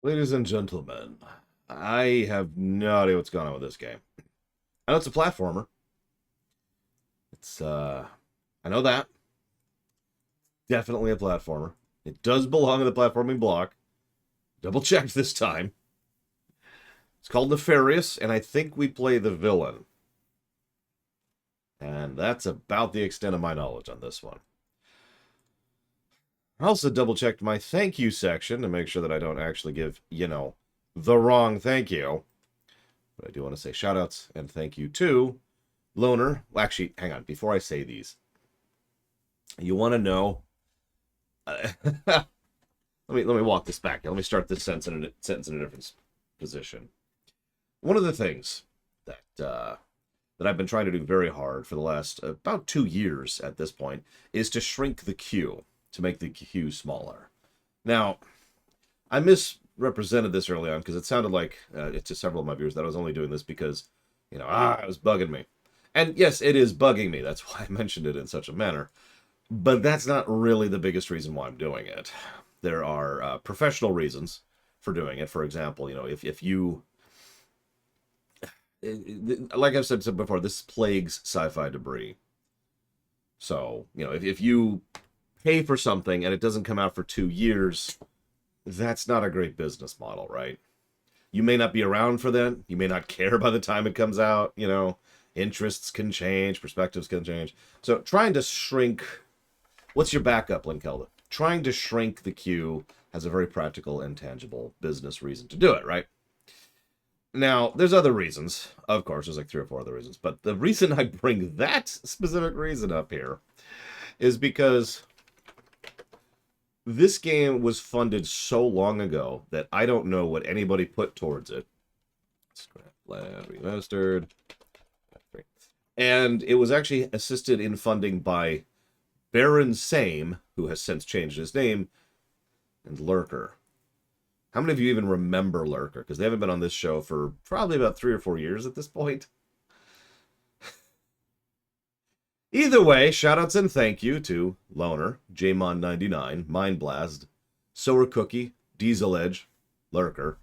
Ladies and gentlemen, I have no idea what's going on with this game. I know it's a platformer. I know that. Definitely a platformer. It does belong in the platforming block. Double checked this time. It's called Nefarious, and I think we play the villain. And that's about the extent of my knowledge on this one. I also double checked my thank you section to make sure that I don't actually give, the wrong thank you. But I do want to say shoutouts and thank you to Loner. Well, actually, hang on. Before I say these, you want to know? let me walk this back. Let me start this sentence in a different position. One of the things that I've been trying to do very hard for the last about 2 years at this point is to shrink the queue, to make the queue smaller. Now, I misrepresented this early on because it sounded like to several of my viewers that I was only doing this because, it was bugging me. And yes, it is bugging me. That's why I mentioned it in such a manner. But that's not really the biggest reason why I'm doing it. There are professional reasons for doing it. For example, if you... like I've said before, this plagues sci-fi debris. So, if you pay for something and it doesn't come out for 2 years, that's not a great business model, right? You may not be around for that. You may not care by the time it comes out. Interests can change, perspectives can change. So trying to shrink... What's your backup, Linkelda? Trying to shrink the queue has a very practical and tangible business reason to do it, right? Now, there's other reasons. Of course, there's like 3 or 4 other reasons. But the reason I bring that specific reason up here is because this game was funded so long ago that I don't know what anybody put towards it. Scrap Lab Remastered. And it was actually assisted in funding by Baron Same, who has since changed his name, and Lurker. How many of you even remember Lurker? Because they haven't been on this show for probably about 3 or 4 years at this point. Either way, shoutouts and thank you to Loner, Jmon99, Mindblast, Sour Cookie, Diesel Edge, Lurker,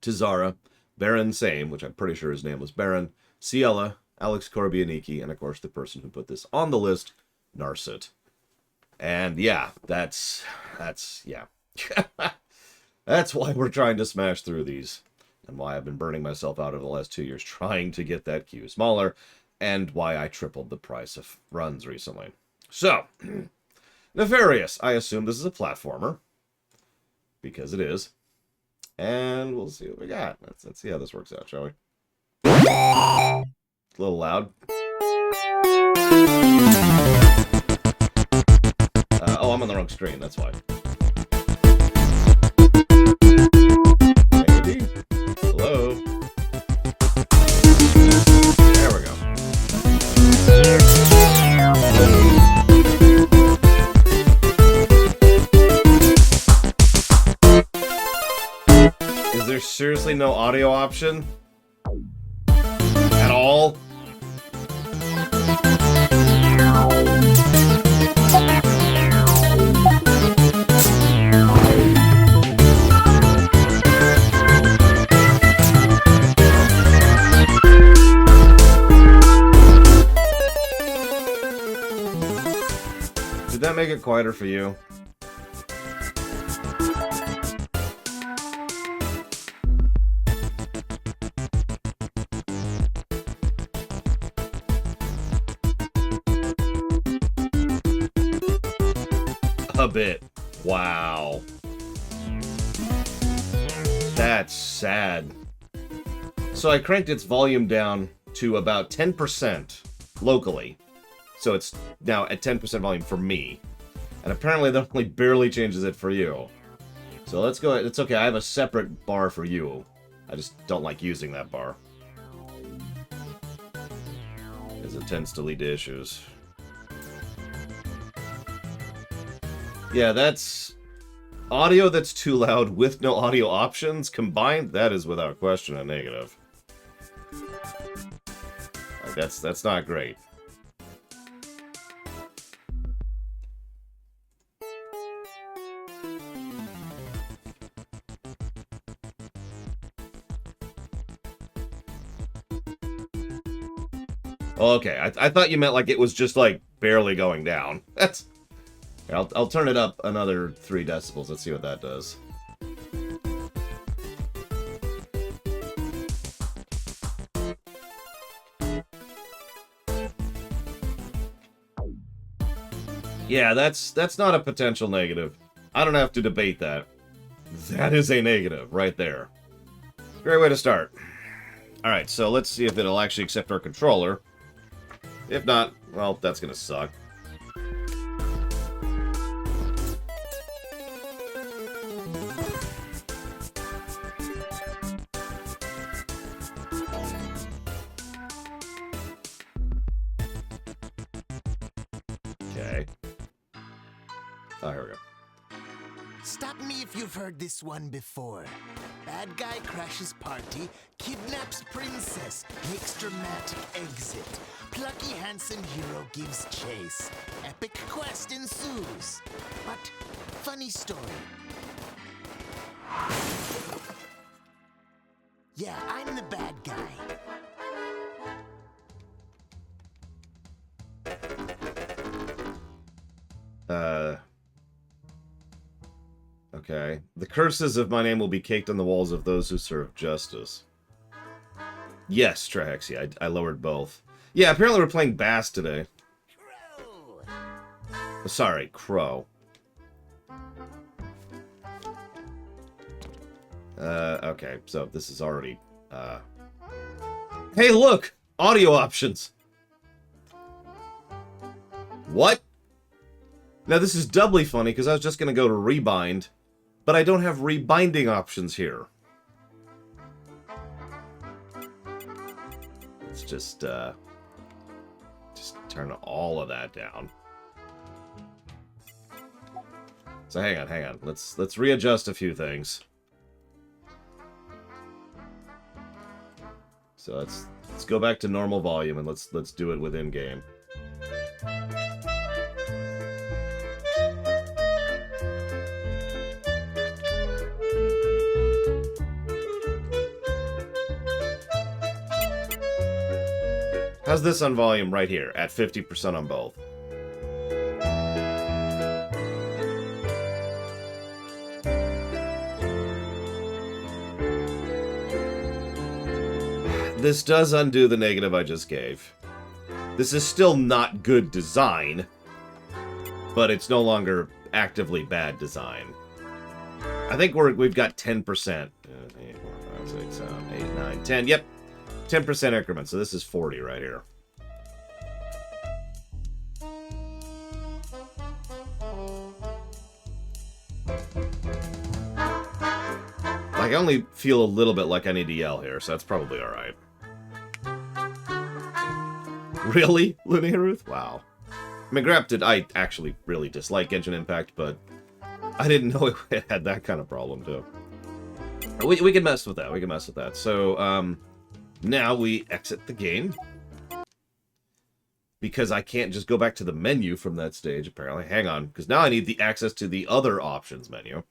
Tizara, Baron Same, which I'm pretty sure his name was Baron, Ciela, Alex Korbianiki, and of course the person who put this on the list, Narset. And yeah, that's yeah. That's why we're trying to smash through these, and why I've been burning myself out over the last 2 years trying to get that queue smaller, and why I tripled the price of runs recently. So, Nefarious. I assume this is a platformer, because it is. And we'll see what we got. Let's see how this works out, shall we? It's a little loud. Oh, I'm on the wrong screen, that's why. Maybe? Hello? There we go. Is there seriously no audio option? At all? Did that make it quieter for you? A bit. Wow. That's sad. So I cranked its volume down to about 10% locally. So it's now at 10% volume for me. And apparently that only barely changes it for you. So let's go ahead. It's okay. I have a separate bar for you. I just don't like using that bar, because it tends to lead to issues. Yeah, that's audio that's too loud with no audio options combined. That is without question a negative. Like, that's not great. Oh, okay. I thought you meant like it was just like barely going down. That's... I'll turn it up another 3 decibels. Let's see what that does. Yeah, that's not a potential negative. I don't have to debate that. That is a negative right there. Great way to start. Alright, so let's see if it'll actually accept our controller. If not, well, that's gonna suck. Okay. Oh, here we go. Stop me if you've heard this one before. Bad guy crashes party, kidnaps princess, makes dramatic exit. Plucky handsome hero gives chase. Epic quest ensues. But funny story. Yeah, I'm the bad guy. Okay. The curses of my name will be caked on the walls of those who serve justice. Yes, Trahexia, I lowered both. Yeah, apparently we're playing Bass today. Crow. Sorry, Crow. Okay, so this is already, Hey, look! Audio options! What? Now, this is doubly funny, because I was just going to go to rebind, but I don't have rebinding options here. Let's just turn all of that down. So hang on. Let's readjust a few things. So let's go back to normal volume and let's do it within game. How's this on volume right here at 50% on both? This does undo the negative I just gave. This is still not good design, but it's no longer actively bad design. I think we've got 10%. 8, 4, 5, 6, 7, 8, 9, 10. Yep, 10% increment. So this is 40 right here. Like, I only feel a little bit like I need to yell here, so that's probably all right. Really, Lunaruth? Wow. I mean, granted, I actually really dislike Genshin Impact, but I didn't know it had that kind of problem, too. We can mess with that. We can mess with that. So, now we exit the game. Because I can't just go back to the menu from that stage, apparently. Hang on, because now I need the access to the other options menu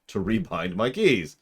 to rebind my keys.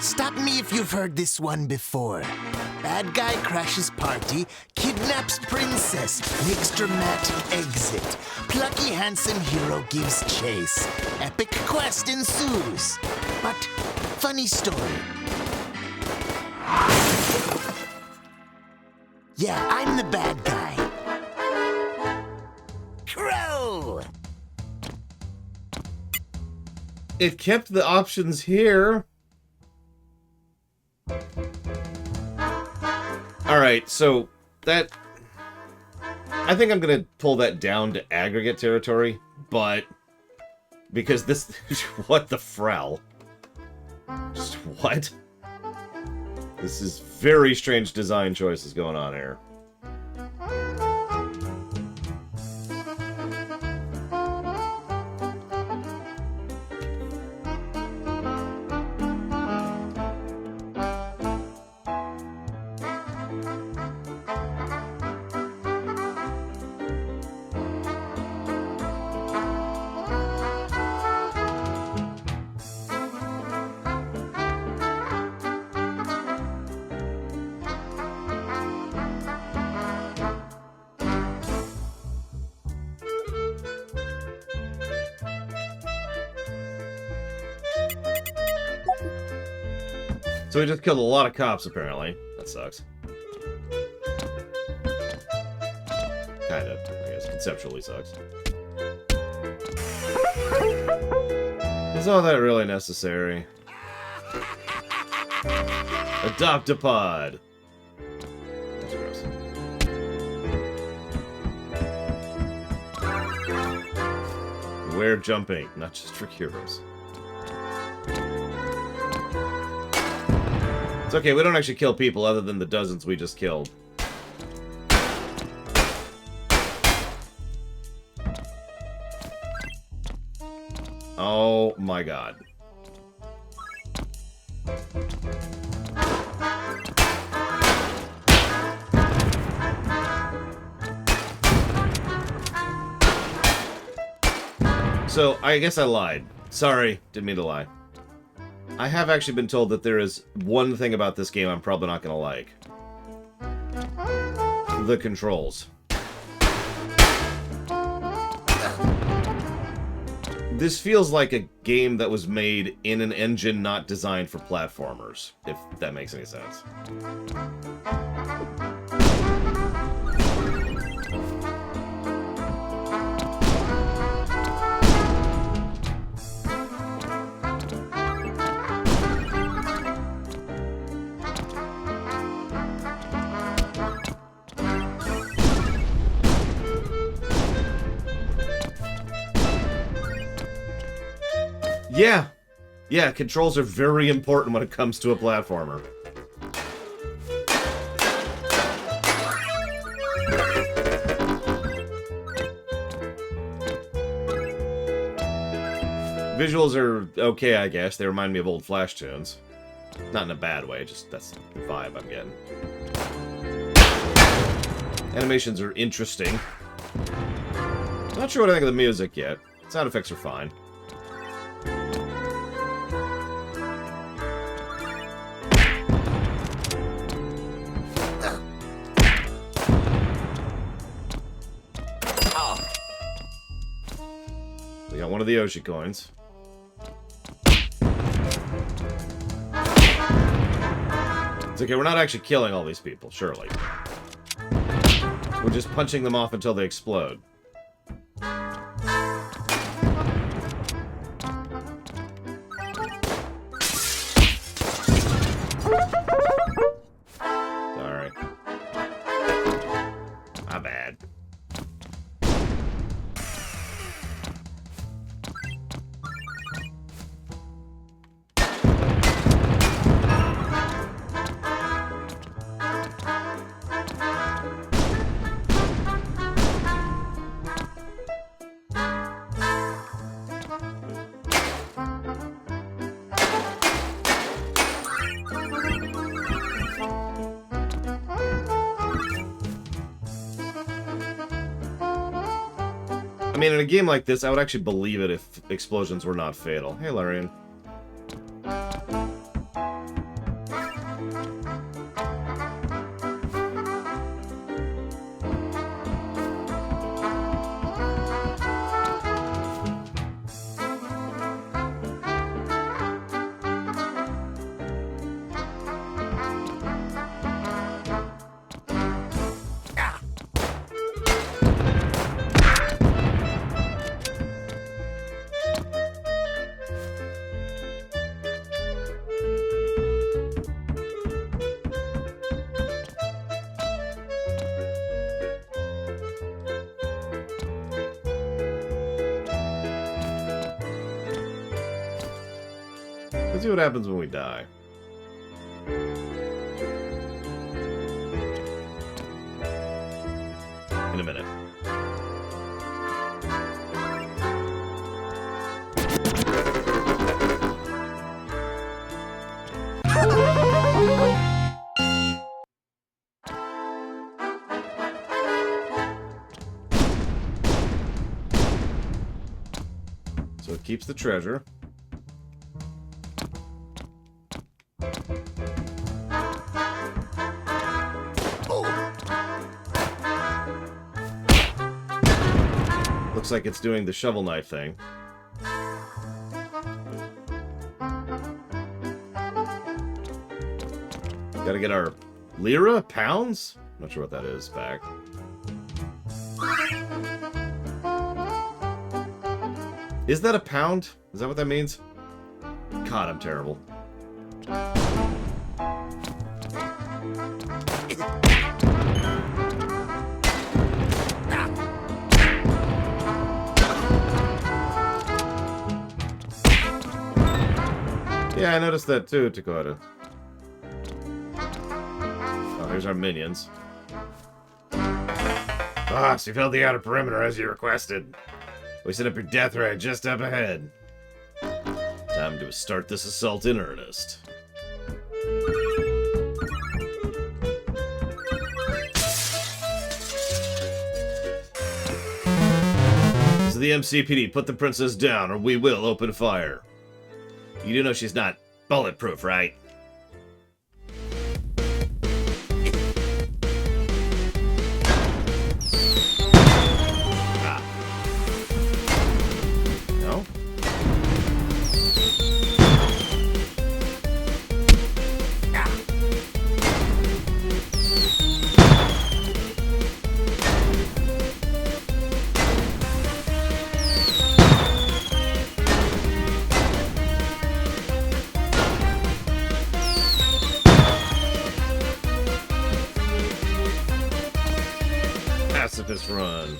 Stop me if you've heard this one before. Bad guy crashes party, kidnaps princess, makes dramatic exit. Plucky handsome hero gives chase. Epic quest ensues. But funny story. Yeah, I'm the bad guy. Crow! it kept the options here. Alright, so that... I think I'm going to pull that down to aggregate territory, but... Because this... What the frell? Just what? This is very strange design choices going on here. So we just killed a lot of cops, apparently. That sucks. Kind of, I guess. Conceptually sucks. Is all that really necessary? Adopt-a-pod. That's gross. Beware jumping, not just for heroes. It's okay, we don't actually kill people other than the dozens we just killed. Oh my god. So, I guess I lied. Sorry, didn't mean to lie. I have actually been told that there is one thing about this game I'm probably not going to like. The controls. This feels like a game that was made in an engine not designed for platformers, if that makes any sense. Yeah, controls are very important when it comes to a platformer. Visuals are okay, I guess. They remind me of old Flash tunes. Not in a bad way, just that's the vibe I'm getting. Animations are interesting. Not sure what I think of the music yet. Sound effects are fine. We got one of the Yoshi coins. It's okay, we're not actually killing all these people, surely. We're just punching them off until they explode. Sorry. My bad. I mean, in a game like this, I would actually believe it if explosions were not fatal. Hey, Larian. Let's see what happens when we die. In a minute. So it keeps the treasure. Looks like it's doing the shovel knife thing. Gotta get our lira? Pounds? Not sure what that is back. Is that a pound? Is that what that means? God, I'm terrible. Yeah, I noticed that too, Dakota. Oh, here's our minions. Boss, you filled the outer perimeter as you requested. We set up your death ray just up ahead. Time to start this assault in earnest. This is the MCPD. Put the princess down or we will open fire. You do know she's not bulletproof, right? Ah. No? Ah. Pacifist run.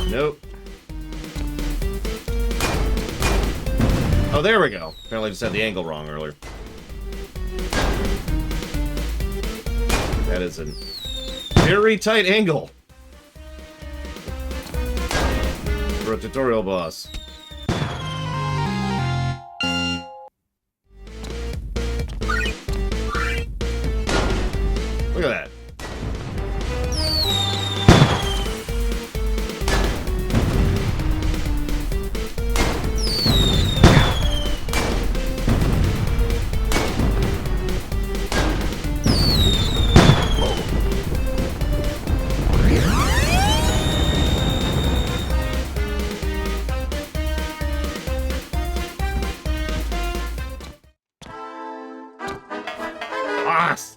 Nope. Oh, there we go. Apparently I just had the angle wrong earlier. That is a very tight angle for a tutorial boss. Look at that.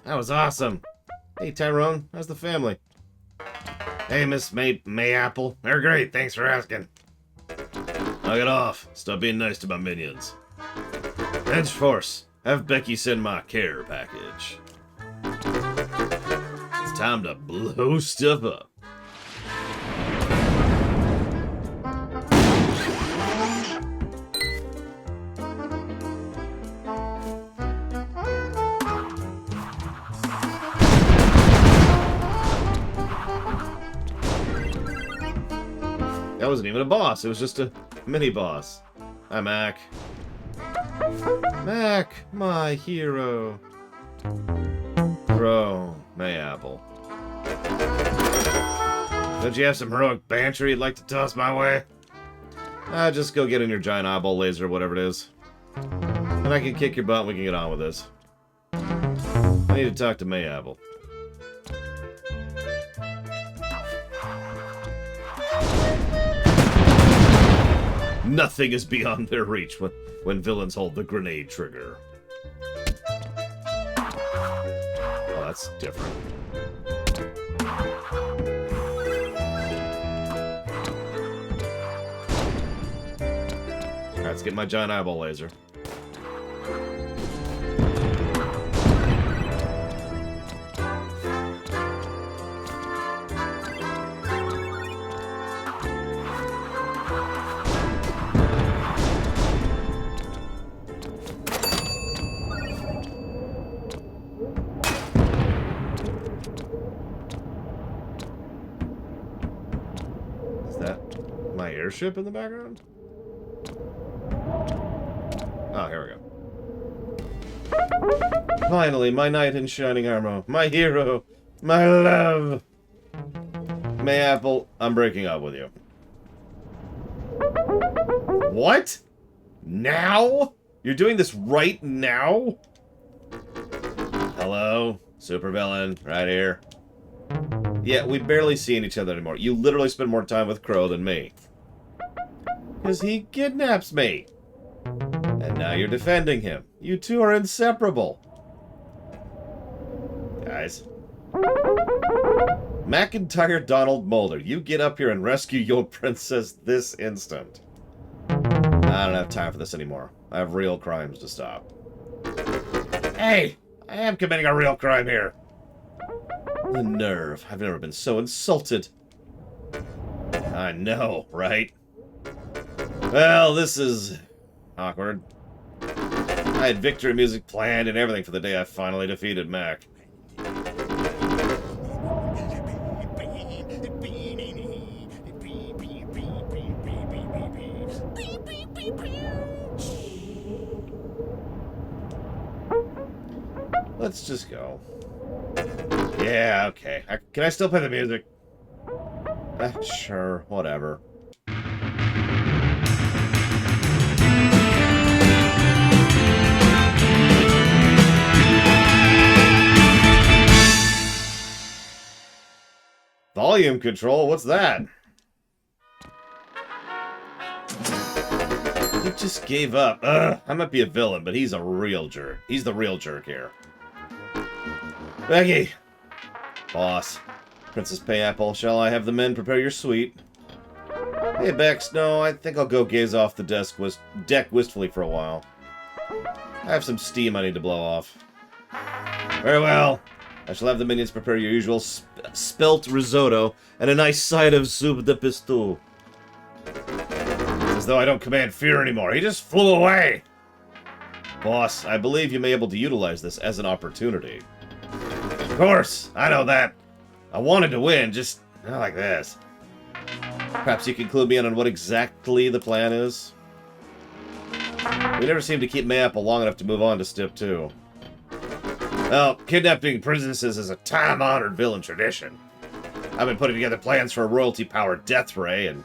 That was awesome. Hey, Tyrone, how's the family? Hey, Miss Mayapple. They're great, thanks for asking. Knock it off. Stop being nice to my minions. Edge Force, have Becky send my care package. It's time to blow stuff up. That wasn't even a boss, it was just a mini-boss. Hi, Mac. Mac, my hero. Bro, Mayapple. Don't you have some heroic banter you'd like to toss my way? Just go get in your giant eyeball laser or whatever it is. And I can kick your butt and we can get on with this. I need to talk to Mayapple. Nothing is beyond their reach when villains hold the grenade trigger. Oh, that's different. let's get my giant eyeball laser. Is that my airship in the background? Oh, here we go. Finally, my knight in shining armor. My hero. My love. Mayapple, I'm breaking up with you. What? Now? You're doing this right now? Hello? Supervillain, right here. Yeah, we've barely seen each other anymore. You literally spend more time with Crow than me. Because he kidnaps me. And now you're defending him. You two are inseparable. Guys. McIntyre Donald Mulder, you get up here and rescue your princess this instant. I don't have time for this anymore. I have real crimes to stop. Hey! I am committing a real crime here. The nerve. I've never been so insulted. I know, right? Well, this is awkward. I had victory music planned and everything for the day I finally defeated Mac. Let's just go. Yeah, okay. Can I still play the music? Sure, whatever. Volume control? What's that? He just gave up. Ugh, I might be a villain, but he's a real jerk. He's the real jerk here. Becky! Boss. Princess Payapple, shall I have the men prepare your suite? Hey, Bex, no, I think I'll go gaze off the deck wistfully for a while. I have some steam I need to blow off. Very well. I shall have the minions prepare your usual spelt risotto and a nice side of soup de pistou. It's as though I don't command fear anymore. He just flew away. Boss, I believe you may be able to utilize this as an opportunity. Of course, I know that. I wanted to win, just not like this. Perhaps you can clue me in on what exactly the plan is? We never seem to keep Mayapple long enough to move on to step 2. Well, kidnapping princesses is a time-honored villain tradition. I've been putting together plans for a royalty-powered death ray, and...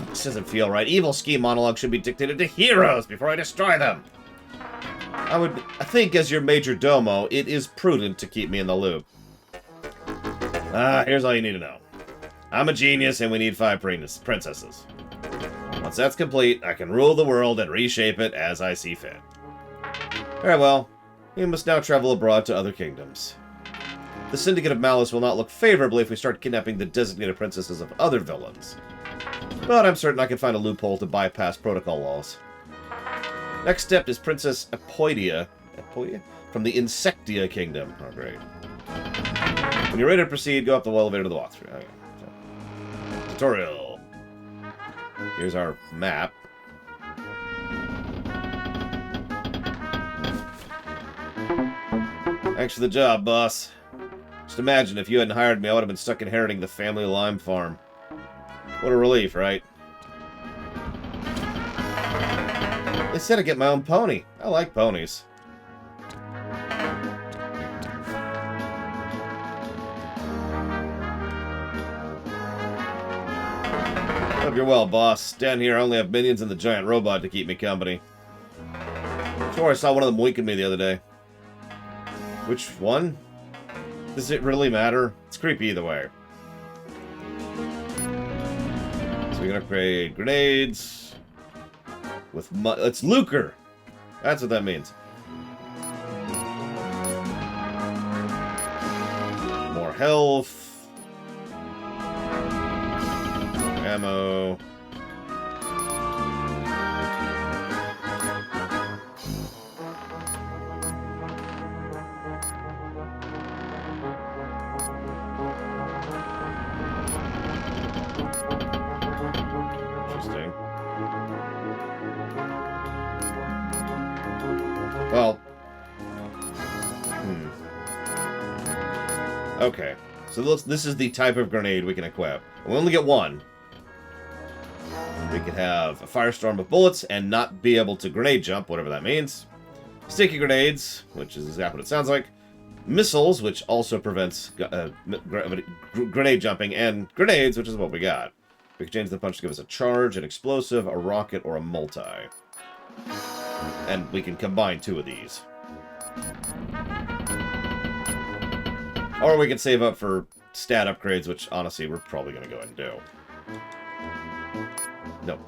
this doesn't feel right. Evil scheme monologue should be dictated to heroes before I destroy them. I think as your major domo, it is prudent to keep me in the loop. Here's all you need to know. I'm a genius, and we need 5 princesses. Once that's complete, I can rule the world and reshape it as I see fit. Very well. We must now travel abroad to other kingdoms. The Syndicate of Malice will not look favorably if we start kidnapping the designated princesses of other villains. But I'm certain I can find a loophole to bypass protocol laws. Next step is Princess Epoidia from the Insectia Kingdom. Oh, great. When you're ready to proceed, go up the elevator to the walkthrough. Okay. So, tutorial. Here's our map. Thanks for the job, boss. Just imagine if you hadn't hired me, I would have been stuck inheriting the family lime farm. What a relief, right? They said I'd get my own pony. I like ponies. Hope you're well, boss. Down here, I only have minions and the giant robot to keep me company. Sure, I saw one of them winking at me the other day. Which one? Does it really matter? It's creepy either way. So we can upgrade grenades with it's lucre. That's what that means. More health. More ammo. Well. Okay. So this is the type of grenade we can equip. We only get one. We can have a firestorm of bullets and not be able to grenade jump, whatever that means. Sticky grenades, which is exactly what it sounds like. Missiles, which also prevents grenade jumping. And grenades, which is what we got. We can change the punch to give us a charge, an explosive, a rocket, or a multi. And we can combine 2 of these. Or we can save up for stat upgrades, which, honestly, we're probably going to go ahead and do. No.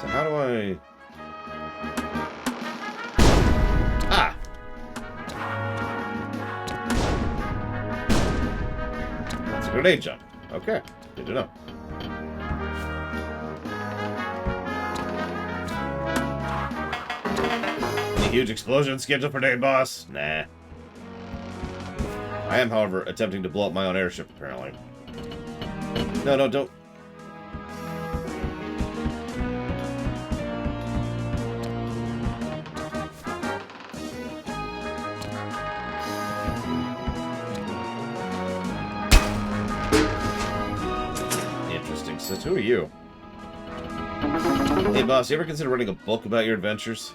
So how do I... Ah! That's a grenade jump. Okay. Good to know. Huge explosion scheduled for day, boss? Nah. I am, however, attempting to blow up my own airship, apparently. No, don't. Interesting. So, who are you? Hey, boss, you ever consider writing a book about your adventures?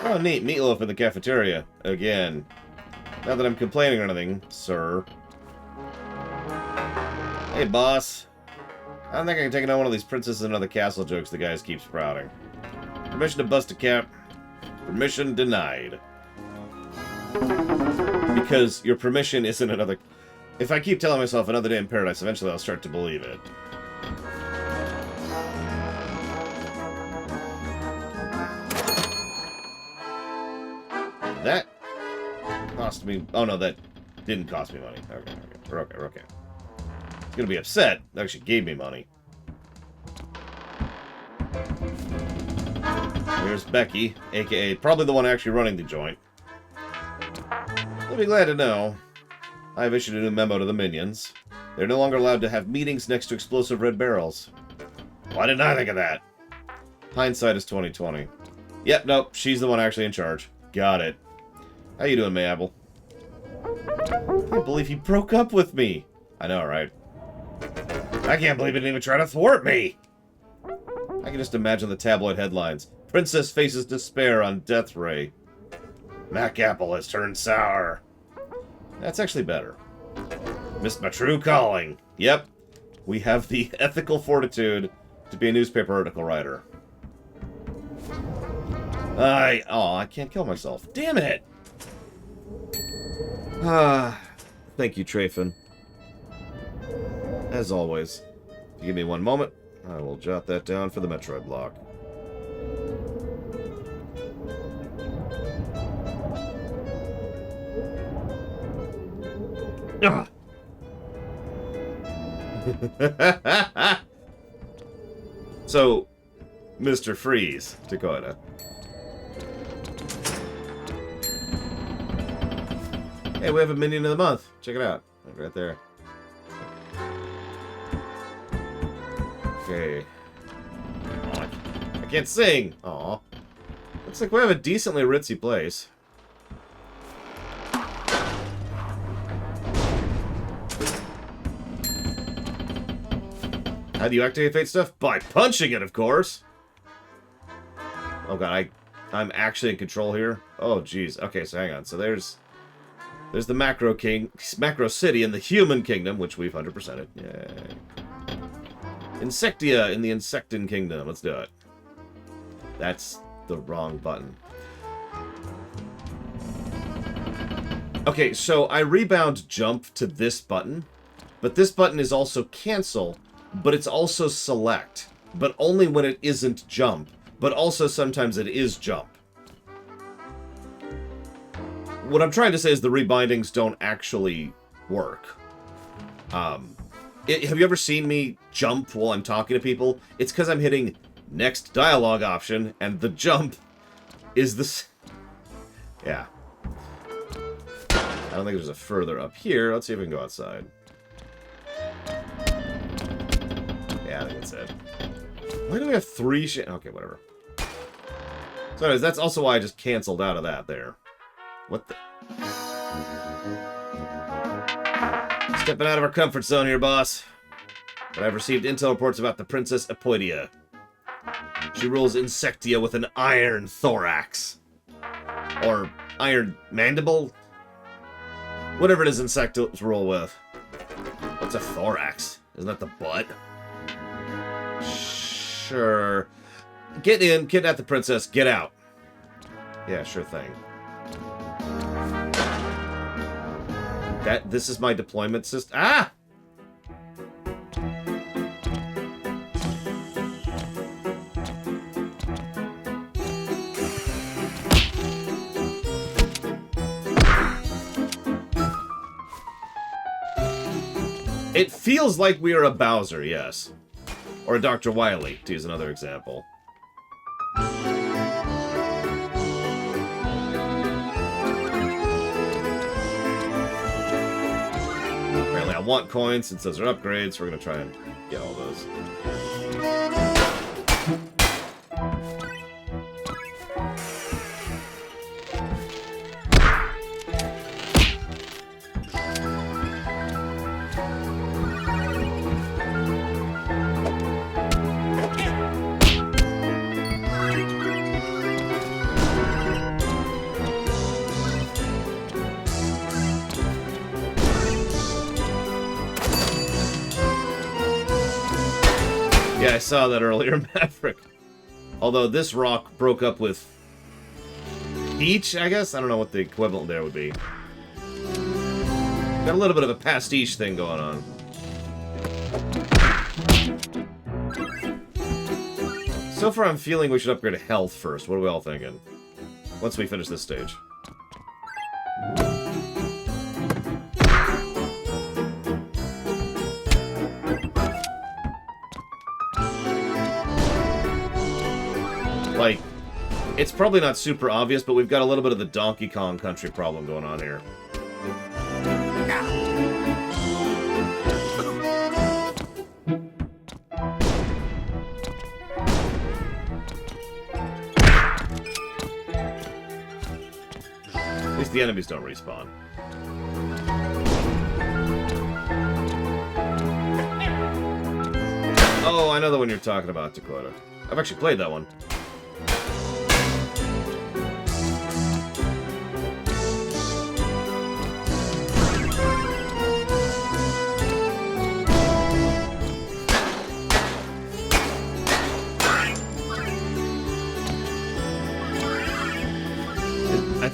Oh, neat. Meatloaf in the cafeteria. Again. Not that I'm complaining or anything, sir. Hey, boss. I don't think I can take another one of these princesses and other castle jokes the guys keep sprouting. Permission to bust a cap. Permission denied. Because your permission isn't another... If I keep telling myself another day in paradise, eventually I'll start to believe it. That cost me... Oh, no, that didn't cost me money. Okay. It's gonna be upset. That actually gave me money. Here's Becky, a.k.a. probably the one actually running the joint. You'll be glad to know I have issued a new memo to the minions. They're no longer allowed to have meetings next to explosive red barrels. Why didn't I think of that? Hindsight is 20/20. Yep, nope, she's the one actually in charge. Got it. How you doing, Mayapple? I can't believe he broke up with me. I know, right? I can't believe he didn't even try to thwart me. I can just imagine the tabloid headlines. Princess faces despair on death ray. Macapple has turned sour. That's actually better. Missed my true calling. Yep. We have the ethical fortitude to be a newspaper article writer. I can't kill myself. Damn it! Thank you, Trafin. As always. If you give me one moment, I will jot that down for the Metroid block. So, Mr. Freeze, Dakota. Hey, we have a minion of the month. Check it out. Right there. Okay. Oh, I can't sing. Aw. Looks like we have a decently ritzy place. How do you activate fate stuff? By punching it, of course. Oh god, I'm actually in control here. Oh jeez. Okay, so hang on. So there's the macro city in the human kingdom, which we've 100%ed. Yay. Insectia in the Insectin kingdom. Let's do it. That's the wrong button. Okay, so I rebound jump to this button, but this button is also cancel, but it's also select, but only when it isn't jump, but also sometimes it is jump. What I'm trying to say is the rebindings don't actually work. Have you ever seen me jump while I'm talking to people? It's because I'm hitting next dialogue option, and the jump is this. Yeah. I don't think there's a further up here. Let's see if we can go outside. Yeah, I think that's it. Why do we have 3 okay, whatever. So anyways, that's also why I just canceled out of that there. What the... Stepping out of our comfort zone here, boss. But I've received intel reports about the Princess Epoidia. She rules Insectia with an iron thorax. Or iron mandible? Whatever it is Insectas rule with. What's a thorax? Isn't that the butt? Sure. Get in, kidnap the princess, get out. Yeah, sure thing. This is my deployment system. Ah! It feels like we are a Bowser, yes. Or a Dr. Wily, to use another example. Apparently I want coins, since those are upgrades, so we're going to try and get all those. Yeah, I saw that earlier, Maverick. Although this rock broke up with Peach, I guess? I don't know what the equivalent there would be. Got a little bit of a pastiche thing going on. So far, I'm feeling we should upgrade to health first. What are we all thinking? Once we finish this stage. Like, it's probably not super obvious, but we've got a little bit of the Donkey Kong Country problem going on here. At least the enemies don't respawn. Oh, I know the one you're talking about, Dakota. I've actually played that one.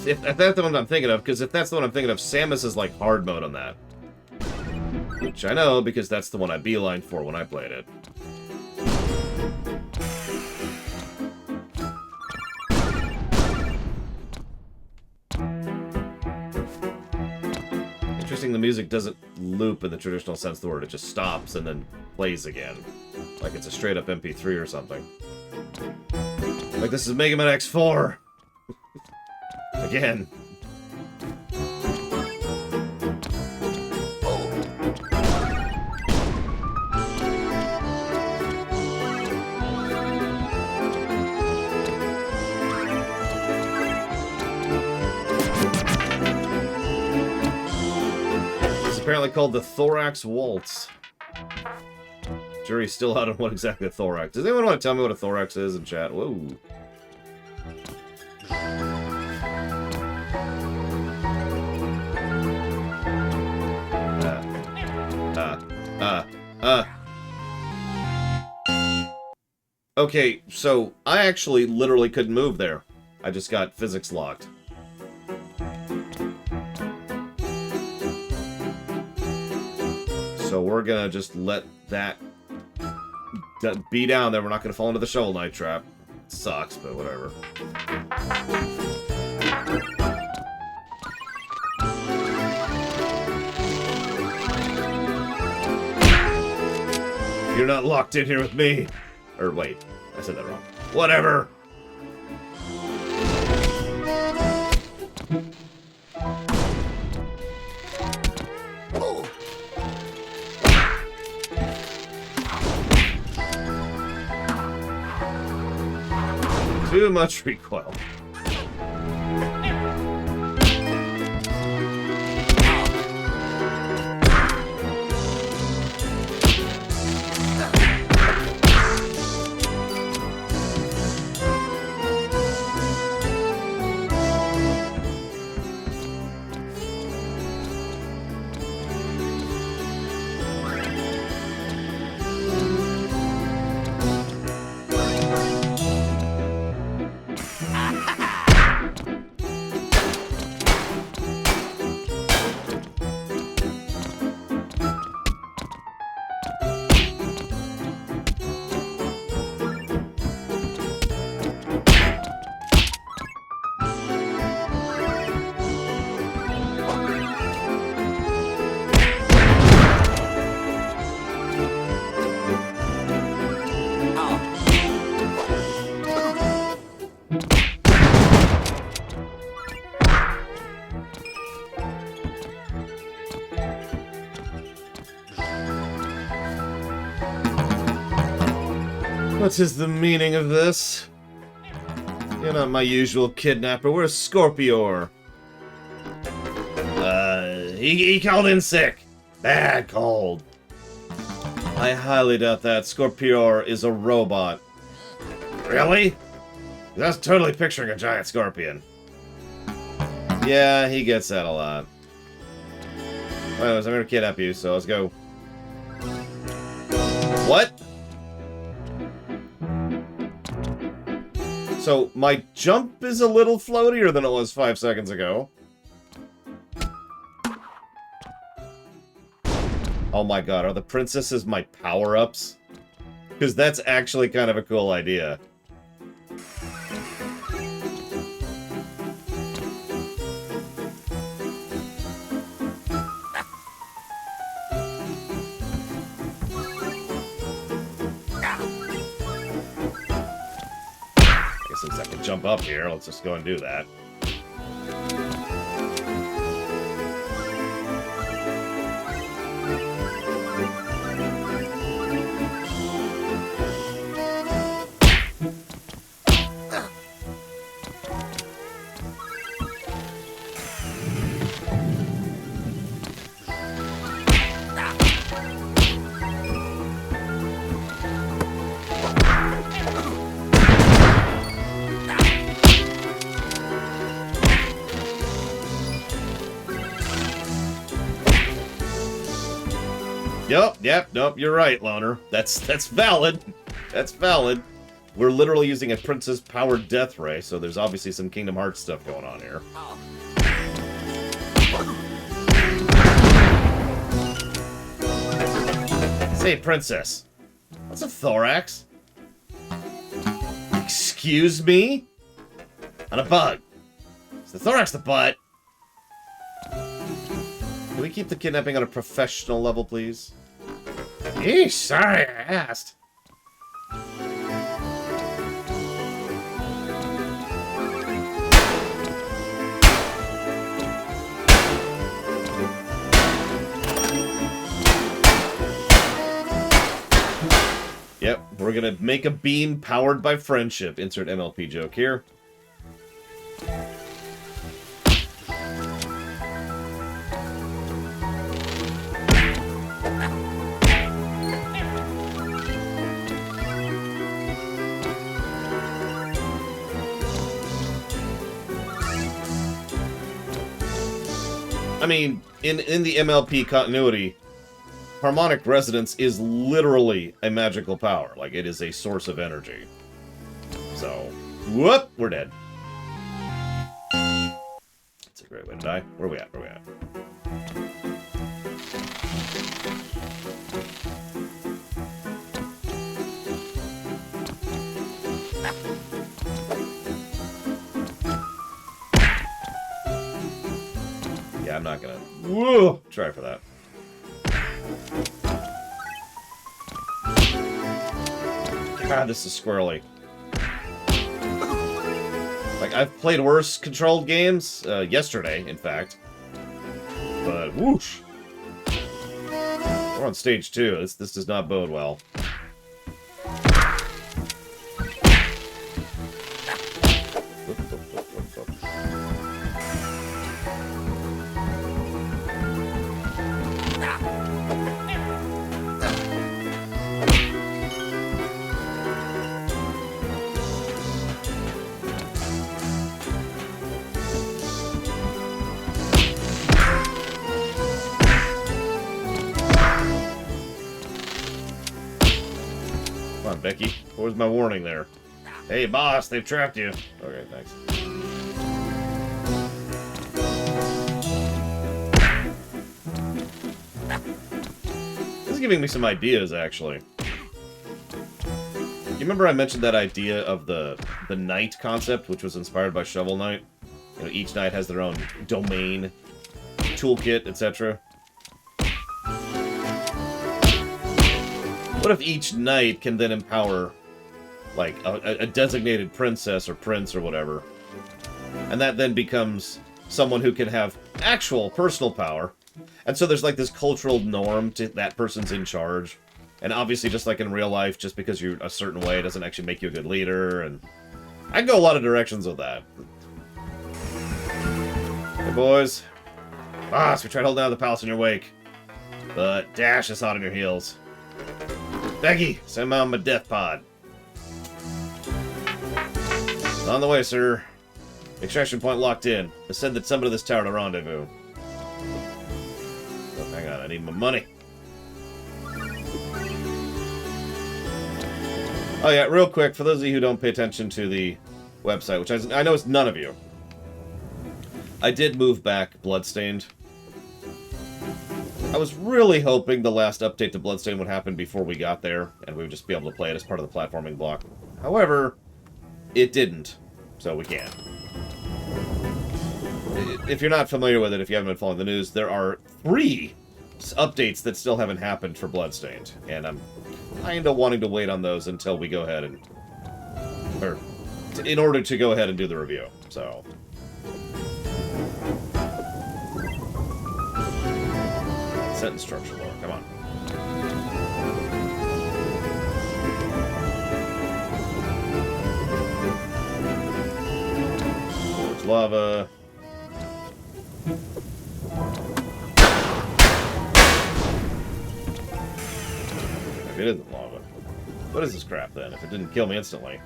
If that's the one I'm thinking of, because if that's the one I'm thinking of, Samus is like hard mode on that. Which I know, because that's the one I beelined for when I played it. Interesting, the music doesn't loop in the traditional sense of the word. It just stops and then plays again. Like it's a straight-up MP3 or something. Like this is Mega Man X4! Again. It's apparently called the Thorax Waltz. Jury's still out on what exactly a thorax. Does anyone want to tell me what a thorax is in chat? Whoa. Okay, so I actually literally couldn't move there. I just got physics locked. So we're gonna just let that be down there. We're not gonna fall into the Shovel Knight trap. It sucks, but whatever. You're not locked in here with me. Or wait, I said that wrong. Whatever. Too much recoil. What is the meaning of this? You're not my usual kidnapper. We're a Scorpior. He called in sick. Bad cold. I highly doubt that. Scorpior is a robot. Really? That's totally picturing a giant scorpion. Yeah, he gets that a lot. Anyways, I'm gonna kidnap you, so let's go. What? So, my jump is a little floatier than it was 5 seconds ago. Oh my god, are the princesses my power-ups? Because that's actually kind of a cool idea. Since I can jump up here, let's just go and do that. Yep, nope, you're right, Loner. That's valid. That's valid. We're literally using a princess-powered death ray, so there's obviously some Kingdom Hearts stuff going on here. Say, princess. What's a thorax? Excuse me? On a bug. Is the thorax the butt? Can we keep the kidnapping on a professional level, please? Eesh, sorry I asked. Yep, we're gonna make a beam powered by friendship. Insert MLP joke here. I mean, in the MLP continuity, harmonic resonance is literally a magical power. Like, it is a source of energy. So, whoop, we're dead. That's a great way to die. Where are we at? Where are we at? Yeah, I'm not gonna try for that. God, this is squirrely. Like, I've played worse controlled games, yesterday, in fact. But, whoosh. We're on stage 2. This does not bode well. Come on, Becky. Where's my warning there? Hey, boss, they've trapped you. Okay, thanks. This is giving me some ideas, actually. You remember I mentioned that idea of the knight concept, which was inspired by Shovel Knight? You know, each knight has their own domain, toolkit, etc. What if each knight can then empower, like, a designated princess or prince or whatever? And that then becomes someone who can have actual personal power. And so there's, like, this cultural norm to that person's in charge. And obviously, just like in real life, just because you're a certain way doesn't actually make you a good leader. And I can go a lot of directions with that. Hey, boys. Boss, we tried holding down the palace in your wake. But Dash is hot on your heels. Becky, send me on my death pod. On the way, sir. Extraction point locked in. Ascend the summit of this tower to rendezvous. Oh, hang on, I need my money. Oh yeah, real quick, for those of you who don't pay attention to the website, which I know it's none of you, I did move back Bloodstained. I was really hoping the last update to Bloodstained would happen before we got there, and we would just be able to play it as part of the platforming block. However, it didn't, so we can't. If you're not familiar with it, if you haven't been following the news, there are 3 updates that still haven't happened for Bloodstained, and I'm kind of wanting to wait on those until we go ahead and... or, in order to go ahead and do the review, so... Sentence structure lore, come on. There's lava. Maybe it isn't lava. What is this crap then, if it didn't kill me instantly?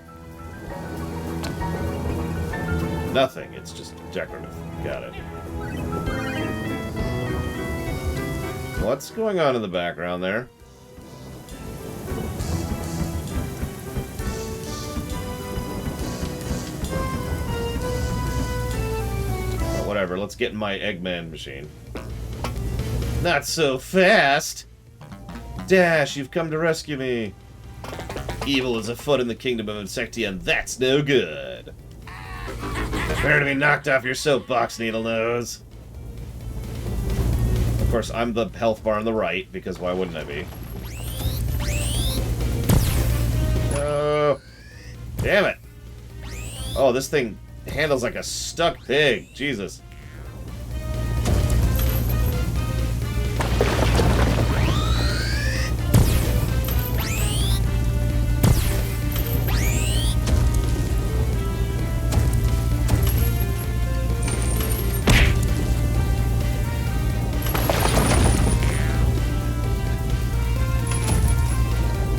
Nothing, it's just decorative. Got it. What's going on in the background there? Oh, whatever, let's get in my Eggman machine. Not so fast! Dash, you've come to rescue me. Evil is afoot in the kingdom of Insectia, and that's no good. Prepare to be knocked off your soapbox, Needle Nose. Of course, I'm the health bar on the right, because why wouldn't I be? Oh, damn it. Oh, this thing handles like a stuck pig. Jesus.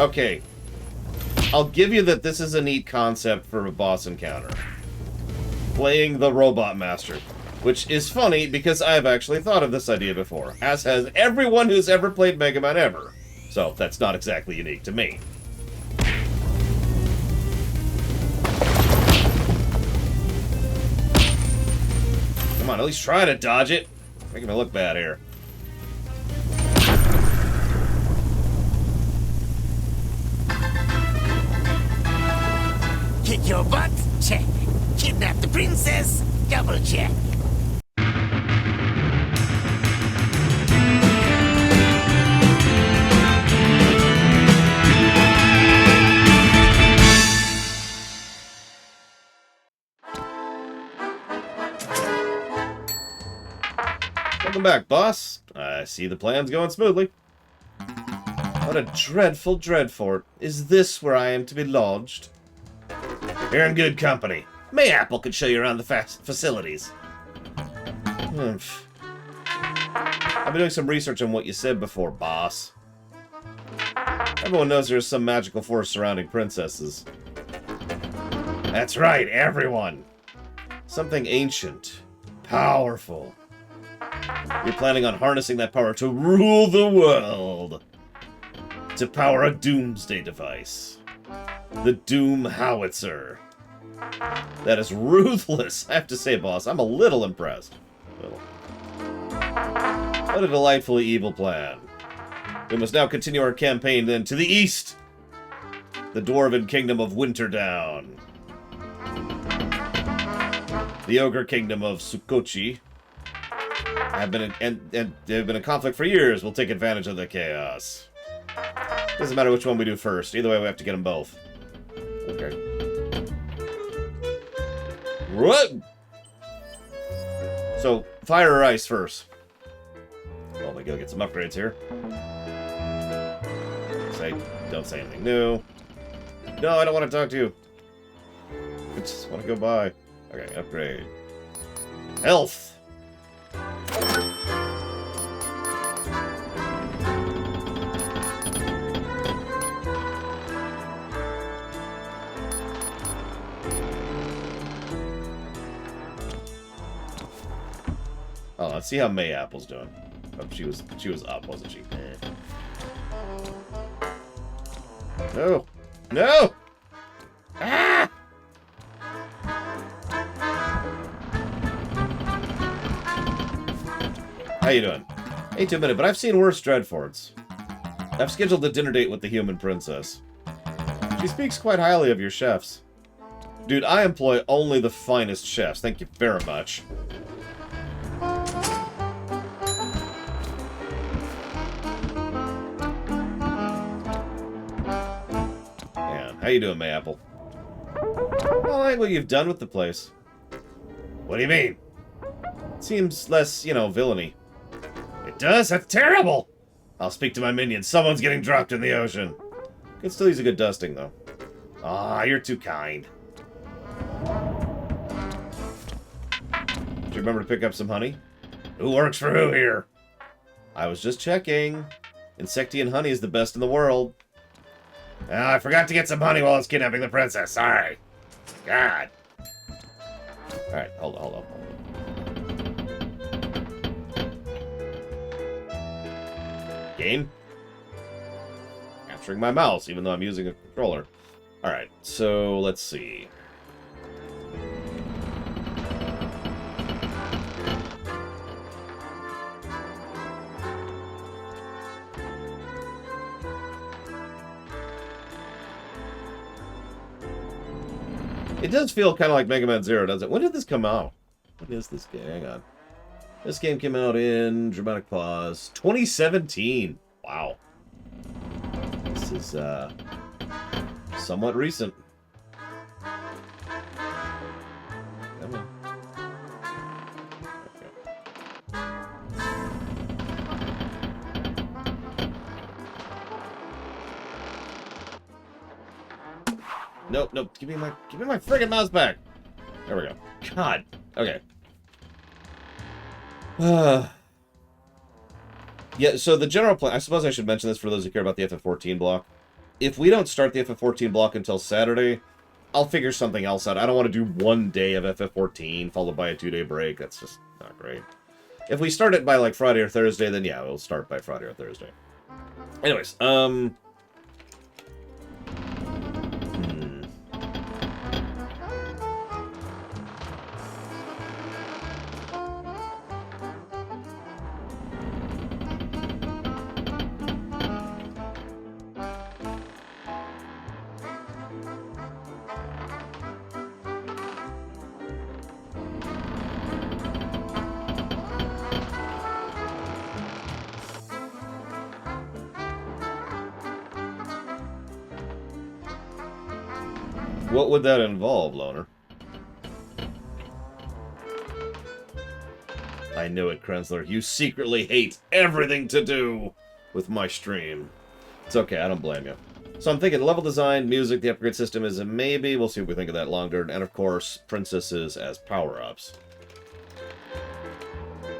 Okay, I'll give you that this is a neat concept for a boss encounter. Playing the Robot Master. Which is funny, because I've actually thought of this idea before. As has everyone who's ever played Mega Man ever. So, that's not exactly unique to me. Come on, at least try to dodge it. Making me look bad here. Kick your butt? Check. Kidnap the princess? Double check. Welcome back, boss. I see the plan's going smoothly. What a dreadful dreadfort. Is this where I am to be lodged? You're in good company. Mayapple could show you around the facilities. I've been doing some research on what you said before, boss. Everyone knows there's some magical force surrounding princesses. That's right, everyone. Something ancient, powerful. You're planning on harnessing that power to rule the world. To power a doomsday device. The Doom Howitzer. That is ruthless. I have to say, boss, I'm a little impressed. Little. What a delightfully evil plan. We must now continue our campaign then to the east. The Dwarven Kingdom of Winterdown. The Ogre Kingdom of Sukochi have been in conflict for years. We'll take advantage of the chaos. Doesn't matter which one we do first. Either way, we have to get them both. Okay. What? So, fire or ice first. Well, we go get some upgrades here. Don't say anything new. No, I don't want to talk to you. I just want to go by. Okay, upgrade. Health! Oh, let's see how Mayapple's doing. Oh, she was up, wasn't she? No! No! Ah! How you doing? Hey, 2 minutes, but I've seen worse Dreadforts. I've scheduled a dinner date with the human princess. She speaks quite highly of your chefs. Dude, I employ only the finest chefs. Thank you very much. How you doing, Mayapple? Well, I like what you've done with the place. What do you mean? It seems less, you know, villainy. It does? That's terrible! I'll speak to my minions. Someone's getting dropped in the ocean. Could still use a good dusting, though. Ah, you're too kind. Do you remember to pick up some honey? Who works for who here? I was just checking. Insectian honey is the best in the world. Oh, I forgot to get some honey while I was kidnapping the princess. Sorry. God. Alright, hold on. Game? Capturing my mouse, even though I'm using a controller. Alright, so let's see. It does feel kind of like Mega Man Zero, doesn't it? When did this come out? When is this game? Hang on. This game came out in, dramatic pause, 2017. Wow. This is, somewhat recent. Come on. Nope, nope. Give me my friggin' mouse back. There we go. God. Okay. Yeah, so the general plan, I suppose I should mention this for those who care about the FF14 block. If we don't start the FF14 block until Saturday, I'll figure something else out. I don't want to do 1 day of FF14 followed by a 2-day break. That's just not great. If we start it by like Friday or Thursday, then yeah, we'll start by Friday or Thursday. Anyways, what would that involve, Loner? I knew it, Krensler. You secretly hate everything to do with my stream. It's okay, I don't blame you. So I'm thinking level design, music, the upgrade system is a maybe. We'll see what we think of that longer. And of course, princesses as power-ups.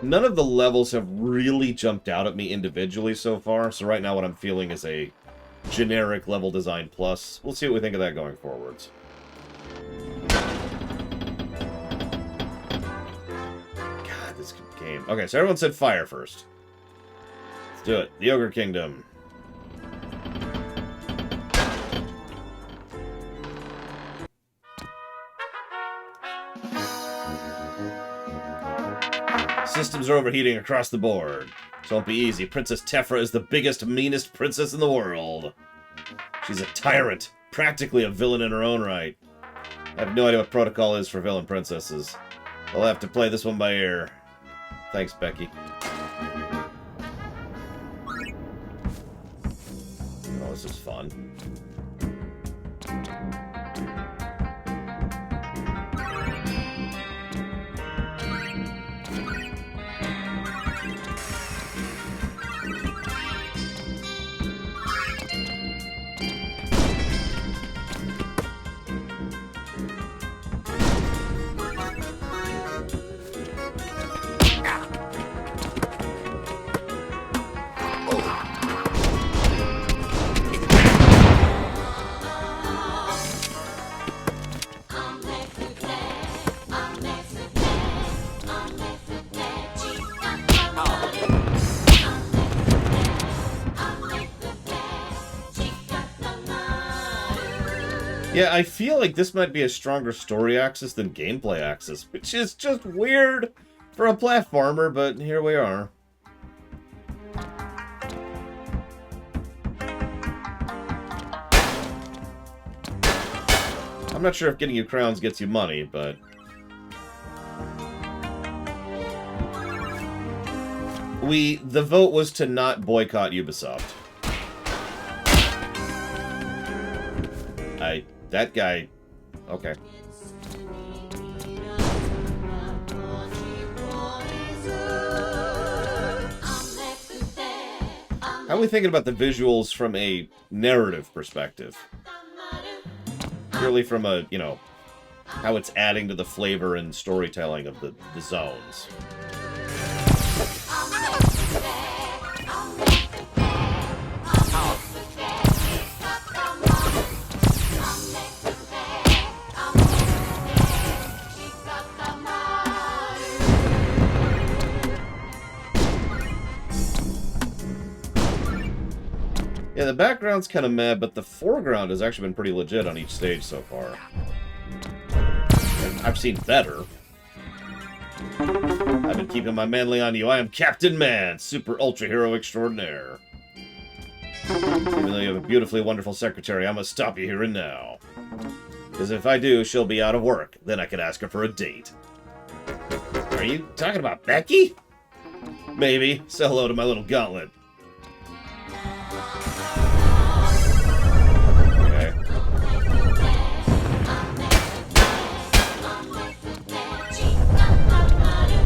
None of the levels have really jumped out at me individually so far. So right now what I'm feeling is a generic level design plus. We'll see what we think of that going forwards. God, this game. Okay, so everyone said fire first. Let's do it. The Ogre Kingdom. Systems are overheating across the board. So it won't be easy. Princess Tephra is the biggest, meanest princess in the world. She's a tyrant. Practically a villain in her own right. I have no idea what protocol is for villain princesses. I'll have to play this one by ear. Thanks, Becky. Oh, this is fun. Yeah, I feel like this might be a stronger story axis than gameplay axis, which is just weird for a platformer, but here we are. I'm not sure if getting you crowns gets you money, but... The vote was to not boycott Ubisoft. That guy... Okay. How are we thinking about the visuals from a narrative perspective? Purely from a, you know, how it's adding to the flavor and storytelling of the zones. Yeah, the background's kind of mad, but the foreground has actually been pretty legit on each stage so far. And I've seen better. I've been keeping my manly on you. I am Captain Man, super ultra hero extraordinaire. Even though you have a beautifully wonderful secretary, I must stop you here and now. Because if I do, she'll be out of work. Then I can ask her for a date. Are you talking about Becky? Maybe. Say hello to my little gauntlet.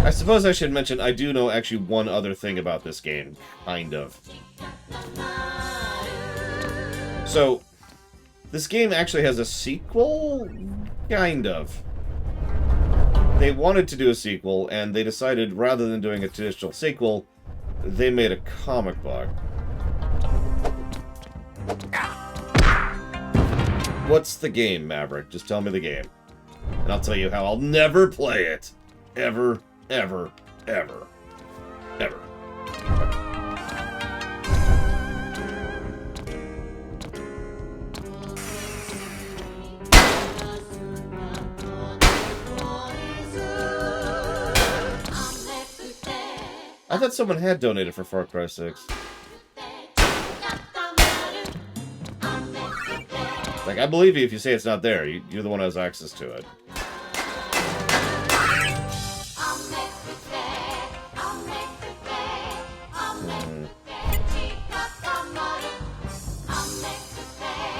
I suppose I should mention, I do know actually one other thing about this game. Kind of. So, this game actually has a sequel? Kind of. They wanted to do a sequel, and they decided, rather than doing a traditional sequel, they made a comic book. What's the game, Maverick? Just tell me the game. And I'll tell you how I'll never play it. Ever. Ever, ever, ever. I thought someone had donated for Far Cry 6. Like, I believe you if you say it's not there. You're the one who has access to it.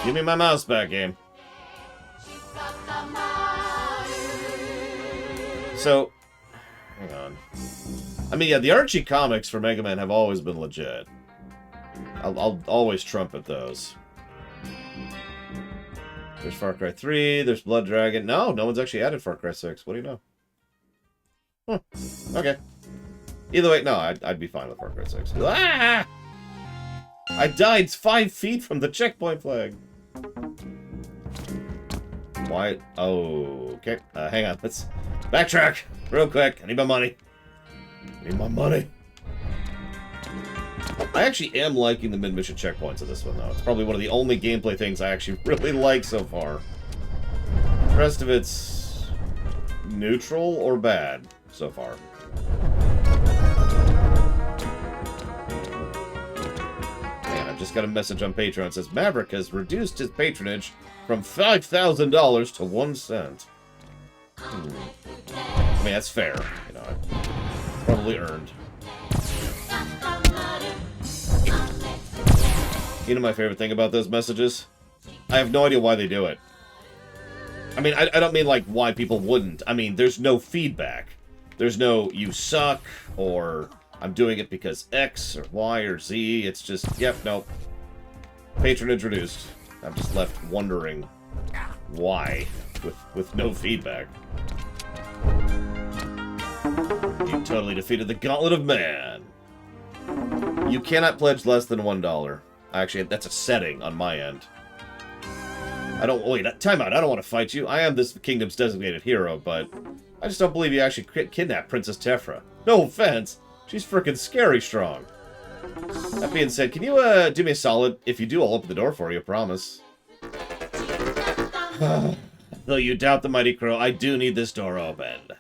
Give me my mouse back, game. So, hang on. I mean, yeah, the Archie comics for Mega Man have always been legit. I'll always trumpet those. There's Far Cry 3, there's Blood Dragon. No one's actually added Far Cry 6. What do you know? Huh. Okay. Either way, no, I'd be fine with Far Cry 6. Ah! I died 5 feet from the checkpoint flag. Why? Oh, okay. Hang on. Let's backtrack real quick. I need my money. I need my money. I actually am liking the mid-mission checkpoints of this one, though. It's probably one of the only gameplay things I actually really like so far. The rest of it's neutral or bad so far. just got a message on Patreon that says Maverick has reduced his patronage from $5,000 to 1 cent. I mean, that's fair. You know, probably earned. You know my favorite thing about those messages? I have no idea why they do it. I mean, I don't mean like why people wouldn't. I mean, there's no feedback. There's no, you suck, or I'm doing it because X, or Y, or Z. It's just, yep, nope. Patronage reduced. I'm just left wondering why, with no feedback. You totally defeated the Gauntlet of Man. You cannot pledge less than $1. Actually, that's a setting on my end. I don't... Wait, time out. I don't want to fight you. I am this kingdom's designated hero, but I just don't believe you actually kidnapped Princess Tephra. No offense. She's frickin' scary strong. That being said, can you do me a solid? If you do, I'll open the door for you, promise. Though you doubt the mighty crow, I do need this door opened.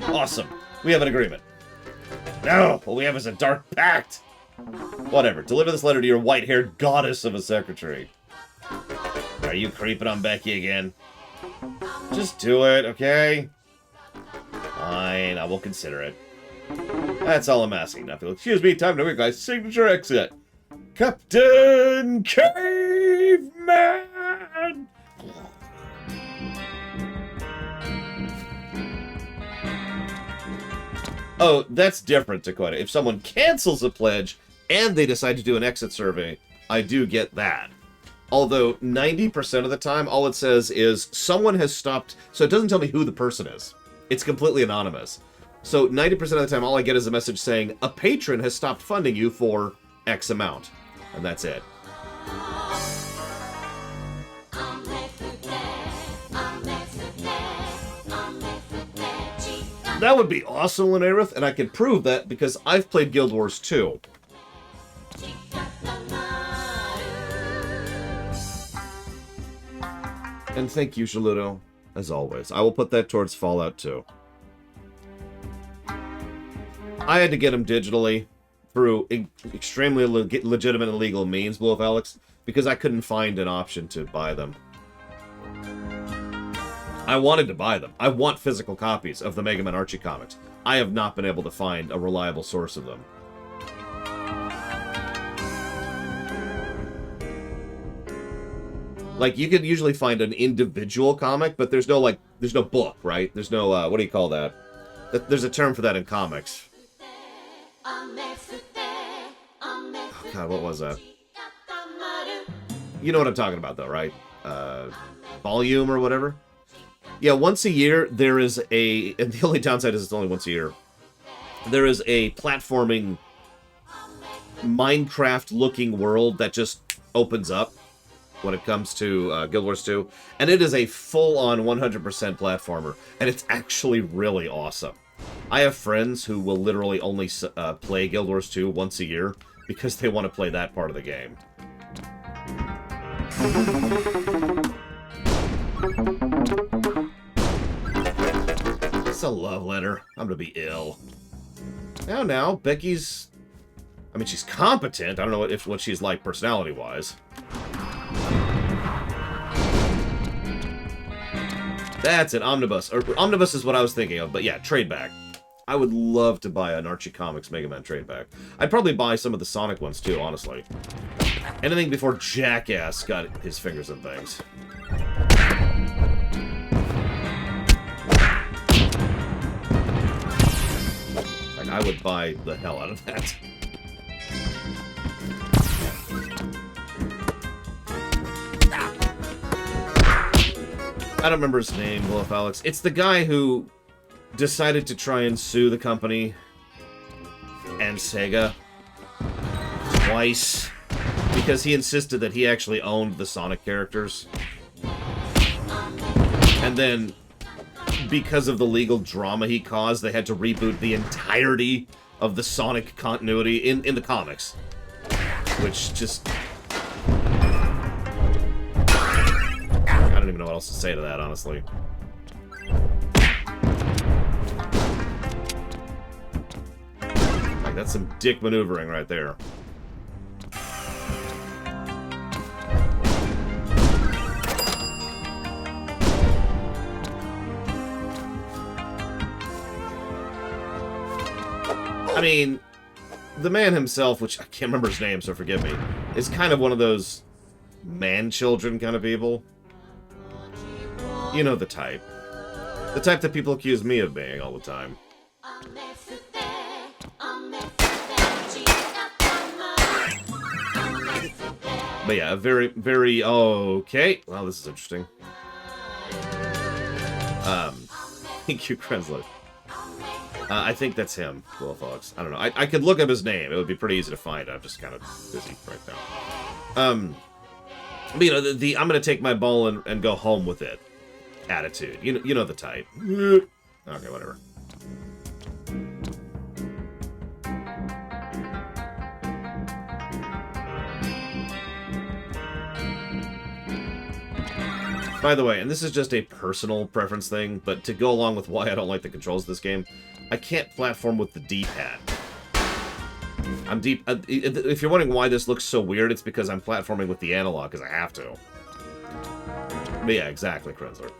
Awesome. We have an agreement. No, what we have is a dark pact. Whatever. Deliver this letter to your white-haired goddess of a secretary. Are you creeping on Becky again? Just do it, okay? Fine, I will consider it. That's all I'm asking. Now, if you'll excuse me, time to make my signature exit. Captain Caveman! Oh, that's different, Dakota. If someone cancels a pledge and they decide to do an exit survey, I do get that. Although 90% of the time, all it says is someone has stopped, so it doesn't tell me who the person is. It's completely anonymous. So 90% of the time, all I get is a message saying, a patron has stopped funding you for X amount. And that's it. That would be awesome, Linareth, and I can prove that because I've played Guild Wars 2. And thank you, Shaludo, as always. I will put that towards Fallout 2. I had to get them digitally through extremely legitimate and legal means, Wolf Alex, because I couldn't find an option to buy them. I wanted to buy them. I want physical copies of the Mega Man Archie comics. I have not been able to find a reliable source of them. Like, you could usually find an individual comic, but there's no, like, there's no book, right? There's no, what do you call that? There's a term for that in comics. Oh, God, what was that? You know what I'm talking about, though, right? Volume or whatever? Yeah, once a year, there is a... And the only downside is it's only once a year. There is a platforming Minecraft-looking world that just opens up when it comes to Guild Wars 2. And it is a full-on 100% platformer. And it's actually really awesome. I have friends who will literally only play Guild Wars 2 once a year because they want to play that part of the game. It's a love letter. I'm gonna be ill. Now, Becky's... I mean, she's competent. I don't know what she's like personality-wise. That's an omnibus. Or, omnibus is what I was thinking of, but yeah, trade back. I would love to buy an Archie Comics Mega Man trade back. I'd probably buy some of the Sonic ones too, honestly. Anything before Jackass got his fingers in things. Like, I would buy the hell out of that. I don't remember his name, Wolf Alex. It's the guy who decided to try and sue the company and Sega twice because he insisted that he actually owned the Sonic characters. And then, because of the legal drama he caused, they had to reboot the entirety of the Sonic continuity in the comics. Which just... I don't even know what else to say to that, honestly. Like, that's some dick maneuvering right there. mean, the man himself, which I can't remember his name, so forgive me, is kind of one of those man-children kind of people. You know the type. The type that people accuse me of being all the time. But yeah, very, very... Okay. Well, this is interesting. Thank you, Krensler. I think that's him, Will Fox. I don't know. I could look up his name. It would be pretty easy to find. I'm just kind of busy right now. But, you know, the I'm going to take my ball and go home with it attitude. You know the type. Okay, whatever. By the way, and this is just a personal preference thing, but to go along with why I don't like the controls of this game, I can't platform with the D-pad. I'm deep. If you're wondering why this looks so weird, it's because I'm platforming with the analog, because I have to. But yeah, exactly, Krensler.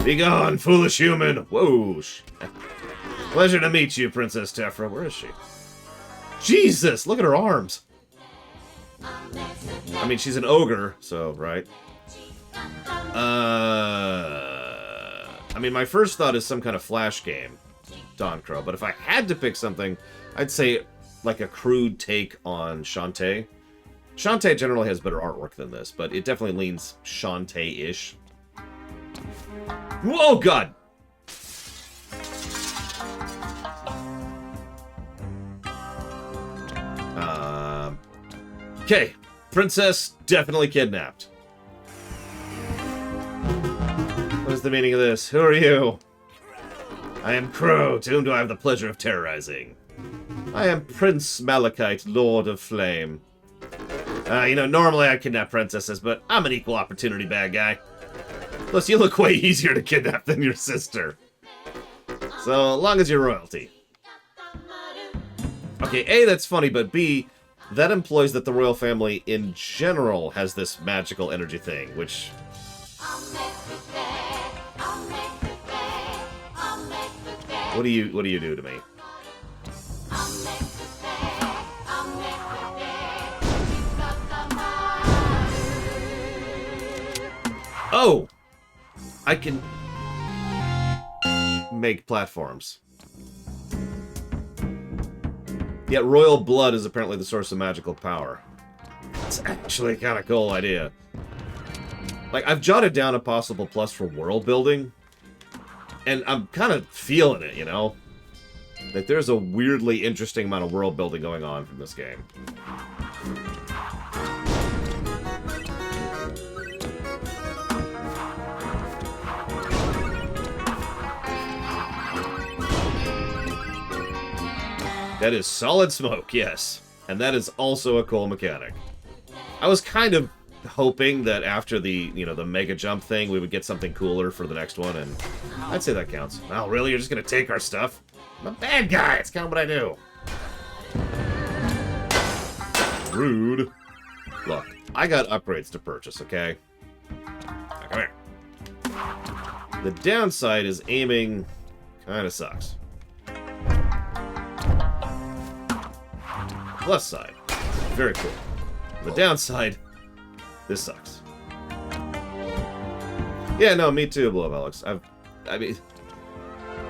Be gone, foolish human! Whoa! Pleasure to meet you, Princess Tephra. Where is she? Jesus! Look at her arms! I mean, she's an ogre, so, right? I mean, my first thought is some kind of Flash game, Dawn Crow, but if I had to pick something, I'd say like a crude take on Shantae. Shantae generally has better artwork than this, but it definitely leans Shantae-ish. Whoa, God! Okay, princess definitely kidnapped. What is the meaning of this? Who are you? I am Crow, to whom do I have the pleasure of terrorizing? I am Prince Malachite, Lord of Flame. You know, normally I kidnap princesses, but I'm an equal opportunity bad guy. Plus, you look way easier to kidnap than your sister. So, long as you're royalty. Okay, A, that's funny, but B, that implies that the royal family in general has this magical energy thing, which... What do you do to me? Oh! I can make platforms. Yet royal blood is apparently the source of magical power. It's actually a kind of cool idea. Like, I've jotted down a possible plus for world building, and I'm kind of feeling it, you know? Like, there's a weirdly interesting amount of world building going on from this game. That is solid smoke, yes. And that is also a cool mechanic. I was kind of hoping that after the, you know, the mega jump thing, we would get something cooler for the next one, and I'd say that counts. Oh, really? You're just gonna take our stuff? I'm a bad guy. It's kind of what I do. Rude. Look, I got upgrades to purchase, okay? Now, come here. The downside is aiming kind of sucks. Plus side, very cool. The downside, this sucks. Yeah, no, me too, Blow Up Alex. I mean,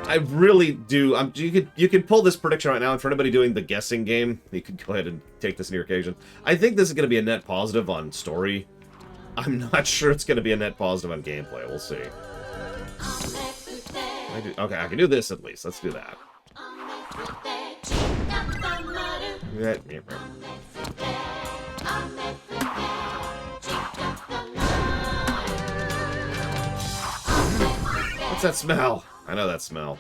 I really do. You could pull this prediction right now, and for anybody doing the guessing game, you could go ahead and take this in your occasion. I think this is going to be a net positive on story. I'm not sure it's going to be a net positive on gameplay. We'll see. Okay, I can do this at least. Let's do that. What's that smell? I know that smell.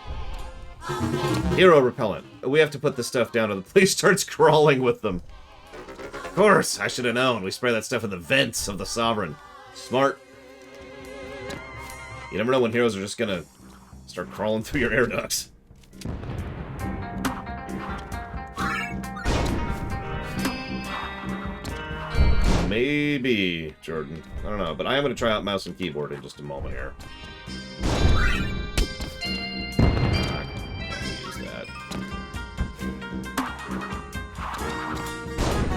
Hero repellent. We have to put this stuff down, or the police starts crawling with them. Of course, I should have known. We spray that stuff in the vents of the Sovereign. Smart. You never know when heroes are just gonna start crawling through your air ducts. Maybe, Jordan. I don't know, but I am going to try out mouse and keyboard in just a moment here. Use that.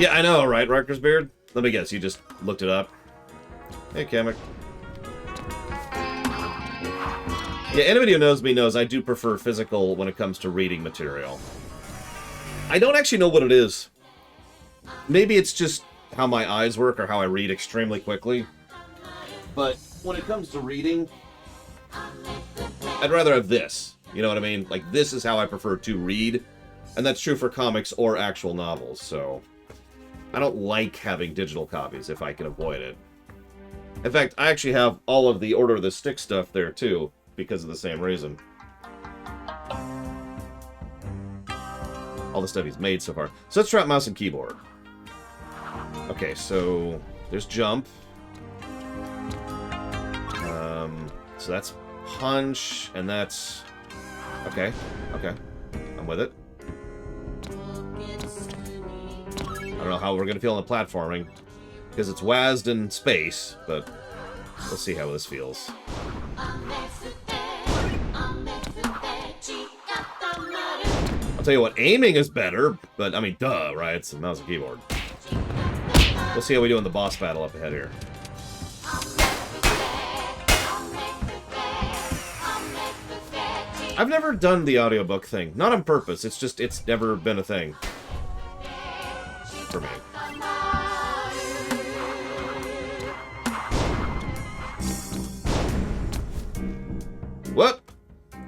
Yeah, I know, right, Rutgers Beard? Let me guess, you just looked it up. Hey, Kamek. Yeah, anybody who knows me knows I do prefer physical when it comes to reading material. I don't actually know what it is. Maybe it's just how my eyes work or how I read extremely quickly. But when it comes to reading, I'd rather have this. You know what I mean? Like, this is how I prefer to read. And that's true for comics or actual novels, so... I don't like having digital copies if I can avoid it. In fact, I actually have all of the Order of the Stick stuff there, too, because of the same reason. All the stuff he's made so far. So let's try out mouse and keyboard. Okay, so there's jump. So that's punch, and that's... Okay, okay. I'm with it. I don't know how we're going to feel in the platforming, because it's WASD in space, but we'll see how this feels. I'll tell you what, aiming is better, but, I mean, duh, right? It's a mouse and keyboard. We'll see how we do in the boss battle up ahead here. I've never done the audiobook thing. Not on purpose, it's just, it's never been a thing. For me. Whoop!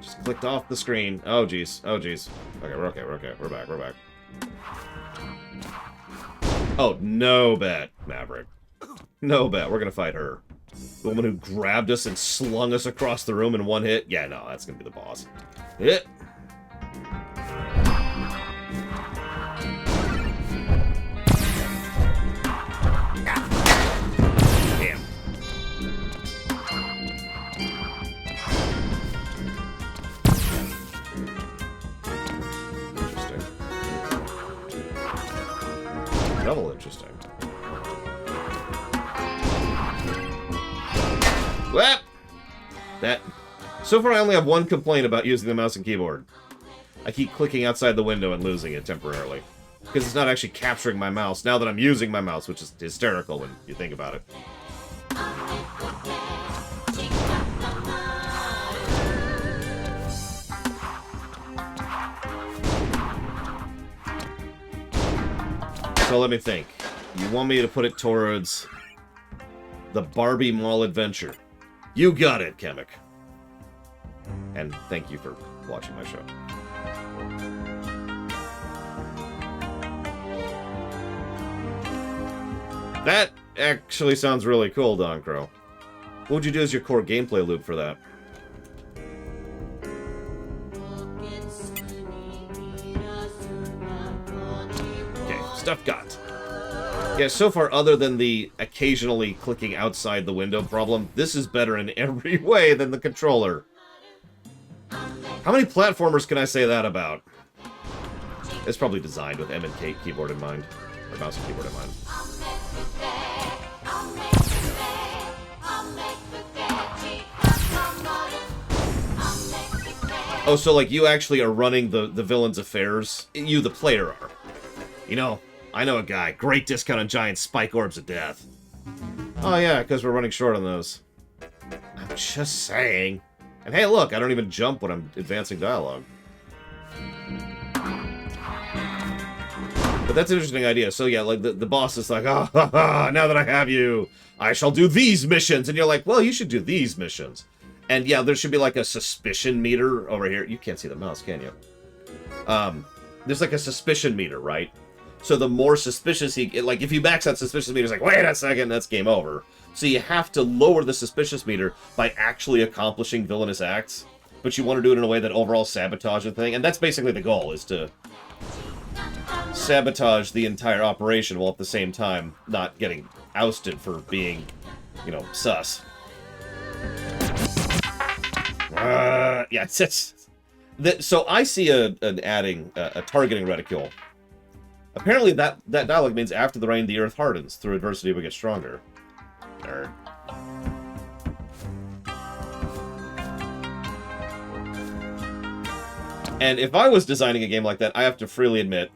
Just clicked off the screen. Oh, jeez. Oh, jeez. Okay, we're okay, we're okay. We're back, we're back. Oh, no bet, Maverick. No bet. We're gonna fight her. The woman who grabbed us and slung us across the room in one hit? Yeah, no, that's gonna be the boss. Hit! Damn. Interesting. Double interesting. Well, that... So far I only have one complaint about using the mouse and keyboard. I keep clicking outside the window and losing it temporarily. Because it's not actually capturing my mouse now that I'm using my mouse, which is hysterical when you think about it. So let me think. You want me to put it towards the Barbie Mall Adventure. You got it, Kamek. And thank you for watching my show. That actually sounds really cool, Don Crow. What would you do as your core gameplay loop for that? Okay, stuff got. Yeah, so far, other than the occasionally clicking outside the window problem, this is better in every way than the controller. How many platformers can I say that about? It's probably designed with M and K keyboard in mind. Or mouse and keyboard in mind. Oh, so like you actually are running the villain's affairs? You, the player, are. You know, I know a guy. Great discount on giant spike orbs of death. Oh yeah, because we're running short on those. I'm just saying. And hey, look, I don't even jump when I'm advancing dialogue. But that's an interesting idea. So yeah, like the boss is like, ah, ha, ha, now that I have you, I shall do these missions. And you're like, well, you should do these missions. And yeah, there should be like a suspicion meter over here. You can't see the mouse, can you? There's like a suspicion meter, right? So the more suspicious he... Like, if you max out suspicious meter, it's like, wait a second, that's game over. So you have to lower the suspicious meter by actually accomplishing villainous acts. But you want to do it in a way that overall sabotage the thing. And that's basically the goal, is to sabotage the entire operation while at the same time not getting ousted for being, you know, sus. Yeah, so I see an adding a targeting reticule. Apparently that dialogue means after the rain, the earth hardens. Through adversity, we get stronger. Nerd. And if I was designing a game like that, I have to freely admit,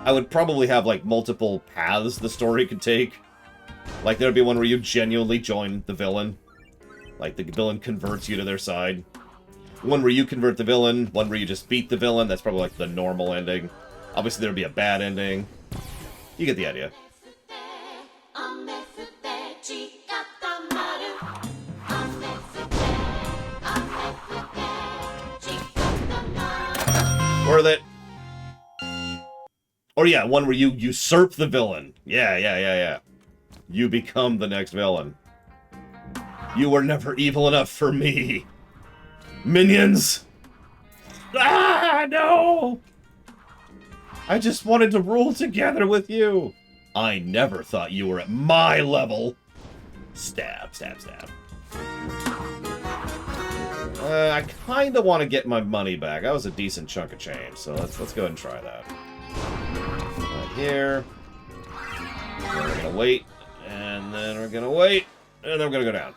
I would probably have, like, multiple paths the story could take. Like, there'd be one where you genuinely join the villain. Like, the villain converts you to their side. One where you convert the villain. One where you just beat the villain. That's probably, like, the normal ending. Obviously, there'd be a bad ending. You get the idea. Worth it. Or yeah, one where you usurp the villain. Yeah. You become the next villain. You were never evil enough for me. Minions! Ah, no! I just wanted to rule together with you. I never thought you were at my level. Stab. I kind of want to get my money back. That was a decent chunk of change, so let's go ahead and try that. Right here. Then we're gonna wait, and then we're gonna wait, and then we're gonna go down.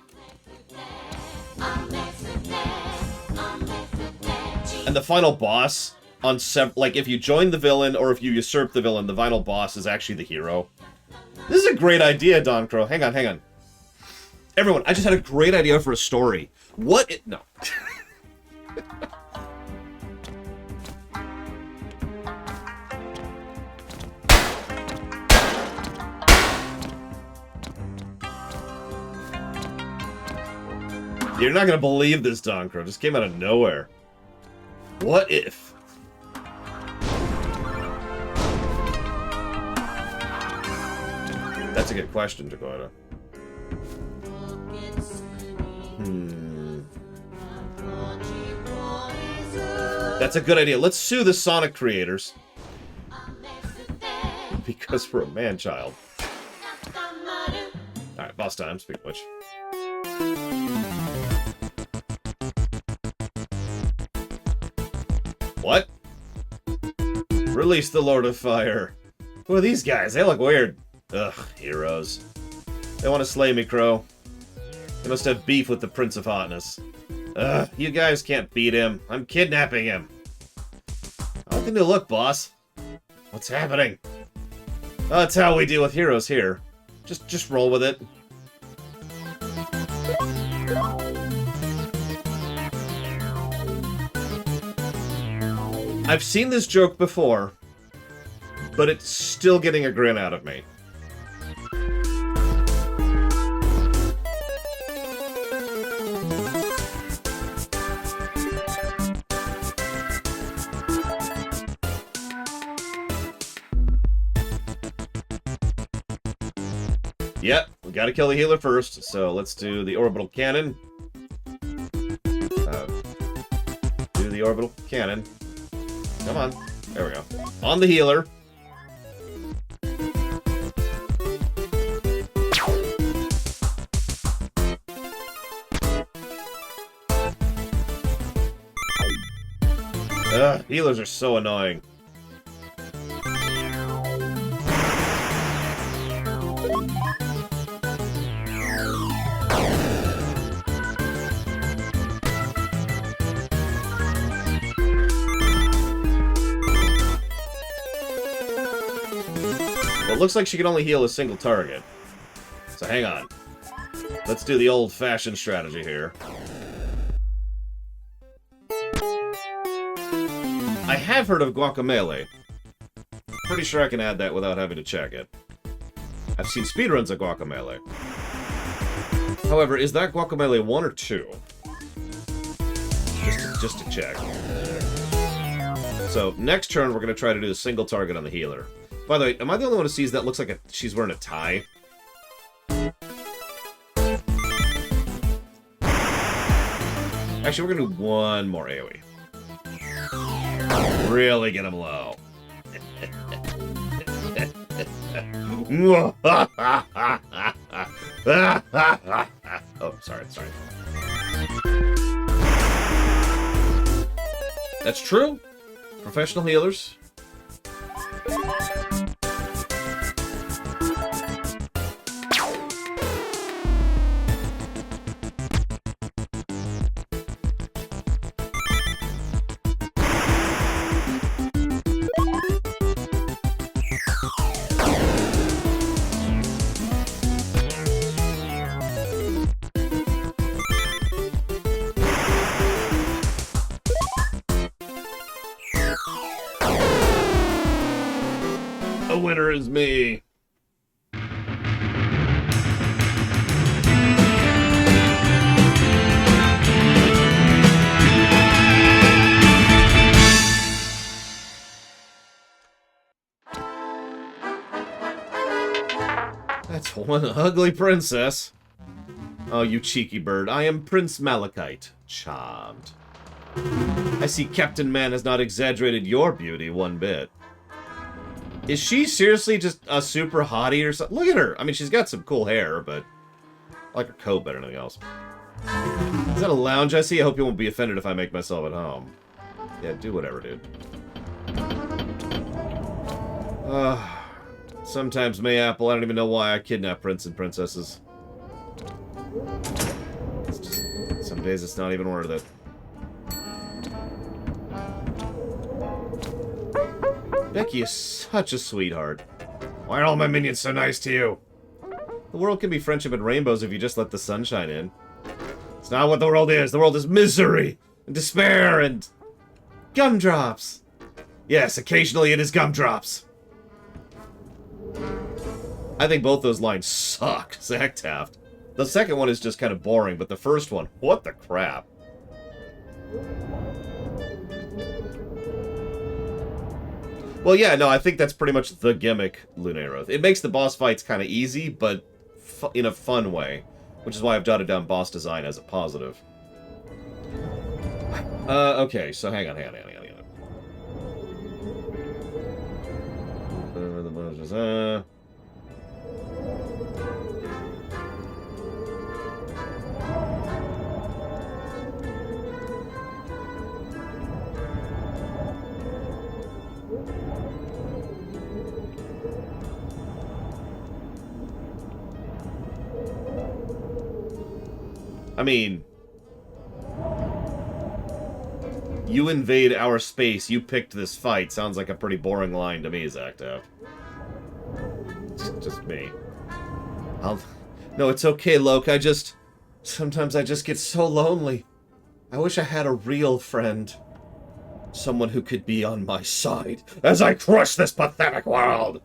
And the final boss on like if you join the villain or if you usurp the villain, the final boss is actually the hero. This is a great idea, Don Crow. Hang on. Everyone, I just had a great idea for a story. No. You're not gonna believe this, Don Crow. Just came out of nowhere. What if? That's a good question, Dakota. That's a good idea. Let's sue the Sonic creators. Because we're a man-child. Alright, boss time, speak of which. What? Release the Lord of Fire. Who are these guys? They look weird. Ugh, heroes. They want to slay me, Crow. They must have beef with the Prince of Hotness. Ugh, you guys can't beat him. I'm kidnapping him. I like the new look, boss. What's happening? That's how we deal with heroes here. Just roll with it. I've seen this joke before, but it's still getting a grin out of me. Yep, we gotta kill the healer first, so let's do the orbital cannon. Do the orbital cannon. Come on. There we go. On the healer. Ugh, healers are so annoying. Well, it looks like she can only heal a single target. So hang on. Let's do the old-fashioned strategy here. I have heard of guacamole. Pretty sure I can add that without having to check it. I've seen speedruns of guacamole. However, is that guacamole 1 or 2? Just to check. So, next turn we're going to try to do a single target on the healer. By the way, am I the only one who sees that looks like she's wearing a tie? Actually, we're going to do one more AoE. Really get him low. Oh, sorry. That's true. Professional healers. was me. That's one ugly princess. Oh, you cheeky bird. I am Prince Malachite. Charmed. I see Captain Man has not exaggerated your beauty one bit. Is she seriously just a super hottie or something? Look at her. I mean, she's got some cool hair, but I like her coat better than anything else. Is that a lounge I see? I hope you won't be offended if I make myself at home. Yeah, do whatever, dude. Sometimes, Mayapple, I don't even know why I kidnap prince and princesses. Some days it's not even worth it. Becky is such a sweetheart. Why are all my minions so nice to you? The world can be friendship and rainbows if you just let the sunshine in. It's not what the world is. The world is misery and despair and gumdrops. Yes, occasionally it is gumdrops. I think both those lines suck, Zach Taft. The second one is just kind of boring, but the first one, what the crap? Well, yeah, no, I think that's pretty much the gimmick, Lunaroth. It makes the boss fights kind of easy, but in a fun way, which is why I've jotted down boss design as a positive. Okay, so hang on. I mean, you invade our space, you picked this fight. Sounds like a pretty boring line to me, Zactav. It's just me. No, it's okay, Loke. Sometimes I just get so lonely. I wish I had a real friend. Someone who could be on my side as I crush this pathetic world.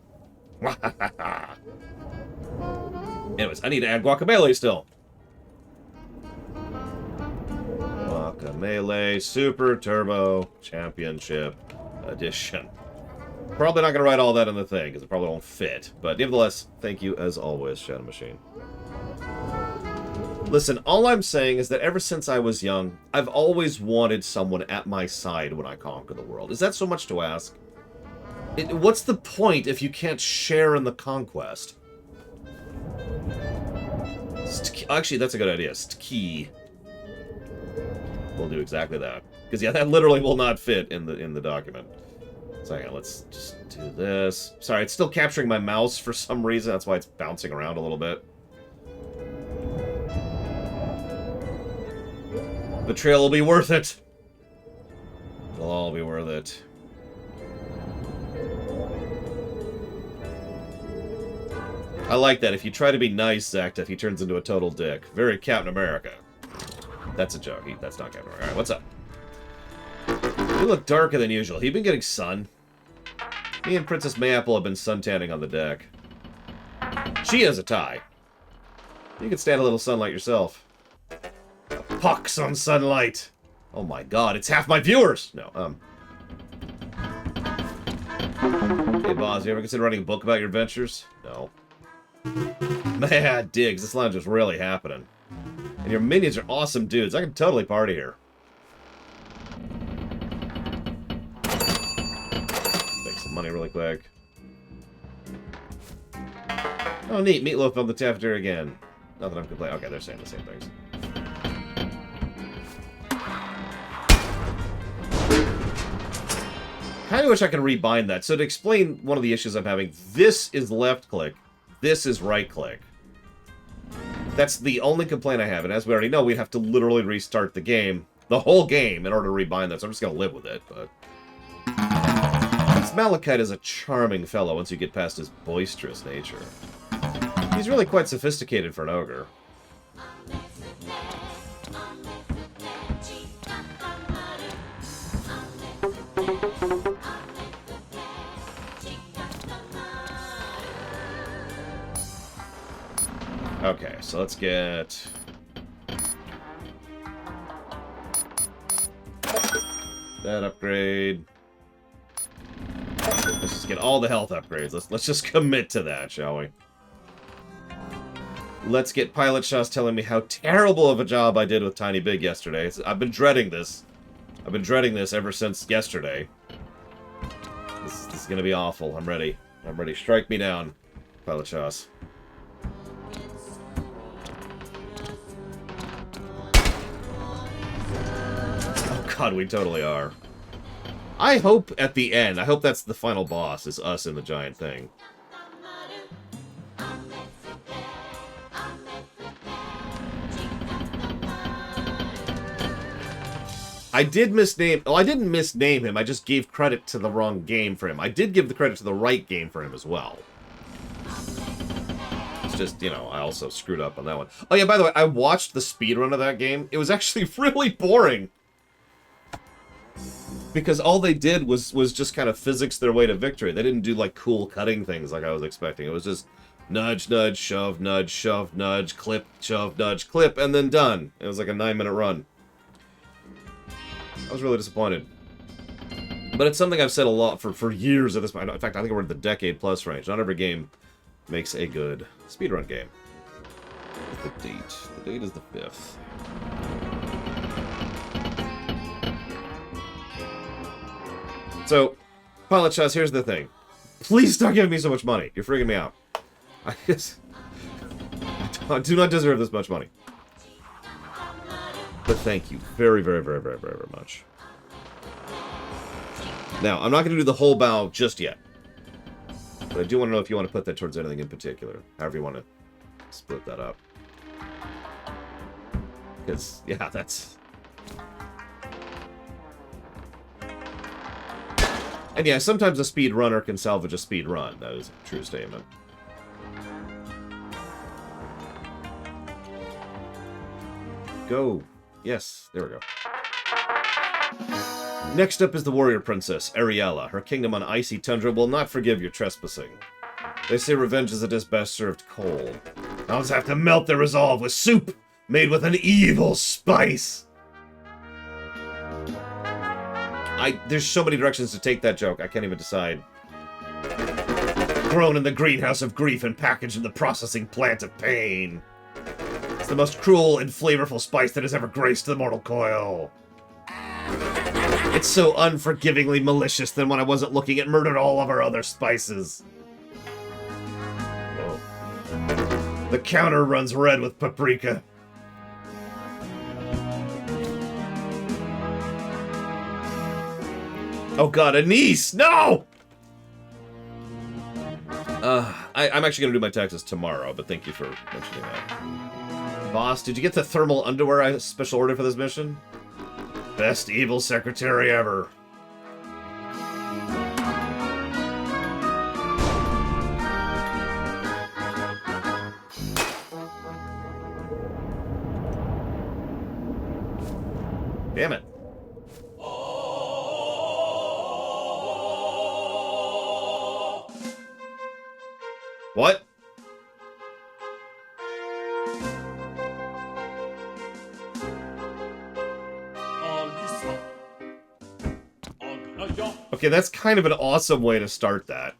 Anyways, I need to add guacamole still. Guacamole Super Turbo Championship Edition. Probably not going to write all that in the thing, because it probably won't fit. But nevertheless, thank you as always, Shadow Machine. Listen, all I'm saying is that ever since I was young, I've always wanted someone at my side when I conquer the world. Is that so much to ask? What's the point if you can't share in the conquest? Actually, that's a good idea. Stki. We'll do exactly that. Because, yeah, that literally will not fit in the document. So, hang on, let's just do this. Sorry, it's still capturing my mouse for some reason. That's why it's bouncing around a little bit. The trail will be worth it. It'll all be worth it. I like that. If you try to be nice, Zacta, he turns into a total dick. Very Captain America. That's a joke. That's not Captain America. Alright, what's up? You look darker than usual. You've been getting sun. Me and Princess Mayapple have been suntanning on the deck. She has a tie. You can stand a little sunlight yourself. A pox on sunlight. Oh my god, it's half my viewers! No, Hey, boss, you ever consider writing a book about your adventures? No. Man, Diggs, this lounge is really happening. And your minions are awesome dudes. I can totally party here. Make some money really quick. Oh, neat. Meatloaf on the cafeteria again. Not that I'm complaining. Okay, they're saying the same things. Kind of wish I could rebind that. So to explain one of the issues I'm having, this is left click, this is right click. That's the only complaint I have, and as we already know, we'd have to literally restart the game, the whole game, in order to rebind that, so I'm just gonna live with it, but... This Malachite is a charming fellow once you get past his boisterous nature. He's really quite sophisticated for an ogre. Okay, so let's get... that upgrade. Let's just get all the health upgrades. Let's just commit to that, shall we? Let's get Pilot Shaw's telling me how terrible of a job I did with Tiny Big yesterday. I've been dreading this. I've been dreading this ever since yesterday. This is gonna be awful. I'm ready. I'm ready. Strike me down, Pilot Shaw's. Oh god, we totally are. I hope at the end, I hope that's the final boss, is us in the giant thing. I did misname... Oh, I didn't misname him. I just gave credit to the wrong game for him. I did give the credit to the right game for him as well. It's just, you know, I also screwed up on that one. Oh, yeah, by the way, I watched the speedrun of that game. It was actually really boring. Because all they did was just kind of physics their way to victory. They didn't do, like, cool cutting things like I was expecting. It was just nudge, nudge, shove, nudge, clip, shove, nudge, clip, and then done. It was like a 9-minute run. I was really disappointed. But it's something I've said a lot for years at this point. In fact, I think we're in the decade-plus range. Not every game makes a good speedrun game. What's the date? The date is the 5th. So, Pilot Shots, here's the thing. Please stop giving me so much money. You're freaking me out. I do not deserve this much money. But thank you very, very, very, very, very, very much. Now, I'm not going to do the whole bow just yet. But I do want to know if you want to put that towards anything in particular. However you want to split that up. Because, yeah, that's... And yeah, sometimes a speed runner can salvage a speed run. That is a true statement. Go. Yes, there we go. Next up is the warrior princess, Ariella. Her kingdom on icy tundra will not forgive your trespassing. They say revenge is a dish best served cold. I'll just have to melt their resolve with soup made with an evil spice. There's so many directions to take that joke, I can't even decide. Grown in the greenhouse of grief and packaged in the processing plant of pain. It's the most cruel and flavorful spice that has ever graced the mortal coil. It's so unforgivingly malicious that when I wasn't looking, it murdered all of our other spices. Oh. The counter runs red with paprika. Oh god, Anise! No! I'm actually going to do my taxes tomorrow, but thank you for mentioning that. Boss, did you get the thermal underwear I special ordered for this mission? Best evil secretary ever. Damn it. What? Okay, that's kind of an awesome way to start that.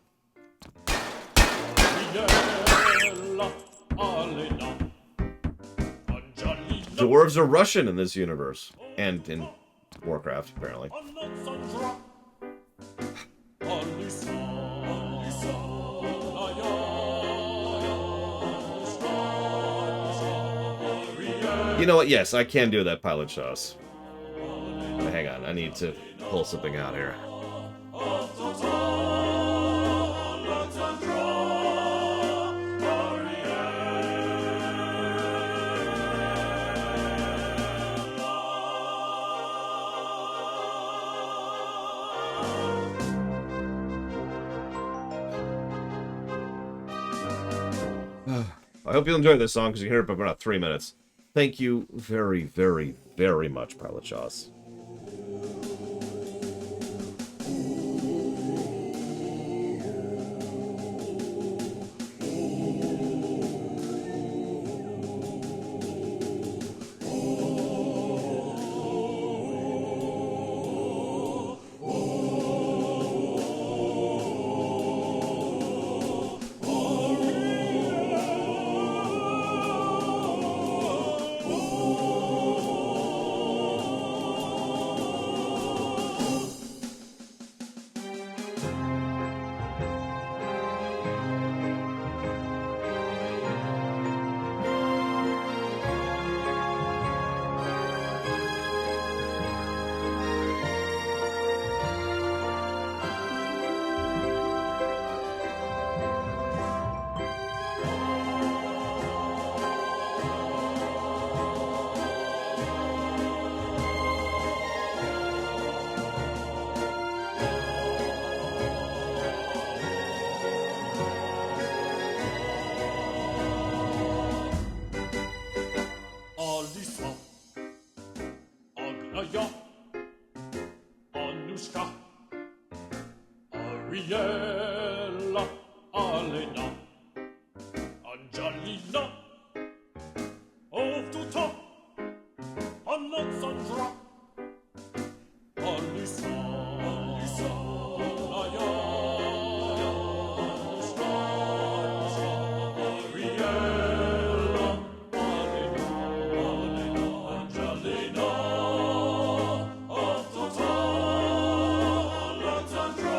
Dwarves are Russian in this universe. And in Warcraft, apparently. You know what? Yes, I can do that, Pilot Shows. Hang on, I need to pull something out here. I hope you'll enjoy this song because you hear it for about 3 minutes. Thank you very, very, very much, Pilot Shows. Aglaya, Anushka, Ariella, Alena, Angelina, Ovtuta, Alexandra, Alisa, Aglaya, Anushka, Ariella, Alena, Angelina, Ovtuta, Alexandra,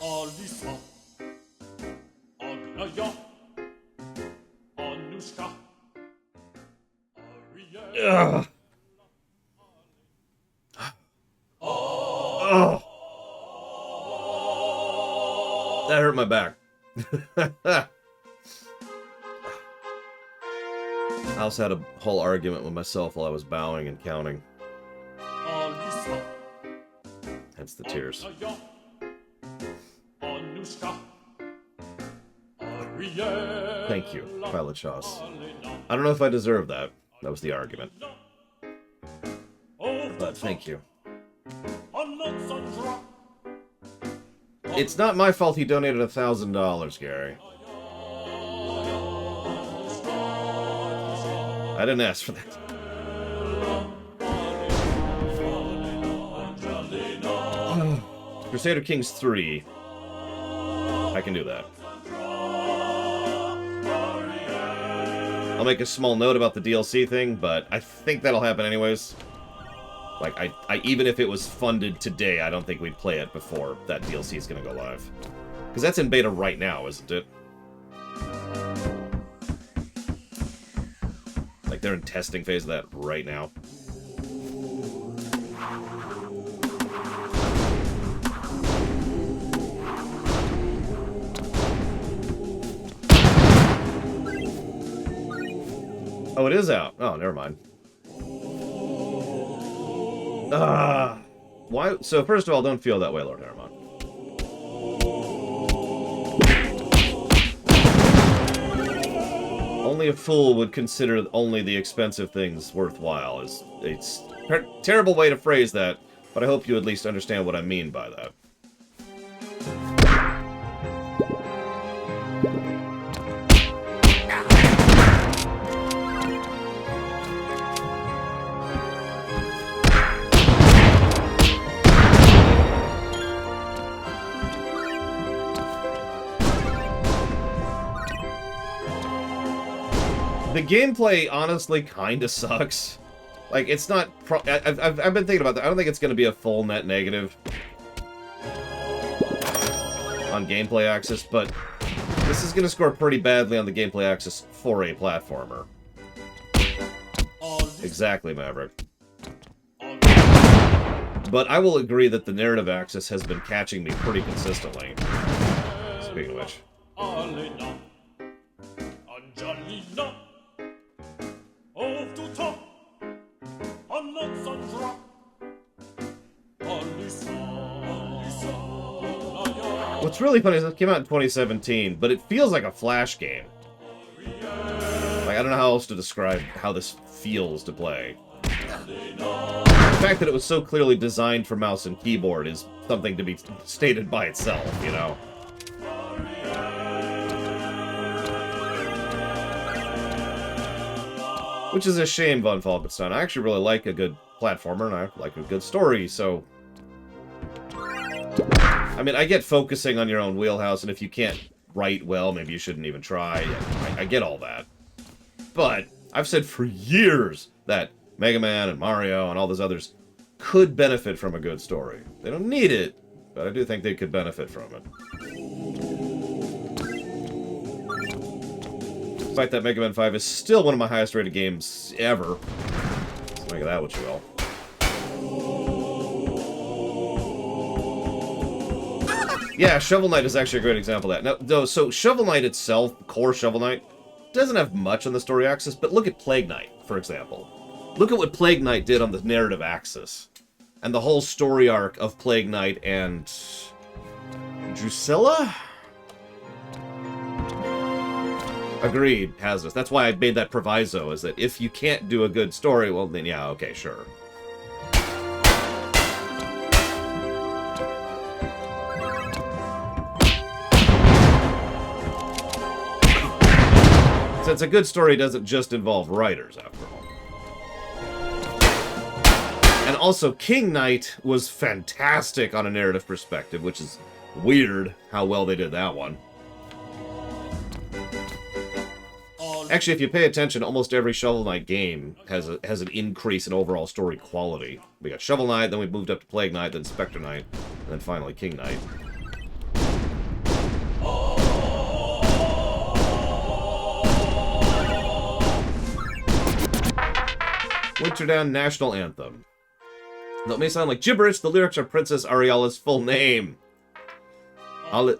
Alisa, Aglaya, Anushka, Ariella. Ugh. Oh. That hurt my back. I also had a whole argument with myself while I was bowing and counting. Alisa, Hence the tears. Aglaya, Anushka, Ariella, Thank you, Pilot Chauce. I don't know if I deserve that. That was the argument. But thank you. Alexandra, It's not my fault he donated $1,000, Gary. I didn't ask for that. Crusader Kings 3. I can do that. I'll make a small note about the DLC thing, but I think that'll happen anyways. Like, I even if it was funded today, I don't think we'd play it before that DLC is going to go live. Because that's in beta right now, isn't it? Like, they're in testing phase of that right now. Oh, it is out. Oh, never mind. Why? So, first of all, don't feel that way, Lord Aramon. Only a fool would consider only the expensive things worthwhile. It's a terrible way to phrase that, but I hope you at least understand what I mean by that. The gameplay honestly kind of sucks. Like, it's not... I've been thinking about that. I don't think it's going to be a full net negative on gameplay axis, but this is going to score pretty badly on the gameplay axis for a platformer. Exactly, Maverick. But I will agree that the narrative axis has been catching me pretty consistently. Speaking of which. What's really funny is it came out in 2017, but it feels like a Flash game. Like, I don't know how else to describe how this feels to play. The fact that it was so clearly designed for mouse and keyboard is something to be stated by itself, you know? Which is a shame, Von Falkenstein. I actually really like a good platformer, and I like a good story, so... I mean, I get focusing on your own wheelhouse, and if you can't write well, maybe you shouldn't even try. I get all that. But I've said for years that Mega Man and Mario and all those others could benefit from a good story. They don't need it, but I do think they could benefit from it. Despite that, Mega Man 5 is still one of my highest rated games ever. So make of that what you will. Yeah, Shovel Knight is actually a great example of that. No, so Shovel Knight itself, core Shovel Knight, doesn't have much on the story axis, but look at Plague Knight, for example. Look at what Plague Knight did on the narrative axis. And the whole story arc of Plague Knight and... Drusilla? Agreed, Hazardous. That's why I made that proviso, is that if you can't do a good story, well then yeah, okay, sure. Since a good story doesn't just involve writers, after all. And also, King Knight was fantastic on a narrative perspective, which is weird how well they did that one. Actually, if you pay attention, almost every Shovel Knight game has an increase in overall story quality. We got Shovel Knight, then we moved up to Plague Knight, then Spectre Knight, and then finally King Knight. Winterdown National Anthem. Though it may sound like gibberish, the lyrics are Princess Ariela's full name. Now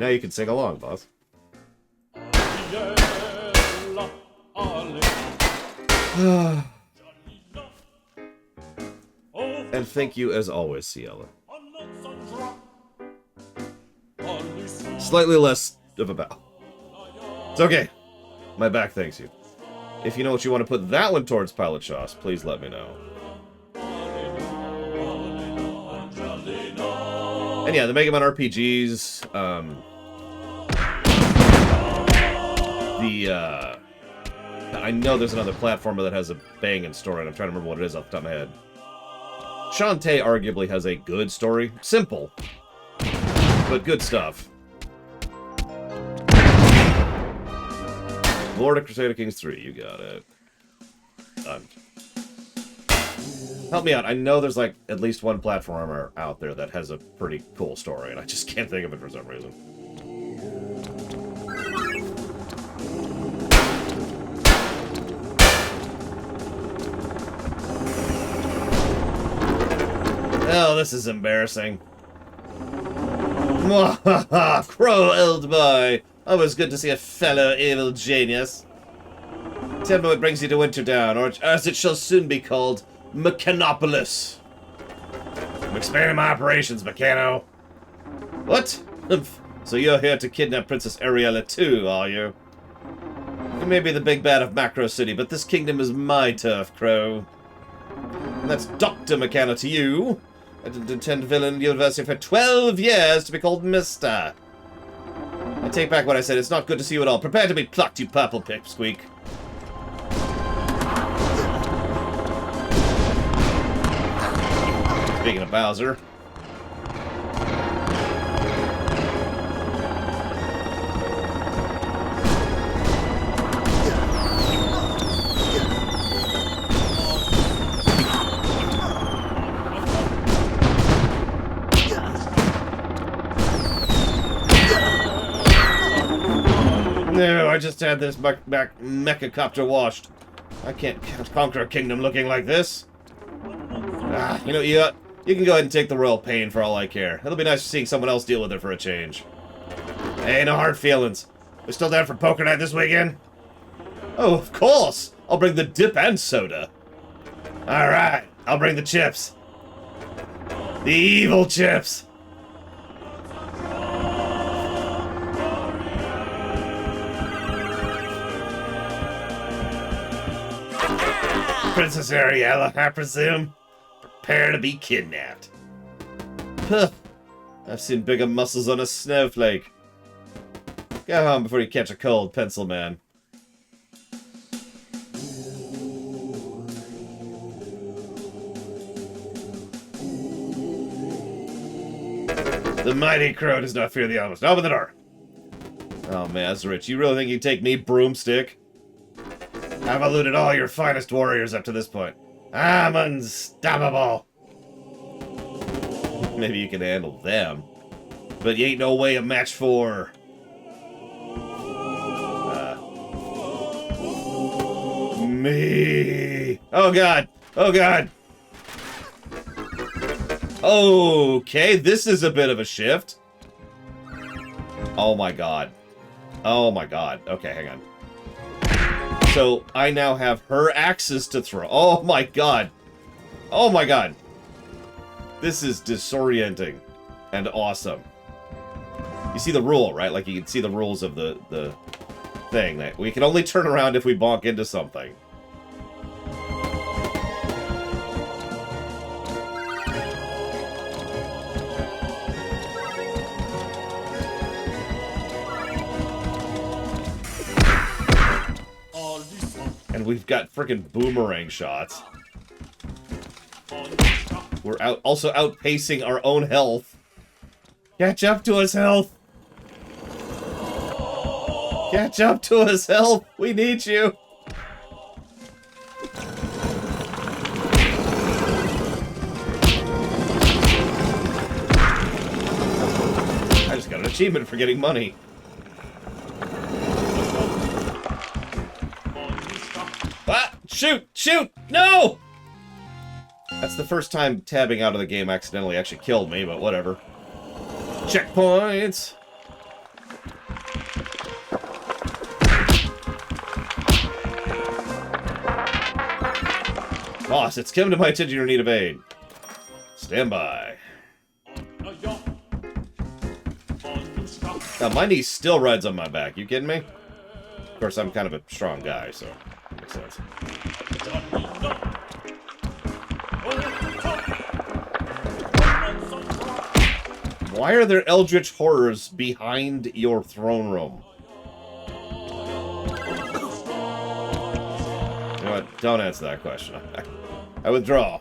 you can sing along, boss. And thank you as always, Ciela. Slightly less of a bow. It's okay. My back thanks you. If you know what you want to put that one towards Pilot Shoss, please let me know. And yeah, the Mega Man RPGs, I know there's another platformer that has a banging story, and I'm trying to remember what it is off the top of my head. Shantae arguably has a good story. Simple, but good stuff. Lord of Crusader Kings 3, you got it. Done. Help me out. I know there's like at least one platformer out there that has a pretty cool story, and I just can't think of it for some reason. Oh, this is embarrassing. Mwahaha! Crow, old boy! Always good to see a fellow evil genius. Tell me what brings you to Winterdown, or as it shall soon be called, Mechanopolis. I'm expanding my operations, Meccano. What? So you're here to kidnap Princess Ariela too, are you? You may be the big bad of Macro City, but this kingdom is my turf, Crow. And that's Dr. Meccano to you. I didn't attend Villain University for 12 years to be called Mister. I take back what I said. It's not good to see you at all. Prepare to be plucked, you purple pipsqueak. Speaking of Bowser. No, I just had this mechacopter washed. I can't conquer a kingdom looking like this. Ah, you know, you can go ahead and take the royal pain for all I care. It'll be nice seeing someone else deal with it for a change. Hey, no hard feelings. We still down for poker night this weekend? Oh, of course! I'll bring the dip and soda. Alright, I'll bring the chips. The evil chips! Princess Ariella, I presume. Prepare to be kidnapped. Puh. I've seen bigger muscles on a snowflake. Go home before you catch a cold, pencil man. The mighty crow does not fear the elements. Open the door. Oh man, that's rich. You really think you can take me, broomstick? I've eluded all your finest warriors up to this point. I'm unstoppable. Maybe you can handle them. But you ain't no way a match for... me. Oh god. Oh god. Okay, this is a bit of a shift. Oh my god. Oh my god. Okay, hang on. So, I now have her axes to throw. Oh my god. Oh my god. This is disorienting and awesome. You see the rule, right? Like, you can see the rules of the thing. That we can only turn around if we bonk into something. And we've got frickin' boomerang shots. We're also outpacing our own health. Catch up to us, health! Catch up to us, health! We need you! I just got an achievement for getting money. Ah! Shoot! Shoot! No! That's the first time tabbing out of the game accidentally actually killed me, but whatever. Checkpoints! Boss, it's come to my attention you're in need of aid. Stand by. Now, my knee still rides on my back. You kidding me? Of course, I'm kind of a strong guy, so that makes sense. Why are there eldritch horrors behind your throne room? You know what? Don't answer that question. I withdraw.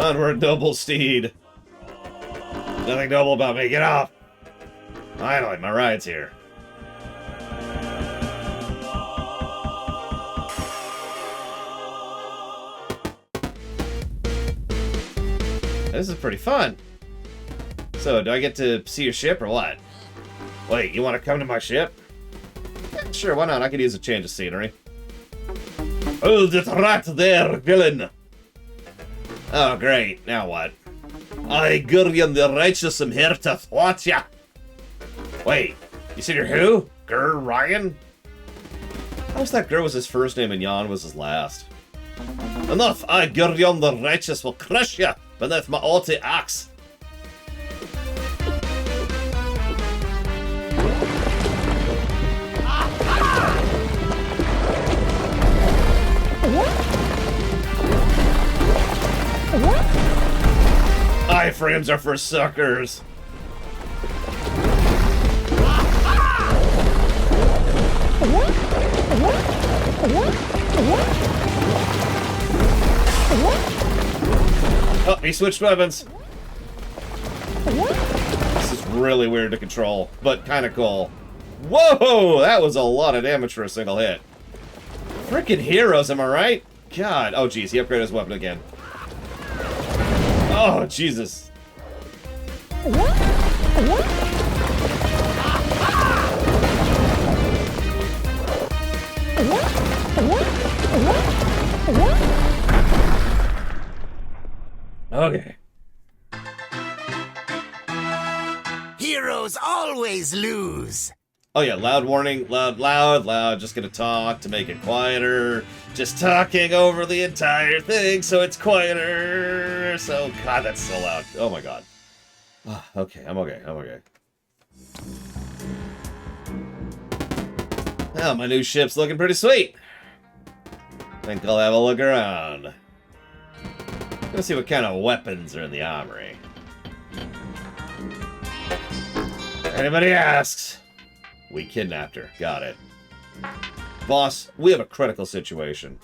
Onward, noble steed. Nothing noble about me. Get off. Finally, my ride's here. This is pretty fun. So, do I get to see your ship or what? Wait, you want to come to my ship? Yeah, sure, why not? I could use a change of scenery. Hold it right there, villain! Oh, great. Now what? I, Gurion the Righteous, am here to thwart ya! Wait, you said you're who? Gur Ryan? How was that Gur was his first name and Jan was his last? Enough! I, Gurion the Righteous, will crush ya beneath my alti axe! Iframes are for suckers. Oh, he switched weapons. This is really weird to control, but kind of cool. Whoa, that was a lot of damage for a single hit. Freaking heroes, am I right? God, oh geez, he upgraded his weapon again. Oh, Jesus. Okay. Heroes always lose. Oh yeah, loud warning, loud, just gonna talk to make it quieter. Just talking over the entire thing so it's quieter. So, God, that's so loud. Oh my God. Okay, I'm okay. I'm okay. Well, my new ship's looking pretty sweet. Think I'll have a look around. Gonna see what kind of weapons are in the armory. Anybody asks, we kidnapped her. Got it. Boss, we have a critical situation.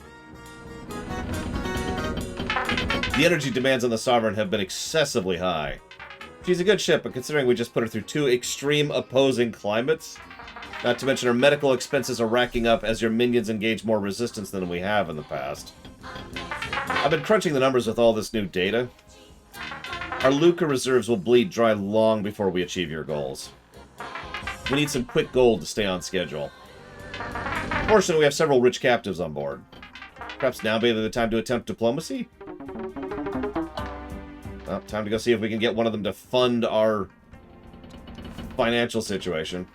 The energy demands on the Sovereign have been excessively high. She's a good ship, but considering we just put her through 2 extreme opposing climates, not to mention her medical expenses are racking up as your minions engage more resistance than we have in the past. I've been crunching the numbers with all this new data. Our Lucca reserves will bleed dry long before we achieve your goals. We need some quick gold to stay on schedule. Fortunately, we have several rich captives on board. Perhaps now be the time to attempt diplomacy? Well, time to go see if we can get one of them to fund our financial situation.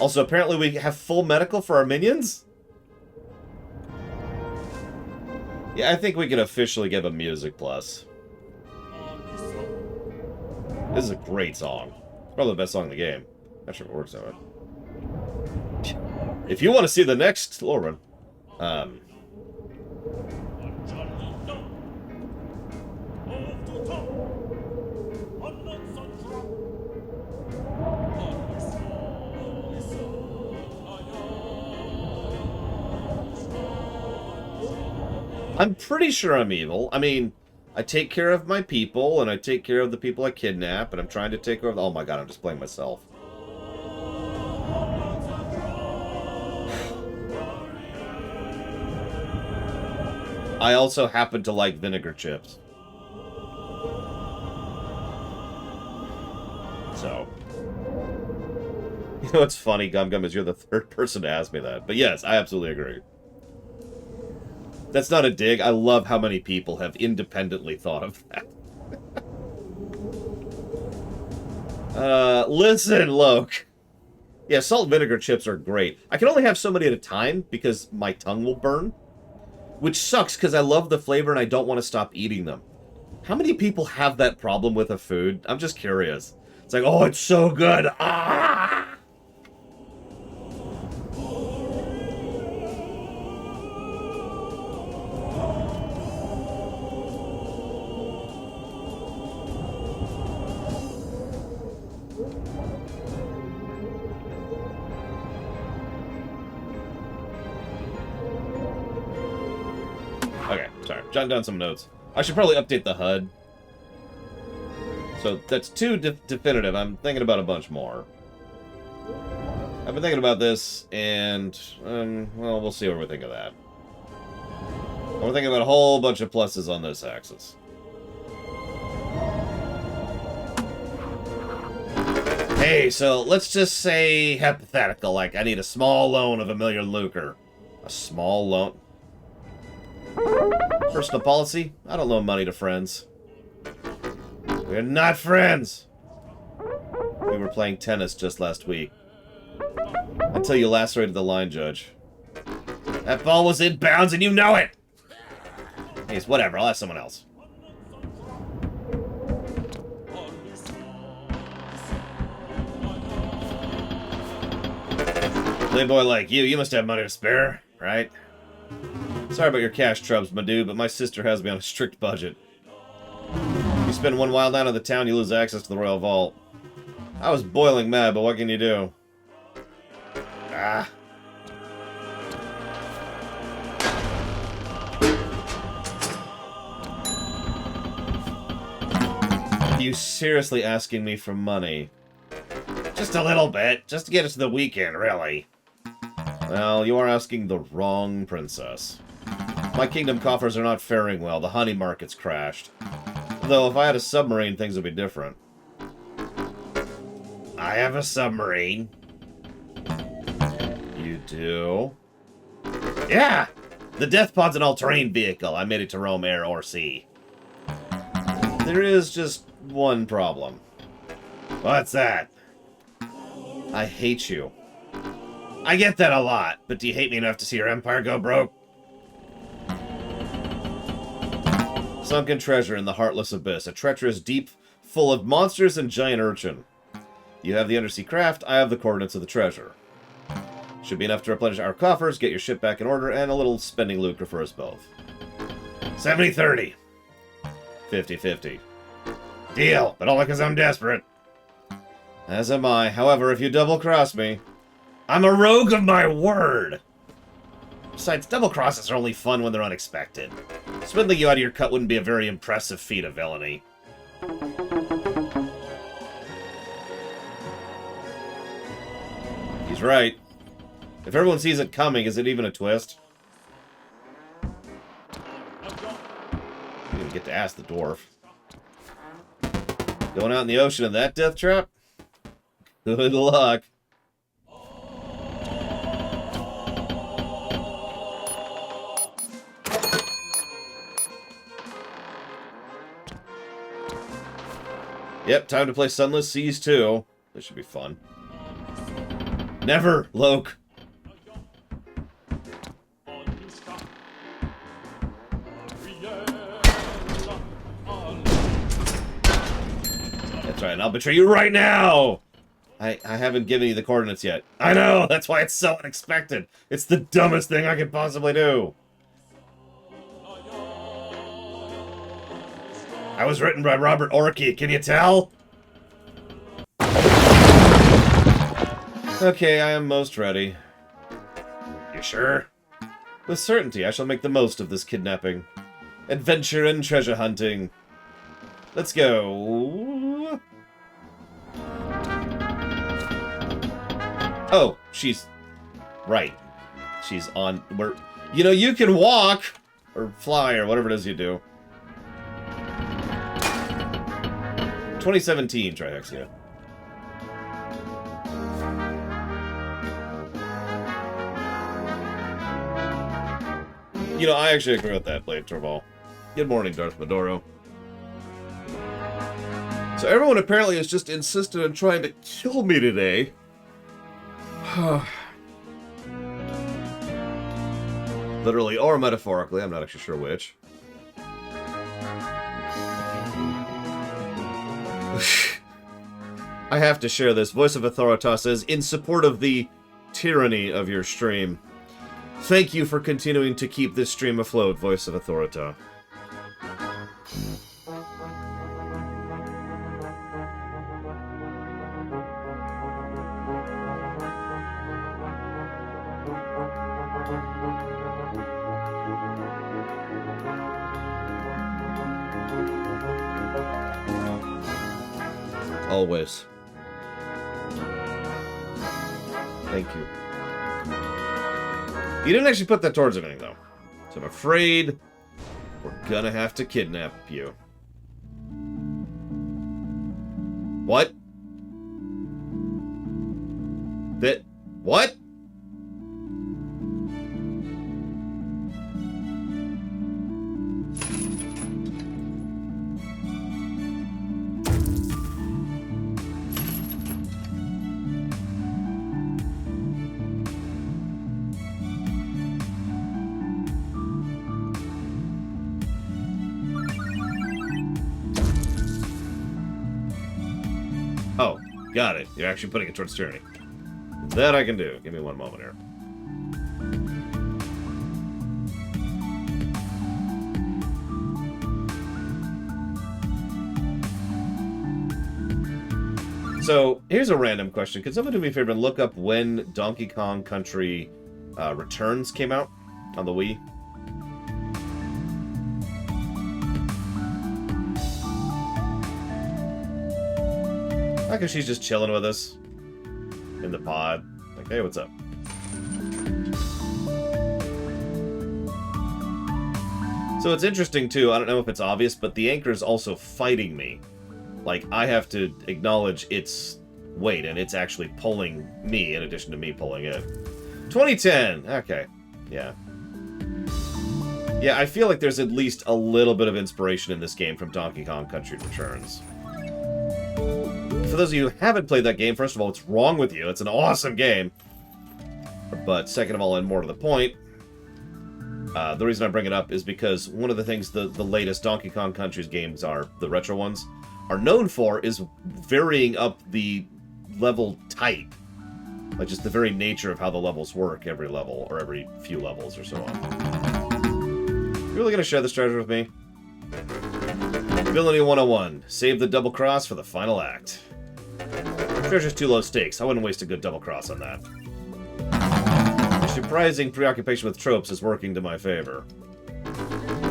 Also, apparently we have full medical for our minions? Yeah, I think we can officially give a music plus. This is a great song. Probably the best song in the game. Not sure if it works that way. If you want to see the next Lauren, I'm pretty sure I'm evil. I mean, I take care of my people, and I take care of the people I kidnap, and I'm trying to take care of... Oh my God, I'm just playing myself. I also happen to like vinegar chips. So. You know what's funny, Gum Gum, is you're the 3rd person to ask me that. But yes, I absolutely agree. That's not a dig. I love how many people have independently thought of that. Listen, Loke. Yeah, salt and vinegar chips are great. I can only have so many at a time because my tongue will burn. Which sucks because I love the flavor and I don't want to stop eating them. How many people have that problem with a food? I'm just curious. It's like, oh, it's so good. Ah! Okay, sorry. Jotting down some notes. I should probably update the HUD. So that's 2 definitive. I'm thinking about a bunch more. I've been thinking about this, and, well, we'll see what we think of that. We're thinking about a whole bunch of pluses on this axis. Hey, so let's just say hypothetical, like I need a small loan of 1 million lucre. A small loan? Personal policy? I don't loan money to friends. We're not friends! We were playing tennis just last week. Until you lacerated the line judge. That ball was in bounds and you know it! Hey, it's whatever, I'll ask someone else. Playboy like you must have money to spare, right? Sorry about your cash trubs, my dude, but my sister has me on a strict budget. You spend one wild night on the town, you lose access to the Royal Vault. I was boiling mad, but what can you do? Ah. Are you seriously asking me for money? Just a little bit, just to get us to the weekend, really. Well, you are asking the wrong princess. My kingdom coffers are not faring well. The honey market's crashed. Though, if I had a submarine, things would be different. I have a submarine. You do? Yeah! The Death Pod's an all-terrain vehicle. I made it to roam air or sea. There is just one problem. What's that? I hate you. I get that a lot, but do you hate me enough to see your empire go broke? Sunken treasure in the heartless abyss. A treacherous deep full of monsters and giant urchin. You have the undersea craft, I have the coordinates of the treasure. Should be enough to replenish our coffers, get your ship back in order, and a little spending lucre for us both. 70-30. 50-50. Deal, but only because I'm desperate. As am I. However, if you double-cross me, I'm a rogue of my word. Besides, double-crosses are only fun when they're unexpected. Swindling you out of your cut wouldn't be a very impressive feat of villainy. He's right. If everyone sees it coming, is it even a twist? You didn't get to ask the dwarf. Going out in the ocean in that death trap? Good luck. Yep, time to play Sunless Seas 2. This should be fun. Never, Loke. That's right, and I'll betray you right now! I haven't given you the coordinates yet. I know, that's why it's so unexpected. It's the dumbest thing I could possibly do. I was written by Robert Orkey, can you tell? Okay, I am most ready. You sure? With certainty, I shall make the most of this kidnapping. Adventure and treasure hunting. Let's go. Oh, she's... right. She's on... you know, you can walk! Or fly, or whatever it is you do. 2017, Trihexia. You know, I actually agree with that, Blade Torval. Good morning, Darth Madoro. So everyone apparently is just insistent on trying to kill me today. Literally or metaphorically, I'm not actually sure which. I have to share this. Voice of Authorita says, in support of the tyranny of your stream. Thank you for continuing to keep this stream afloat, Voice of Authorita. Always. Thank you. You didn't actually put that towards anything, though. So I'm afraid we're gonna have to kidnap you. What? What? Oh, got it. You're actually putting it towards tyranny. That I can do. Give me one moment here. So, here's a random question. Could someone do me a favor and look up when Donkey Kong Country Returns came out on the Wii? Like if she's just chilling with us in the pod. Like, hey, what's up? So it's interesting, too. I don't know if it's obvious, but the anchor is also fighting me. Like, I have to acknowledge its weight, and it's actually pulling me in addition to me pulling it. 2010! Okay. Yeah. Yeah, I feel like there's at least a little bit of inspiration in this game from Donkey Kong Country Returns. for those of you who haven't played that game, first of all, what's wrong with you? It's an awesome game. But second of all, and more to the point, the reason I bring it up is because one of the things the latest Donkey Kong Country's games are, the retro ones, are known for is varying up the level type. Like just the very nature of how the levels work every level, or every few levels, or so on. You really gonna share this treasure with me? Villainy 101. Save the double cross for the final act. Treasure's too low stakes. I wouldn't waste a good double cross on that. A surprising preoccupation with tropes is working to my favor.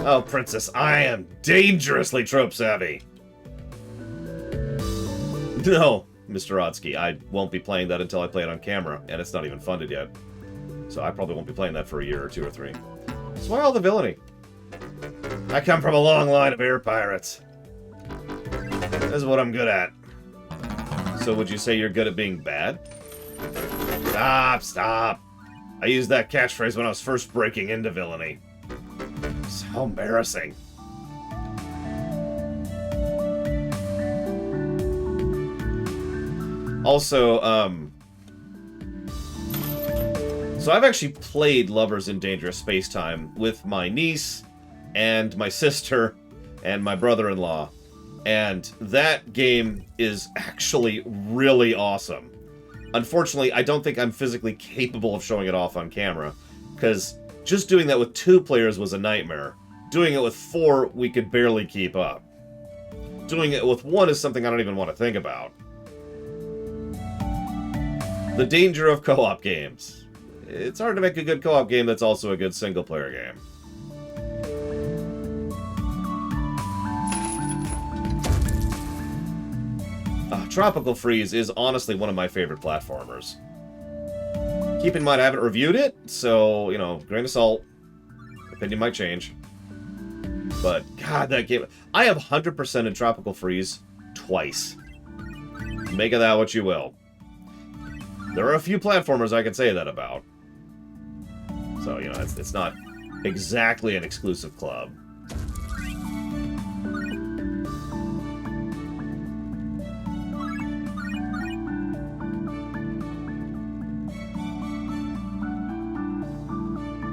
Oh, Princess, I am dangerously trope savvy. No, Mr. Odsky, I won't be playing that until I play it on camera, and it's not even funded yet. So I probably won't be playing that for a year or 2 or 3. So why all the villainy? I come from a long line of air pirates. This is what I'm good at. So would you say you're good at being bad? Stop. I used that catchphrase when I was first breaking into villainy. So embarrassing. Also, so I've actually played Lovers in Dangerous Spacetime with my niece and my sister and my brother-in-law, and that game is actually really awesome. Unfortunately, I don't think I'm physically capable of showing it off on camera, because just doing that with 2 players was a nightmare. Doing it with 4, we could barely keep up. Doing it with 1 is something I don't even want to think about. The danger of co-op games. It's hard to make a good co-op game that's also a good single-player game. Tropical Freeze is honestly one of my favorite platformers. Keep in mind, I haven't reviewed it, so, you know, grain of salt. Opinion might change. But, God, that game... I have 100% in Tropical Freeze twice. Make of that what you will. There are a few platformers I can say that about. So, you know, it's not exactly an exclusive club.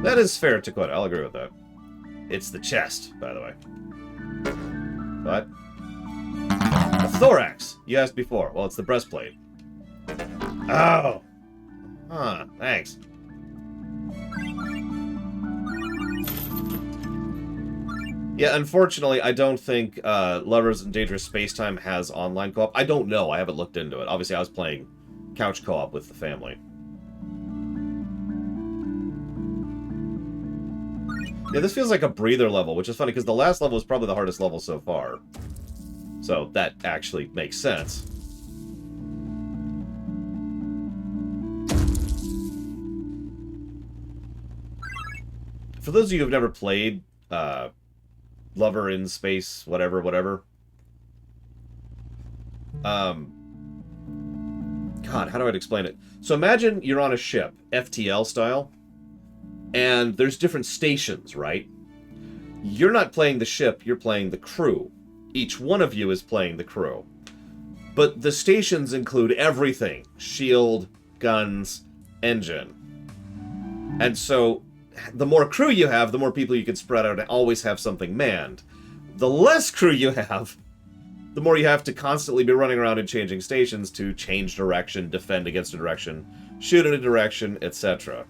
That is fair to quote. I'll agree with that. It's the chest, by the way. What? A thorax! You asked before. Well, it's the breastplate. Oh! Huh, thanks. Yeah, unfortunately, I don't think Lovers in Dangerous Spacetime has online co-op. I don't know. I haven't looked into it. Obviously, I was playing couch co-op with the family. Yeah, this feels like a breather level, which is funny because the last level was probably the hardest level so far. So that actually makes sense. For those of you who've never played Lover in Space, whatever. God, how do I explain it? So imagine you're on a ship, FTL style, and there's different stations, right? You're not playing the ship, you're playing the crew. Each one of you is playing the crew. But the stations include everything. Shield, guns, engine. And so, the more crew you have, the more people you can spread out and always have something manned. The less crew you have, the more you have to constantly be running around and changing stations to change direction, defend against a direction, shoot in a direction, etc.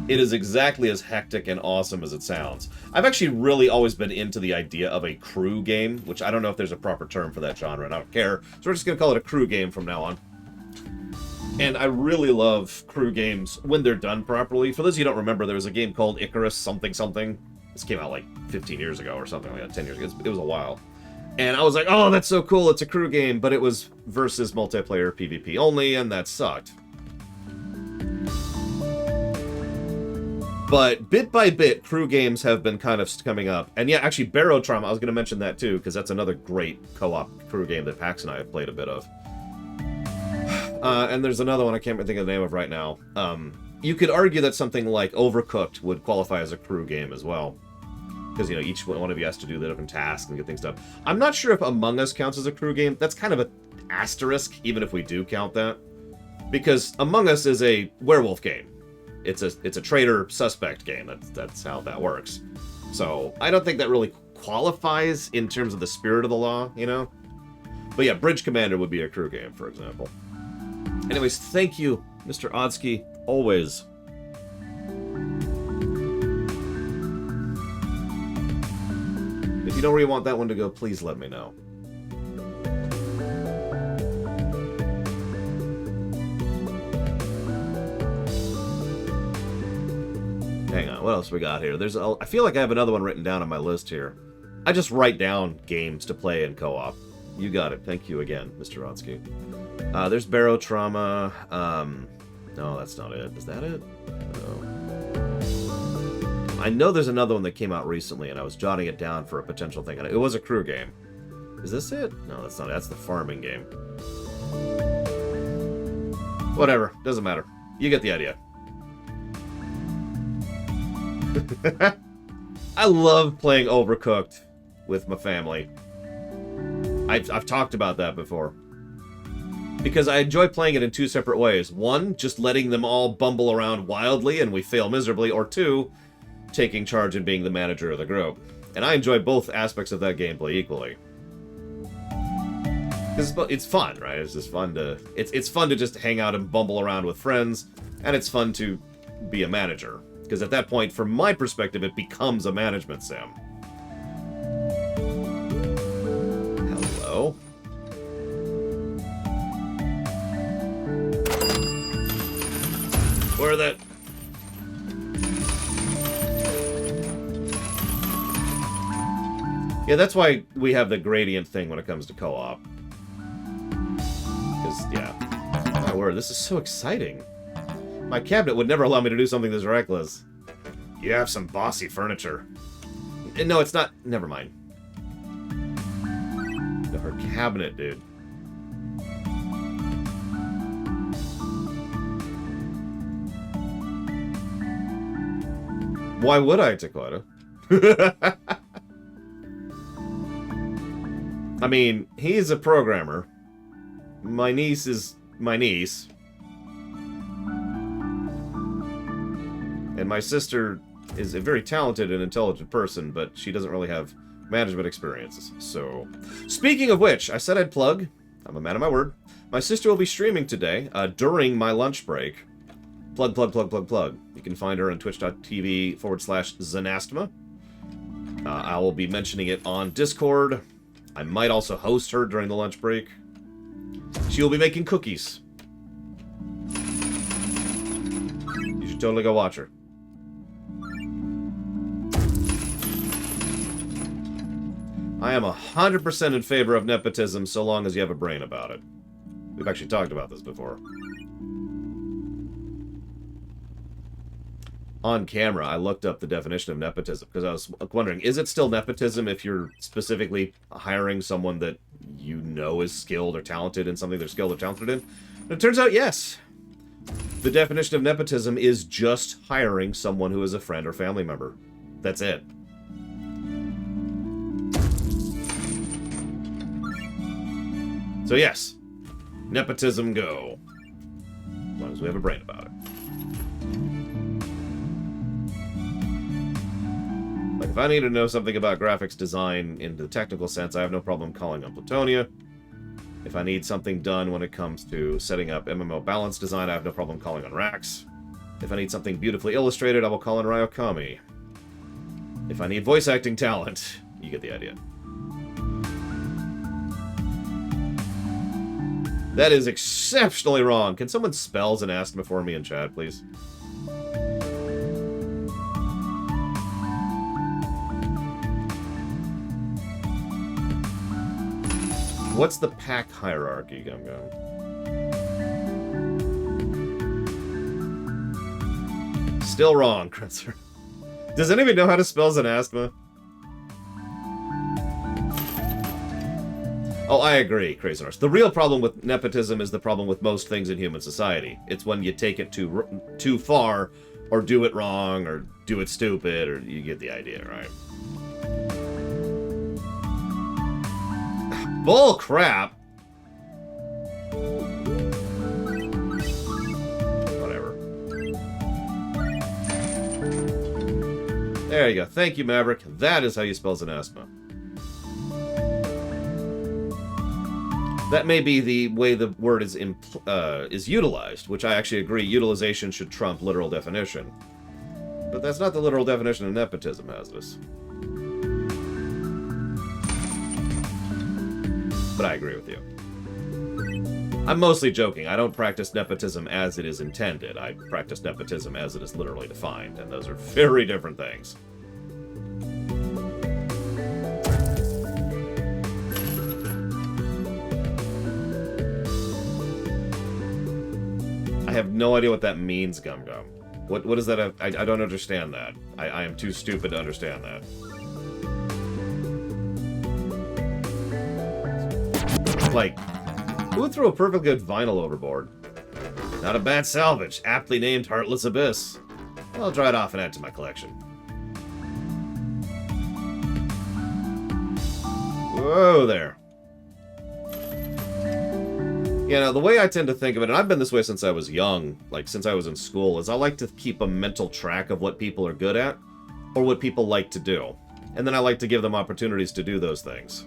It is exactly as hectic and awesome as it sounds. I've actually really always been into the idea of a crew game, which I don't know if there's a proper term for that genre, and I don't care. So we're just going to call it a crew game from now on. And I really love crew games when they're done properly. For those of you who don't remember, there was a game called Icarus something something. This came out like 15 years ago or something like that, 10 years ago. It was a while. And I was like, oh, that's so cool, it's a crew game, but it was versus multiplayer PvP only, and that sucked. But bit by bit, crew games have been kind of coming up. And yeah, actually, Barotrauma, I was going to mention that too, because that's another great co-op crew game that Pax and I have played a bit of. And there's another one I can't think of the name of right now. You could argue that something like Overcooked would qualify as a crew game as well. Because, you know, each one of you has to do the different tasks and get things done. I'm not sure if Among Us counts as a crew game. That's kind of an asterisk, even if we do count that. Because Among Us is a werewolf game. It's a traitor suspect game. That's how that works. So I don't think that really qualifies in terms of the spirit of the law, you know? But yeah, Bridge Commander would be a crew game, for example. Anyways, thank you, Mr. Odsky, always. If you know where you want that one to go, please let me know. Hang on, what else we got here? I feel like I have another one written down on my list here. I just write down games to play in co-op. You got it. Thank you again, Mr. Rodsky. There's Barrow Trauma. No, that's not it. Is that it? No. I know there's another one that came out recently, and I was jotting it down for a potential thing. And it was a crew game. Is this it? No, that's not it. That's the farming game. Whatever. Doesn't matter. You get the idea. I love playing Overcooked with my family. I've talked about that before. Because I enjoy playing it in two separate ways. One, just letting them all bumble around wildly and we fail miserably. Or two, taking charge and being the manager of the group. And I enjoy both aspects of that gameplay equally. Because it's fun, right? It's just fun to... It's fun to just hang out and bumble around with friends. And it's fun to be a manager. Because at that point, from my perspective, it becomes a management sim. Hello? Where are that? Yeah, that's why we have the gradient thing when it comes to co-op. Because, yeah. My word, this is so exciting. My cabinet would never allow me to do something this reckless. You have some bossy furniture. No, it's not. Never mind. Her cabinet, dude. Why would I, Takota? I mean, he's a programmer. My niece is my niece. And my sister is a very talented and intelligent person, but she doesn't really have management experiences. So, speaking of which, I said I'd plug. I'm a man of my word. My sister will be streaming today during my lunch break. Plug, plug, plug, plug, plug. You can find her on twitch.tv/Zanastma. I will be mentioning it on Discord. I might also host her during the lunch break. She will be making cookies. You should totally go watch her. I am 100% in favor of nepotism so long as you have a brain about it. We've actually talked about this before. On camera, I looked up the definition of nepotism because I was wondering, is it still nepotism if you're specifically hiring someone that you know is skilled or talented in something they're skilled or talented in? And it turns out, yes. The definition of nepotism is just hiring someone who is a friend or family member. That's it. So yes, nepotism go. As long as we have a brain about it. Like, if I need to know something about graphics design in the technical sense, I have no problem calling on Plutonia. If I need something done when it comes to setting up MMO balance design, I have no problem calling on Rax. If I need something beautifully illustrated, I will call on Ryokami. If I need voice acting talent, you get the idea. That is exceptionally wrong. Can someone spell Zanastma for me in chat, please? What's the pack hierarchy, Gum Gum? Still wrong, Kretzer. Does anybody know how to spell Zanastma? Oh, I agree, Crazinars. The real problem with nepotism is the problem with most things in human society. It's when you take it too far, or do it wrong, or do it stupid, or you get the idea, right? Bull crap! Whatever. There you go. Thank you, Maverick. That is how you spell Zanasma. That may be the way the word is utilized, which I actually agree. Utilization should trump literal definition. But that's not the literal definition of nepotism, Hazardous. But I agree with you. I'm mostly joking. I don't practice nepotism as it is intended. I practice nepotism as it is literally defined, and those are very different things. I have no idea what that means, Gum Gum. What does that have? I don't understand that. I am too stupid to understand that. Like, who threw a perfectly good vinyl overboard? Not a bad salvage. Aptly named Heartless Abyss. I'll dry it off and add to my collection. Whoa there. You know, the way I tend to think of it, and I've been this way since I was young, like since I was in school, is I like to keep a mental track of what people are good at, or what people like to do. And then I like to give them opportunities to do those things.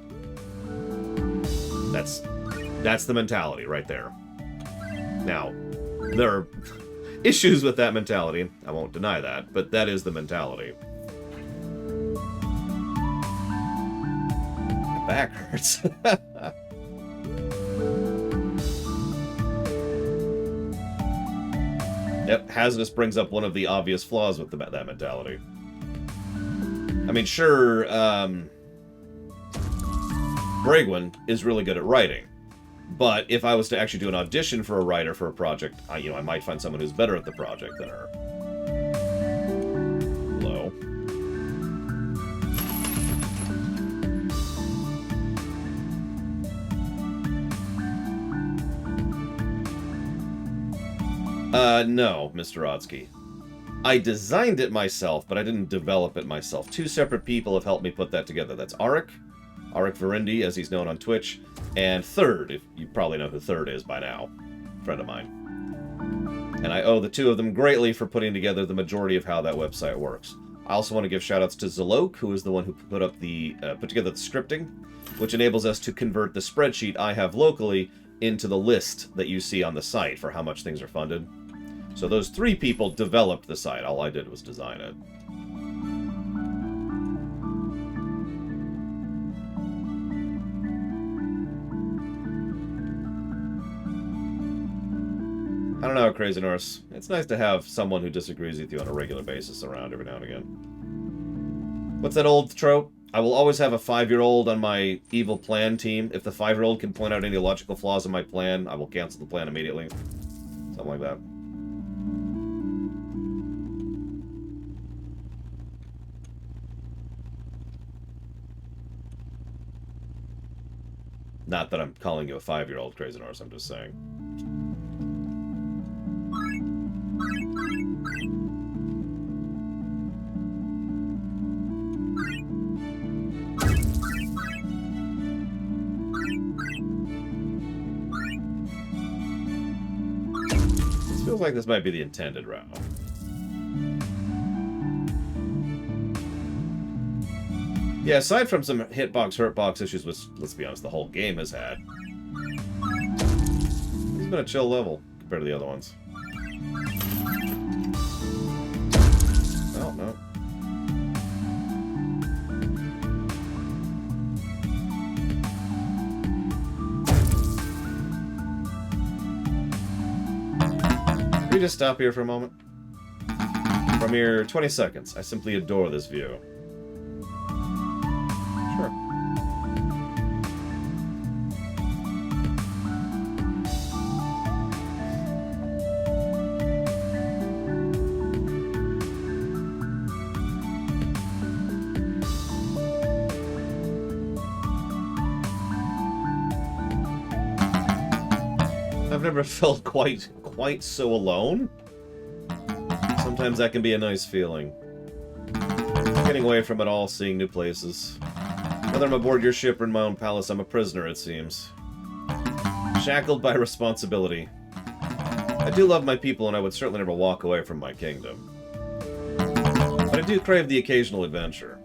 That's the mentality right there. Now, there are issues with that mentality. I won't deny that, but that is the mentality. My back hurts. Yep, Hazardous brings up one of the obvious flaws with that mentality. I mean, sure, Bragwin is really good at writing, but if I was to actually do an audition for a writer for a project, I might find someone who's better at the project than her. Hello. No, Mr. Odsky. I designed it myself, but I didn't develop it myself. Two separate people have helped me put that together. That's Arik Verindi, as he's known on Twitch, and Third, if you probably know who Third is by now, friend of mine. And I owe the two of them greatly for putting together the majority of how that website works. I also want to give shoutouts to Zalok, who is the one who put together the scripting, which enables us to convert the spreadsheet I have locally into the list that you see on the site for how much things are funded. So those three people developed the site. All I did was design it. I don't know, Crazy Norse. It's nice to have someone who disagrees with you on a regular basis around every now and again. What's that old trope? I will always have a 5-year-old on my evil plan team. If the 5-year-old can point out any logical flaws in my plan, I will cancel the plan immediately. Something like that. Not that I'm calling you a 5-year-old, Crazy Norse, I'm just saying. This feels like this might be the intended route. Yeah, aside from some hitbox, hurtbox issues, which, let's be honest, the whole game has had, it's been a chill level compared to the other ones. Oh, no. Can we just stop here for a moment? From your 20 seconds, I simply adore this view. Sure. I've never felt quite so alone. Sometimes that can be a nice feeling. Getting away from it all, seeing new places. Whether I'm aboard your ship or in my own palace, I'm a prisoner, it seems. Shackled by responsibility. I do love my people, and I would certainly never walk away from my kingdom. But I do crave the occasional adventure.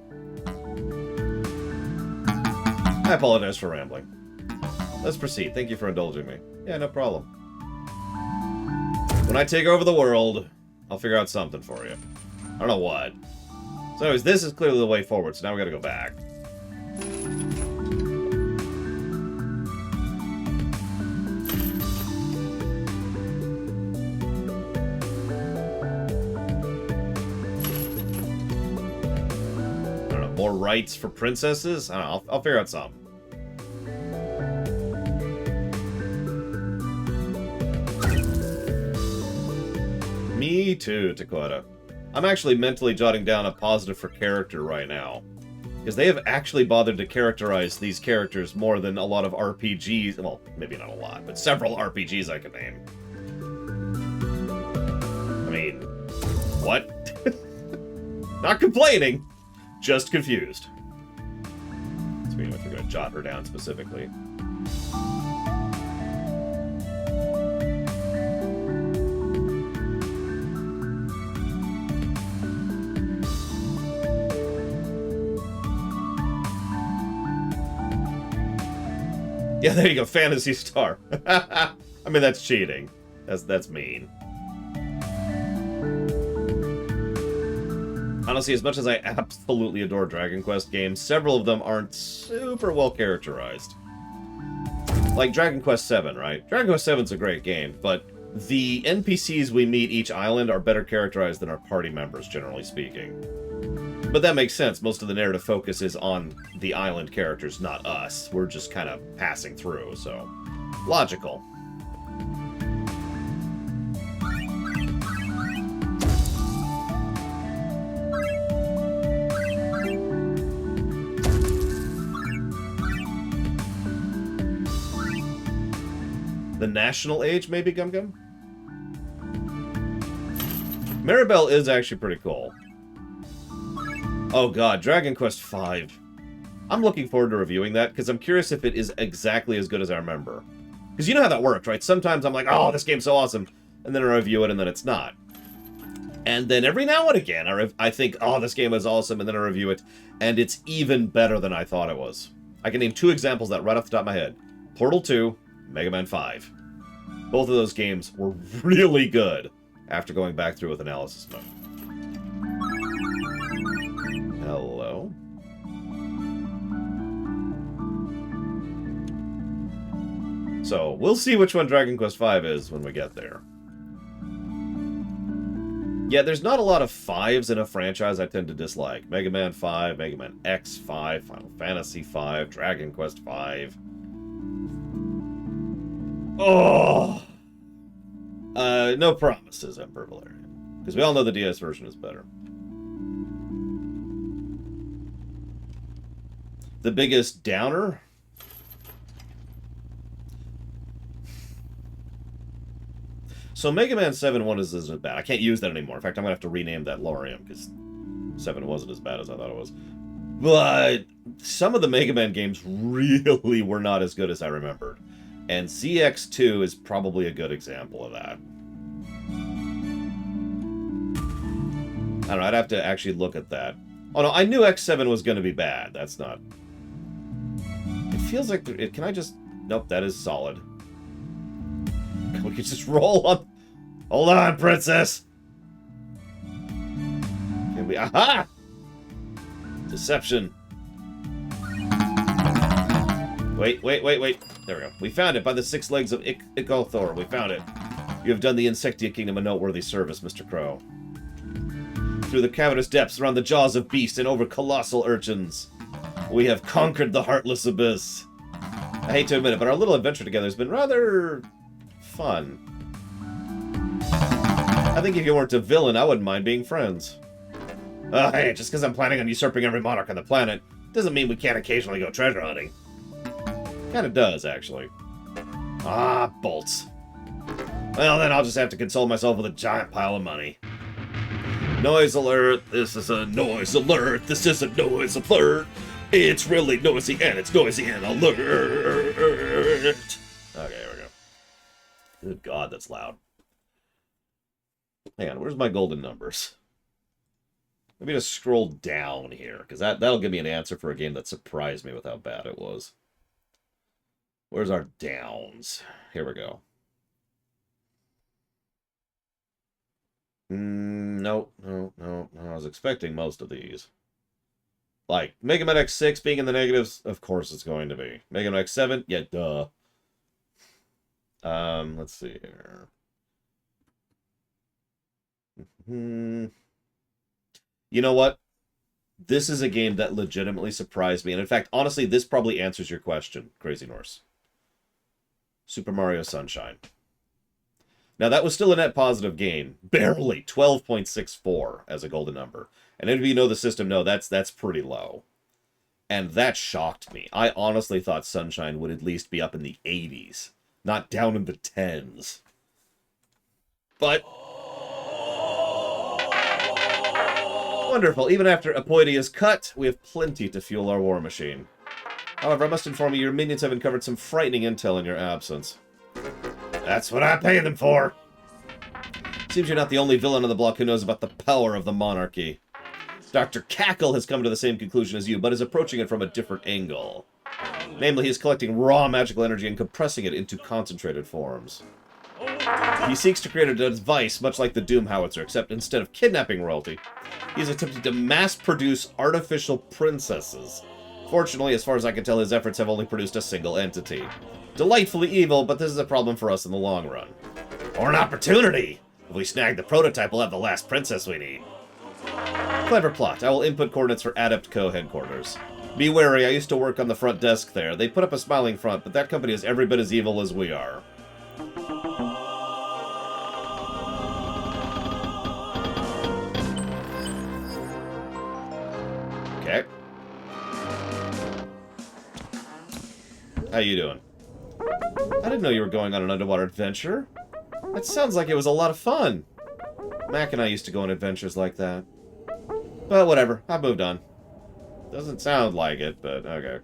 I apologize for rambling. Let's proceed. Thank you for indulging me. Yeah, no problem. When I take over the world, I'll figure out something for you. I don't know what. So anyways, this is clearly the way forward, so now we gotta go back. More rights for princesses? I don't know. I'll figure out something. Me too, Dakota. I'm actually mentally jotting down a positive for character right now. Because they have actually bothered to characterize these characters more than a lot of RPGs. Well, maybe not a lot, but several RPGs I can name. I mean, what? Not complaining. Just confused. So we if we're going to jot her down specifically. Yeah, there you go, Phantasy Star. I mean, that's cheating. That's mean. Honestly, as much as I absolutely adore Dragon Quest games, several of them aren't super well characterized. Like Dragon Quest VII, right? Dragon Quest VII's a great game, but the NPCs we meet each island are better characterized than our party members, generally speaking. But that makes sense. Most of the narrative focus is on the island characters, not us. We're just kind of passing through, so... logical. The national age, maybe, Gum Gum? Maribel is actually pretty cool. Oh god, Dragon Quest V. I'm looking forward to reviewing that, because I'm curious if it is exactly as good as I remember. Because you know how that works, right? Sometimes I'm like, oh, this game's so awesome, and then I review it, and then it's not. And then every now and again, I think, oh, this game is awesome, and then I review it, and it's even better than I thought it was. I can name two examples of that right off the top of my head. Portal 2, Mega Man 5. Both of those games were really good after going back through with analysis mode. Hello? So, we'll see which one Dragon Quest V is when we get there. Yeah, there's not a lot of 5s in a franchise I tend to dislike. Mega Man 5, Mega Man X 5, Final Fantasy 5, Dragon Quest 5. Oh! No promises, Emperor Valerian. Because we all know the DS version is better. The biggest downer? So Mega Man 7 isn't as bad. I can't use that anymore. In fact, I'm going to have to rename that Lorium, because 7 wasn't as bad as I thought it was. But some of the Mega Man games really were not as good as I remembered. And CX2 is probably a good example of that. I don't know, I'd have to actually look at that. Oh no, I knew X7 was going to be bad. That's not... It feels like... Can I just... Nope, that is solid. We could just roll on... Hold on, princess! Can we... Aha! Deception. Wait. There we go. We found it by the 6 legs of Icothor. We found it. You have done the Insectia Kingdom a noteworthy service, Mr. Crow. Through the cavernous depths, around the jaws of beasts, and over colossal urchins, we have conquered the heartless abyss. I hate to admit it, but our little adventure together has been rather... fun. I think if you weren't a villain, I wouldn't mind being friends. Hey, just because I'm planning on usurping every monarch on the planet, doesn't mean we can't occasionally go treasure hunting. Kinda does, actually. Ah, bolts. Well, then I'll just have to console myself with a giant pile of money. Noise alert, this is a noise alert, this is a noise alert. It's really noisy, and it's noisy and alert. Okay, here we go. Good God, that's loud. Hang on, where's my golden numbers? Let me just scroll down here, because that'll give me an answer for a game that surprised me with how bad it was. Where's our downs? Here we go. No. I was expecting most of these. Like, Mega Man X6 being in the negatives, of course it's going to be. Mega Man X7, yeah, duh. Let's see here. You know what? This is a game that legitimately surprised me. And in fact, honestly, this probably answers your question, Crazy Norse. Super Mario Sunshine. Now, that was still a net positive game. Barely. 12.64 as a golden number. And if you know the system, no, that's pretty low. And that shocked me. I honestly thought Sunshine would at least be up in the 80s. Not down in the 10s. But... wonderful. Even after Apoidy is cut, we have plenty to fuel our war machine. However, I must inform you, your minions have uncovered some frightening intel in your absence. That's what I pay them for. Seems you're not the only villain on the block who knows about the power of the monarchy. Dr. Cackle has come to the same conclusion as you, but is approaching it from a different angle. Namely, he is collecting raw magical energy and compressing it into concentrated forms. He seeks to create a device much like the Doom Howitzer, except instead of kidnapping royalty, he is attempting to mass-produce artificial princesses. Fortunately, as far as I can tell, his efforts have only produced a single entity. Delightfully evil, but this is a problem for us in the long run. Or an opportunity! If we snag the prototype, we'll have the last princess we need. Clever plot. I will input coordinates for Adept Co. headquarters. Be wary, I used to work on the front desk there. They put up a smiling front, but that company is every bit as evil as we are. Okay. How you doing? I didn't know you were going on an underwater adventure. That sounds like it was a lot of fun. Mac and I used to go on adventures like that. But whatever, I've moved on. Doesn't sound like it, but okay.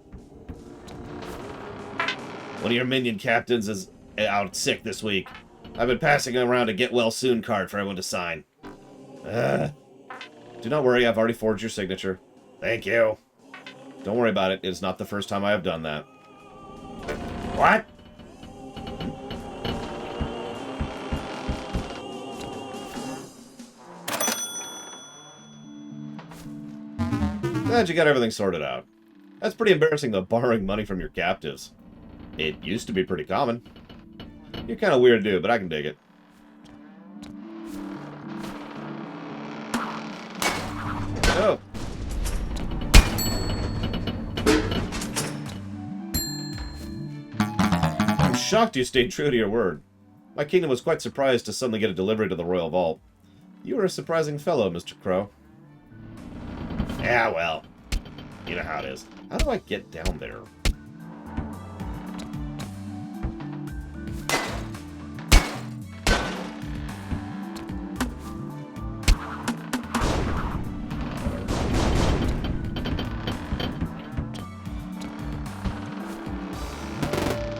One of your minion captains is out sick this week. I've been passing around a get well soon card for everyone to sign. Do not worry, I've already forged your signature. Thank you. Don't worry about it, it's not the first time I have done that. What? Glad you got everything sorted out. That's pretty embarrassing, though, borrowing money from your captives. It used to be pretty common. You're kind of weird, dude, but I can dig it. Oh. I'm shocked you stayed true to your word. My kingdom was quite surprised to suddenly get a delivery to the royal vault. You are a surprising fellow, Mr. Crow. Yeah, well, you know how it is. How do I get down there?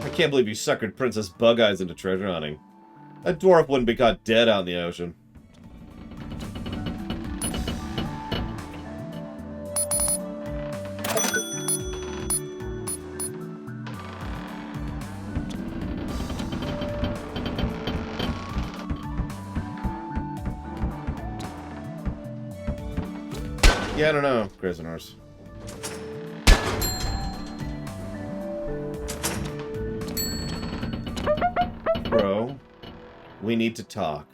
I can't believe you suckered Princess Bug Eyes into treasure hunting. That dwarf wouldn't be caught dead out in the ocean. Yeah, I don't know, prisoners. Bro, we need to talk.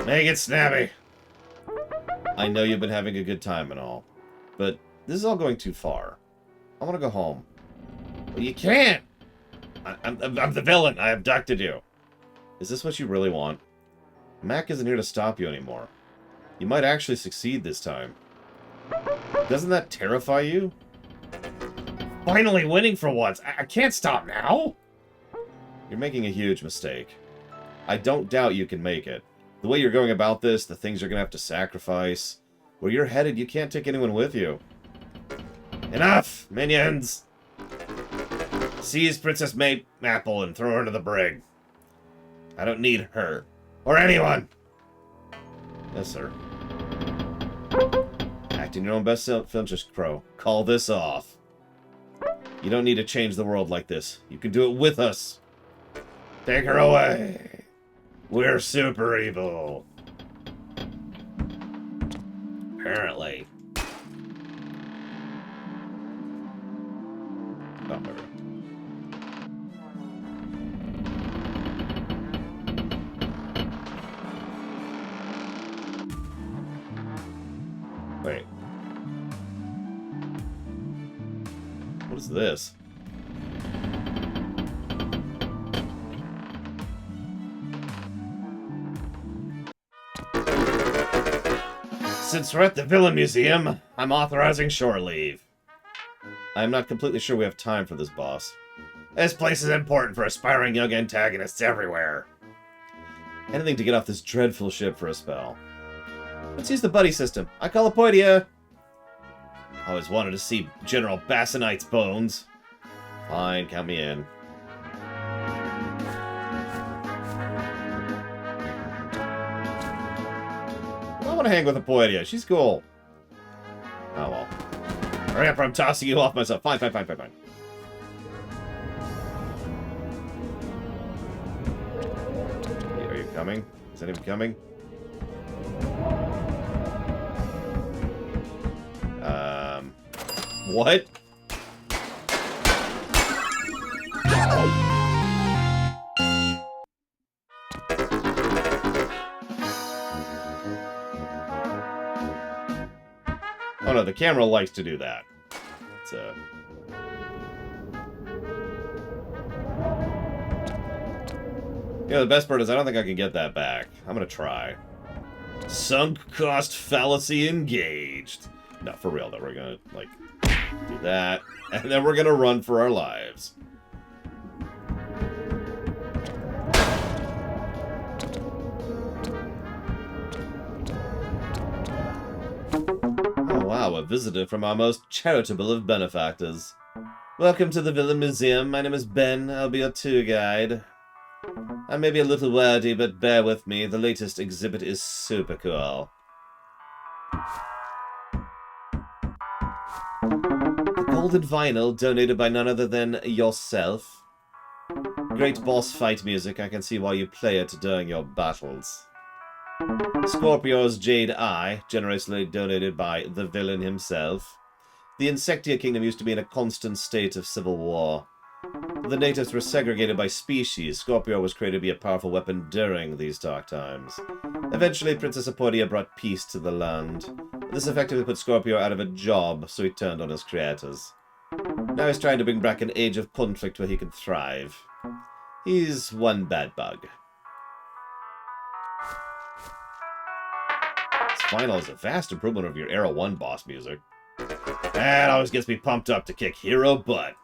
Make it snappy. I know you've been having a good time and all, but this is all going too far. I want to go home. Well, you can't! I'm the villain. I abducted you. Is this what you really want? Mac isn't here to stop you anymore. You might actually succeed this time. Doesn't that terrify you? Finally winning for once! I can't stop now! You're making a huge mistake. I don't doubt you can make it. The way you're going about this, the things you're going to have to sacrifice. Where you're headed, you can't take anyone with you. Enough, minions! Seize Princess Apple and throw her into the brig. I don't need her. Or anyone! Yes, sir. Acting your own best film, just Crow. Call this off. You don't need to change the world like this. You can do it with us. Take her away. We're super evil. Apparently. Bummer. Wait. What is this? Since we're at the Villain Museum, I'm authorizing shore leave. I'm not completely sure we have time for this, boss. This place is important for aspiring young antagonists everywhere. Anything to get off this dreadful ship for a spell. Let's use the buddy system. I call Apoidia. Always wanted to see General Bassanite's bones. Fine, count me in. I want to hang with Apoidia. She's cool. Oh well. Hurry up, or I'm tossing you off myself. Fine. Are you coming? Is anyone coming? What? Oh no, the camera likes to do that. It's the best part is I don't think I can get that back. I'm gonna try. Sunk cost fallacy engaged. No, for real though, we're gonna, like, do that, and then we're gonna run for our lives. Oh wow, a visitor from our most charitable of benefactors. Welcome to the Villain Museum. My name is Ben. I'll be your tour guide. I may be a little wordy, but bear with me. The latest exhibit is super cool. The golden vinyl donated by none other than yourself. Great boss fight music. I can see why you play it during your battles. Scorpio's Jade Eye, generously donated by the villain himself. The Insectia Kingdom used to be in a constant state of civil war. The natives were segregated by species. Scorpio was created to be a powerful weapon during these dark times. Eventually, Princess Apoidia brought peace to the land. This effectively put Scorpio out of a job, so he turned on his creators. Now he's trying to bring back an age of conflict where he can thrive. He's one bad bug. This final is a vast improvement of your Era 1 boss music. That always gets me pumped up to kick hero butt.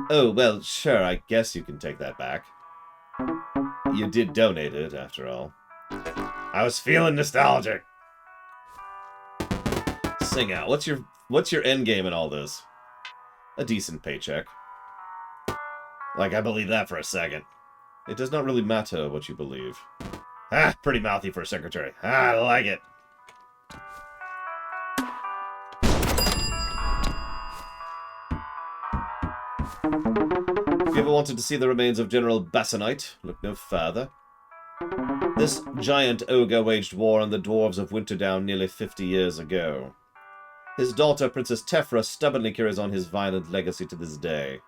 Oh, well, sure, I guess you can take that back. You did donate it, after all. I was feeling nostalgic. Sing out. What's your end game in all this? A decent paycheck. Like, I believe that for a second. It does not really matter what you believe. Ah, pretty mouthy for a secretary. Ah, I like it. If you ever wanted to see the remains of General Bassanite, look no further. This giant ogre waged war on the dwarves of Winterdown nearly 50 years ago. His daughter, Princess Tefra, stubbornly carries on his violent legacy to this day.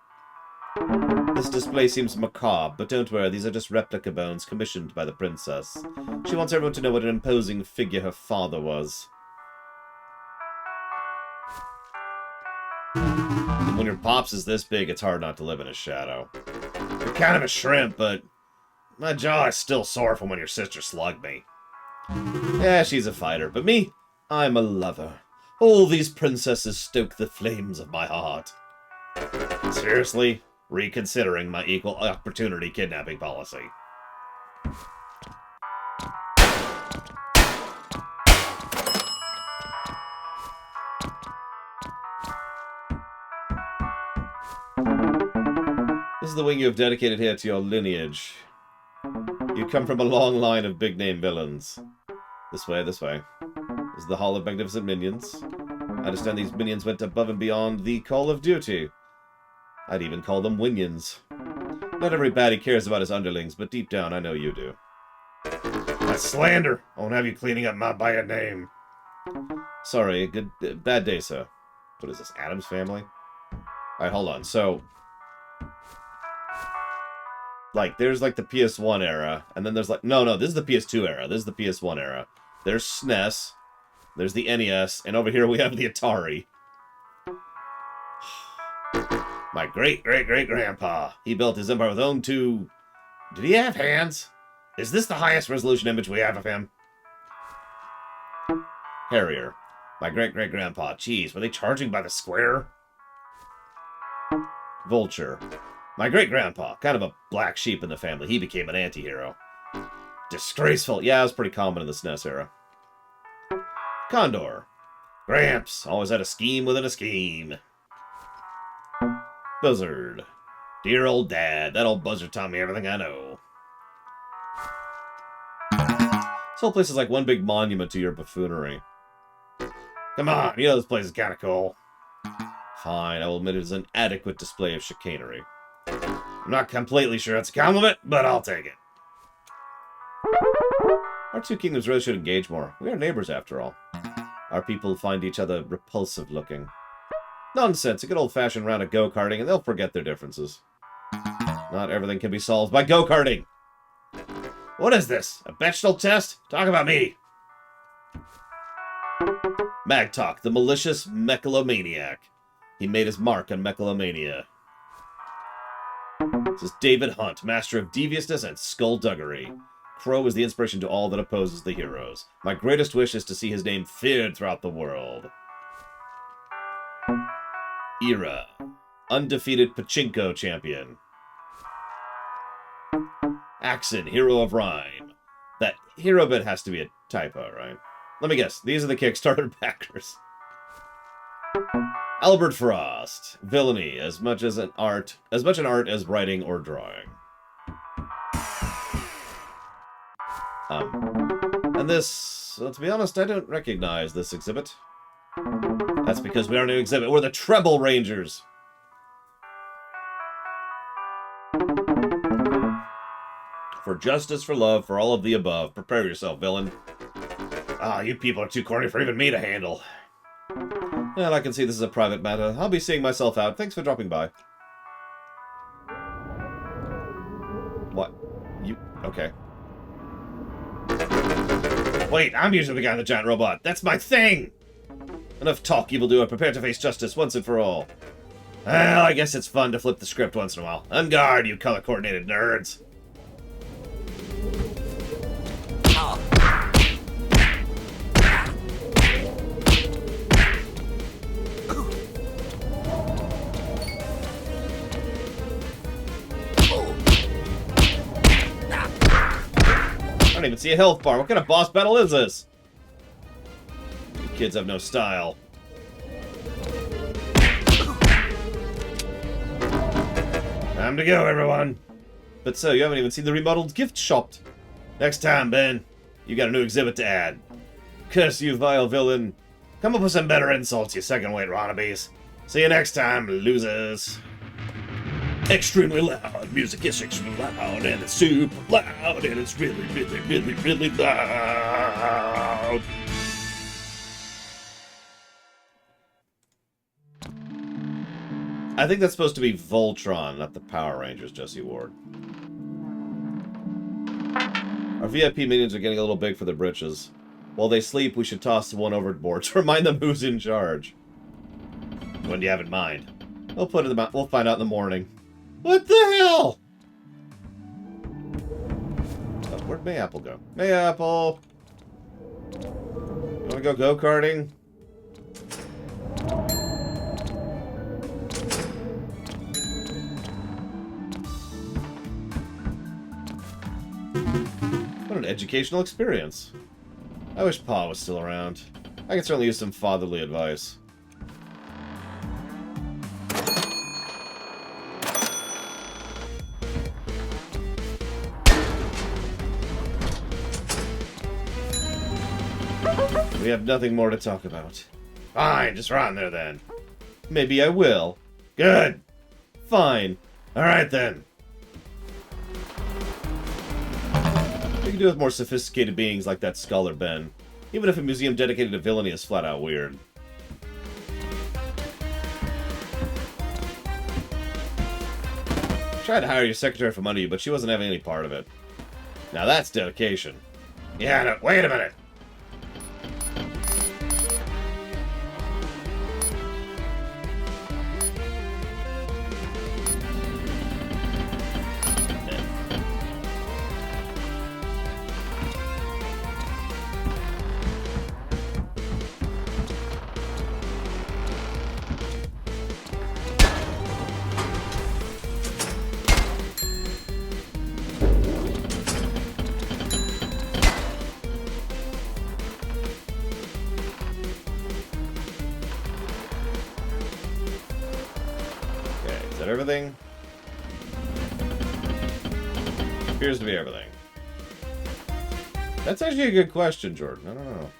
This display seems macabre, but don't worry, these are just replica bones commissioned by the princess. She wants everyone to know what an imposing figure her father was. When your pops is this big, it's hard not to live in his shadow. You're kind of a shrimp, but my jaw is still sore from when your sister slugged me. Yeah, she's a fighter, but me, I'm a lover. All these princesses stoke the flames of my heart. Seriously, reconsidering my equal opportunity kidnapping policy. This is the wing you have dedicated here to your lineage. You come from a long line of big-name villains. This way, this way. This is the Hall of Magnificent Minions. I understand these minions went above and beyond the call of duty. I'd even call them winions. Not every baddie cares about his underlings, but deep down, I know you do. That's slander! I won't have you cleaning up my bad name. Sorry, bad day, sir. What is this, Adam's Family? Alright, hold on. So, like, there's, like, the PS1 era, and then there's, like... No, this is the PS2 era. This is the PS1 era. There's SNES, there's the NES, and over here we have the Atari. My great-great-great-grandpa. He built his empire with own two... Did he have hands? Is this the highest resolution image we have of him? Harrier. My great-great-grandpa. Jeez, were they charging by the square? Vulture. My great-grandpa. Kind of a black sheep in the family. He became an anti-hero. Disgraceful. Yeah, it was pretty common in the SNES era. Condor. Gramps. Always had a scheme within a scheme. Buzzard. Dear old dad. That old buzzard taught me everything I know. This whole place is like one big monument to your buffoonery. Come on, you know this place is kind of cool. Fine, I will admit it is an adequate display of chicanery. I'm not completely sure it's a compliment, but I'll take it. Our two kingdoms really should engage more. We are neighbors, after all. Our people find each other repulsive looking. Nonsense, a good old-fashioned round of go-karting, and they'll forget their differences. Not everything can be solved by go-karting. What is this? A Bechdel test? Talk about me. Magtalk, the malicious mechalomaniac. He made his mark on mechalomania. This is David Hunt, master of deviousness and skullduggery. Crow is the inspiration to all that opposes the heroes. My greatest wish is to see his name feared throughout the world. Era. Undefeated Pachinko champion. Axon, hero of rhyme. That hero bit has to be a typo, right? Let me guess. These are the Kickstarter backers. Albert Frost. Villainy, as much an art as writing or drawing. And this, well, to be honest, I don't recognize this exhibit. That's because we aren't an exhibit. We're the Treble Rangers. For justice, for love, for all of the above. Prepare yourself, villain. Ah, you people are too corny for even me to handle. Well, I can see this is a private matter. I'll be seeing myself out. Thanks for dropping by. What? You... Okay. Wait, I'm usually the guy in the giant robot. That's my thing! Enough talk, evildoer. Prepare to face justice once and for all. Well, I guess it's fun to flip the script once in a while. On guard, you color-coordinated nerds. I don't even see a health bar. What kind of boss battle is this? You kids have no style. Time to go, everyone. But so, you haven't even seen the remodeled gift shop. Next time, Ben. You got a new exhibit to add. Curse you, vile villain. Come up with some better insults, you second-rate wannabes. See you next time, losers. Extremely loud. Music is extremely loud, and it's super loud, and it's really, really, really, really loud. I think that's supposed to be Voltron, not the Power Rangers, Jesse Ward. Our VIP minions are getting a little big for their britches. While they sleep, we should toss one overboard to remind them who's in charge. When do you have in mind? We'll find out in the morning. What the hell? Oh, where'd Mayapple go? Mayapple! You wanna go go-karting? What an educational experience. I wish Pa was still around. I could certainly use some fatherly advice. We have nothing more to talk about. Fine, just run there then. Maybe I will. Good. Fine. Alright then. We can do with more sophisticated beings like that scholar Ben. Even if a museum dedicated to villainy is flat out weird. Tried to hire your secretary from under you, but she wasn't having any part of it. Now that's dedication. Yeah, no, wait a minute. Everything? Appears to be everything. That's actually a good question, Jordan. I don't know.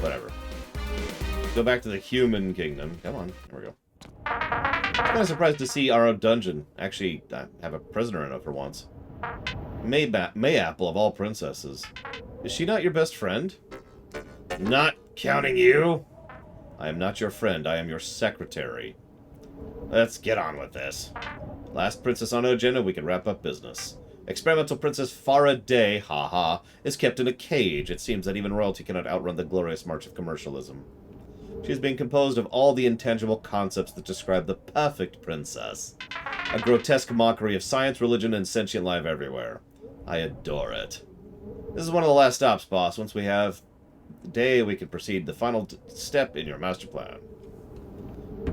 Whatever. Go back to the human kingdom. Come on. There we go. I'm kind of surprised to see our own dungeon actually have a prisoner in it for once. Mayapple of all princesses. Is she not your best friend? Not counting you? I am not your friend. I am your secretary. Let's get on with this. Last princess on our agenda, we can wrap up business. Experimental Princess Farah Day, haha, is kept in a cage. It seems that even royalty cannot outrun the glorious march of commercialism. She is being composed of all the intangible concepts that describe the perfect princess. A grotesque mockery of science, religion, and sentient life everywhere. I adore it. This is one of the last stops, boss. Once we have the day, we can proceed the final step in your master plan.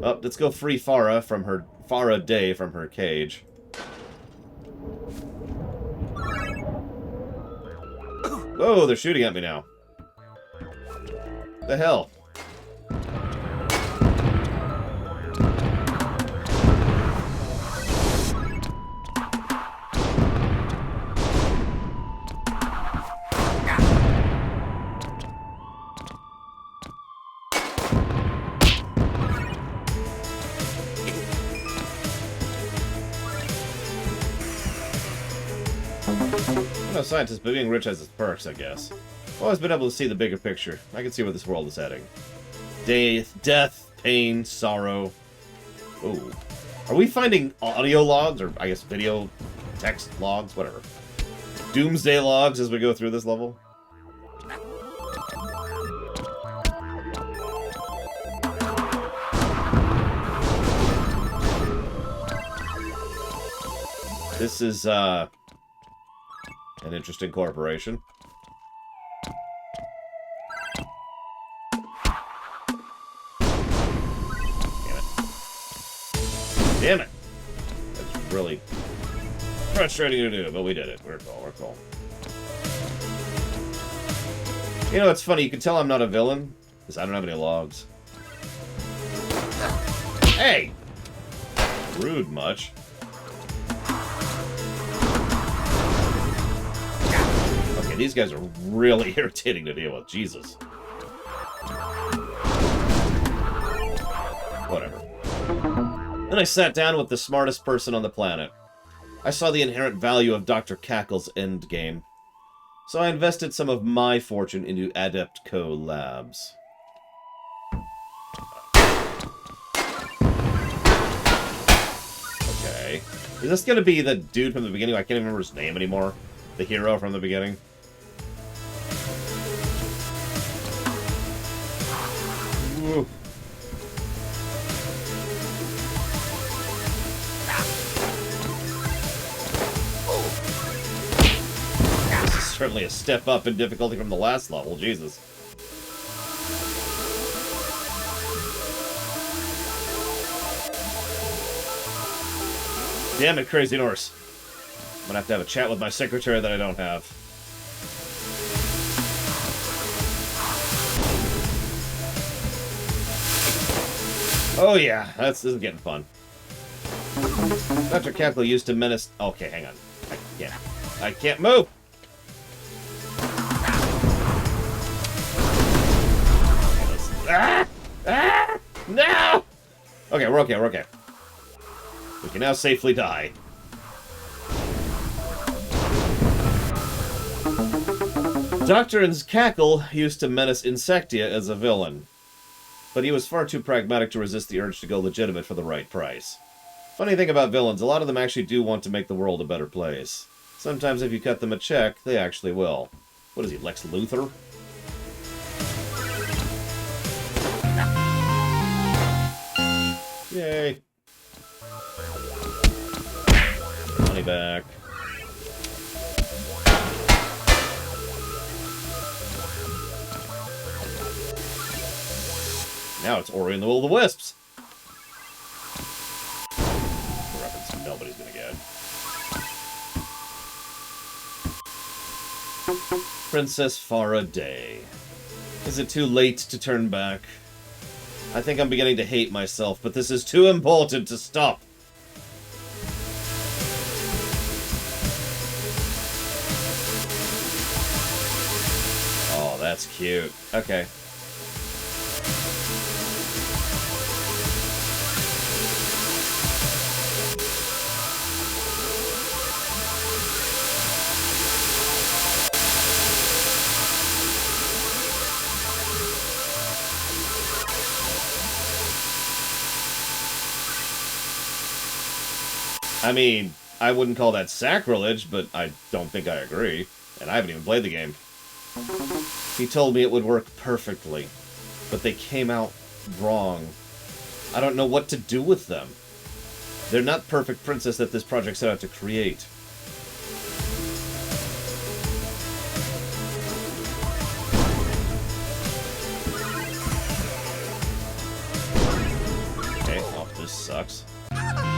Oh, let's go free Farah Day from her cage. Whoa, they're shooting at me now. The hell? I'm no scientist, but being rich has its perks, I guess. I've always been able to see the bigger picture. I can see where this world is heading. Death, pain, sorrow. Ooh. Are we finding audio logs, or I guess video, text logs, whatever. Doomsday logs as we go through this level? This is, an interesting corporation. Damn it! That's really frustrating to do, but we did it. We're cool, we're cool. You know, it's funny, you can tell I'm not a villain, because I don't have any logs. Hey! Rude much. Okay, these guys are really irritating to deal with. Jesus. Whatever. Then I sat down with the smartest person on the planet. I saw the inherent value of Dr. Cackle's endgame. So I invested some of my fortune into Adept Co. Labs. Okay. Is this gonna be the dude from the beginning? I can't even remember his name anymore. The hero from the beginning. Woo. This is certainly a step up in difficulty from the last level. Jesus. Damn it, Crazy Norse. I'm gonna have to have a chat with my secretary that I don't have. Oh yeah, this is getting fun. Dr. Cackle used to menace... Okay, hang on. I can't move! No! Okay, we're okay, we're okay. We can now safely die. Dr. Cackle used to menace Insectia as a villain, but he was far too pragmatic to resist the urge to go legitimate for the right price. Funny thing about villains, a lot of them actually do want to make the world a better place. Sometimes if you cut them a check, they actually will. What is he, Lex Luthor? Yay. Money back. Now it's Ori and the Will of the Wisps. A reference nobody's gonna get. Princess Faraday. Is it too late to turn back? I think I'm beginning to hate myself, but this is too important to stop. Oh, that's cute. Okay. I mean, I wouldn't call that sacrilege, but I don't think I agree. And I haven't even played the game. He told me it would work perfectly, but they came out wrong. I don't know what to do with them. They're not perfect princess that this project set out to create. Okay, oh, this sucks.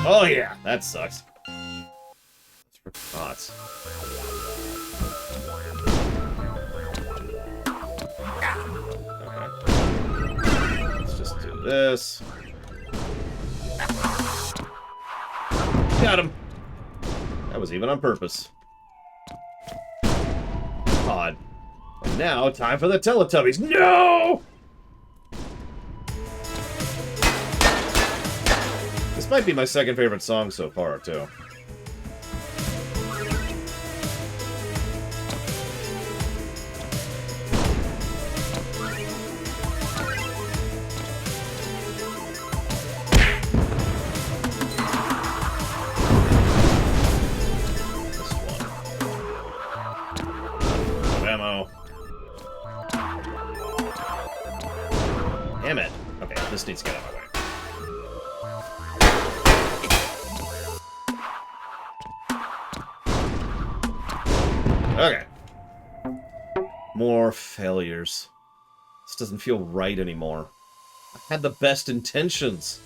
Oh yeah, that sucks. Let's rip pots. Okay. Let's just do this. Got him. That was even on purpose. Odd. And now, time for the Teletubbies. No! This might be my second favorite song so far, too. This one. Ammo. Damn it. Okay, this needs to get out of my way. Okay. More failures. This doesn't feel right anymore. I had the best intentions.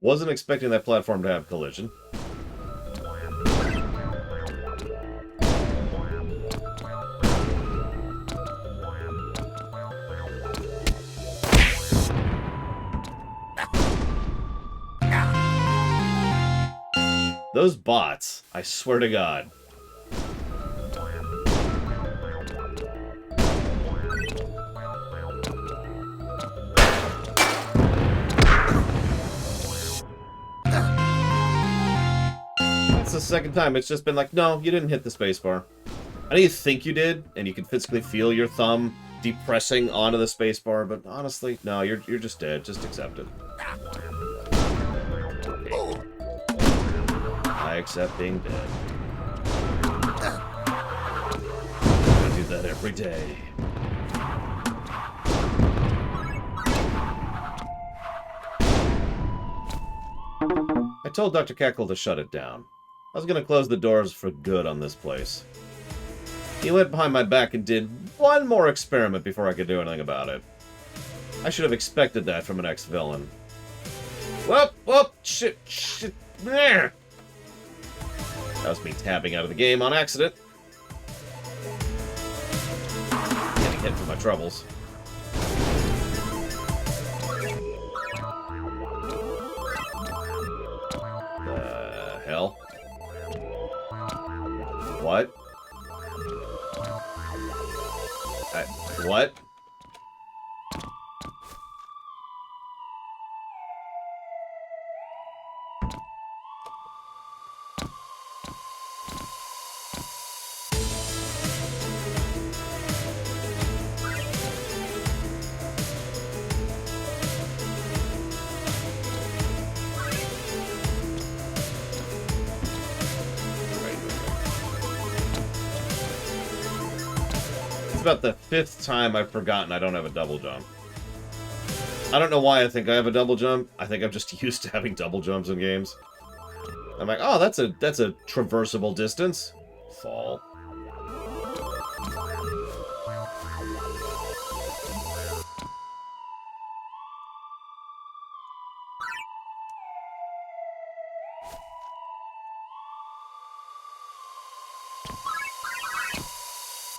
Wasn't expecting that platform to have collision. Those bots, I swear to God. The second time, it's just been like, no, you didn't hit the spacebar. I know you think you did, and you can physically feel your thumb depressing onto the spacebar, but honestly, no, you're just dead. Just accept it. Okay. I accept being dead. I do that every day. I told Dr. Cackle to shut it down. I was gonna close the doors for good on this place. He went behind my back and did one more experiment before I could do anything about it. I should have expected that from an ex-villain. Whoop, shit, there. That was me tabbing out of the game on accident. Getting hit for my troubles. The hell? What? What? About the 5th time I've forgotten I don't have a double jump. I don't know why I think I have a double jump. I think I'm just used to having double jumps in games. I'm like, oh, that's a traversable distance. Fall.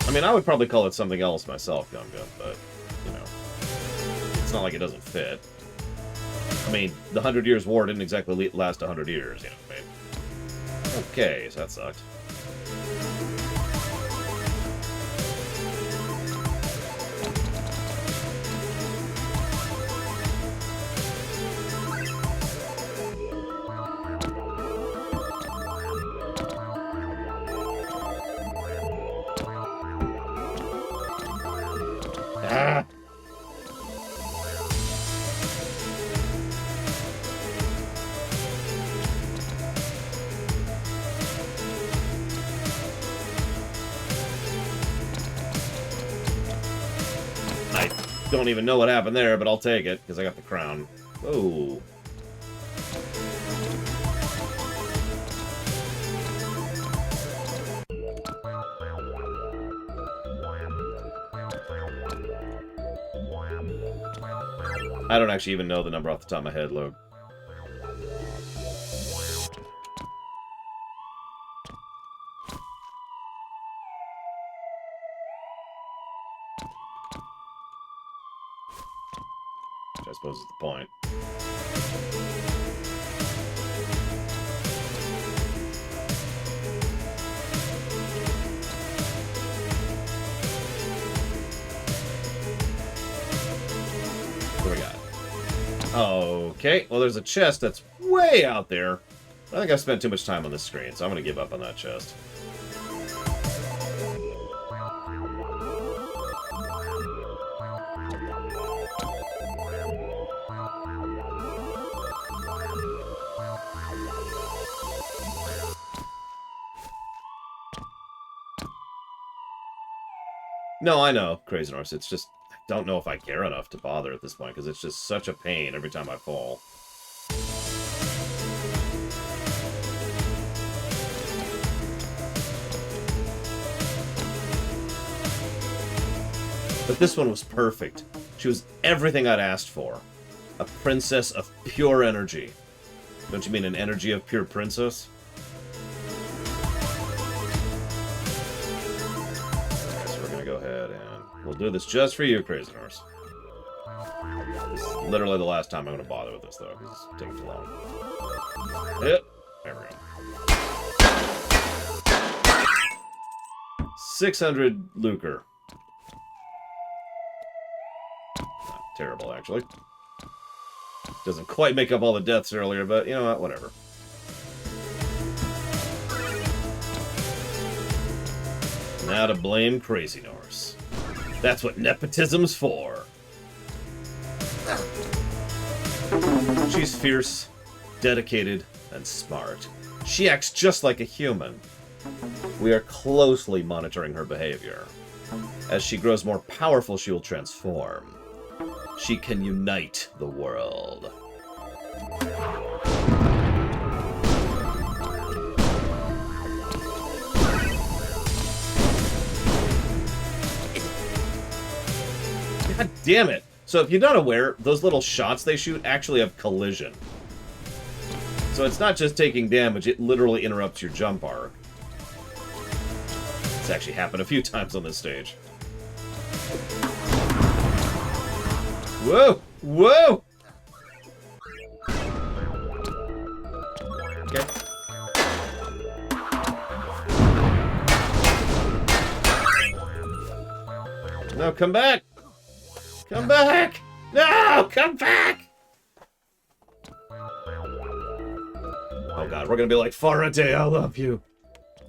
I mean, I would probably call it something else myself, Gunga, but, you know, it's not like it doesn't fit. I mean, the 100 Years' War didn't exactly last 100 years, you know what I mean? Okay, so that sucked. Ah! I don't even know what happened there, but I'll take it, because I got the crown. Oh. I don't actually even know the number off the top of my head, Luke. Which I suppose is the point. What do we got? Okay, well there's a chest that's way out there. I think I've spent too much time on this screen, so I'm going to give up on that chest. No, I know, Crazy Norse. It's just, I don't know if I care enough to bother at this point, because it's just such a pain every time I fall. But this one was perfect. She was everything I'd asked for. A princess of pure energy. Don't you mean an energy of pure princess? Go ahead and we'll do this just for you, Crazy Norse. This is literally the last time I'm going to bother with this, though, because it's taking too long. Yep. There we go. 600 lucre. Not terrible, actually. Doesn't quite make up all the deaths earlier, but you know what? Whatever. Now to blame Crazy Norse. That's what nepotism's for. She's fierce, dedicated, and smart. She acts just like a human. We are closely monitoring her behavior. As she grows more powerful, she will transform. She can unite the world. God damn it. So if you're not aware, those little shots they shoot actually have collision. So it's not just taking damage, it literally interrupts your jump arc. It's actually happened a few times on this stage. Whoa! Whoa! Okay. No, come back! Come back! No! Come back! Oh god, we're gonna be like, Faraday, I love you.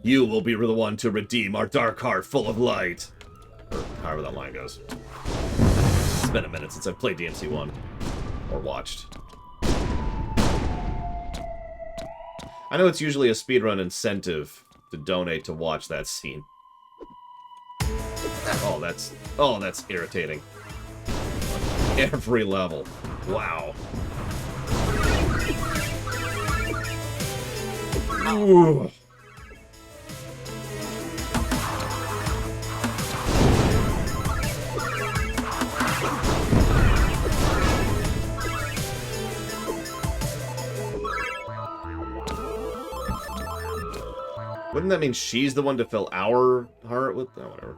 You will be the one to redeem our dark heart full of light. Or however that line goes. It's been a minute since I've played DMC1. Or watched. I know it's usually a speedrun incentive to donate to watch that scene. Oh, that's irritating. Every level. Wow. Ooh. Wouldn't that mean she's the one to fill our heart with? Oh, whatever.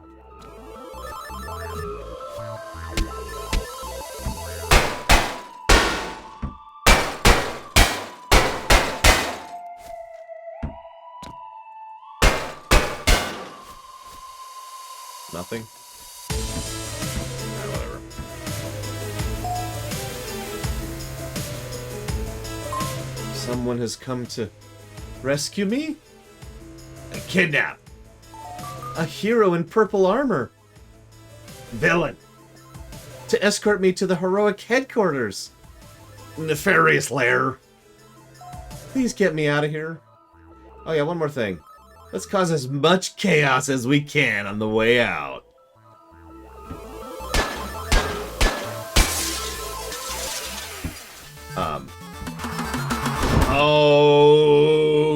Nothing? Whatever. Someone has come to rescue me? And kidnap. A hero in purple armor. Villain. To escort me to the heroic headquarters. Nefarious lair. Please get me out of here. Oh yeah, one more thing. Let's cause as much chaos as we can on the way out.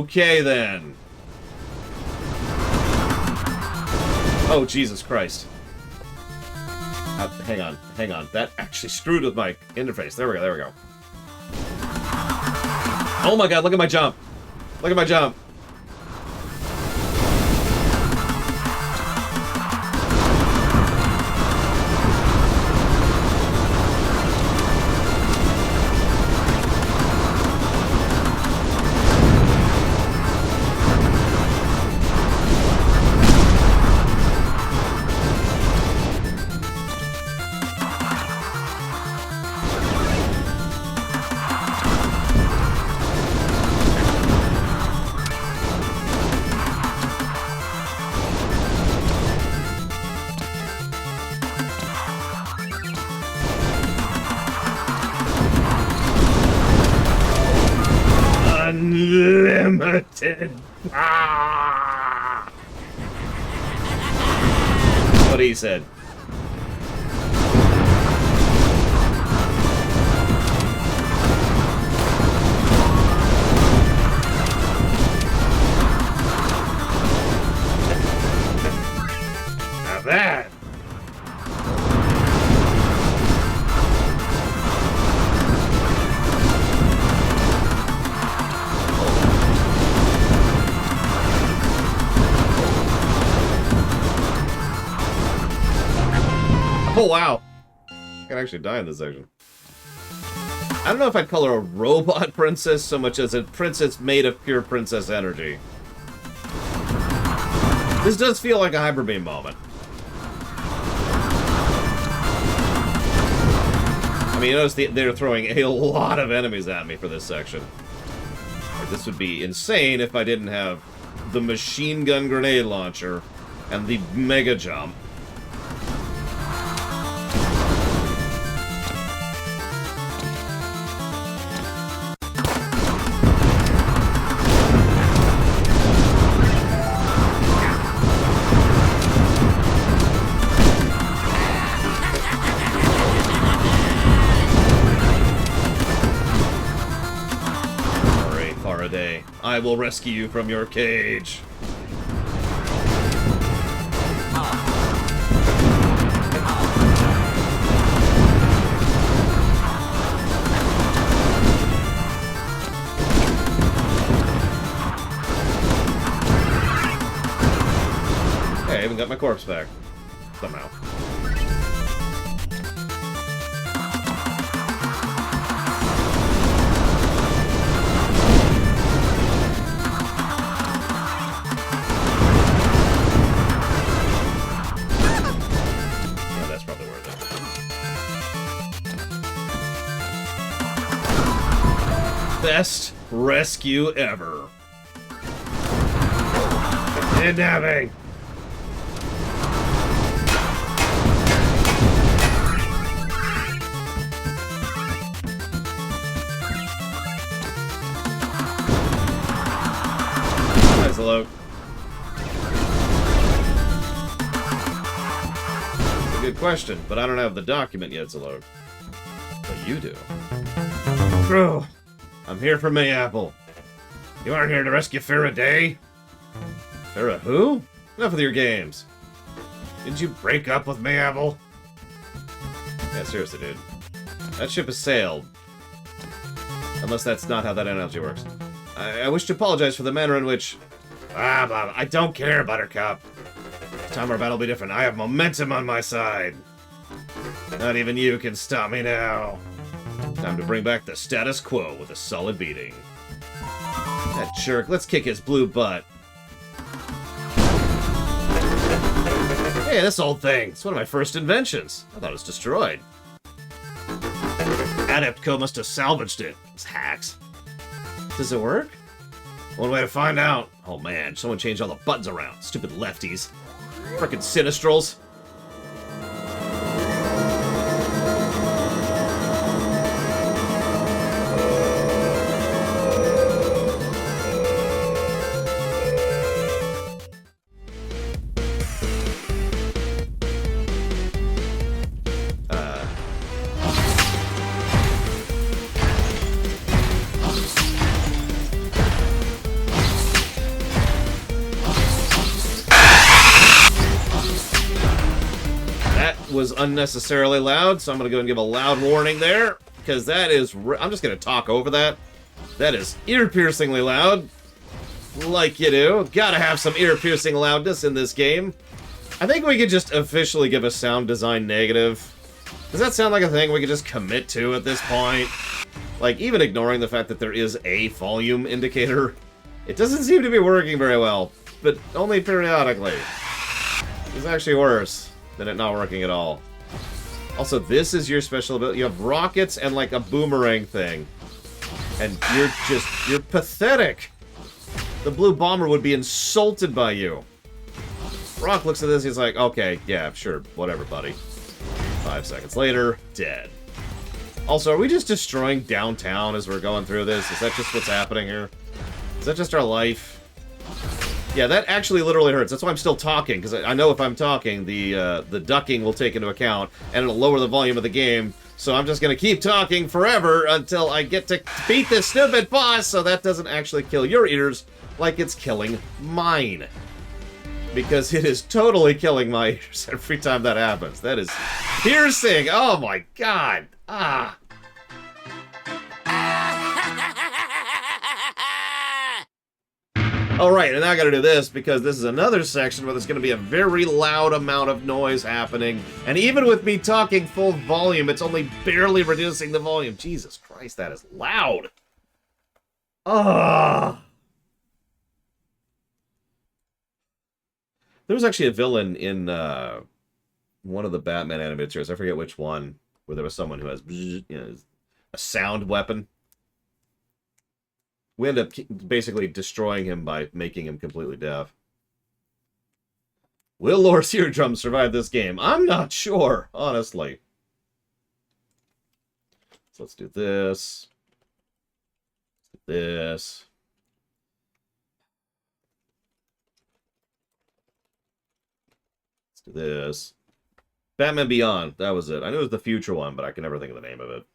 Okay then. Oh, Jesus Christ. Hang on. That actually screwed with my interface. There we go. Oh my god, look at my jump. Look at my jump. Unlimited. What he said. Now that. Oh, wow. I can actually die in this section. I don't know if I'd call her a robot princess so much as a princess made of pure princess energy. This does feel like a Hyper Beam moment. I mean, you notice they're throwing a lot of enemies at me for this section. Like, this would be insane if I didn't have the machine gun grenade launcher and the mega jump. I will rescue you from your cage. Hey, I even got my corpse back. Somehow. Best rescue ever. Kidnapping. Nice look. It's a good question, but I don't have the document yet, Zalog. But you do. Crew, I'm here for Mayapple. You aren't here to rescue Faraday? Farah who? Enough with your games. Didn't you break up with Mayapple? Yeah, seriously, dude. That ship has sailed. Unless that's not how that analogy works. I wish to apologize for the manner in which... blah, blah. I don't care, Buttercup. This time our battle will be different. I have momentum on my side. Not even you can stop me now. Time to bring back the status quo with a solid beating. That jerk, let's kick his blue butt. Hey, this old thing. It's one of my first inventions. I thought it was destroyed. Adeptco must have salvaged it. It's hacks. Does it work? One way to find out. Oh man, someone changed all the buttons around. Stupid lefties. Frickin' Sinistrals. Was unnecessarily loud, so I'm gonna go and give a loud warning there, because that is I'm just gonna talk over that. That is ear-piercingly loud, like you do. Gotta have some ear-piercing loudness in this game. I think we could just officially give a sound design negative. Does that sound like a thing we could just commit to at this point? Like, even ignoring the fact that there is a volume indicator, it doesn't seem to be working very well, but only periodically. It's actually worse than it not working at all. Also, this is your special ability. You have rockets and like a boomerang thing. And you're pathetic. The blue bomber would be insulted by you. Rock looks at this, he's like, okay, yeah, sure, whatever, buddy. 5 seconds later, dead. Also, are we just destroying downtown as we're going through this? Is that just what's happening here? Is that just our life? Yeah, that actually literally hurts. That's why I'm still talking, because I know if I'm talking, the ducking will take into account, and it'll lower the volume of the game. So I'm just going to keep talking forever until I get to beat this stupid boss, so that doesn't actually kill your ears like it's killing mine. Because it is totally killing my ears every time that happens. That is piercing. Oh my god. Ah. Alright, and I gotta do this because this is another section where there's gonna be a very loud amount of noise happening. And even with me talking full volume, it's only barely reducing the volume. Jesus Christ, that is loud. Ah. There was actually a villain in one of the Batman animated series. I forget which one, where there was someone who has, you know, a sound weapon. We end up basically destroying him by making him completely deaf. Will Lore's eardrum survive this game? I'm not sure, honestly. So let's do this. Let's do this. Let's do this. Batman Beyond, that was it. I knew it was the future one, but I can never think of the name of it.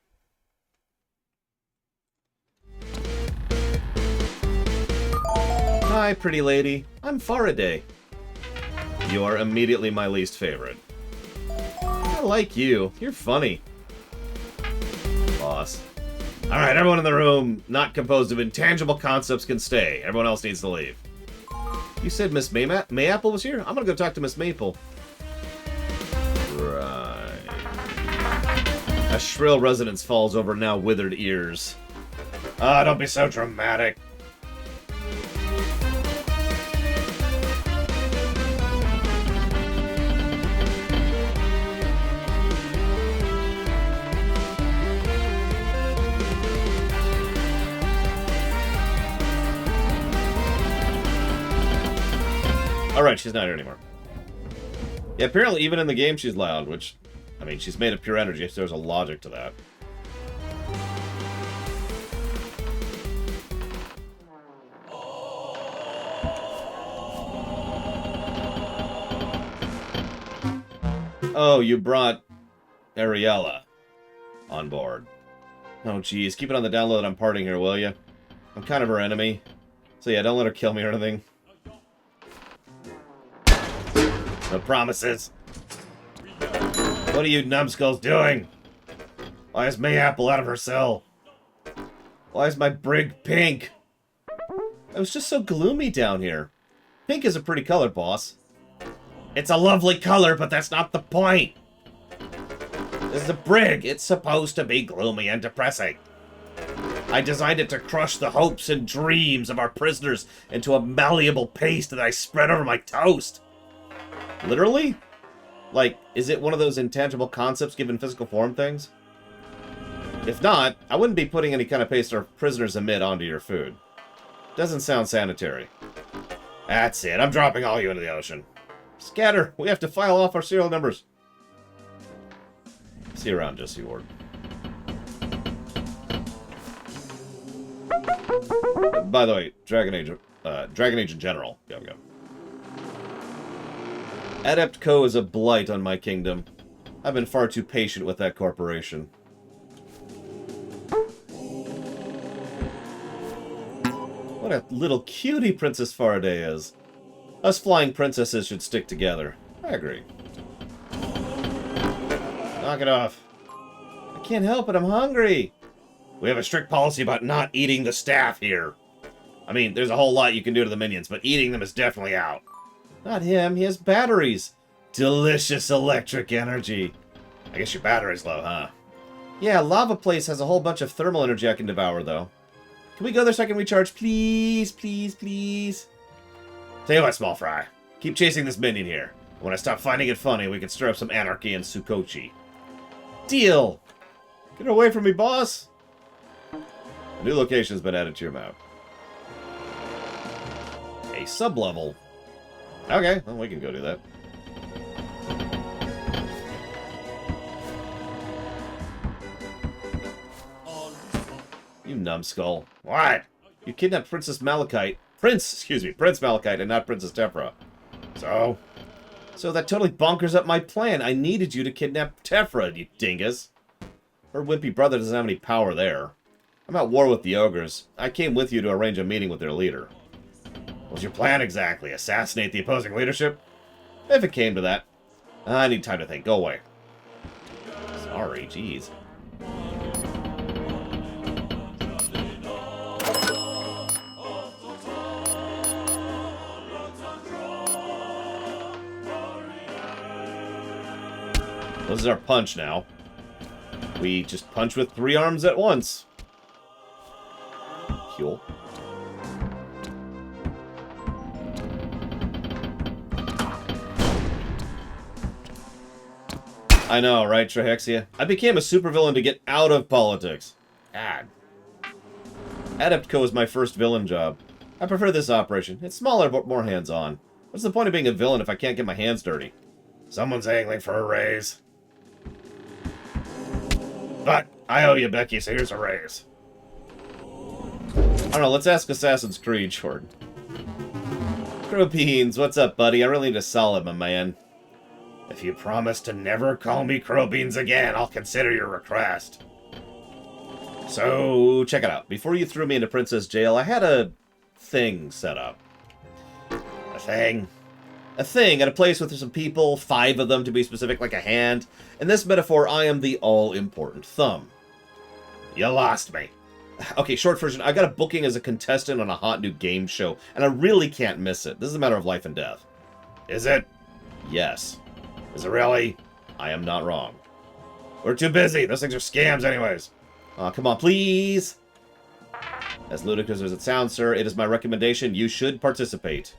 Hi, pretty lady. I'm Faraday. You are immediately my least favorite. I like you. You're funny. Boss. Alright, everyone in the room not composed of intangible concepts can stay. Everyone else needs to leave. You said Miss Mayapple was here? I'm gonna go talk to Miss Maple. Right. A shrill resonance falls over now withered ears. Ah, don't be so dramatic. Alright, she's not here anymore. Yeah, apparently even in the game she's loud, which, I mean, she's made of pure energy, so there's a logic to that. Oh, you brought Ariella on board. Oh, geez. Keep it on the down low that I'm partying here, will you? I'm kind of her enemy. So yeah, don't let her kill me or anything. No promises. What are you numbskulls doing? Why is Mayapple out of her cell? Why is my brig pink? It was just so gloomy down here. Pink is a pretty color, boss. It's a lovely color, but that's not the point. This is a brig. It's supposed to be gloomy and depressing. I designed it to crush the hopes and dreams of our prisoners into a malleable paste that I spread over my toast. Literally? Like, is it one of those intangible concepts given physical form things? If not, I wouldn't be putting any kind of paste our prisoners emit onto your food. Doesn't sound sanitary. That's it. I'm dropping all you into the ocean. Scatter! We have to file off our serial numbers. See you around, Jesse Ward. By the way, Dragon Age in general. Go, go. Adept Co. is a blight on my kingdom. I've been far too patient with that corporation. What a little cutie Princess Faraday is. Us flying princesses should stick together. I agree. Knock it off. I can't help it, I'm hungry. We have a strict policy about not eating the staff here. I mean, there's a whole lot you can do to the minions, but eating them is definitely out. Not him, he has batteries. Delicious electric energy. I guess your battery's low, huh? Yeah, Lava Place has a whole bunch of thermal energy I can devour, though. Can we go there so I can recharge, please, please, please? Tell you what, Small Fry. Keep chasing this minion here. When I stop finding it funny, we can stir up some anarchy in Sukochi. Deal! Get away from me, boss! A new location's been added to your map. A sub-level. Okay, well, we can go do that. You numbskull. What? You kidnapped Princess Malachite. Prince Malachite and not Princess Tefra. So? So that totally bonkers up my plan. I needed you to kidnap Tefra, you dingus. Her wimpy brother doesn't have any power there. I'm at war with the ogres. I came with you to arrange a meeting with their leader. What's your plan exactly? Assassinate the opposing leadership? If it came to that. I need time to think. Go away. Sorry, jeez. This is our punch now. We just punch with 3 arms at once. Cool. I know, right, Trihexia? I became a supervillain to get out of politics. God. Adept Co. is my first villain job. I prefer this operation. It's smaller, but more hands-on. What's the point of being a villain if I can't get my hands dirty? Someone's angling for a raise. But I owe you, Becky, so here's a raise. I don't know, let's ask Assassin's Creed, Jordan. Crow Beans, what's up, buddy? I really need a solid, my man. If you promise to never call me Crow Beans again, I'll consider your request. So, check it out. Before you threw me into Princess Jail, I had a thing set up. A thing? A thing at a place with some people, 5 of them to be specific, like a hand. In this metaphor, I am the all-important thumb. You lost me. Okay, short version, I got a booking as a contestant on a hot new game show, and I really can't miss it. This is a matter of life and death. Is it? Yes. Is it really? I am not wrong. We're too busy. Those things are scams anyways. Aw, come on, please. As ludicrous as it sounds, sir, it is my recommendation you should participate.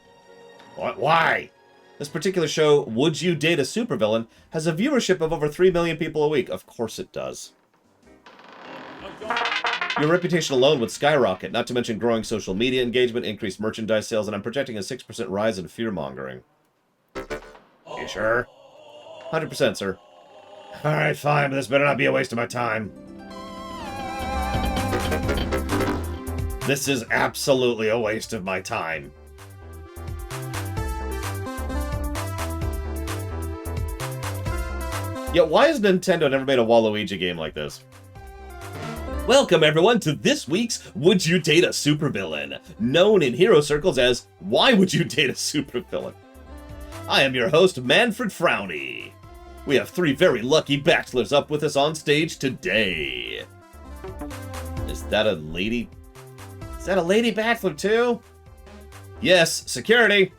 What? Why? This particular show, Would You Date a Supervillain, has a viewership of over 3 million people a week. Of course it does. Your reputation alone would skyrocket, not to mention growing social media engagement, increased merchandise sales, and I'm projecting a 6% rise in fear-mongering. You sure? 100%, sir. Alright, fine, but this better not be a waste of my time. This is absolutely a waste of my time. Yeah, why has Nintendo never made a Waluigi game like this? Welcome, everyone, to this week's Would You Date a Supervillain, known in hero circles as Why Would You Date a Supervillain? I am your host, Manfred Frowny. We have 3 very lucky bachelors up with us on stage today. Is that a lady? Is that a lady bachelor, too? Yes, security.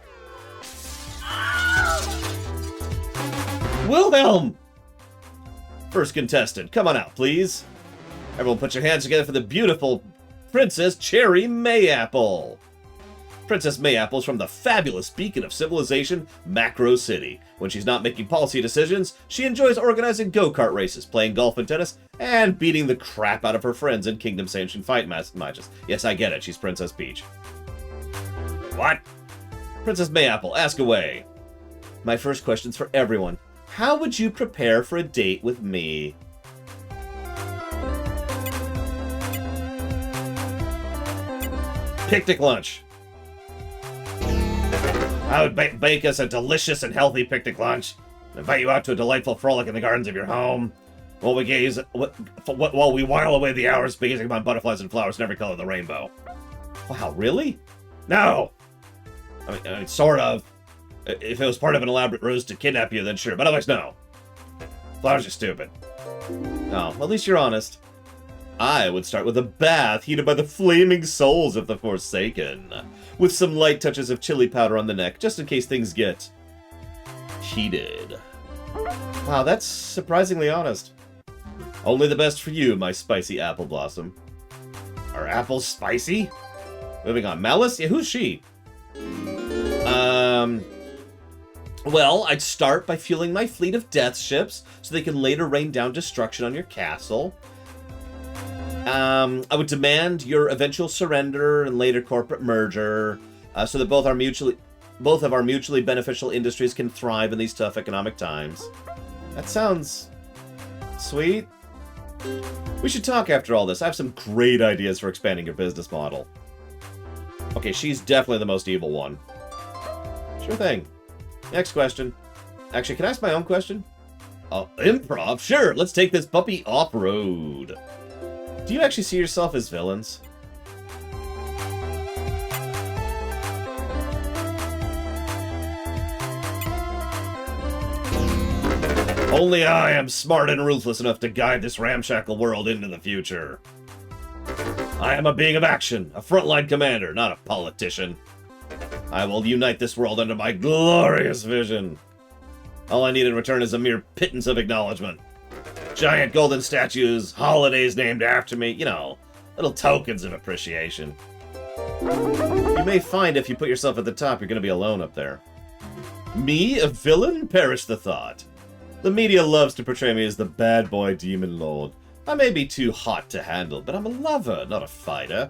Wilhelm! First contestant, come on out, please. Everyone put your hands together for the beautiful Princess Cherry Mayapple. Princess Mayapple is from the fabulous beacon of civilization, Macro City. When she's not making policy decisions, she enjoys organizing go-kart races, playing golf and tennis, and beating the crap out of her friends in Kingdom Sanctioned fight matches. Yes, I get it, she's Princess Peach. What? Princess Mayapple, ask away. My first question's for everyone. How would you prepare for a date with me? Picnic lunch. I would bake us a delicious and healthy picnic lunch. Invite you out to a delightful frolic in the gardens of your home. While we while away the hours gazing upon butterflies and flowers in every color of the rainbow. Wow, really? No! I mean, sort of. If it was part of an elaborate ruse to kidnap you, then sure. But otherwise, no. Flowers are stupid. Oh, at least you're honest. I would start with a bath heated by the flaming souls of the Forsaken, with some light touches of chili powder on the neck, just in case things get heated. Wow, that's surprisingly honest. Only the best for you, my spicy apple blossom. Are apples spicy? Moving on. Malice? Yeah, who's she? Well, I'd start by fueling my fleet of death ships, so they can later rain down destruction on your castle. I would demand your eventual surrender and later corporate merger, so that both of our mutually beneficial industries can thrive in these tough economic times. That sounds sweet. We should talk after all this. I have some great ideas for expanding your business model. Okay, she's definitely the most evil one. Sure thing. Next question. Actually, can I ask my own question? Oh, improv? Sure, let's take this puppy off-road. Do you actually see yourself as villains? Only I am smart and ruthless enough to guide this ramshackle world into the future. I am a being of action, a frontline commander, not a politician. I will unite this world under my glorious vision. All I need in return is a mere pittance of acknowledgement. Giant golden statues, holidays named after me, you know, little tokens of appreciation. You may find if you put yourself at the top, you're going to be alone up there. Me, a villain? Perish the thought. The media loves to portray me as the bad boy demon lord. I may be too hot to handle, but I'm a lover, not a fighter.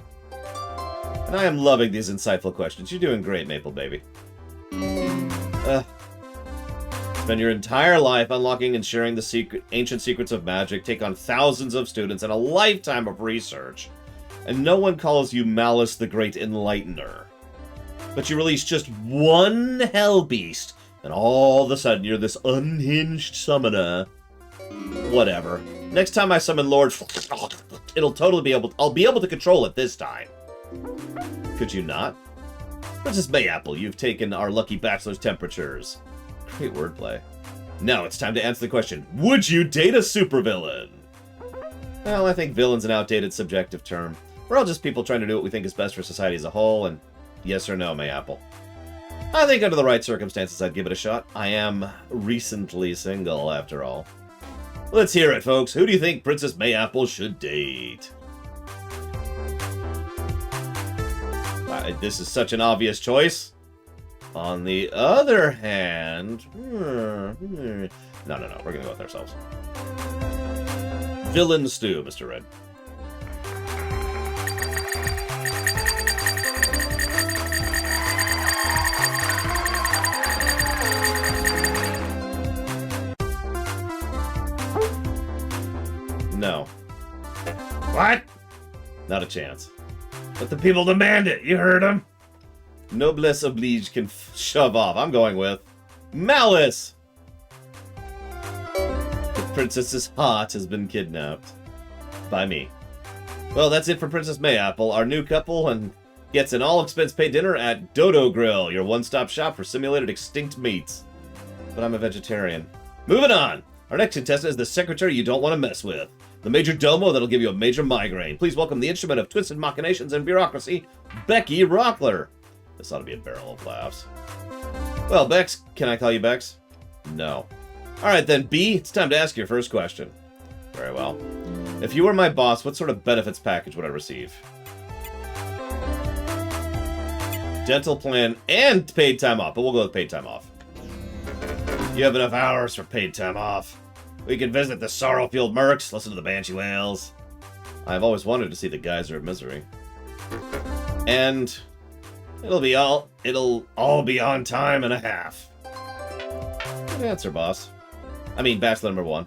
And I am loving these insightful questions. You're doing great, Maple Baby. Spend your entire life unlocking and sharing the ancient secrets of magic, take on thousands of students and a lifetime of research, and no one calls you Malice the Great Enlightener. But you release just one hell beast, and all of a sudden you're this unhinged summoner. Whatever. Next time I summon Lord, it'll totally be able. I'll be able to control it this time. Could you not? Princess Mayapple, you've taken our lucky bachelor's temperatures. Great wordplay. Now it's time to answer the question, would you date a supervillain? Well, I think villain's an outdated subjective term. We're all just people trying to do what we think is best for society as a whole, and yes or no, Mayapple. I think under the right circumstances I'd give it a shot. I am recently single, after all. Let's hear it, folks. Who do you think Princess Mayapple should date? This is such an obvious choice. On the other hand... No, we're gonna go with ourselves. Villain stew, Mr. Red. Not a chance. But the people demand it. You heard them. Noblesse oblige can shove off. I'm going with Malice. The princess's heart has been kidnapped by me. Well, that's it for Princess Mayapple, our new couple, and gets an all-expense-paid dinner at Dodo Grill, your one-stop shop for simulated extinct meats. But I'm a vegetarian. Moving on. Our next contestant is the secretary you don't want to mess with. The major domo that'll give you a major migraine. Please welcome the instrument of twisted machinations and bureaucracy, Becky Rockler. This ought to be a barrel of laughs. Well, Bex, can I call you Bex? No. Alright then, B, it's time to ask your first question. Very well. If you were my boss, what sort of benefits package would I receive? Dental plan and paid time off, but we'll go with paid time off. You have enough hours for paid time off. We can visit the Sorrowfield Mercs, listen to the Banshee Whales. I've always wanted to see the Geyser of Misery. And it'll all be on time and a half. Good answer, boss. I mean, bachelor number 1.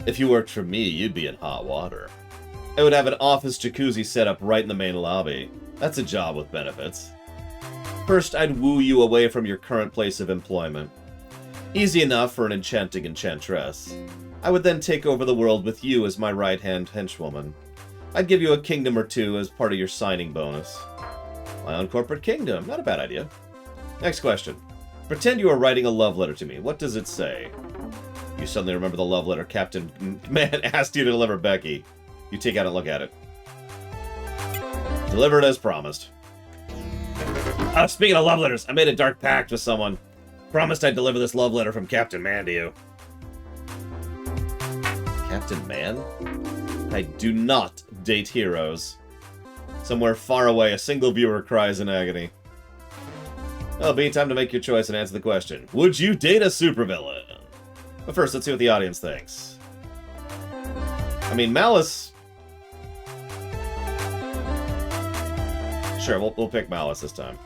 If you worked for me, you'd be in hot water. I would have an office jacuzzi set up right in the main lobby. That's a job with benefits. First, I'd woo you away from your current place of employment. Easy enough for an enchanting enchantress. I would then take over the world with you as my right-hand henchwoman. I'd give you a kingdom or 2 as part of your signing bonus. My own corporate kingdom, not a bad idea. Next question. Pretend you are writing a love letter to me. What does it say? You suddenly remember the love letter Captain Man asked you to deliver Becky. You take out and look at it. Deliver it as promised. Speaking of love letters, I made a dark pact with someone. Promised I'd deliver this love letter from Captain Man to you. Captain Man? I do not date heroes. Somewhere far away, a single viewer cries in agony. Well, be time to make your choice and answer the question. Would you date a supervillain? But first, let's see what the audience thinks. I mean, Malice... Sure, we'll pick Malice this time.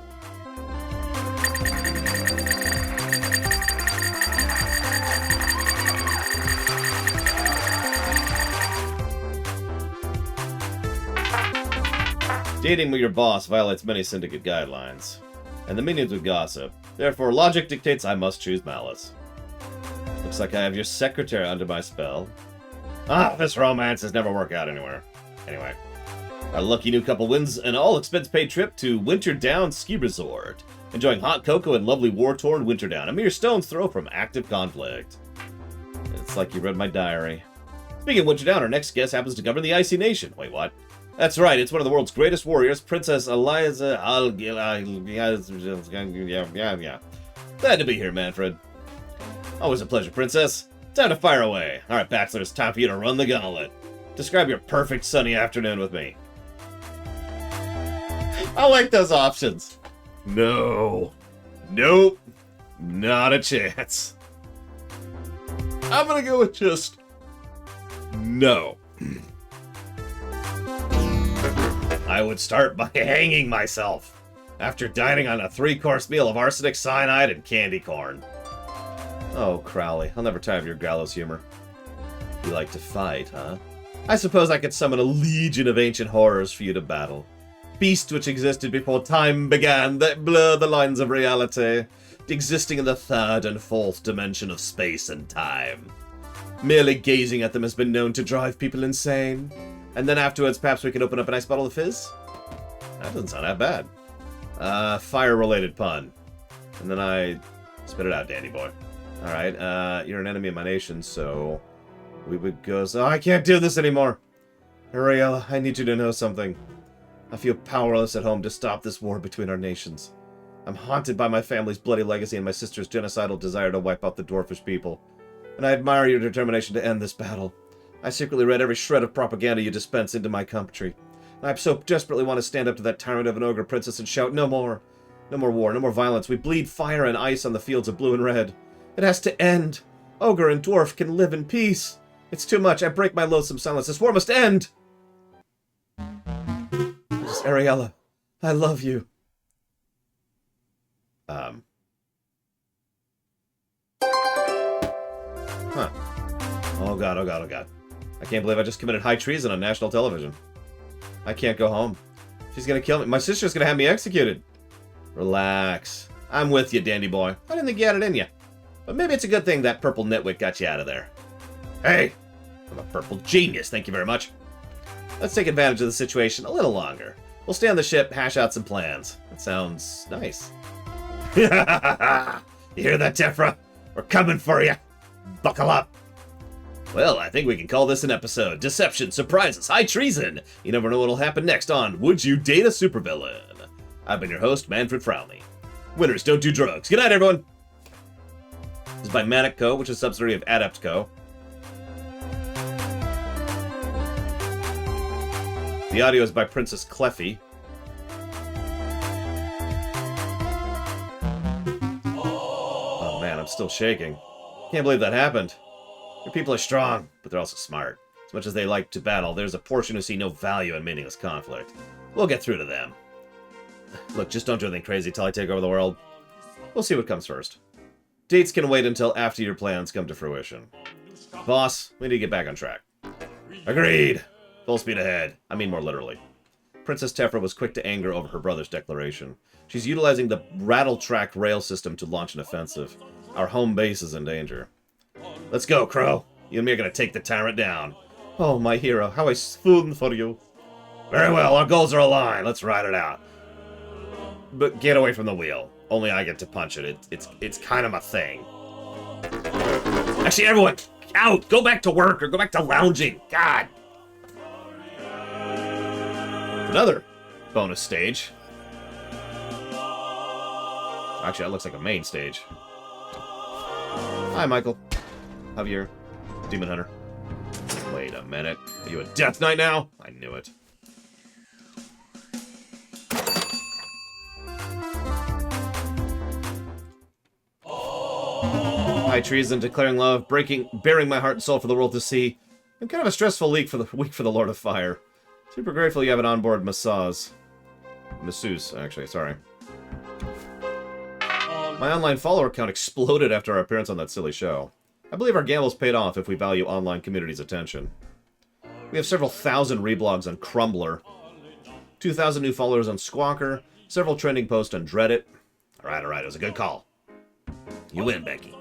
Dating with your boss violates many syndicate guidelines, and the minions would gossip. Therefore, logic dictates I must choose Malice. Looks like I have your secretary under my spell. This romance has never worked out anywhere. Anyway, our lucky new couple wins an all-expense-paid trip to Winterdown Ski Resort, enjoying hot cocoa and lovely war-torn Winterdown, a mere stone's throw from active conflict. It's like you read my diary. Speaking of Winterdown, our next guest happens to govern the Icy Nation. Wait, what? That's right, it's one of the world's greatest warriors, Princess Eliza yeah. Glad to be here, Manfred. Always a pleasure, Princess. Time to fire away. Alright, Bachelor, it's time for you to run the gauntlet. Describe your perfect sunny afternoon with me. I like those options. No. Nope. Not a chance. I'm gonna go with just... no. I would start by hanging myself, after dining on a 3-course meal of arsenic, cyanide, and candy corn. Oh, Crowley, I'll never tire of your gallows humor. You like to fight, huh? I suppose I could summon a legion of ancient horrors for you to battle. Beasts which existed before time began, that blur the lines of reality, existing in the 3rd and 4th dimension of space and time. Merely gazing at them has been known to drive people insane. And then afterwards, perhaps we can open up a nice bottle of fizz? That doesn't sound that bad. Fire-related pun. And then I spit it out, dandy boy. Alright, you're an enemy of my nation, so... we would go... so I can't do this anymore! Ariella, I need you to know something. I feel powerless at home to stop this war between our nations. I'm haunted by my family's bloody legacy and my sister's genocidal desire to wipe out the dwarfish people. And I admire your determination to end this battle. I secretly read every shred of propaganda you dispense into my country. I so desperately want to stand up to that tyrant of an ogre princess and shout, no more. No more war, no more violence. We bleed fire and ice on the fields of blue and red. It has to end. Ogre and dwarf can live in peace. It's too much. I break my loathsome silence. This war must end. Miss Ariella, I love you. Huh. Oh god, oh god, oh god. I can't believe I just committed high treason on national television. I can't go home. She's gonna kill me. My sister's gonna have me executed. Relax. I'm with you, dandy boy. I didn't think you had it in you. But maybe it's a good thing that purple nitwit got you out of there. Hey! I'm a purple genius, thank you very much. Let's take advantage of the situation a little longer. We'll stay on the ship, hash out some plans. That sounds nice. You hear that, Tephra? We're coming for you. Buckle up. Well, I think we can call this an episode. Deception, surprises, high treason. You never know what'll happen next on Would You Date a Supervillain? I've been your host, Manfred Frownley. Winners don't do drugs. Good night, everyone. This is by Manic Co., which is a subsidiary of Adept Co. The audio is by Princess Cleffy. Oh man, I'm still shaking. Can't believe that happened. Your people are strong, but they're also smart. As much as they like to battle, there's a portion who see no value in meaningless conflict. We'll get through to them. Look, just don't do anything crazy till I take over the world. We'll see what comes first. Dates can wait until after your plans come to fruition. Boss, we need to get back on track. Agreed! Full speed ahead. I mean more literally. Princess Tephra was quick to anger over her brother's declaration. She's utilizing the rattle-track rail system to launch an offensive. Our home base is in danger. Let's go, Crow. You and me are gonna take the tyrant down. Oh, my hero, how I swoon for you. Very well, our goals are aligned. Let's ride it out. But get away from the wheel. Only I get to punch it. It's kind of a thing. Actually, everyone, out! Go back to work or go back to lounging. God! Another bonus stage. Actually, that looks like a main stage. Hi, Michael. Javier. Demon Hunter. Wait a minute. Are you a Death Knight now? I knew it. High treason, declaring love, bearing my heart and soul for the world to see. I'm kind of a stressful week for the Lord of Fire. Super grateful you have an onboard masseuse, actually, sorry. My online follower count exploded after our appearance on that silly show. I believe our gambles paid off if we value online community's attention. We have several thousand reblogs on Crumbler, 2,000 new followers on Squawker, several trending posts on Reddit. Alright, it was a good call. You win, Becky.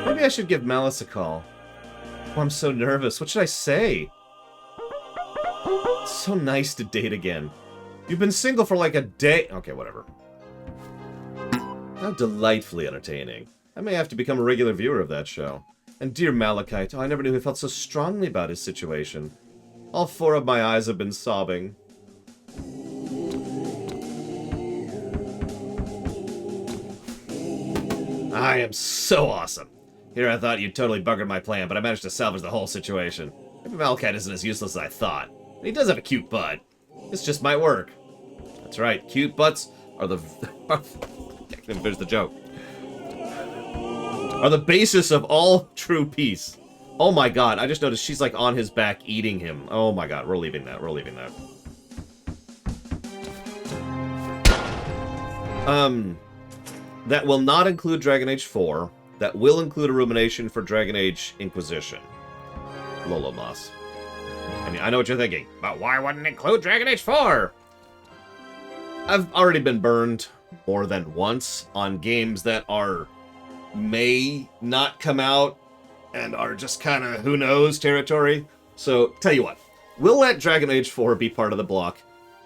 Maybe I should give Malice a call. Oh, I'm so nervous. What should I say? It's so nice to date again. You've been single for like a day. Okay, whatever. How delightfully entertaining. I may have to become a regular viewer of that show. And dear Malachite, oh, I never knew he felt so strongly about his situation. All 4 of my eyes have been sobbing. I am so awesome. Here I thought you'd totally buggered my plan, but I managed to salvage the whole situation. Maybe Malachite isn't as useless as I thought. And he does have a cute butt. This just might work. That's right, cute butts are the... I didn't finish the joke. Are the basis of all true peace. Oh my god, I just noticed she's like on his back eating him. Oh my god, we're leaving that, That will not include Dragon Age 4. That will include a rumination for Dragon Age Inquisition. Lolo Moss. I mean, I know what you're thinking, but why wouldn't it include Dragon Age 4? I've already been burned more than once on games that may not come out and are just kind of who knows territory. So, tell you what, we'll let Dragon Age 4 be part of the block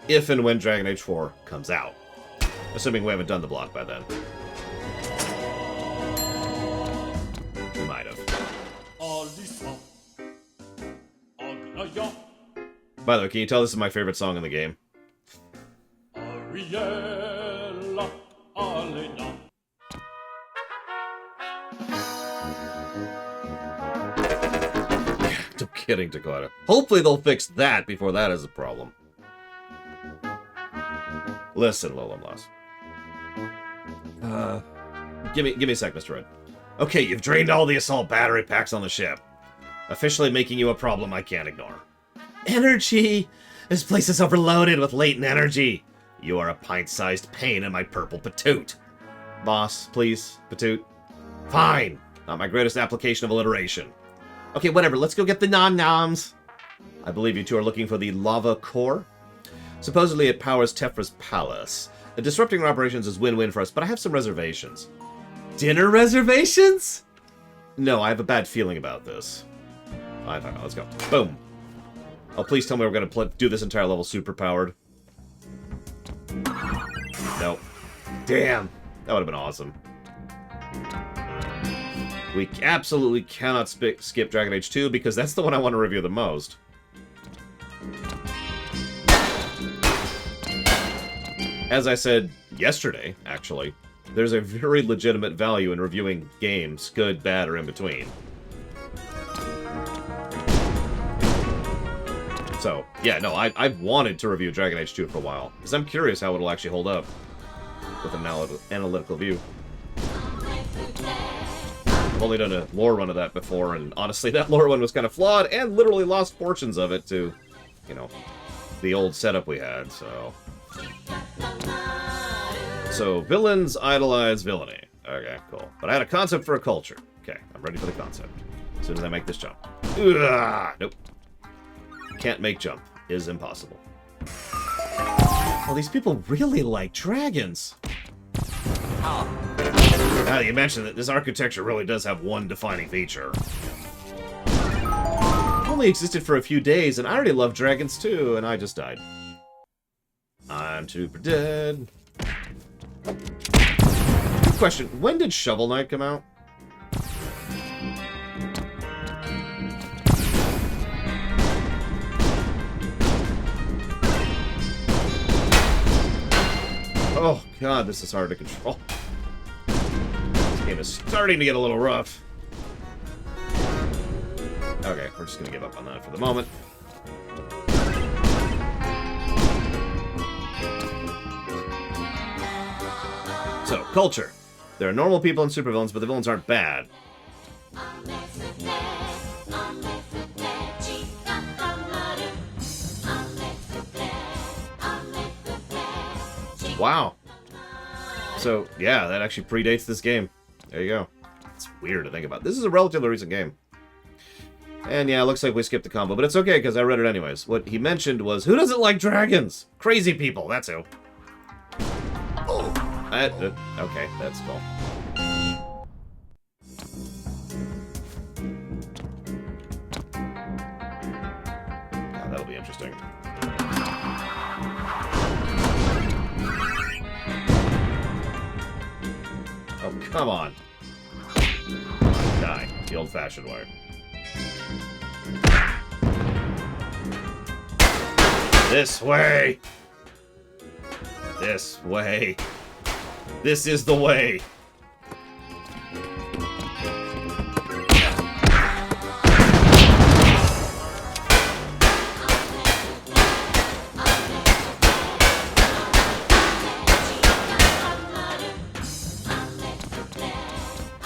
if and when Dragon Age 4 comes out. Assuming we haven't done the block by then. We might have. By the way, can you tell this is my favorite song in the game? I'm kidding, Dakota. Hopefully they'll fix that before that is a problem. Listen, Lola Moss. Give me a sec, Mr. Red. Okay, you've drained all the assault battery packs on the ship. Officially making you a problem I can't ignore. Energy! This place is overloaded with latent energy. You are a pint-sized pain in my purple patoot. Boss, please, patoot. Fine. Not my greatest application of alliteration. Okay, whatever. Let's go get the nom-noms. I believe you two are looking for the lava core. Supposedly it powers Tefra's palace. Disrupting our operations is win-win for us, but I have some reservations. Dinner reservations? No, I have a bad feeling about this. I don't know. Let's go. Boom. Oh, please tell me we're going to do this entire level super powered. Nope. Damn. That would have been awesome. We absolutely cannot skip Dragon Age 2 because that's the one I want to review the most. As I said yesterday, actually, there's a very legitimate value in reviewing games, good, bad, or in between. So, yeah, no, I've wanted to review Dragon Age 2 for a while, because I'm curious how it'll actually hold up with an analytical view. I've only done a lore run of that before, and honestly, that lore one was kind of flawed, and literally lost portions of it to, you know, the old setup we had, so... So, villains idolize villainy. Okay, cool. But I had a concept for a culture. Okay, I'm ready for the concept. As soon as I make this jump. Ugh, nope. Can't make jump. Is impossible. Well, these people really like dragons. Now that you mention that this architecture really does have one defining feature. Only existed for a few days, and I already love dragons too, and I just died. I'm super dead. Good question. When did Shovel Knight come out? Oh god, this is hard to control. This game is starting to get a little rough. Okay, we're just gonna give up on that for the moment. So, culture. There are normal people and supervillains, but the villains aren't bad. Wow. So, yeah, that actually predates this game. There you go. It's weird to think about. This is a relatively recent game. And yeah, it looks like we skipped the combo, but it's okay, because I read it anyways. What he mentioned was, who doesn't like dragons? Crazy people, that's who. Oh. Okay, that's cool. Yeah, that'll be interesting. Oh, come on. Die, the old-fashioned way. This way! This way. This is the way.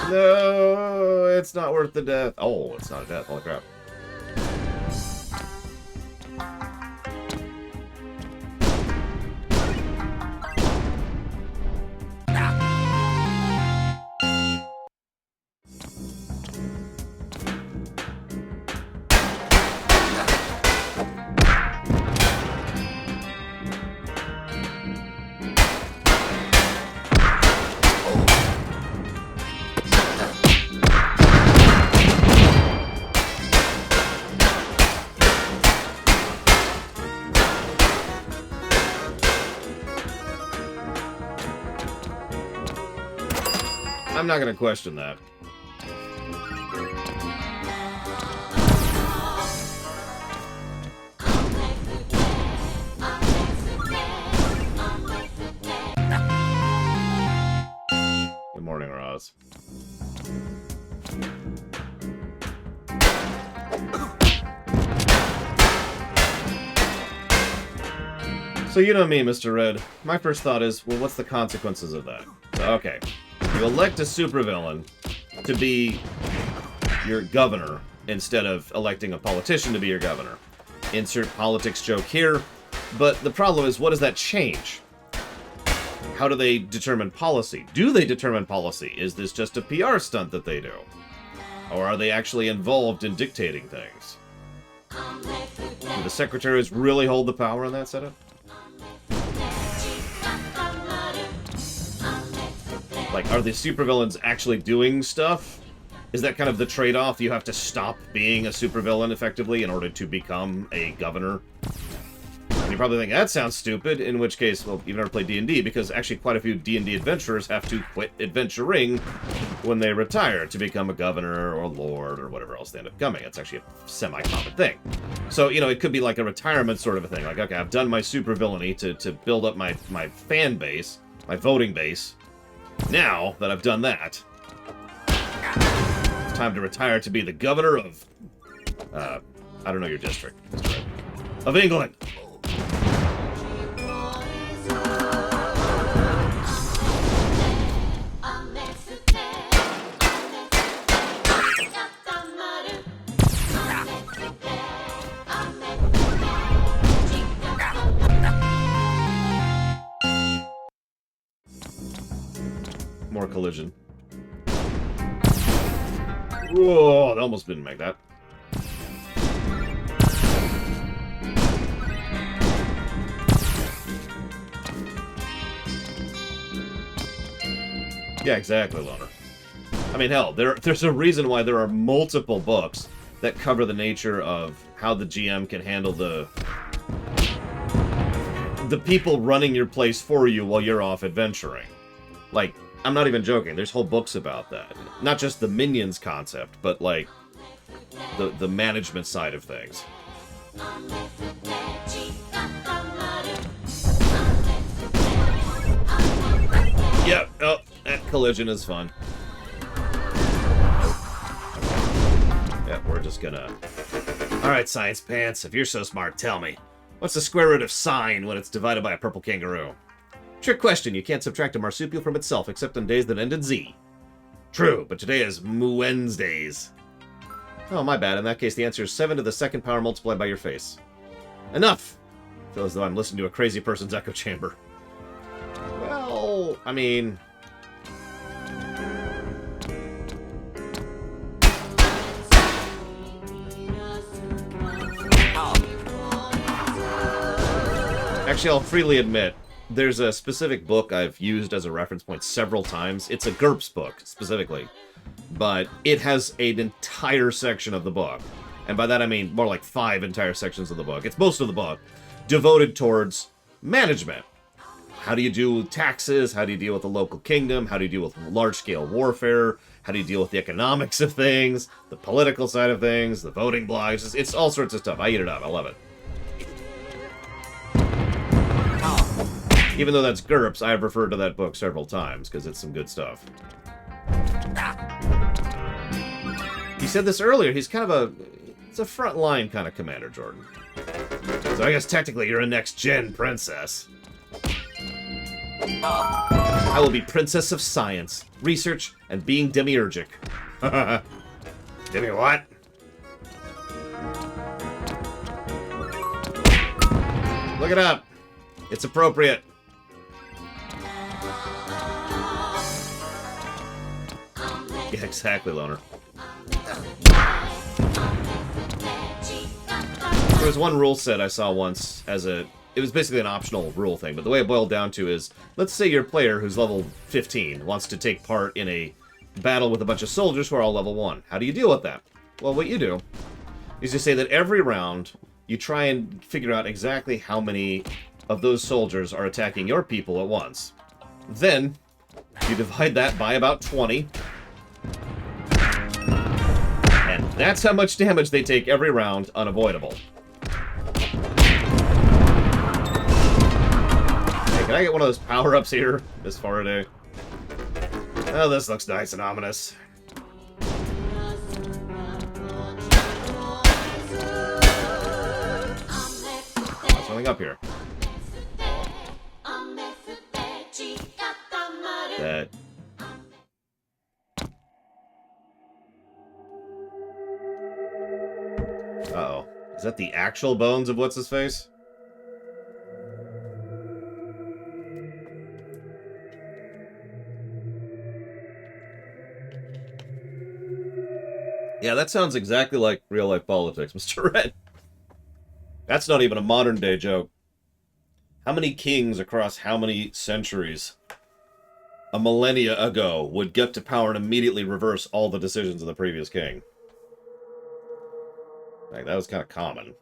No, it's not worth the death. Oh, it's not a death. Holy crap. I'm not going to question that. Good morning, Roz. So you know me, Mr. Red. My first thought is, well, what's the consequences of that? Okay. You elect a supervillain, to be your governor instead of electing a politician to be your governor. Insert politics joke here, but the problem is, what does that change? How do they determine policy? Do they determine policy? Is this just a PR stunt that they do? Or are they actually involved in dictating things? Do the secretaries really hold the power in that setup? Like, are the supervillains actually doing stuff? Is that kind of the trade-off? You have to stop being a supervillain, effectively, in order to become a governor? And you probably think, that sounds stupid, in which case, well, you've never played D&D, because actually quite a few D&D adventurers have to quit adventuring when they retire to become a governor or a lord or whatever else they end up becoming. It's actually a semi-common thing. So, you know, it could be like a retirement sort of a thing. Like, okay, I've done my supervillainy to build up my fan base, my voting base. Now that I've done that, it's time to retire to be the governor of, I don't know your district. Of England. More collision. Whoa, that almost didn't make that. Yeah, exactly, Loner. I mean, hell, there's a reason why there are multiple books that cover the nature of how the GM can handle the people running your place for you while you're off adventuring. Like, I'm not even joking. There's whole books about that. Not just the minions concept, but like the management side of things. Yep. Oh, that collision is fun. Yep, we're just gonna... Alright, Science Pants, if you're so smart, tell me. What's the square root of sine when it's divided by a purple kangaroo? Trick question, you can't subtract a marsupial from itself except on days that end in Z. True, but today is Wednesdays. Oh, my bad. In that case, the answer is 7 to the second power multiplied by your face. Enough! I feel as though I'm listening to a crazy person's echo chamber. Well, I mean... Actually, I'll freely admit, there's a specific book I've used as a reference point several times. It's a GURPS book, specifically. But it has an entire section of the book. And by that I mean more like 5 entire sections of the book. It's most of the book. Devoted towards management. How do you deal with taxes? How do you deal with the local kingdom? How do you deal with large-scale warfare? How do you deal with the economics of things? The political side of things? The voting blogs? It's all sorts of stuff. I eat it up. I love it. Even though that's GURPS, I have referred to that book several times, because it's some good stuff. He said this earlier, he's kind of it's a front-line kind of commander, Jordan. So I guess technically you're a next-gen princess. I will be Princess of Science, Research, and being demiurgic. Demi what? Look it up. It's appropriate. Yeah, exactly, Loner. There was one rule set I saw once as it was basically an optional rule thing, but the way it boiled down to is, let's say your player who's level 15 wants to take part in a battle with a bunch of soldiers who are all level 1. How do you deal with that? Well, what you do is you say that every round you try and figure out exactly how many of those soldiers are attacking your people at once. Then you divide that by about 20. And that's how much damage they take every round, unavoidable. Hey, can I get one of those power-ups here, Miss Faraday? Oh, this looks nice and ominous. There's something up here. That... Uh-oh. Is that the actual bones of what's-his-face? Yeah, that sounds exactly like real-life politics, Mr. Red. That's not even a modern-day joke. How many kings across how many centuries a millennia ago would get to power and immediately reverse all the decisions of the previous king? Like, that was kind of common.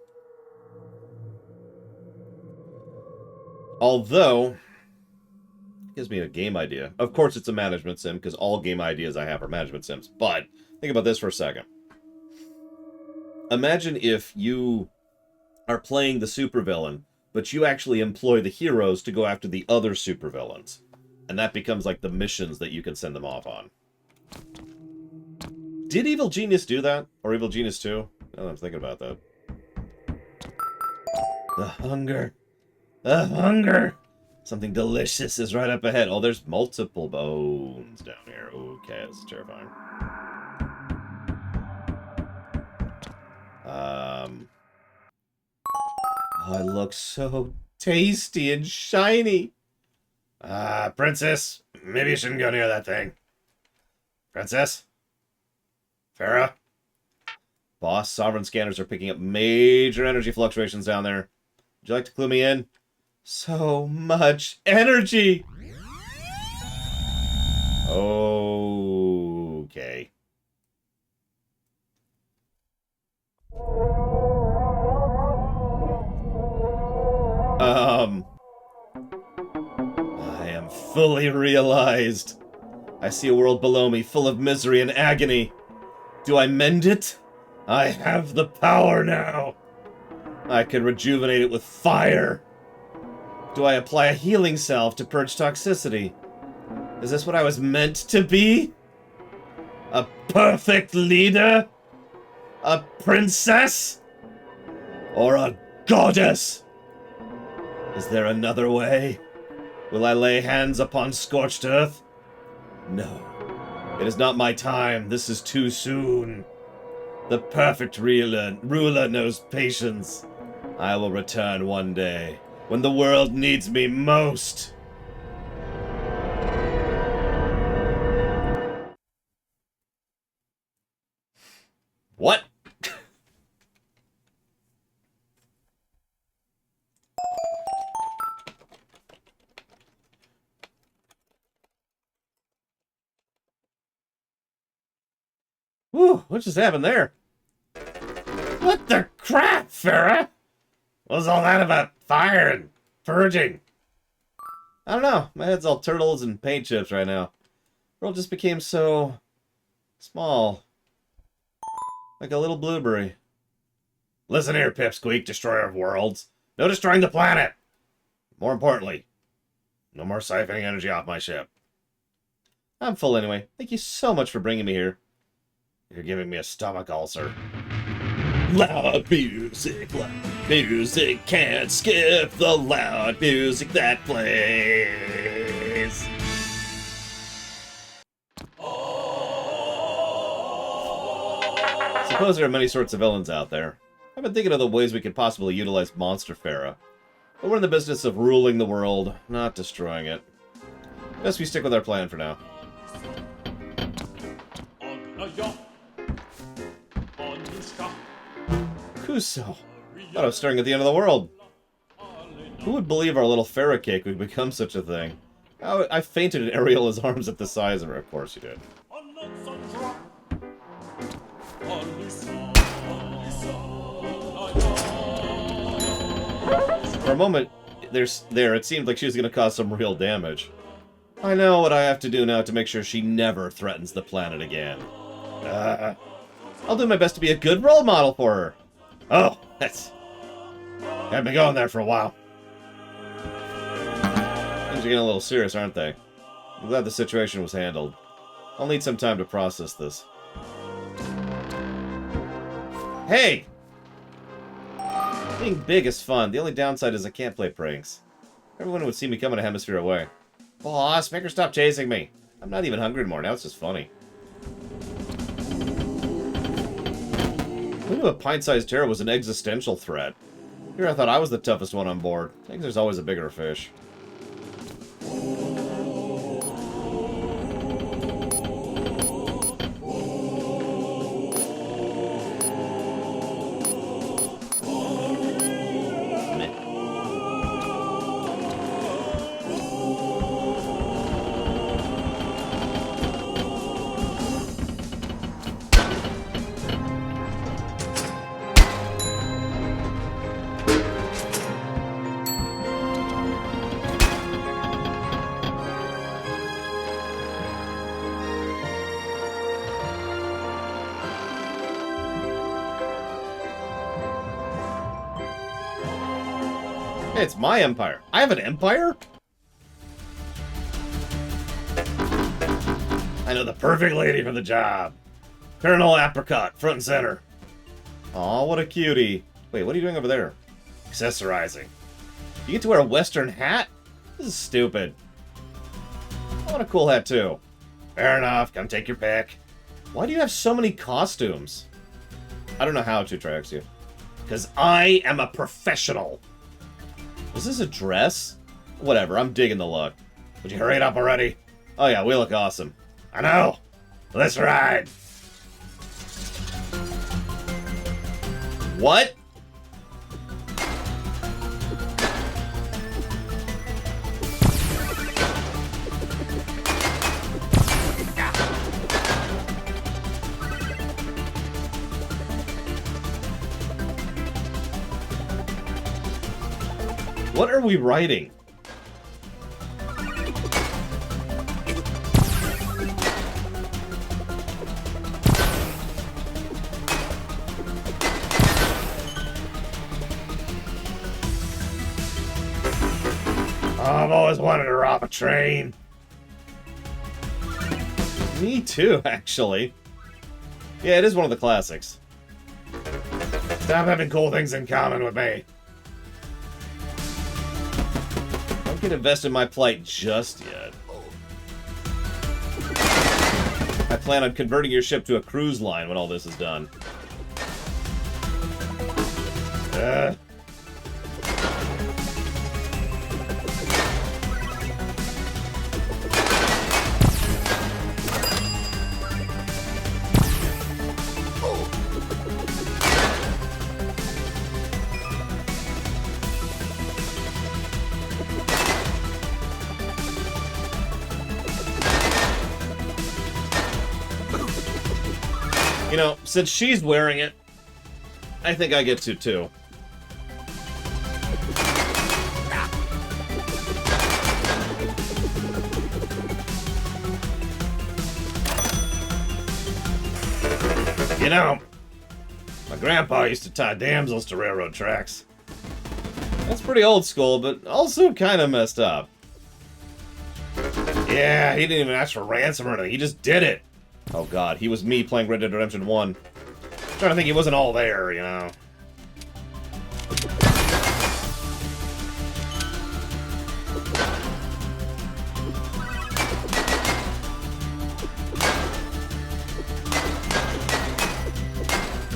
Although, it gives me a game idea. Of course it's a management sim, because all game ideas I have are management sims. But, think about this for a second. Imagine if you are playing the supervillain, but you actually employ the heroes to go after the other supervillains. And that becomes like the missions that you can send them off on. Did Evil Genius do that? Or Evil Genius 2? Now that I'm thinking about that. The hunger. The hunger! Something delicious is right up ahead. Oh, there's multiple bones down here. Okay, this is terrifying. Oh, it looks so tasty and shiny. Princess, maybe you shouldn't go near that thing. Princess? Farah? Boss, sovereign scanners are picking up major energy fluctuations down there. Would you like to clue me in? So much energy! Okay. I am fully realized. I see a world below me full of misery and agony. Do I mend it? I have the power now. I can rejuvenate it with fire. Do I apply a healing salve to purge toxicity? Is this what I was meant to be? A perfect leader? A princess? Or a goddess? Is there another way? Will I lay hands upon scorched earth? No. It is not my time. This is too soon. The perfect ruler knows patience. I will return one day, when the world needs me most. What? Whew, what just happened there? What the crap, Farah? What was all that about fire and purging? I don't know. My head's all turtles and paint chips right now. The world just became so small. Like a little blueberry. Listen here, Pipsqueak, destroyer of worlds. No destroying the planet! More importantly, no more siphoning energy off my ship. I'm full anyway. Thank you so much for bringing me here. You're giving me a stomach ulcer. Loud music can't skip the loud music that plays. Suppose there are many sorts of villains out there. I've been thinking of the ways we could possibly utilize Monster Farah. But we're in the business of ruling the world, not destroying it. Best we stick with our plan for now. Kuso. Thought I was staring at the end of the world. Who would believe our little Farah cake would become such a thing? I fainted in Ariela's arms at the size of her. Of course you did. For a moment, it seemed like she was going to cause some real damage. I know what I have to do now to make sure she never threatens the planet again. I'll do my best to be a good role model for her. Oh, that's... I've been going there for a while. Things are getting a little serious, aren't they? I'm glad the situation was handled. I'll need some time to process this. Hey! Being big is fun. The only downside is I can't play pranks. Everyone would see me coming a hemisphere away. Boss, make her stop chasing me. I'm not even hungry anymore. Now it's just funny. knew a pint-sized terror was an existential threat. Here I thought I was the toughest one on board. I think there's always a bigger fish. Hey, it's my empire. I have an empire? I know the perfect lady for the job. Colonel Apricot, front and center. Aw, what a cutie. Wait, what are you doing over there? Accessorizing. You get to wear a western hat? This is stupid. I want a cool hat too. Fair enough, come take your pick. Why do you have so many costumes? I don't know how to attract you. Because I am a professional. Was this a dress? Whatever, I'm digging the look. Would you hurry it up already? Oh yeah, we look awesome. I know! Let's ride! What? What are we writing? I've always wanted to rob a train. Me too, actually. Yeah, it is one of the classics. Stop having cool things in common with me. Don't get invested in my plight just yet. I plan on converting your ship to a cruise line when all this is done. You know, since she's wearing it, I think I get to too. You know, my grandpa used to tie damsels to railroad tracks. That's pretty old school, but also kind of messed up. Yeah, he didn't even ask for ransom or anything, he just did it. Oh god, he was me playing Red Dead Redemption 1. Trying to think he wasn't all there, you know.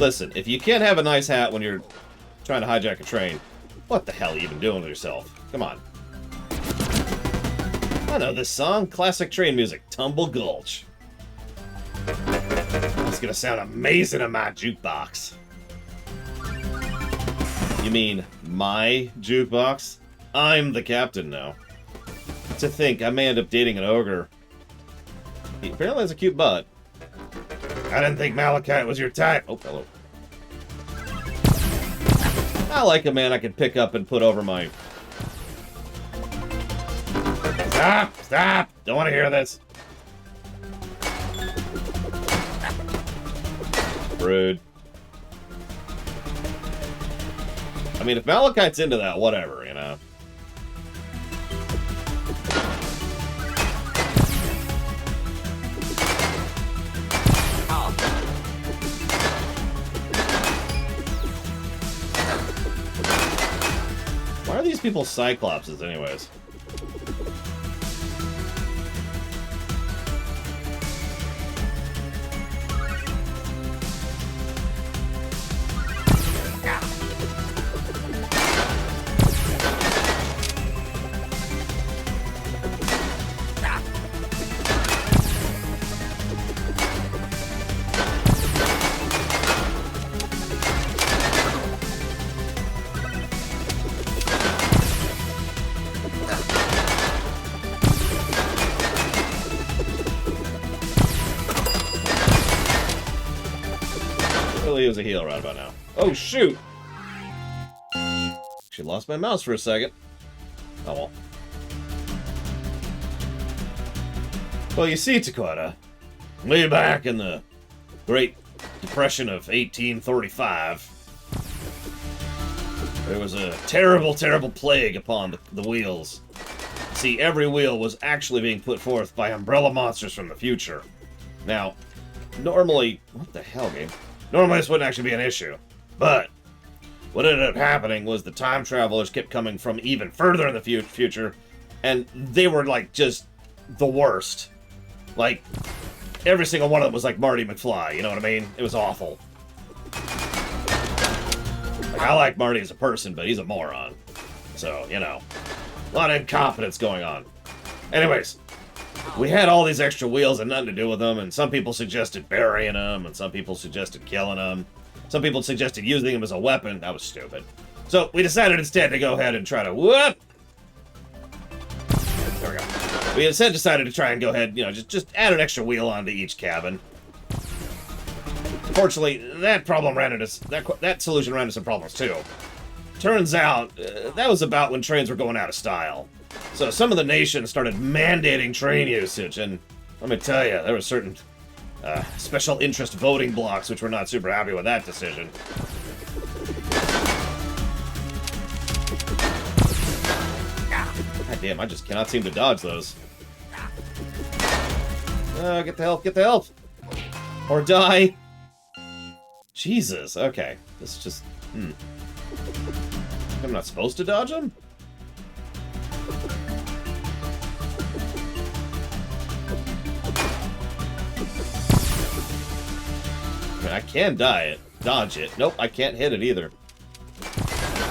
Listen, if you can't have a nice hat when you're trying to hijack a train, what the hell are you even doing with yourself? Come on. I know this song. Classic train music. Tumble Gulch. It's gonna sound amazing on my jukebox. You mean my jukebox? I'm the captain now. To think, I may end up dating an ogre. He apparently has a cute butt. I didn't think Malachite was your type. Oh, hello. I like a man I can pick up and put over my... Stop! Stop! Don't want to hear this. Rude. I mean, if Malachite's into that, whatever, you know. Why are these people Cyclopses, anyways? Well, he was a heal right about now. Oh, shoot! She lost my mouse for a second. Oh, well. Well, you see, Dakota, way back in the Great Depression of 1835, there was a terrible, terrible plague upon the wheels. See, every wheel was actually being put forth by umbrella monsters from the future. Now, normally... What the hell, game? Normally this wouldn't actually be an issue. But what ended up happening was the time travelers kept coming from even further in the future, and they were, like, just the worst. Like, every single one of them was like Marty McFly, you know what I mean? It was awful. Like, I like Marty as a person, but he's a moron. So, you know, a lot of incompetence going on. Anyways, we had all these extra wheels and nothing to do with them, and some people suggested burying them, and some people suggested killing them. Some people suggested using them as a weapon. That was stupid. So we decided instead to go ahead and try to whoop. There we go. We instead decided to try and go ahead, you know, just add an extra wheel onto each cabin. Fortunately, that problem ran into that solution ran into some problems too. Turns out that was about when trains were going out of style. So some of the nations started mandating train usage, and let me tell you, there were certain special interest voting blocks which were not super happy with that decision. God damn, I just cannot seem to dodge those. Get the health, get the health! Or die! Jesus, okay. This is just... I'm not supposed to dodge them? I mean, I can dodge it. Nope, I can't hit it either.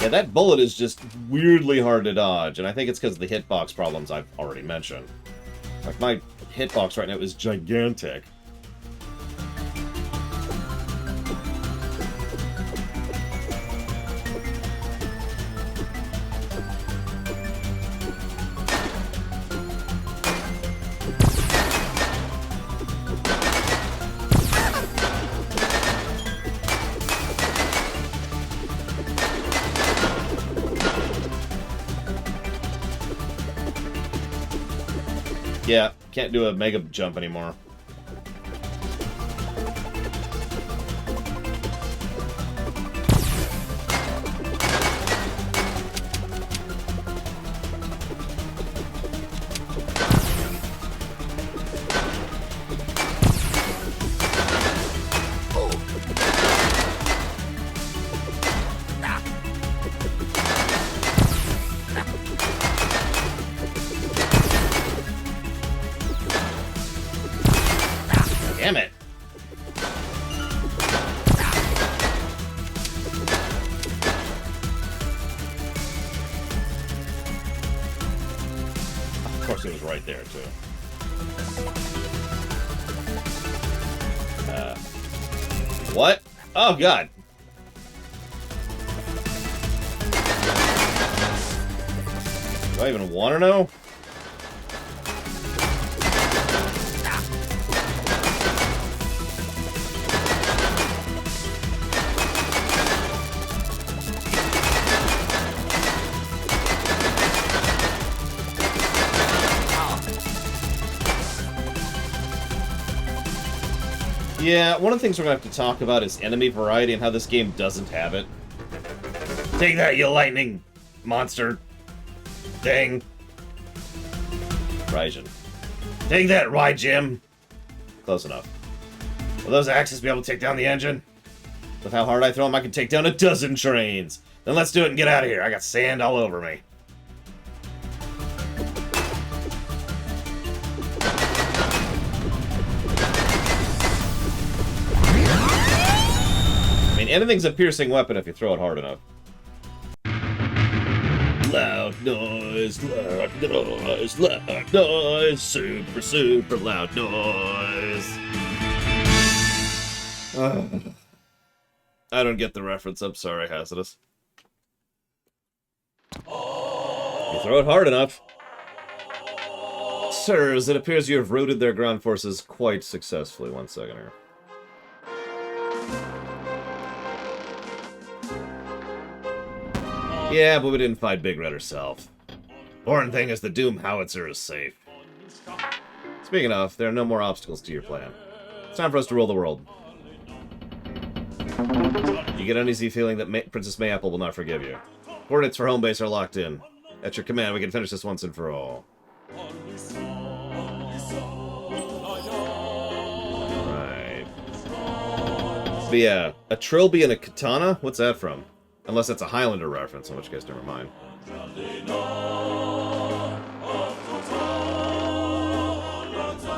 Yeah, that bullet is just weirdly hard to dodge, and I think it's because of the hitbox problems I've already mentioned. Like, my hitbox right now is gigantic. Yeah, can't do a mega jump anymore. Damn it. Of course it was right there, too. What? Oh, God. Do I even want to know? Yeah, one of the things we're going to have to talk about is enemy variety and how this game doesn't have it. Take that, you lightning monster thing. Raijin. Take that, Jim. Close enough. Will those axes be able to take down the engine? With how hard I throw them, I can take down a dozen trains. Then let's do it and get out of here. I got sand all over me. Anything's a piercing weapon if you throw it hard enough. Loud noise, loud noise, loud noise, super, super loud noise. I don't get the reference, I'm sorry, Hazardous. You throw it hard enough. Sirs, it appears you have routed their ground forces quite successfully. 1 second here. Yeah, but we didn't fight Big Red herself. Important thing is the Doom Howitzer is safe. Speaking of, there are no more obstacles to your plan. It's time for us to rule the world. You get an uneasy feeling that Princess Mayapple will not forgive you. Coordinates for home base are locked in. At your command, we can finish this once and for all. Right. But yeah, a trilby and a katana? What's that from? Unless that's a Highlander reference, in which case, never mind.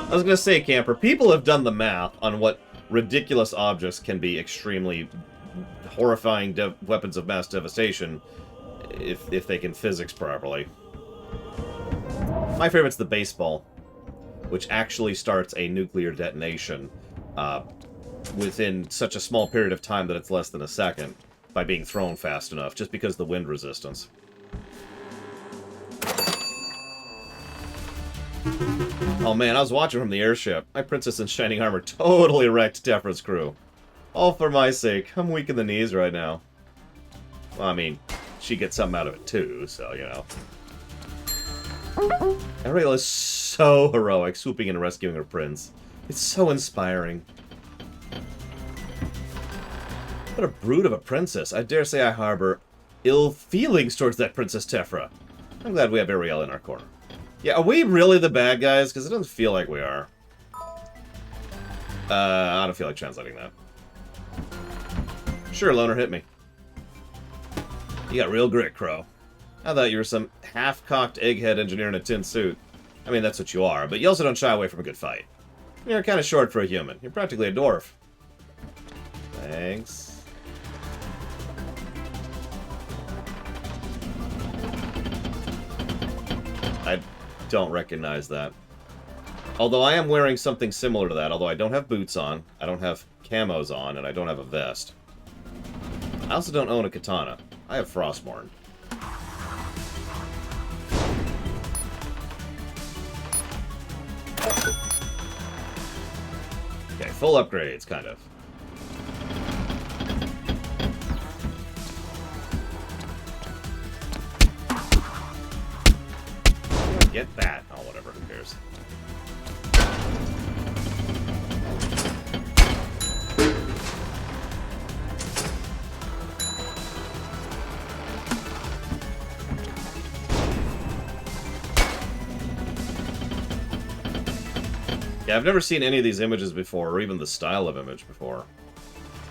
I was gonna say, Camper, people have done the math on what ridiculous objects can be extremely horrifying weapons of mass devastation if they can physics properly. My favorite's the baseball, which actually starts a nuclear detonation within such a small period of time that it's less than a second by being thrown fast enough, just because of the wind resistance. Oh man, I was watching from the airship. My princess in shining armor totally wrecked Tefra's crew. All for my sake. I'm weak in the knees right now. Well, I mean, she gets something out of it too, so, you know. Ariel is so heroic, swooping in and rescuing her prince. It's so inspiring. What a brute of a princess. I dare say I harbor ill feelings towards that Princess Tefra. I'm glad we have Ariel in our corner. Yeah, are we really the bad guys? Because it doesn't feel like we are. I don't feel like translating that. Sure, Loner, hit me. You got real grit, Crow. I thought you were some half-cocked egghead engineer in a tin suit. I mean, that's what you are, but you also don't shy away from a good fight. You're kind of short for a human. You're practically a dwarf. Thanks. I don't recognize that. Although I am wearing something similar to that, although I don't have boots on, I don't have camos on, and I don't have a vest. I also don't own a katana. I have Frostmourne. Okay, full upgrades, kind of. Get that. Oh, whatever, who cares? Yeah, I've never seen any of these images before, or even the style of image before.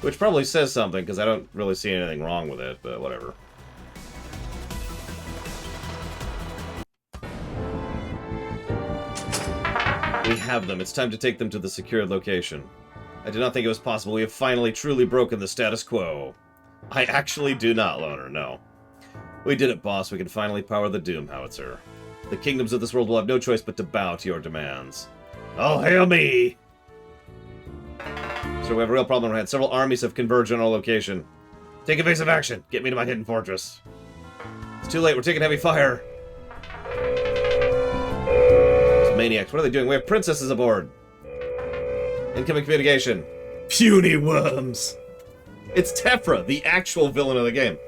Which probably says something, because I don't really see anything wrong with it, but whatever. We have them. It's time to take them to the secured location. I did not think it was possible. We have finally truly broken the status quo. I actually do not, Loner, no. We did it, boss. We can finally power the Doom Howitzer. The kingdoms of this world will have no choice but to bow to your demands. Oh, hail me! So we have a real problem on our hands. Several armies have converged on our location. Take evasive action. Get me to my hidden fortress. It's too late. We're taking heavy fire. These maniacs, what are they doing? We have princesses aboard. Incoming communication. Puny worms. It's Tefra, the actual villain of the game.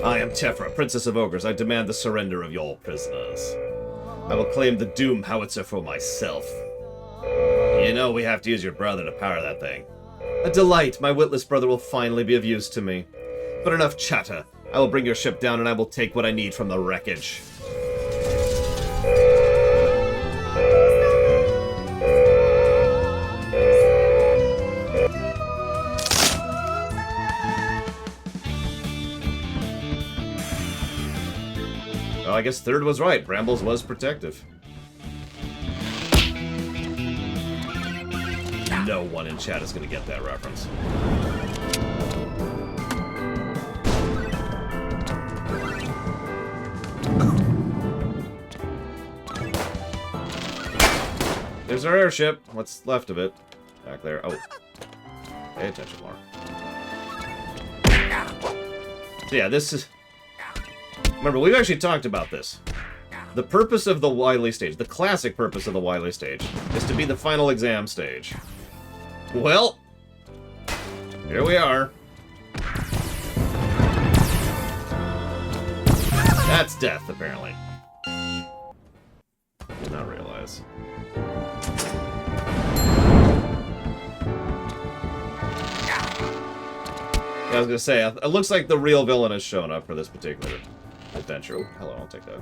I am Tefra, Princess of Ogres. I demand the surrender of your prisoners. I will claim the Doom Howitzer for myself. You know we have to use your brother to power that thing. A delight. My witless brother will finally be of use to me. But enough chatter. I will bring your ship down and I will take what I need from the wreckage. Oh, I guess Third was right. Brambles was protective. No one in chat is going to get that reference. There's our airship. What's left of it? Back there. Oh. Pay attention more. So yeah, this is... Remember, we've actually talked about this. The purpose of the Wily stage, the classic purpose of the Wily stage, is to be the final exam stage. Well, here we are. That's death, apparently. Did not realize. Yeah, I was gonna say, it looks like the real villain has shown up for this particular adventure. Oh, hello, I'll take that.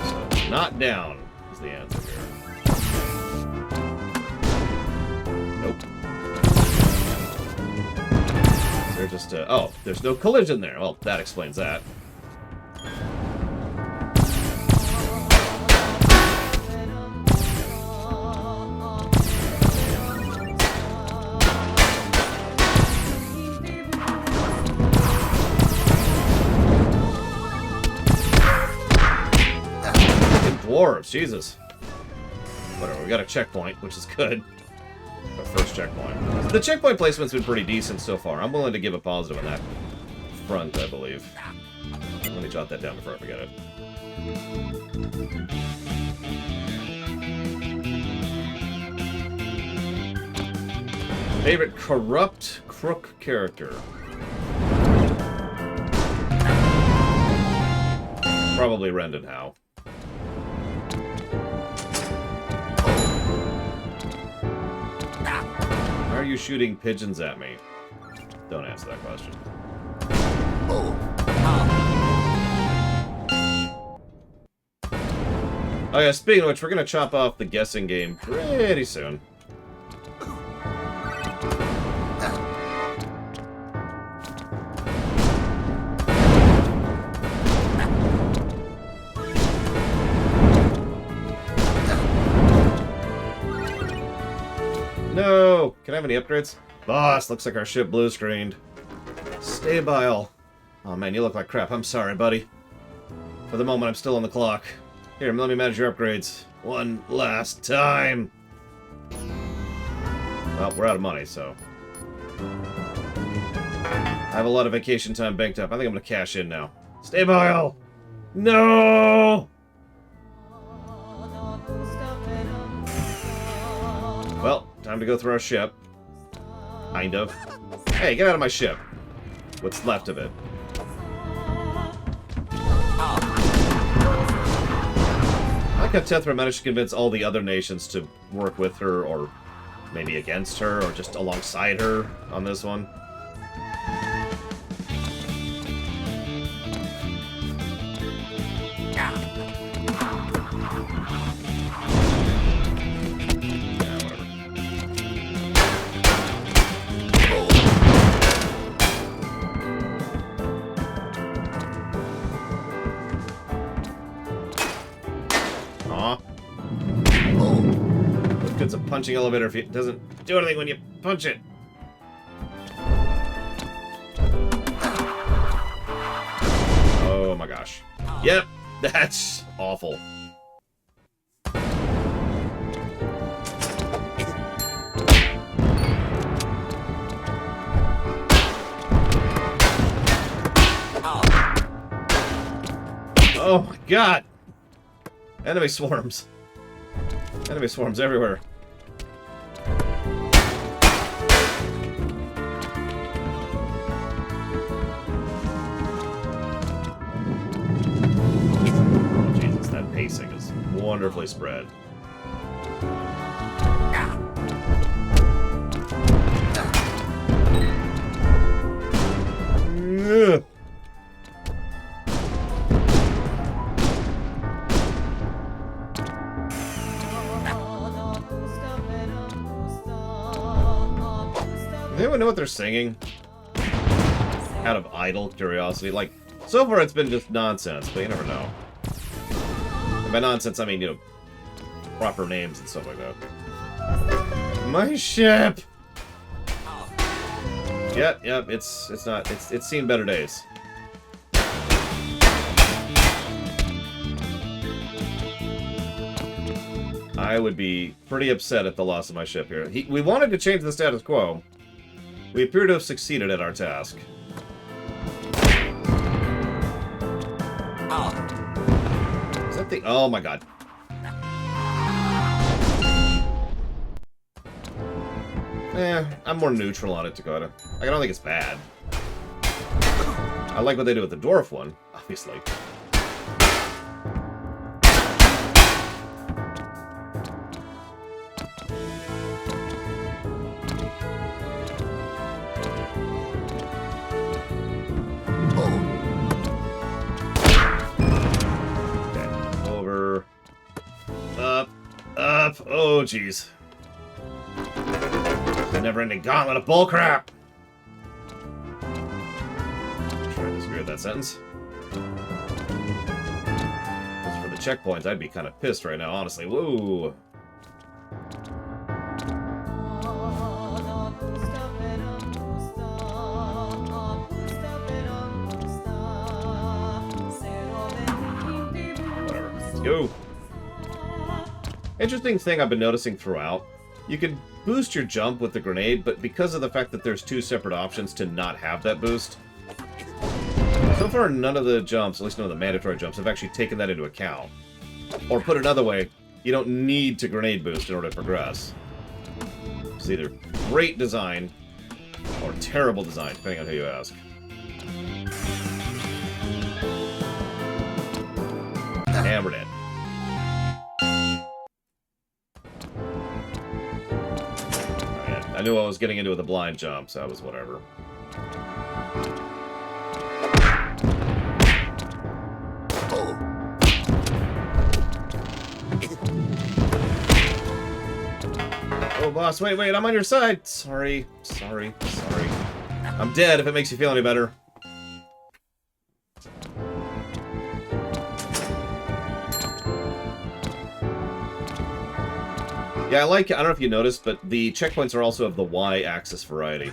So, not down is the answer here. Nope. They're just, oh, there's no collision there. Well, that explains that. Dwarves, Jesus. Whatever, we got a checkpoint, which is good. Our first checkpoint. The checkpoint placement's been pretty decent so far. I'm willing to give a positive on that front, I believe. Let me jot that down before I forget it. Favorite corrupt crook character? Probably Rendon Howe. Why are you shooting pigeons at me? Don't answer that question. Oh yeah, speaking of which, we're gonna chop off the guessing game pretty soon. No! Can I have any upgrades? Boss, looks like our ship blue screened. Stabile. Oh man, you look like crap. I'm sorry, buddy. For the moment, I'm still on the clock. Here, let me manage your upgrades. One last time. Well, we're out of money, so. I have a lot of vacation time banked up. I think I'm gonna cash in now. Stabile! No! Well, time to go through our ship. Kind of. Hey, get out of my ship. What's left of it. I like how Tethra managed to convince all the other nations to work with her, or maybe against her, or just alongside her on this one. It's a punching elevator if it doesn't do anything when you punch it. Oh my gosh. Yep, that's awful. Oh my god! Enemy swarms. Enemy swarms everywhere. Oh, Jesus, that pacing is wonderfully spread. Ugh. Does anyone know what they're singing? Out of idle curiosity. Like, so far it's been just nonsense, but you never know. And by nonsense, I mean, you know, proper names and stuff like that. My ship! Yep, it's seen better days. I would be pretty upset at the loss of my ship here. We wanted to change the status quo. We appear to have succeeded at our task. think... Oh, my God. I'm more neutral on it, Dakota. Like, I don't think it's bad. I like what they do with the dwarf one, obviously. Okay, over. Up. Up. Oh, jeez. The never-ending gauntlet of bullcrap! Try to disagree with that sentence. As for the checkpoints, I'd be kind of pissed right now, honestly. Whoa! Whatever. Let's go! Interesting thing I've been noticing throughout. You can boost your jump with the grenade, but because of the fact that there's two separate options to not have that boost, so far none of the jumps, at least none of the mandatory jumps, have actually taken that into account. Or put another way, you don't need to grenade boost in order to progress. It's either great design or terrible design, depending on who you ask. And we're dead. I knew I was getting into with a blind jump, so that was whatever. Oh, boss, wait, I'm on your side. Sorry. I'm dead if it makes you feel any better. Yeah, I don't know if you noticed, but the checkpoints are also of the Y-axis variety.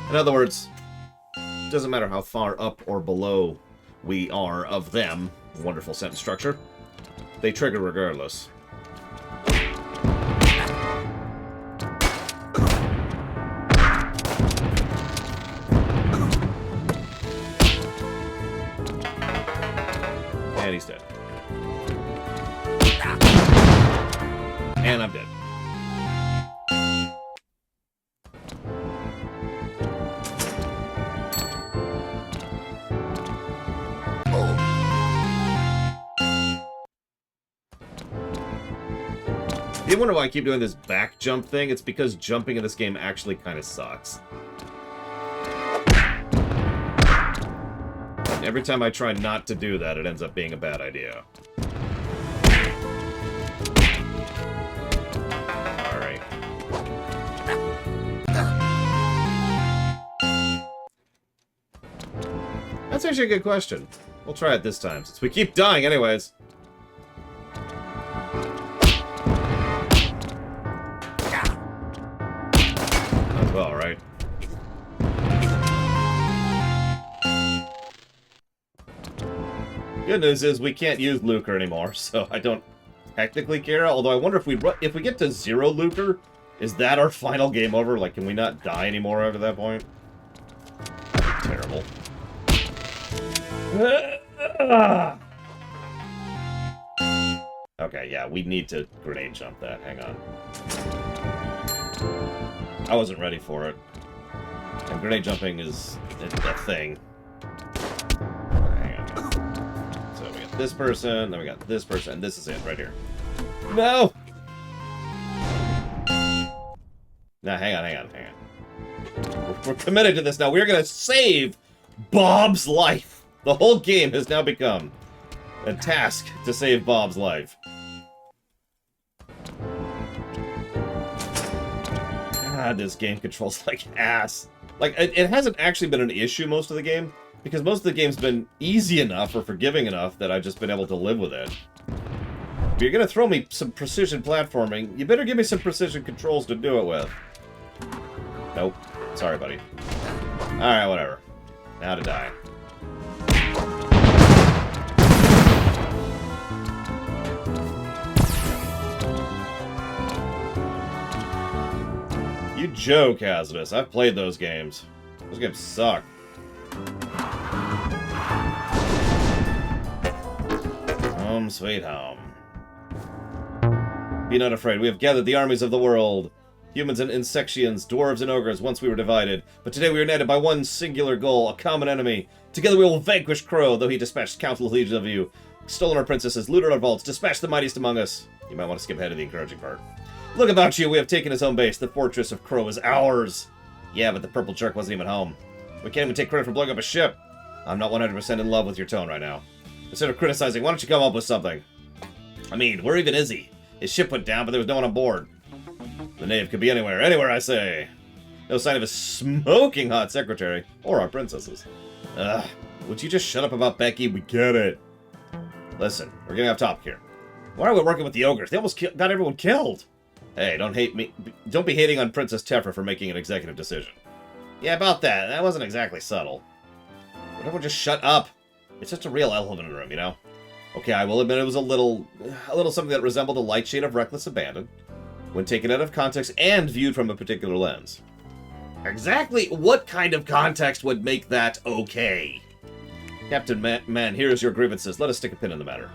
In other words, it doesn't matter how far up or below we are of them, wonderful sentence structure, they trigger regardless. And he's dead. And I'm dead. You wonder why I keep doing this back jump thing? It's because jumping in this game actually kind of sucks. And every time I try not to do that, it ends up being a bad idea. Alright. That's actually a good question. We'll try it this time, since we keep dying anyways. Well, right. Good news is we can't use Lucre anymore, so I don't technically care. Although I wonder if we get to 0 Lucre, is that our final game over? Like, can we not die anymore after that point? Terrible. Okay, yeah, we need to grenade jump that. Hang on. I wasn't ready for it. And grenade jumping is a thing. Hang on. So we got this person, then we got this person, and this is it right here. No! Now, hang on. We're committed to this now. We're gonna save Bob's life. The whole game has now become a task to save Bob's life. God, this game controls like ass. Like, it hasn't actually been an issue most of the game, because most of the game's been easy enough or forgiving enough that I've just been able to live with it. If you're gonna throw me some precision platforming, you better give me some precision controls to do it with. Nope. Sorry, buddy. Alright, whatever. Now to die. You joke, Hazardous. I've played those games. Those games suck. Home sweet home. Be not afraid. We have gathered the armies of the world. Humans and Insectians, dwarves and ogres, once we were divided. But today we are united by one singular goal, a common enemy. Together we will vanquish Crow, though he dispatched countless legions of you. Stolen our princesses, looted our vaults, dispatched the mightiest among us. You might want to skip ahead of the encouraging part. Look about you, we have taken his home base. The fortress of Crow is ours. Yeah, but the purple jerk wasn't even home. We can't even take credit for blowing up a ship. I'm not 100% in love with your tone right now. Instead of criticizing, why don't you come up with something? I mean, where even is he? His ship went down, but there was no one on board. The knave could be anywhere. Anywhere, I say. No sign of his smoking hot secretary. Or our princesses. Ugh. Would you just shut up about Becky? We get it. Listen, we're getting off topic here. Why are we working with the ogres? They almost got everyone killed. Hey, don't hate me. Don't be hating on Princess Tefra for making an executive decision. Yeah, about that. That wasn't exactly subtle. Would everyone just shut up? It's just a real elephant in the room, you know? Okay, I will admit it was a little something that resembled a light shade of reckless abandon when taken out of context and viewed from a particular lens. Exactly what kind of context would make that okay? Captain Man, here's your grievances. Let us stick a pin in the matter.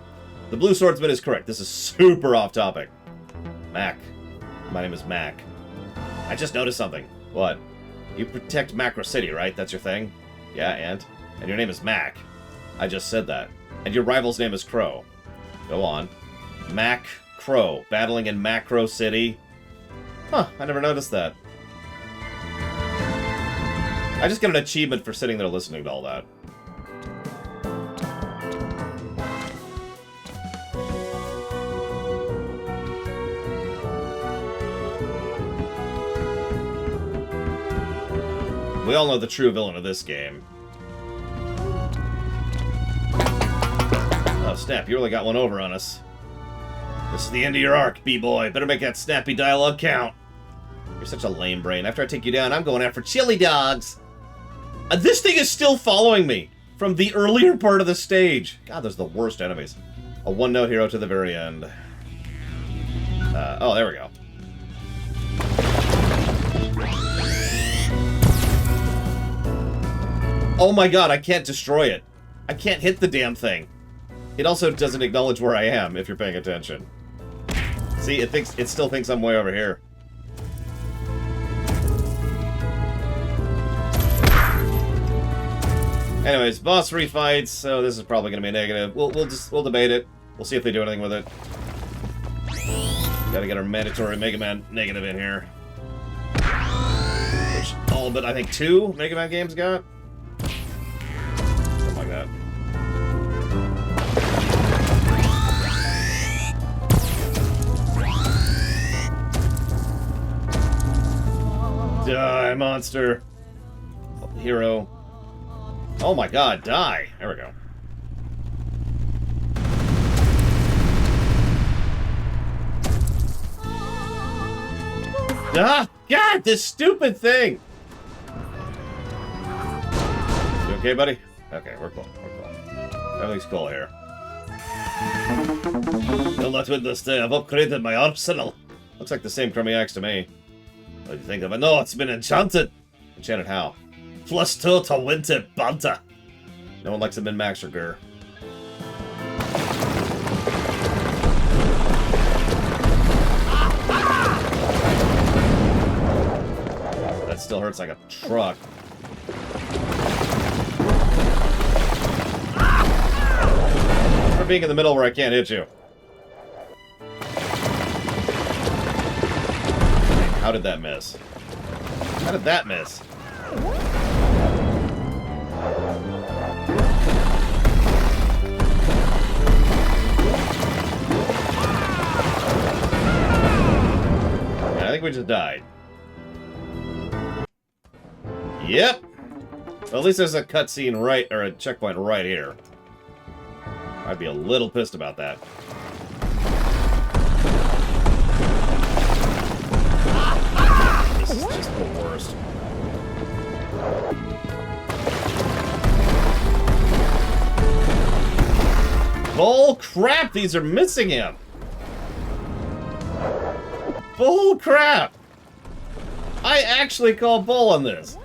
The Blue Swordsman is correct. This is super off topic. Mac. My name is Mac. I just noticed something. What? You protect Macro City, right? That's your thing? Yeah, and your name is Mac. I just said that. And your rival's name is Crow. Go on. Mac Crow, battling in Macro City. Huh, I never noticed that. I just get an achievement for sitting there listening to all that. We all know the true villain of this game. Oh, snap, you really got one over on us. This is the end of your arc, B-boy. Better make that snappy dialogue count. You're such a lame brain. After I take you down, I'm going after chili dogs. This thing is still following me from the earlier part of the stage. God, those are the worst enemies. A one-note hero to the very end. Oh, there we go. Oh my god, I can't destroy it. I can't hit the damn thing. It also doesn't acknowledge where I am, if you're paying attention. See, it still thinks I'm way over here. Anyways, boss refights, so this is probably gonna be a negative. We'll debate it. We'll see if they do anything with it. Gotta get our mandatory Mega Man negative in here. Which all but I think 2 Mega Man games got. Something like that. Die, monster. Hero. Oh my god, die. There we go. Ah, God, this stupid thing. You okay, buddy? Okay, we're cool. We're cool. Everything's cool here. You'll not witness today. I've upgraded my arsenal. Looks like the same crummy axe to me. What do you think of it? No, it's been enchanted. Enchanted how? +2 to winter banter. No one likes a min-max or Gur. That still hurts like a truck. For being in the middle where I can't hit you. How did that miss? How did that miss? Yeah, I think we just died. Yep. Well, at least there's a cutscene right, or a checkpoint right here. I'd be a little pissed about that. This is just the worst. Bull crap, these are missing him. Bull crap. I actually call bull on this.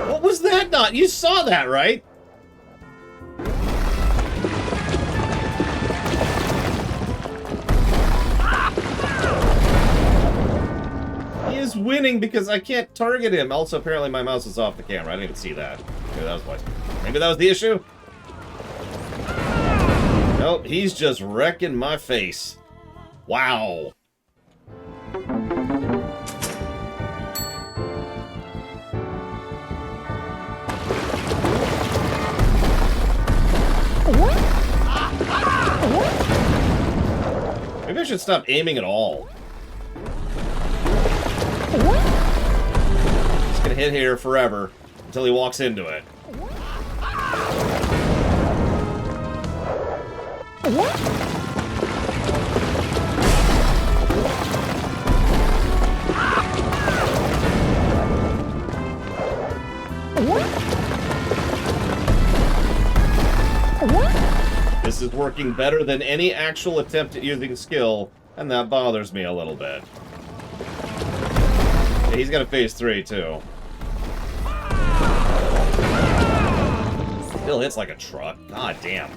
What was that not? You saw that, right? winning because I can't target him. Also, apparently my mouse is off the camera. I didn't even see that. Maybe that was why. Maybe that was the issue? Nope, he's just wrecking my face. Wow. Maybe I should stop aiming at all. Just gonna hit here forever until he walks into it. This is working better than any actual attempt at using skill, and that bothers me a little bit. Yeah, he's got a phase 3, too. Still hits like a truck. God damn.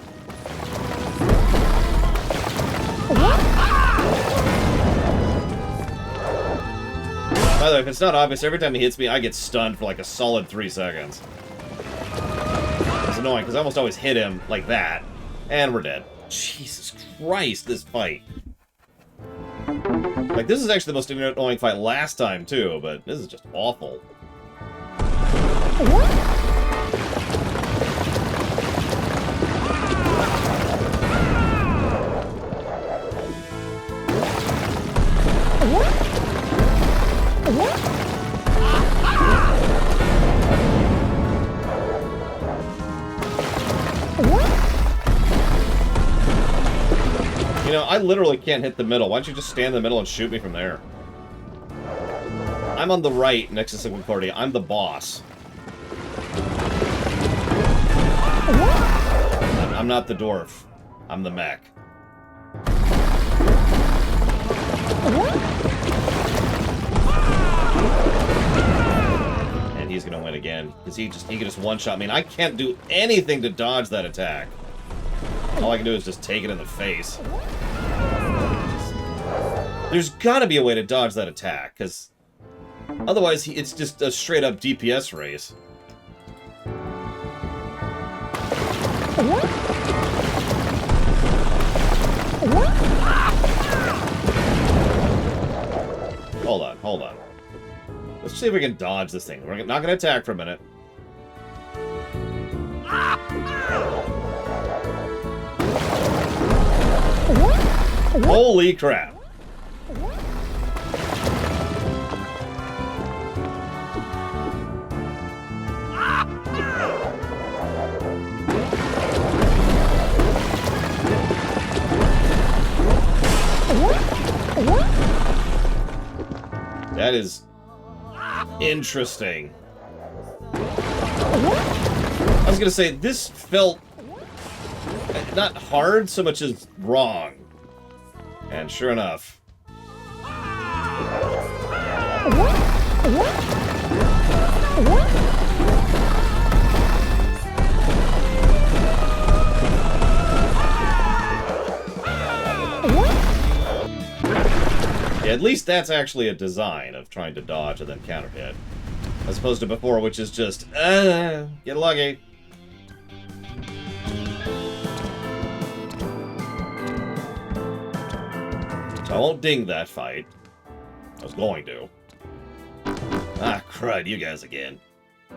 By the way, if it's not obvious, every time he hits me, I get stunned for like a solid 3 seconds. It's annoying, because I almost always hit him like that. And we're dead. Jesus Christ, this fight. Like, this is actually the most annoying fight last time, too, but this is just awful. You know, I literally can't hit the middle. Why don't you just stand in the middle and shoot me from there? I'm on the right next to Sigmacordia. I'm the boss. I'm not the dwarf. I'm the mech. And he's gonna win again. Because he can just one-shot me. And I can't do anything to dodge that attack. All I can do is just take it in the face. There's gotta be a way to dodge that attack, because otherwise it's just a straight-up DPS race. Hold on. Let's see if we can dodge this thing. We're not gonna attack for a minute. Holy crap. That is interesting. I was gonna say, this felt not hard so much as wrong. And sure enough. Yeah, at least that's actually a design of trying to dodge and then counter hit. As opposed to before, which is just, get lucky. I won't ding that fight. I was going to. Ah, crud, you guys again.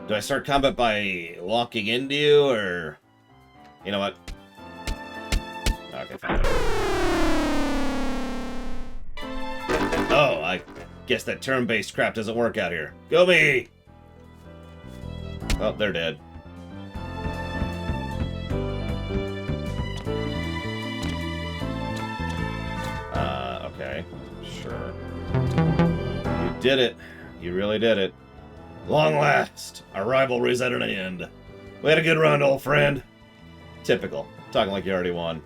Do I start combat by locking into you, or... You know what? Okay, fine. Oh, I guess that turn-based crap doesn't work out here. Go me! Oh, they're dead. Okay. Sure. You did it. You really did it. Long last, our rivalry's at an end. We had a good run, old friend. Typical. Talking like you already won.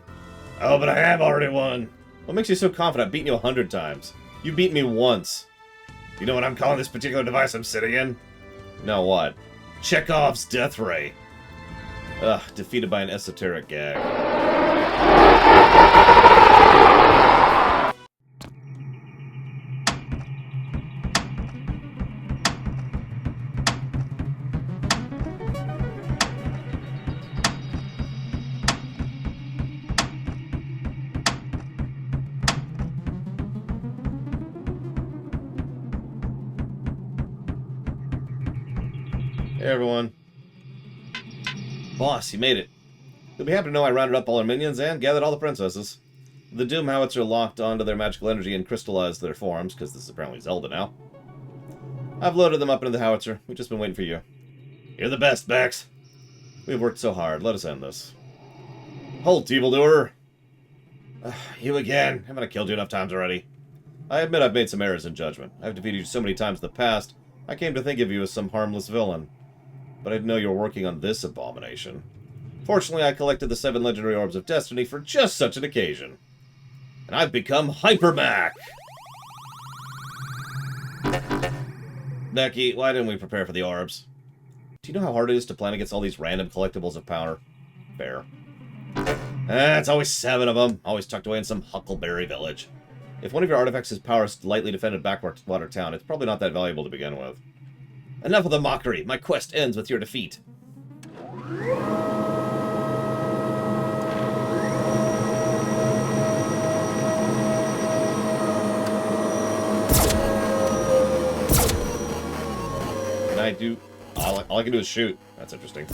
Oh, but I have already won. What makes you so confident? I've beaten you 100 times. You beat me once. You know what I'm calling this particular device I'm sitting in? No, what? Chekhov's death ray. Ugh, defeated by an esoteric gag. Hey, everyone. Boss, you made it. You'll be happy to know I rounded up all our minions and gathered all the princesses. The Doom Howitzer locked onto their magical energy and crystallized their forms, because this is apparently Zelda now. I've loaded them up into the howitzer. We've just been waiting for you. You're the best, Bex. We've worked so hard. Let us end this. Halt, evildoer! You again. Haven't I killed you enough times already? I admit I've made some errors in judgment. I've defeated you so many times in the past, I came to think of you as some harmless villain. But I didn't know you were working on this abomination. Fortunately, I collected the 7 legendary orbs of destiny for just such an occasion. And I've become Hypermac! Neki, why didn't we prepare for the orbs? Do you know how hard it is to plan against all these random collectibles of power? Fair. It's always 7 of them, always tucked away in some Huckleberry village. If one of your artifacts' power is lightly defended backwater town, it's probably not that valuable to begin with. Enough of the mockery. My quest ends with your defeat. Can I do... All I can do is shoot. That's interesting.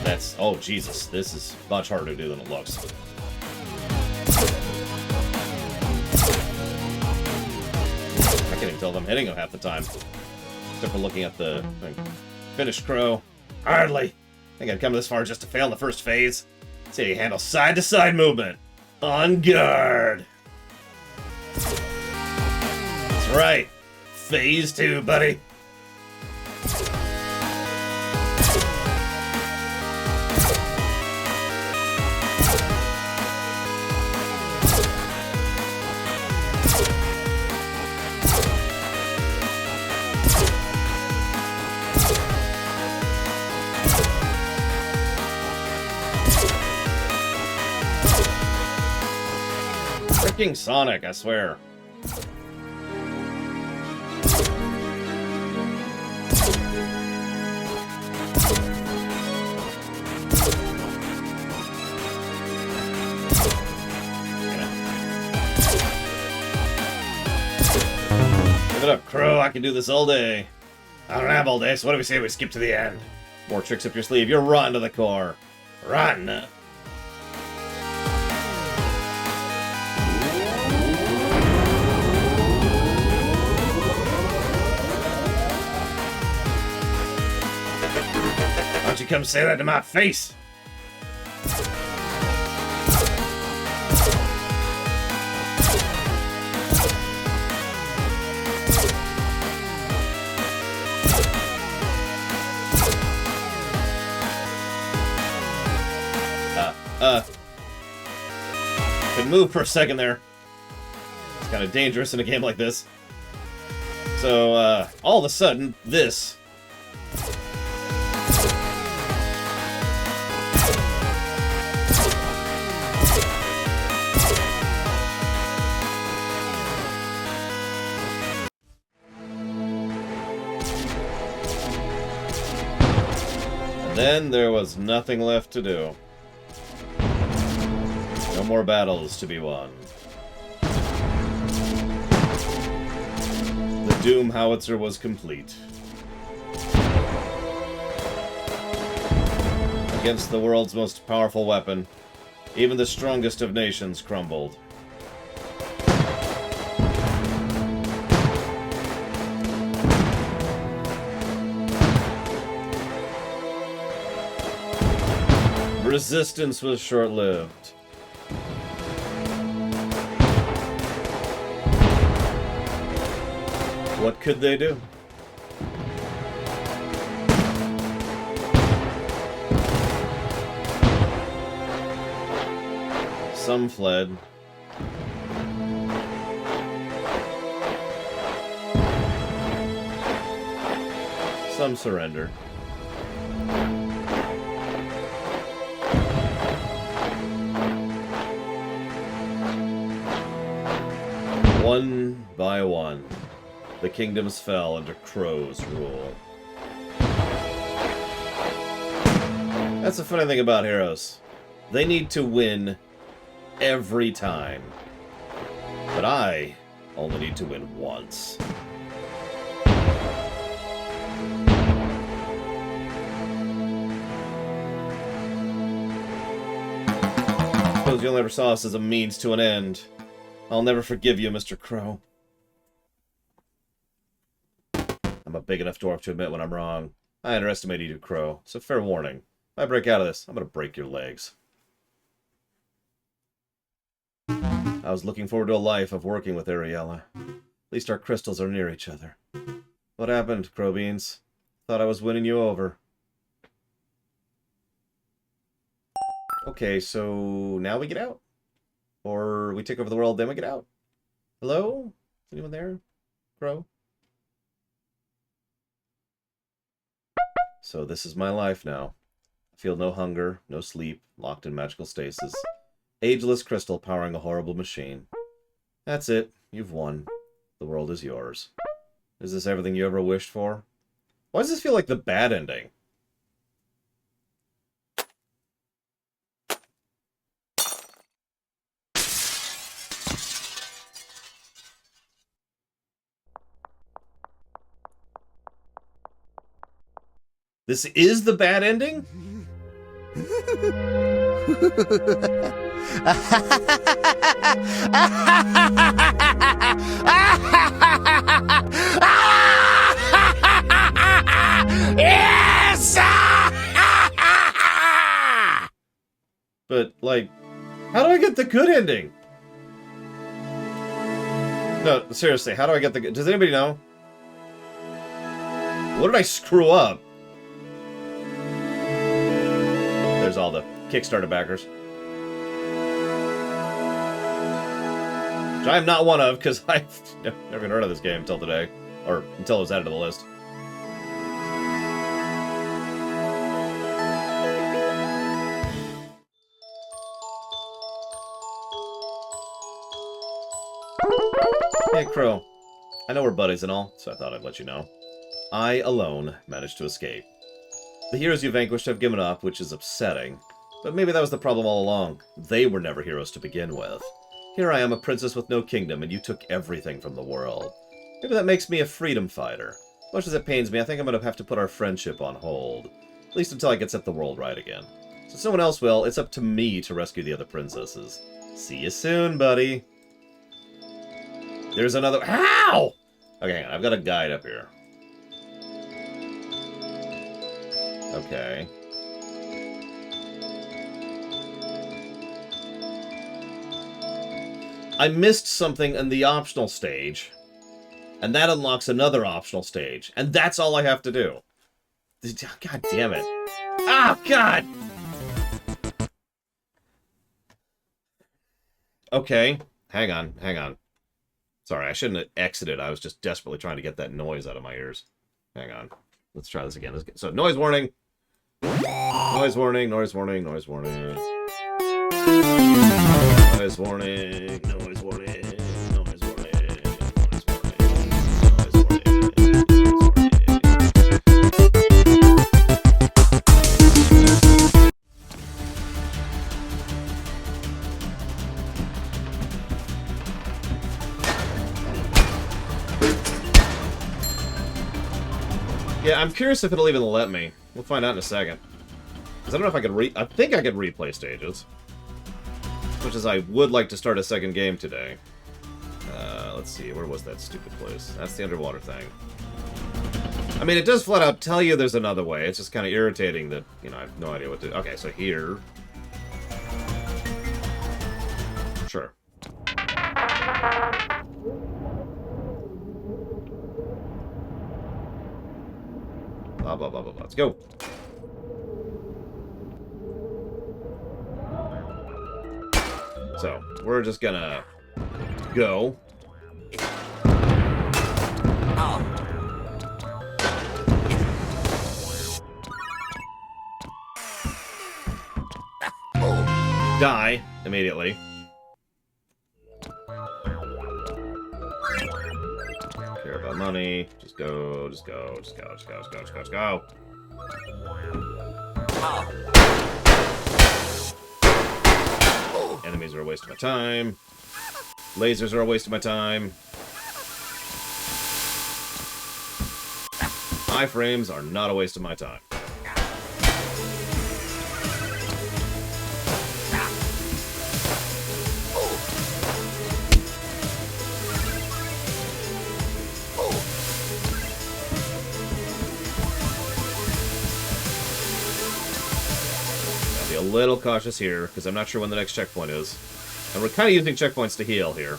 That's... Oh, Jesus. This is much harder to do than it looks. I can't even tell if I'm hitting him half the time. Except for looking at the finished crow. Hardly. I think I'd come this far just to fail in the first phase. See how you handle side-to-side movement. On guard. That's right. Phase 2, buddy. Freaking Sonic, I swear. Give it up, Crow. I can do this all day. I don't have all day, so what do we say we skip to the end? More tricks up your sleeve. You're rotten to the core. Rotten. Why don't you come say that to my face? Can move for a second there. It's kind of dangerous in a game like this. So, all of a sudden, this. And then there was nothing left to do. No more battles to be won. The Doom Howitzer was complete. Against the world's most powerful weapon, even the strongest of nations crumbled. Resistance was short-lived. What could they do? Some fled. Some surrendered. One by one, the kingdoms fell under Crow's rule. That's the funny thing about heroes. They need to win every time. But I only need to win once. knows you only ever saw us as a means to an end. I'll never forgive you, Mr. Crow. I'm a big enough dwarf to admit when I'm wrong. I underestimated you, Crow, so fair warning. If I break out of this, I'm gonna break your legs. I was looking forward to a life of working with Ariella. At least our crystals are near each other. What happened, Crowbeans? Thought I was winning you over. Okay, so now we get out? Or we take over the world, then we get out? Hello? Is anyone there? Crow? So this is my life now. I feel no hunger, no sleep, locked in magical stasis. Ageless crystal powering a horrible machine. That's it. You've won. The world is yours. Is this everything you ever wished for? Why does this feel like the bad ending? This is the bad ending? Yes! But, like, how do I get the good ending? No, seriously, how do I get the good... Does anybody know? What did I screw up? There's all the Kickstarter backers. Which I'm not one of, because I've never even heard of this game until today. Or until it was added to the list. Hey, Crow. I know we're buddies and all, so I thought I'd let you know. I, alone, managed to escape. The heroes you vanquished have given up, which is upsetting. But maybe that was the problem all along. They were never heroes to begin with. Here I am, a princess with no kingdom, and you took everything from the world. Maybe that makes me a freedom fighter. Much as it pains me, I think I'm going to have to put our friendship on hold. At least until I get set the world right again. Since no one else will, it's up to me to rescue the other princesses. See you soon, buddy. There's another... Ow! Okay, hang on. I've got a guide up here. Okay. I missed something in the optional stage, and that unlocks another optional stage, and that's all I have to do. God damn it. Ah, God! Okay. Hang on, hang on. Sorry, I shouldn't have exited. I was just desperately trying to get that noise out of my ears. Hang on. Let's try this again. So, noise warning. Noise warning, noise warning, noise warning. Noise warning, noise warning, noise warning, noise warning, noise warning. Yeah, I'm curious if it'll even let me. We'll find out in a second. Because I don't know if I could I think I could replay stages. Much as I would like to start a second game today. Let's see, where was that stupid place? That's the underwater thing. I mean, it does flat out tell you there's another way. It's just kind of irritating that, you know, I have no idea what to... Okay, so here... Sure. Blah, blah, blah, blah, blah. Let's go. So, we're just gonna go. Die immediately. Care about money. Just go, just go, just go, just go, just go, just go, just go. Enemies are a waste of my time. Lasers are a waste of my time. Iframes are not a waste of my time. little cautious here, because I'm not sure when the next checkpoint is. And we're kind of using checkpoints to heal here.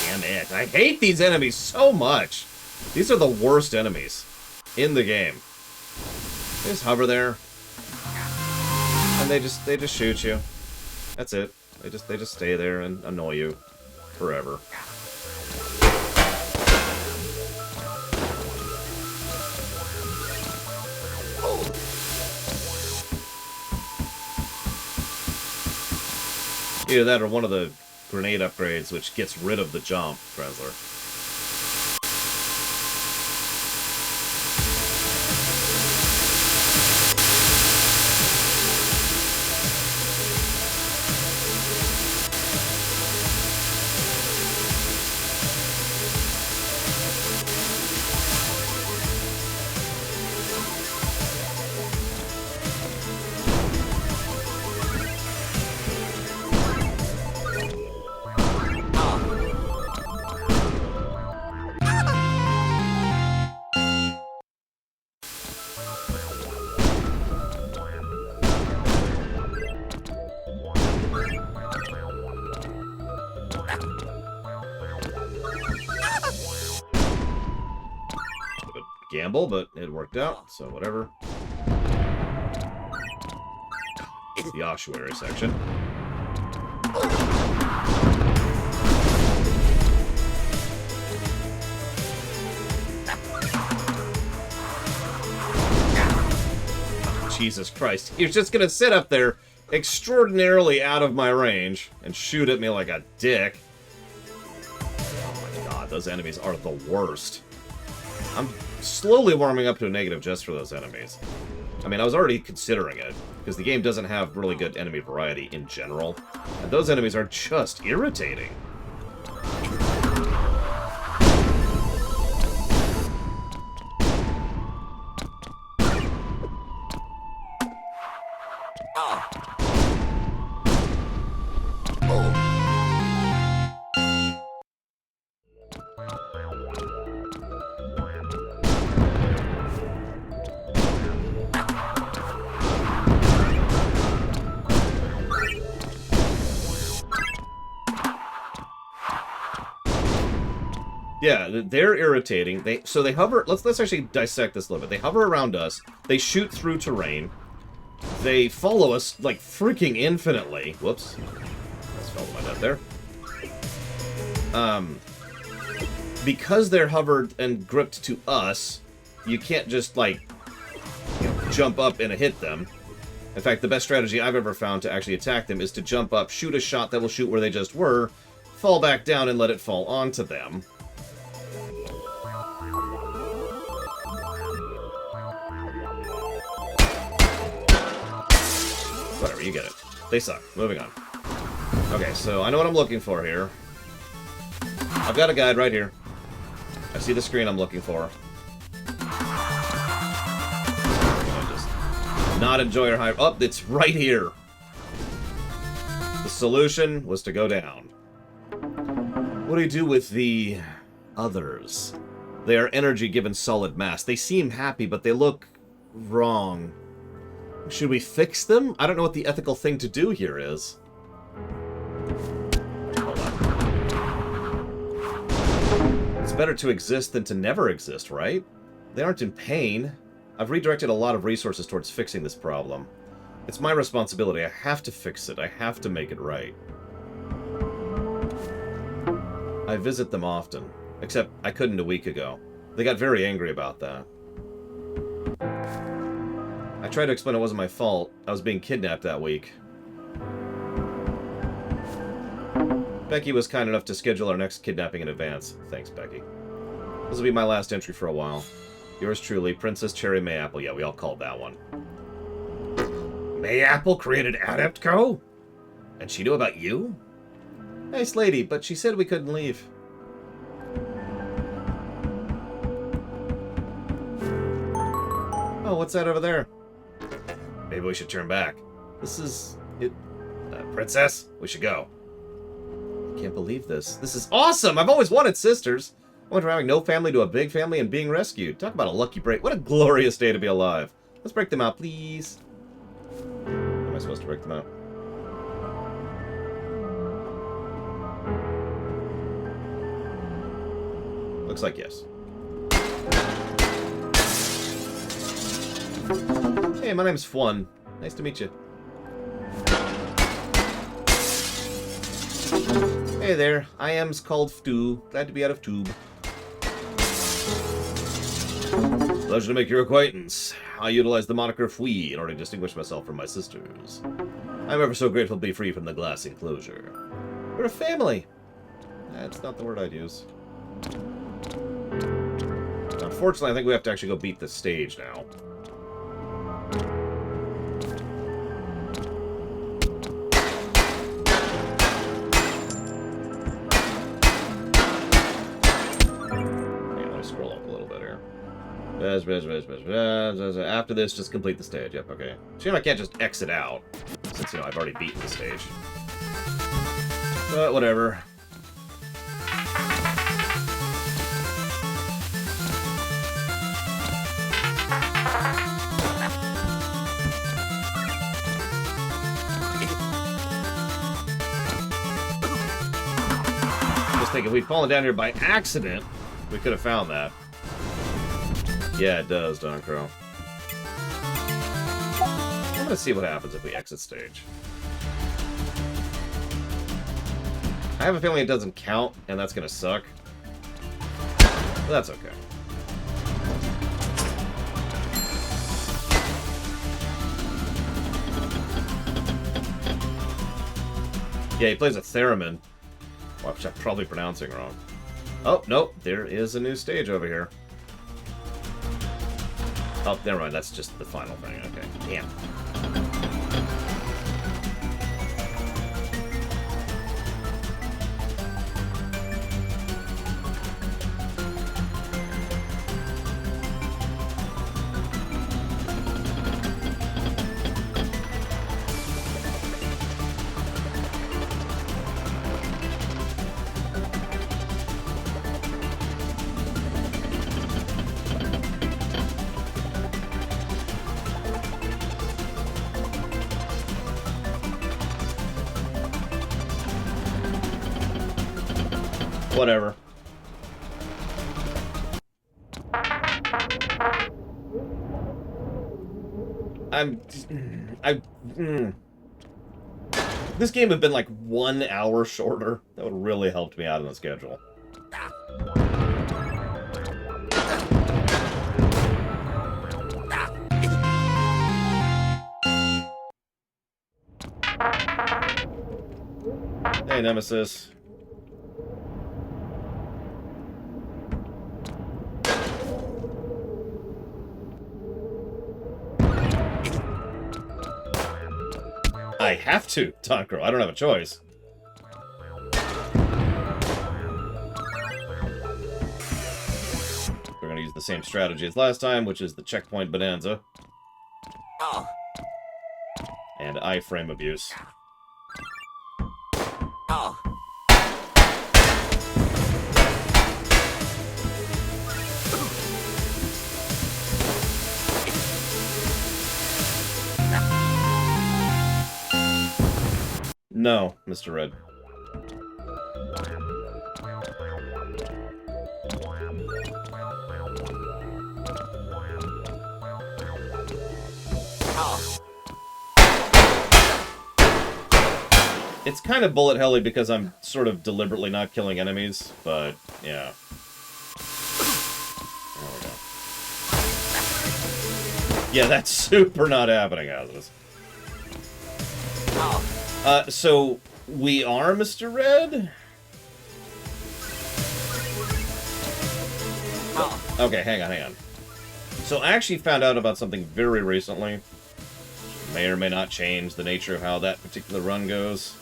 Damn it. I hate these enemies so much. These are the worst enemies in the game. They just hover there. And they just shoot you. That's it. They just stay there and annoy you forever. Either that or one of the grenade upgrades, which gets rid of the jump, Krezler. Gamble, but it worked out, so whatever. It's the ossuary section. Jesus Christ. He's just gonna sit up there extraordinarily out of my range and shoot at me like a dick. Oh my god, those enemies are the worst. I'm slowly warming up to a negative just for those enemies. I mean, I was already considering it, because the game doesn't have really good enemy variety in general, and those enemies are just irritating. Yeah, they're irritating. They hover. Let's actually dissect this a little bit. They hover around us. They shoot through terrain. They follow us like freaking infinitely. Whoops, that's fell to my death there. Because they're hovered and gripped to us, you can't just like jump up and hit them. In fact, the best strategy I've ever found to actually attack them is to jump up, shoot a shot that will shoot where they just were, fall back down, and let it fall onto them. Whatever, you get it. They suck. Moving on. Okay, so I know what I'm looking for here. I've got a guide right here. I see the screen I'm looking for. Just not enjoy our high... Oh, it's right here. The solution was to go down. What do you do with the others? They are energy given solid mass. They seem happy, but they look wrong. Should we fix them? I don't know what the ethical thing to do here is. Hold on. It's better to exist than to never exist, right? They aren't in pain. I've redirected a lot of resources towards fixing this problem. It's my responsibility. I have to fix it. I have to make it right. I visit them often. Except I couldn't a week ago. They got very angry about that. I tried to explain it wasn't my fault. I was being kidnapped that week. Becky was kind enough to schedule our next kidnapping in advance. Thanks, Becky. This will be my last entry for a while. Yours truly, Princess Cherry Mayapple. Yeah, we all called that one. Mayapple created Adept Co? And she knew about you? Nice lady, but she said we couldn't leave. Oh, what's that over there? Maybe we should turn back. This is... it. Princess, we should go. I can't believe this. This is awesome! I've always wanted sisters. I went from having no family to a big family and being rescued. Talk about a lucky break. What a glorious day to be alive. Let's break them out, please. Am I supposed to break them out? Looks like yes. Hey, my name's Fwan. Nice to meet you. Hey there, I am's called Ftu. Glad to be out of tube. Pleasure to make your acquaintance. I utilize the moniker Fwee in order to distinguish myself from my sisters. I'm ever so grateful to be free from the glass enclosure. We're a family. That's not the word I'd use. Unfortunately, I think we have to actually go beat the stage now. After this, just complete the stage. Yep, okay. So, I can't just exit out, since, I've already beaten the stage. But, whatever. Just think, if we'd fallen down here by accident, we could have found that. Yeah, it does, Don Crow. I'm gonna see what happens if we exit stage. I have a feeling it doesn't count, and that's gonna suck. But that's okay. Yeah, he plays a theremin, which I'm probably pronouncing wrong. Oh, nope, there is a new stage over here. Oh, never mind. That's just the final thing. Okay. Damn. Whatever. This game had been like 1 hour shorter. That would really helped me out on the schedule. Hey, Nemesis. I have to, Tonkro. I don't have a choice. We're going to use the same strategy as last time, which is the checkpoint bonanza. And iframe abuse. No, Mr. Red. It's kind of bullet helly because I'm sort of deliberately not killing enemies, but yeah. There we go. Yeah, that's super not happening, Azzus. So, we are Mr. Red? Okay, hang on. So, I actually found out about something very recently. May or may not change the nature of how that particular run goes.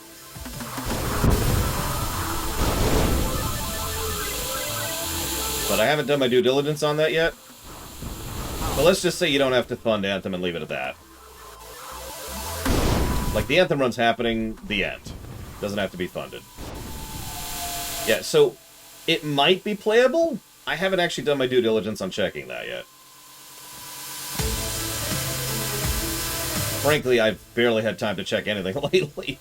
But I haven't done my due diligence on that yet. But let's just say you don't have to fund Anthem and leave it at that. Like, the Anthem run's happening, the end. Doesn't have to be funded. Yeah, so it might be playable. I haven't actually done my due diligence on checking that yet. Frankly, I've barely had time to check anything lately.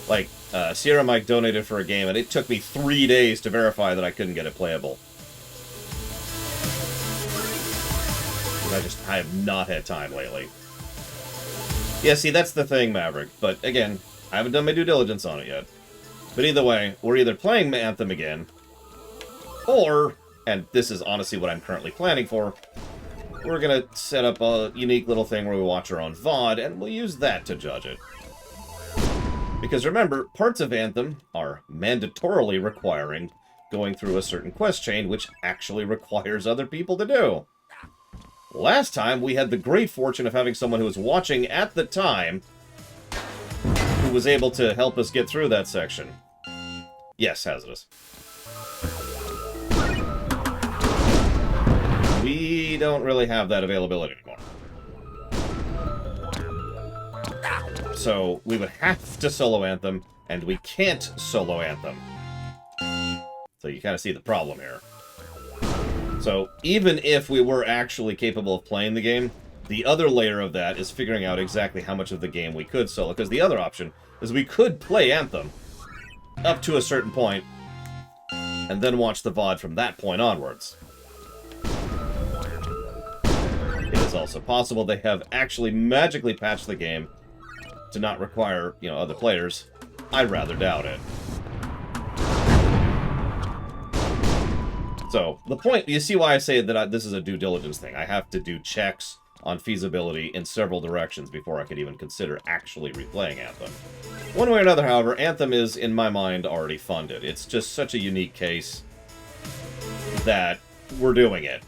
Like, Sierra Mike donated for a game, and it took me 3 days to verify that I couldn't get it playable. I have not had time lately. Yeah, see, that's the thing, Maverick. But, again, I haven't done my due diligence on it yet. But either way, we're either playing Anthem again, or, and this is honestly what I'm currently planning for, we're gonna set up a unique little thing where we watch our own VOD, and we'll use that to judge it. Because remember, parts of Anthem are mandatorily requiring going through a certain quest chain, which actually requires other people to do. Last time, we had the great fortune of having someone who was watching at the time who was able to help us get through that section. Yes, Hazardous. We don't really have that availability anymore. So, we would have to solo Anthem, and we can't solo Anthem. So you kind of see the problem here. So, even if we were actually capable of playing the game, the other layer of that is figuring out exactly how much of the game we could solo. Because the other option is we could play Anthem up to a certain point, and then watch the VOD from that point onwards. It is also possible they have actually magically patched the game to not require, other players. I rather doubt it. So, the point, you see why I say that this is a due diligence thing. I have to do checks on feasibility in several directions before I could even consider actually replaying Anthem. One way or another, however, Anthem is, in my mind, already funded. It's just such a unique case that we're doing it.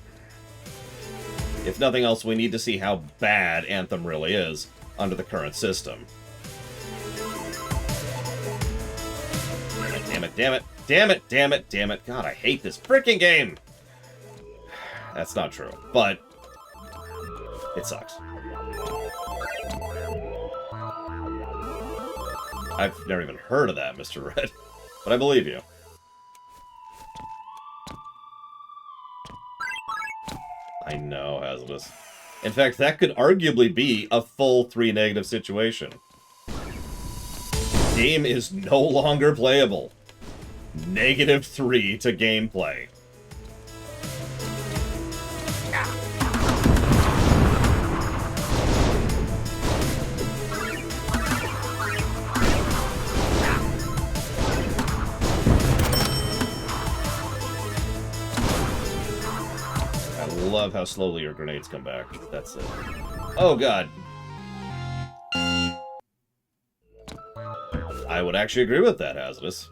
If nothing else, we need to see how bad Anthem really is under the current system. Damn it, damn it, damn it, damn it, damn it. God, I hate this freaking game! That's not true, but it sucks. I've never even heard of that, Mr. Red, but I believe you. I know, Hazardous. In fact, that could arguably be a full 3 negative situation. Game is no longer playable. -3 to gameplay. I love how slowly your grenades come back. That's it. Oh, God. I would actually agree with that, Hazardous.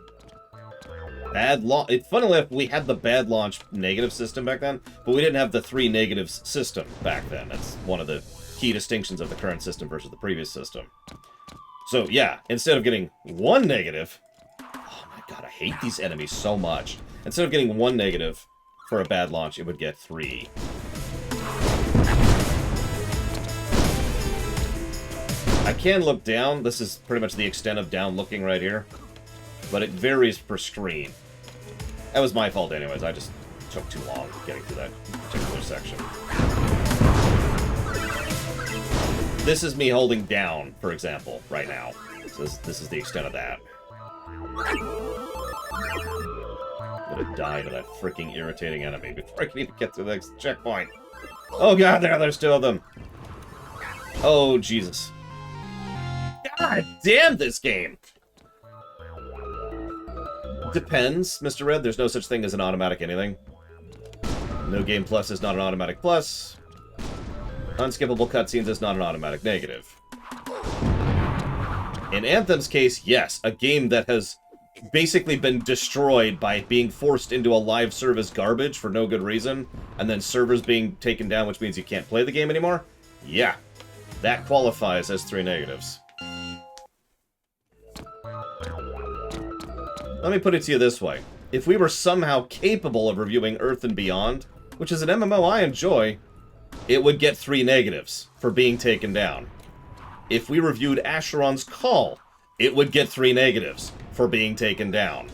Bad launch. Funnily enough, we had the bad launch negative system back then, but we didn't have the 3 negatives system back then. That's one of the key distinctions of the current system versus the previous system. So, yeah, instead of getting 1 negative... Oh my god, I hate these enemies so much. Instead of getting 1 negative for a bad launch, it would get 3. I can look down. This is pretty much the extent of down looking right here. But it varies per screen. That was my fault anyways. I just took too long getting through that particular section. This is me holding down, for example, right now. So this is the extent of that. I'm gonna die to that freaking irritating enemy before I can even get to the next checkpoint. Oh god, there's 2 of them. Oh, Jesus. God damn this game! Depends, Mr. Red. There's no such thing as an automatic anything. No Game Plus is not an automatic plus. Unskippable cutscenes is not an automatic negative. In Anthem's case, yes, a game that has basically been destroyed by being forced into a live service garbage for no good reason, and then servers being taken down, which means you can't play the game anymore. Yeah, that qualifies as 3 negatives. Let me put it to you this way. If we were somehow capable of reviewing Earth and Beyond, which is an MMO I enjoy, it would get 3 negatives for being taken down. if we reviewed Acheron's Call, it would get 3 negatives for being taken down.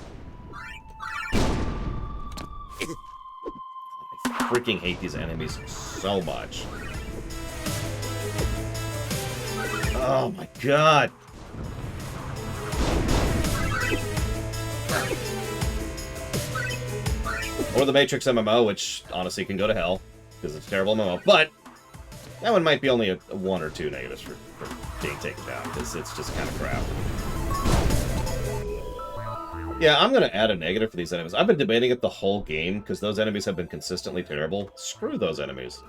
I freaking hate these enemies so much. Oh my god. Or the Matrix MMO, which honestly can go to hell, because it's a terrible MMO. But that one might be only a 1 or 2 negatives for being taken down, because it's just kind of crap. Yeah, I'm going to add a negative for these enemies. I've been debating it the whole game, because those enemies have been consistently terrible. Screw those enemies.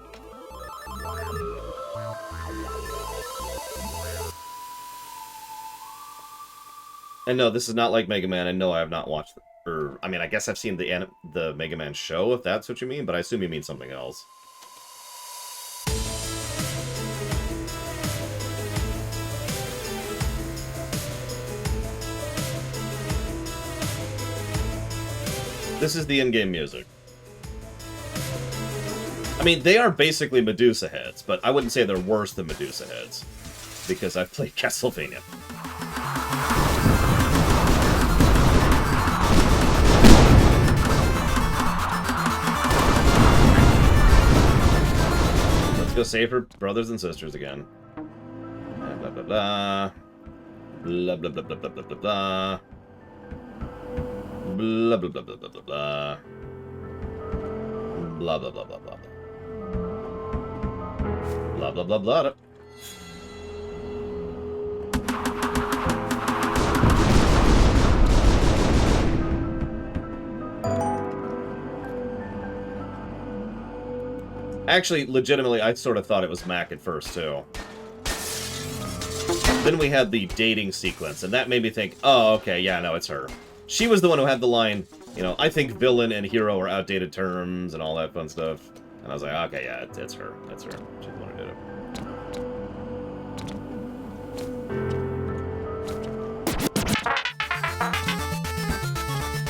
And no, this is not like Mega Man, and no, I have not watched... I mean, I guess I've seen the Mega Man show, if that's what you mean, but I assume you mean something else. This is the in-game music. I mean, they are basically Medusa heads, but I wouldn't say they're worse than Medusa heads, because I've played Castlevania. Let's go save her brothers and sisters again. Blah, blah, blah. Blah, blah, blah, blah, blah, blah, blah, blah. Blah, blah, blah, blah, blah, blah, blah. Blah, blah, blah, blah, blah. Blah, blah, blah, blah. Actually, legitimately, I sort of thought it was Mac at first, too. Then we had the dating sequence, and that made me think, oh, okay, yeah, no, it's her. She was the one who had the line, you know, I think villain and hero are outdated terms and all that fun stuff. And I was like, okay, yeah, it's her. It's her. She's the one who did it.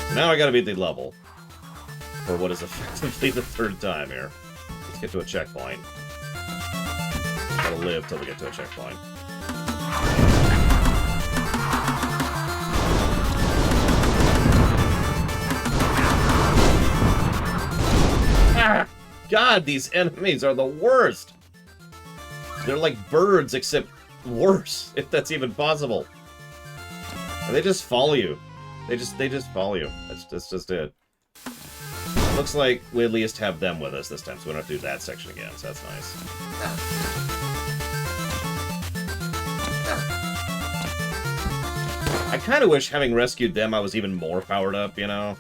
So now I gotta beat the level. For what is effectively the 3rd time here. Let's get to a checkpoint. Gotta live till we get to a checkpoint. God, these enemies are the worst! They're like birds, except worse, if that's even possible. And they just follow you. They just follow you. That's just it. Looks like we at least have them with us this time, so we don't have to do that section again, so that's nice. I kind of wish, having rescued them, I was even more powered up, you know?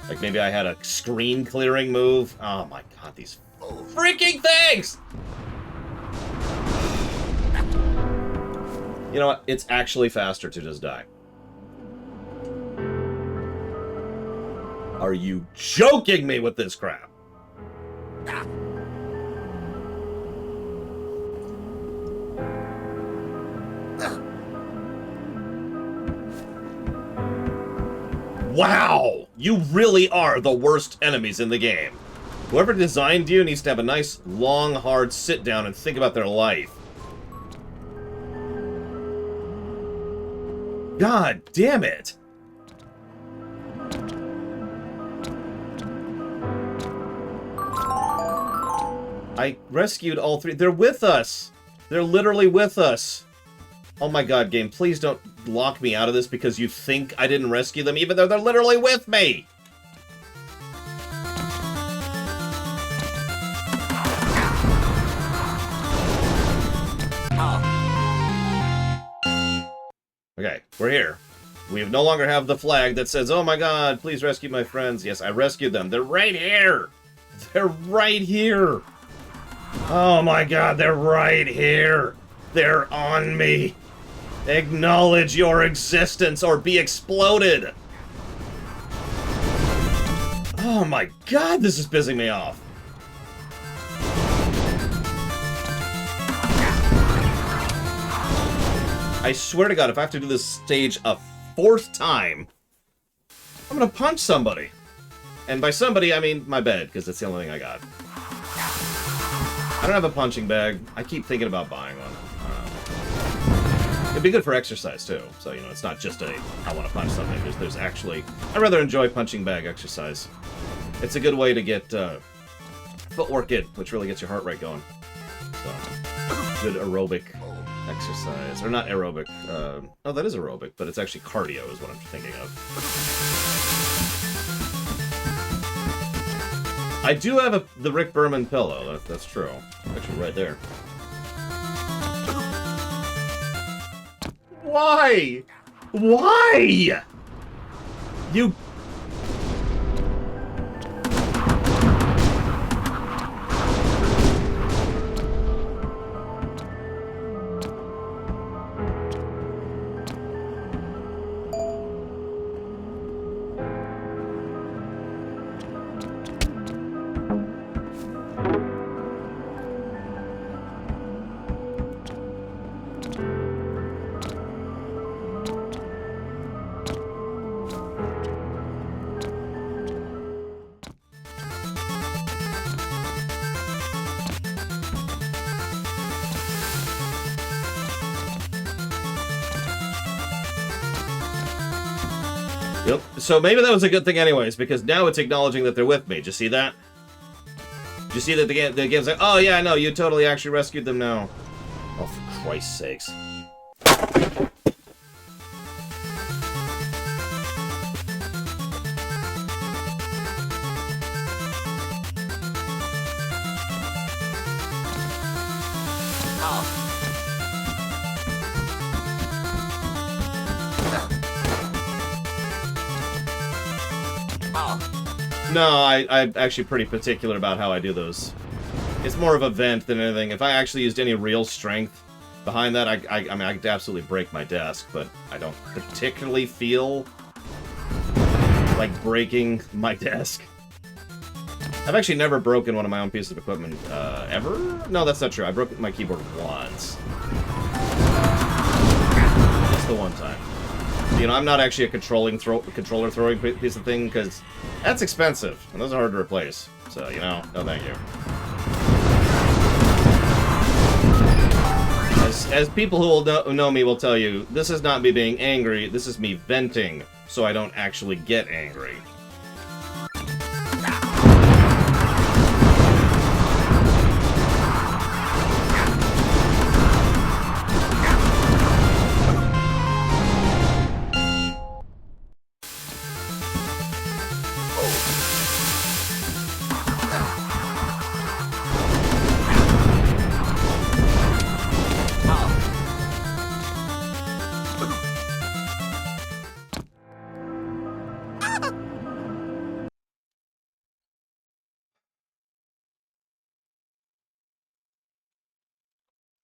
Like, maybe I had a screen clearing move. Oh my god, these freaking things! You know what? It's actually faster to just die. Are you joking me with this crap? Wow! You really are the worst enemies in the game. Whoever designed you needs to have a nice, long, hard sit-down and think about their life. God damn it! I rescued all 3. They're with us! They're literally with us! Oh my god, game, please don't lock me out of this because you think I didn't rescue them, even though they're literally with me! Okay, we're here. We no longer have the flag that says, oh my god, please rescue my friends. Yes, I rescued them. They're right here! They're right here! Oh my god, they're right here! They're on me! Acknowledge your existence or be exploded! Oh my god, this is pissing me off. I swear to god, if I have to do this stage a 4th time, I'm gonna punch somebody. And by somebody, I mean my bed, because it's the only thing I got. I don't have a punching bag. I keep thinking about buying one. be good for exercise too. So, you know, it's not just a, I want to punch something. There's actually, I rather enjoy punching bag exercise. It's a good way to get footwork in, which really gets your heart rate going. So, good aerobic exercise. Or not aerobic. Oh, that is aerobic, but it's actually cardio is what I'm thinking of. I do have the Rick Berman pillow. That's true. Actually, right there. Why? Why? You... Yep. So maybe that was a good thing anyways, because now it's acknowledging that they're with me. Did you see that? Did you see that the game's like, oh yeah, no, you totally actually rescued them now. Oh, for Christ's sakes. No, I'm actually pretty particular about how I do those. It's more of a vent than anything. If I actually used any real strength behind that, I mean, I could absolutely break my desk, but I don't particularly feel like breaking my desk. I've actually never broken one of my own pieces of equipment, ever? No, that's not true. I broke my keyboard once. Just the one time. You know, I'm not actually a controller throwing piece of thing, because that's expensive, and those are hard to replace. So, you know, no thank you. As people who will know me will tell you, this is not me being angry, this is me venting, so I don't actually get angry.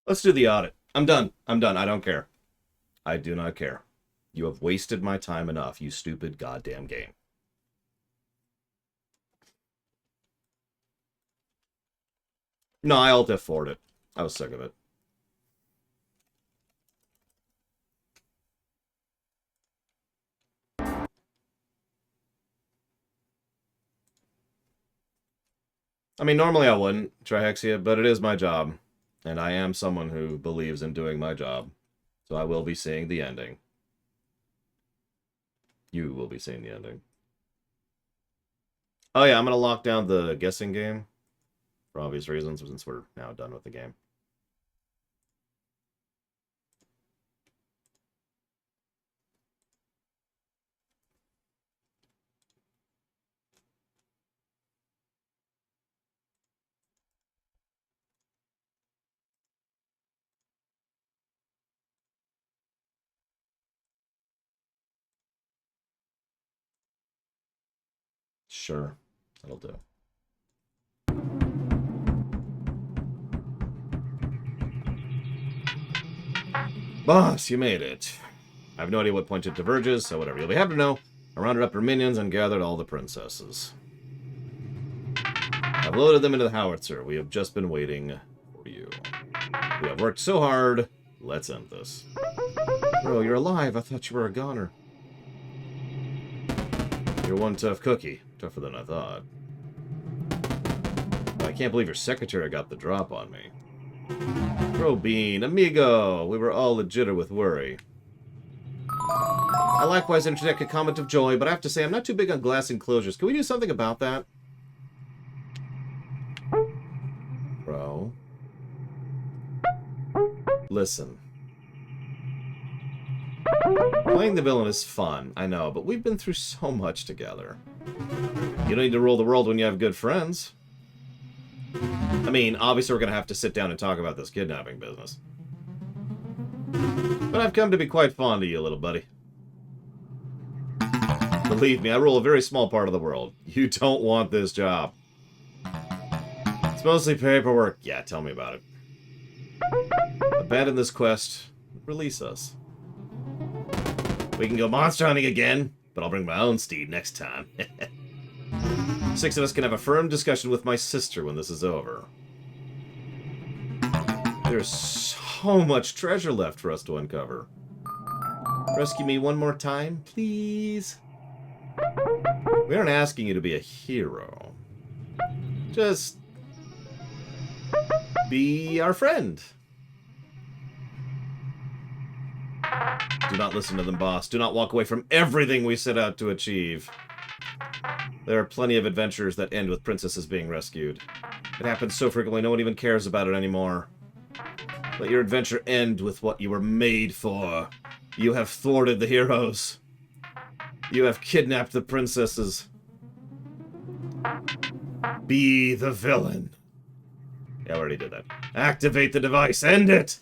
Let's do the audit. I'm done. I'm done. I don't care. I do not care. You have wasted my time enough, you stupid goddamn game. No, I alt F4'd it. I was sick of it. I mean, normally I wouldn't, Trihexia, but it is my job. And I am someone who believes in doing my job. So I will be seeing the ending. You will be seeing the ending. Oh yeah, I'm going to lock down the guessing game. For obvious reasons, since we're now done with the game. Sure, that'll do. Boss, you made it. I have no idea what point it diverges, so whatever you'll be happy to know, I rounded up your minions and gathered all the princesses. I've loaded them into the howitzer. We have just been waiting for you. We have worked so hard. Let's end this. Bro, you're alive. I thought you were a goner. You're one tough cookie. Tougher than I thought. I can't believe your secretary got the drop on me. Robin, amigo, we were all a jitter with worry. I likewise interject a comment of joy, but I have to say I'm not too big on glass enclosures. Can we do something about that? Bro. Listen. Playing the villain is fun, I know, but we've been through so much together. You don't need to rule the world when you have good friends. I mean, obviously we're going to have to sit down and talk about this kidnapping business. But I've come to be quite fond of you, little buddy. Believe me, I rule a very small part of the world. You don't want this job. It's mostly paperwork. Yeah, tell me about it. Abandon this quest. Release us. We can go monster hunting again, but I'll bring my own steed next time. 6 of us can have a firm discussion with my sister when this is over. There's so much treasure left for us to uncover. Rescue me one more time, please? We aren't asking you to be a hero. Just be our friend. Do not listen to them, boss. Do not walk away from everything we set out to achieve. There are plenty of adventures that end with princesses being rescued. It happens so frequently no one even cares about it anymore. Let your adventure end with what you were made for. You have thwarted the heroes. You have kidnapped the princesses. Be the villain. Yeah, I already did that. Activate the device. End it!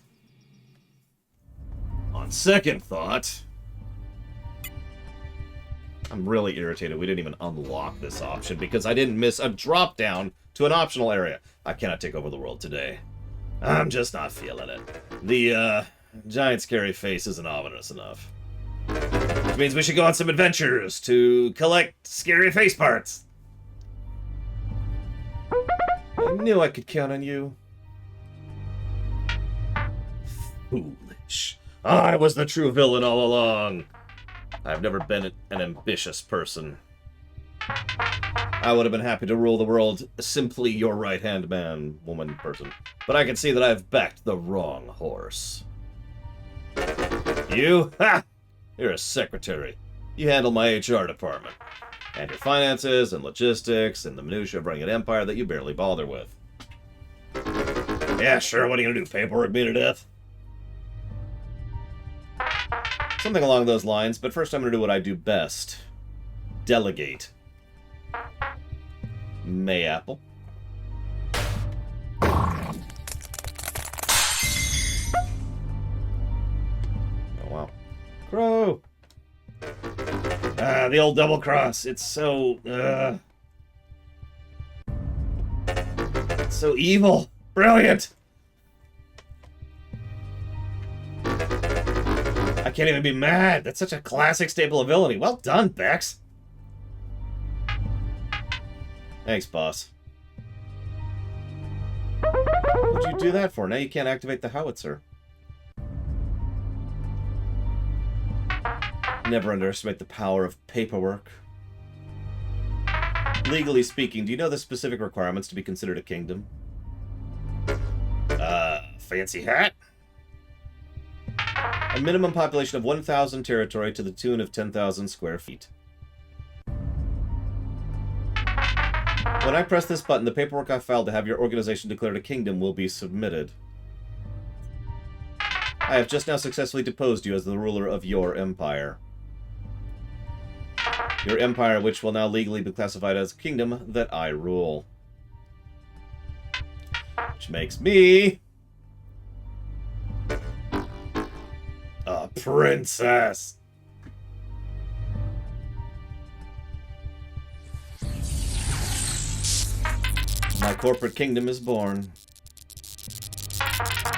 On second thought... I'm really irritated we didn't even unlock this option because I didn't miss a drop down to an optional area. I cannot take over the world today. I'm just not feeling it. The, giant scary face isn't ominous enough. Which means we should go on some adventures to collect scary face parts. I knew I could count on you. Foolish. I was the true villain all along. I've never been an ambitious person. I would have been happy to rule the world simply your right-hand man, woman, person. But I can see that I've backed the wrong horse. You? Ha! You're a secretary. You handle my HR department. And your finances and logistics and the minutiae of running an empire that you barely bother with. Yeah, sure, what are you gonna do, paperwork me to death? Something along those lines, but first I'm gonna do what I do best. Delegate. Mayapple. Oh, wow. Crow! Ah, the old double cross. It's so, it's so evil. Brilliant! I can't even be mad. That's such a classic staple of villainy. Well done, Bex. Thanks, boss. What'd you do that for? Now you can't activate the howitzer. Never underestimate the power of paperwork. Legally speaking, do you know the specific requirements to be considered a kingdom? Fancy hat? A minimum population of 1,000 territory to the tune of 10,000 square feet. When I press this button, the paperwork I filed to have your organization declared a kingdom will be submitted. I have just now successfully deposed you as the ruler of your empire. Your empire, which will now legally be classified as a kingdom that I rule. Which makes me... a princess! My corporate kingdom is born.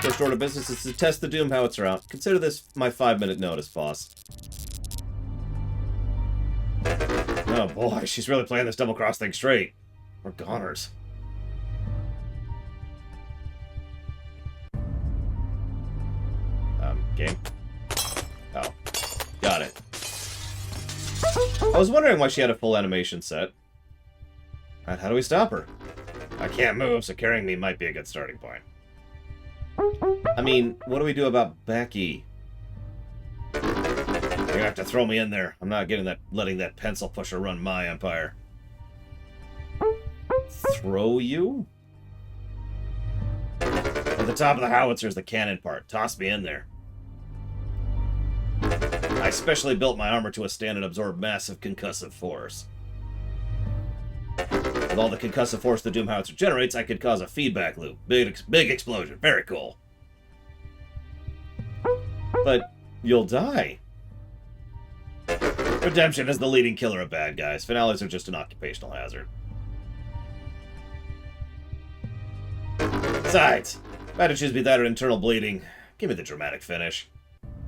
First order of business is to test the Doom howitzer out. Consider this my 5-minute notice, boss. Oh boy, she's really playing this double-cross thing straight. We're goners. Game. Oh. Got it. I was wondering why she had a full animation set. Alright, how do we stop her? I can't move, so carrying me might be a good starting point. I mean, what do we do about Becky? You're gonna have to throw me in there. I'm not letting that pencil pusher run my empire. Throw you? At the top of the howitzer is the cannon part. Toss me in there. I specially built my armor to withstand and absorb massive concussive force. With all the concussive force the Doom Howitzer generates, I could cause a feedback loop. Big explosion. Very cool. But you'll die. Redemption is the leading killer of bad guys. Finales are just an occupational hazard. Besides, if I had to choose between that or internal bleeding, give me the dramatic finish.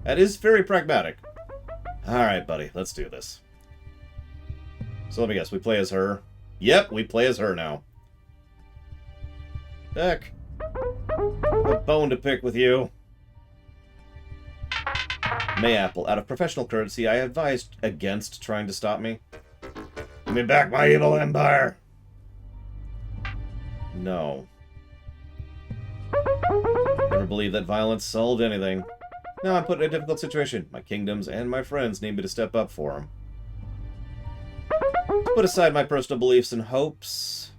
That is very pragmatic. Alright, buddy, let's do this. So let me guess, we play as her? Yep, we play as her now. Heck. A bone to pick with you. Mayapple, out of professional courtesy, I advised against trying to stop me. Give me back my evil empire! No. Never believed that violence solved anything. Now I'm put in a difficult situation. My kingdoms and my friends need me to step up for them. Put aside my personal beliefs and hopes.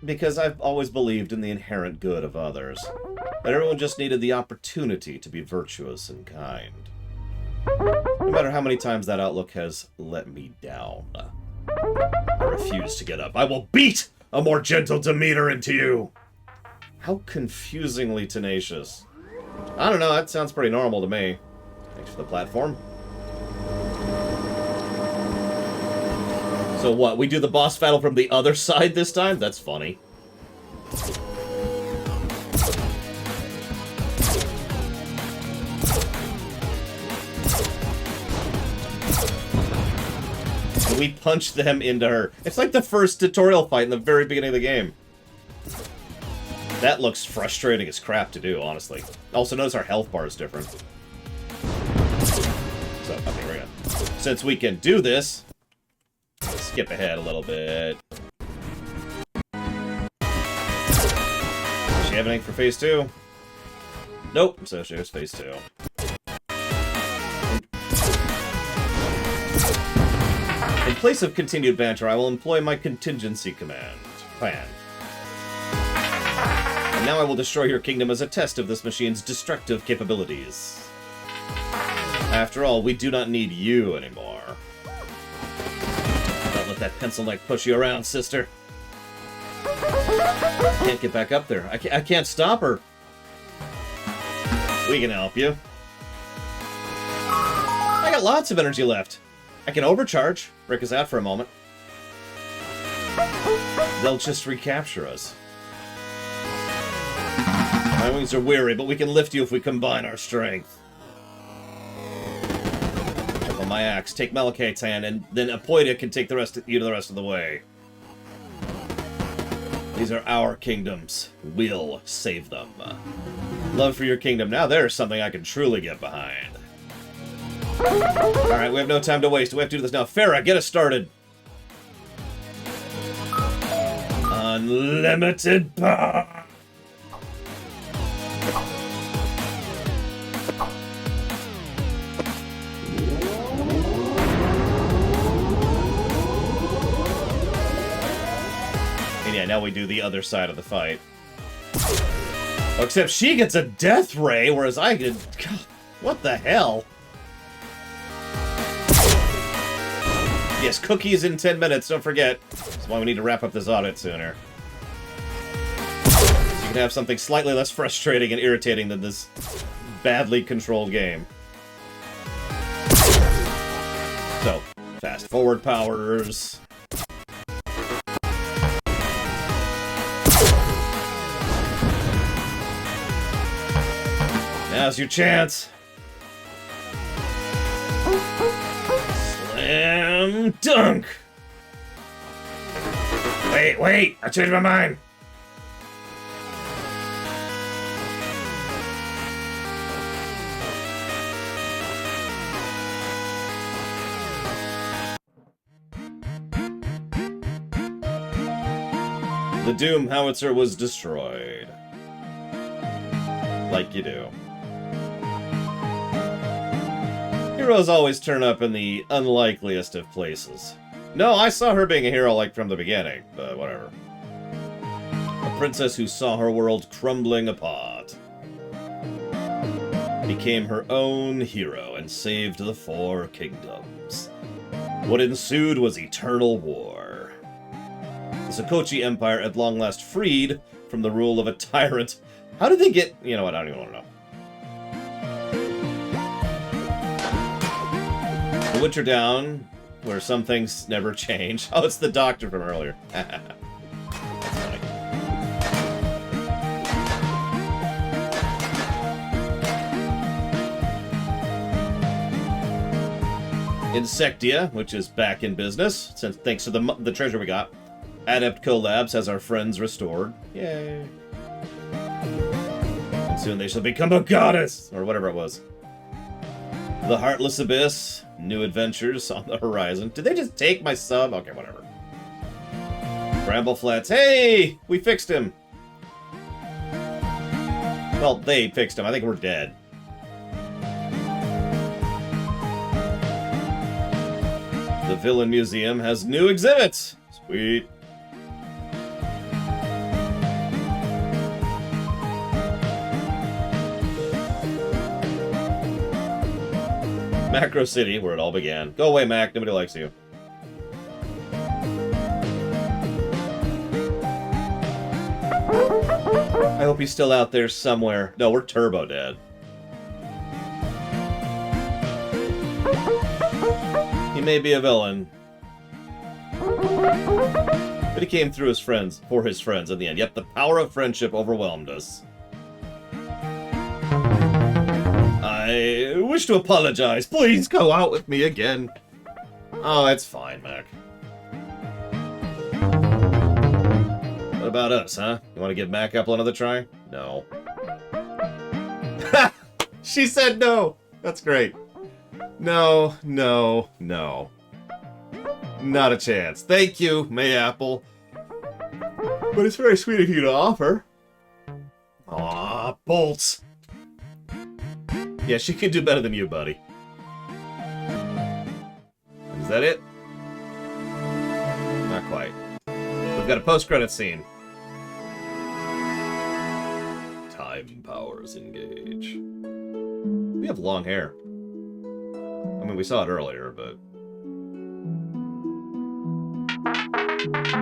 Because I've always believed in the inherent good of others. That everyone just needed the opportunity to be virtuous and kind. No matter how many times that outlook has let me down. I refuse to get up. I will beat a more gentle demeanor into you! How confusingly tenacious. I don't know, that sounds pretty normal to me. Thanks for the platform. So what, we do the boss battle from the other side this time? That's funny. We punch them into her. It's like the first tutorial fight in the very beginning of the game. That looks frustrating as crap to do, honestly. Also, notice our health bar is different. So, okay, we're gonna... Since we can do this, skip ahead a little bit. Does she have anything for phase 2? Nope, so there's phase 2. In place of continued banter, I will employ my contingency plan. And now I will destroy your kingdom as a test of this machine's destructive capabilities. After all, we do not need you anymore. Don't let that pencil neck push you around, sister. I can't get back up there. I can't stop her. We can help you. I got lots of energy left. I can overcharge, break us out for a moment. They'll just recapture us. My wings are weary, but we can lift you if we combine our strength. Jump on my axe, take Malakate's hand, and then Apoida can take you the rest of the way. These are our kingdoms. We'll save them. Love for your kingdom. Now there's something I can truly get behind. Alright, we have no time to waste. We have to do this now. Farah, get us started. Unlimited power. And yeah, now we do the other side of the fight. Except she gets a death ray, whereas I get... God, what the hell? Yes, cookies in 10 minutes, don't forget. That's why we need to wrap up this audit sooner. So you can have something slightly less frustrating and irritating than this badly controlled game. So, fast forward powers. Now's your chance. Slam dunk! Wait! I changed my mind! The Doom howitzer was destroyed. Like you do. Heroes always turn up in the unlikeliest of places. No, I saw her being a hero, like, from the beginning, but whatever. A princess who saw her world crumbling apart. Became her own hero and saved the Four Kingdoms. What ensued was eternal war. The Sokochi Empire at long last freed from the rule of a tyrant. How did they get... You know what, I don't even want to know. The Winter Down, where some things never change. Oh, it's the doctor from earlier. That's funny. Insectia, which is back in business, since thanks to the treasure we got. Adept Collabs has our friends restored. Yay. And soon they shall become a goddess! Or whatever it was. The Heartless Abyss. New adventures on the horizon. Did they just take my sub? Okay, whatever. Bramble Flats. Hey! We fixed him! Well, they fixed him. I think we're dead. The Villain Museum has new exhibits! Sweet. Macro City, where it all began. Go away, Mac. Nobody likes you. I hope he's still out there somewhere. No, we're turbo dead. He may be a villain, but he came through his friends, for his friends in the end. Yep, the power of friendship overwhelmed us. I wish to apologize. Please go out with me again. Oh, it's fine, Mac. What about us, huh? You want to give Mac Apple another try? No. She said no. That's great. No, no, no. Not a chance. Thank you, Mayapple. But it's very sweet of you to offer. Aw, bolts. Yeah, she could do better than you, buddy. Is that it? Not quite. We've got a post-credit scene. Time powers engage. We have long hair. I mean, we saw it earlier, but...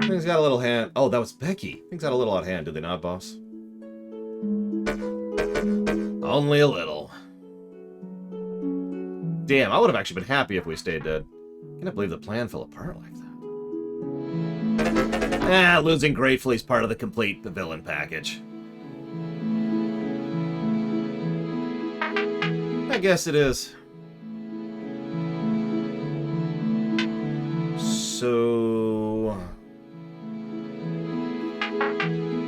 Things got a little hand... Oh, that was Becky. Things got a little out of hand, did they not, boss? Only a little. Damn, I would have actually been happy if we stayed dead. I can't believe the plan fell apart like that. Ah, losing gratefully is part of the complete villain package. I guess it is. So...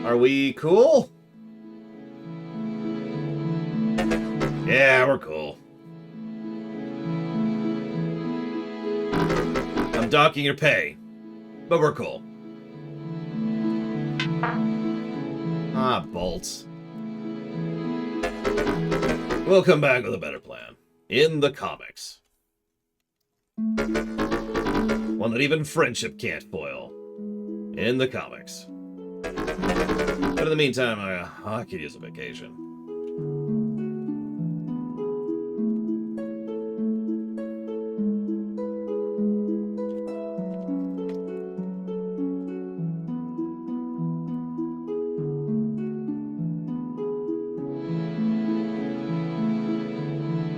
Are we cool? Yeah, we're cool. I'm docking your pay, but we're cool. Ah, bolts. We'll come back with a better plan. In the comics. One that even friendship can't foil. In the comics. But in the meantime, I could use a vacation.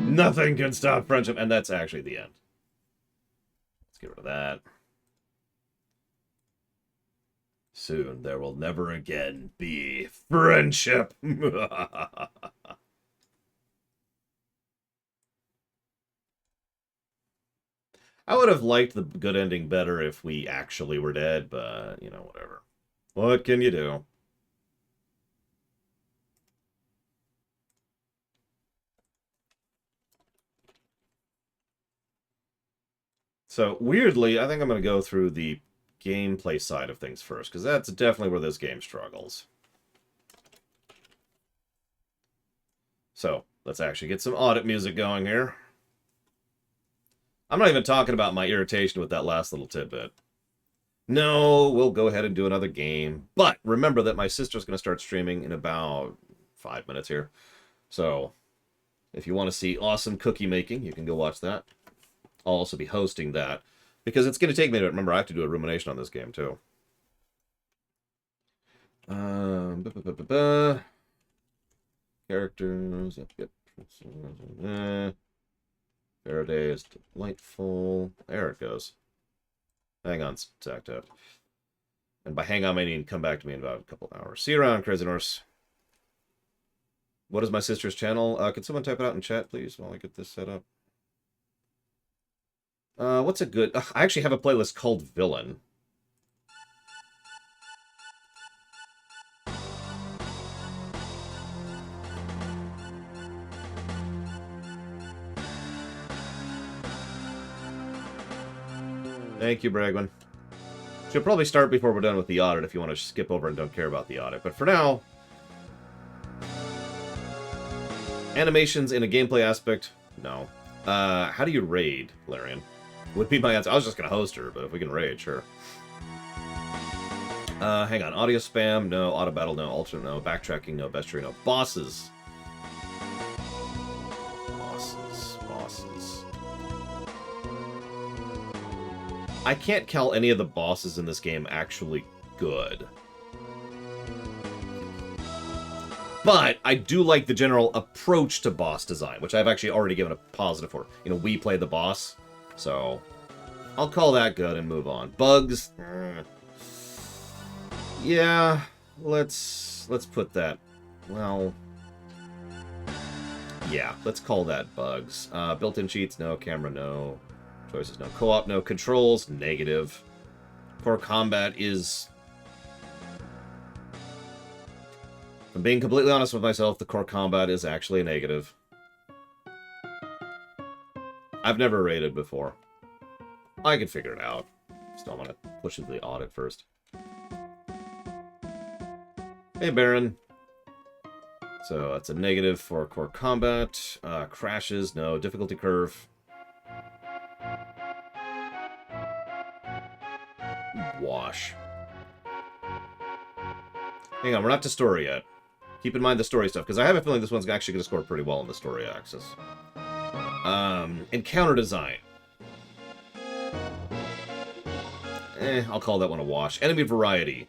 Nothing can stop friendship. And that's actually the end. Let's get rid of that. Soon there will never again be friendship. I would have liked the good ending better if we actually were dead, but, you know, whatever. What can you do? So, weirdly, I think I'm going to go through the gameplay side of things first, because that's definitely where this game struggles. So, let's actually get some audit music going here. I'm not even talking about my irritation with that last little tidbit. No, we'll go ahead and do another game. But remember that my sister's going to start streaming in about 5 minutes here. So, if you want to see awesome cookie making, you can go watch that. I'll also be hosting that. Because it's going to take me to... Remember, I have to do a rumination on this game, too. Characters... Yep. Faraday is delightful. There it goes. Hang on, Secta. And by hang on, I mean come back to me in about a couple of hours. See you around, Crazy Norse. What is my sister's channel? Could someone type it out in chat, please, while I get this set up? What's a good... I actually have a playlist called Villain. Thank you, Bragman. Should probably start before we're done with the audit if you want to skip over and don't care about the audit. But for now... Animations in a gameplay aspect? No. How do you raid, Larian? Would be my answer. I was just going to host her, but if we can raid, sure. Hang on. Audio spam? No. Auto battle? No. Alternate? No. Backtracking? No. Bestiary? No. Bosses. Bosses. I can't call any of the bosses in this game actually good. But I do like the general approach to boss design, which I've actually already given a positive for. You know, we play the boss, so I'll call that good and move on. Bugs, yeah, let's put that. Well, yeah, let's call that bugs. Built-in cheats, no. Camera, no. Choices, no. Co-op, no. Controls, negative. Core combat is... If I'm being completely honest with myself, the core combat is actually a negative. I've never raided before. I can figure it out. Still want to push into the audit first. Hey, Baron. So that's a negative for core combat. Crashes, no. Difficulty curve. Wash. Hang on, we're not to story yet. Keep in mind the story stuff, because I have a feeling this one's actually going to score pretty well on the story axis. Encounter design. I'll call that one a wash. Enemy variety.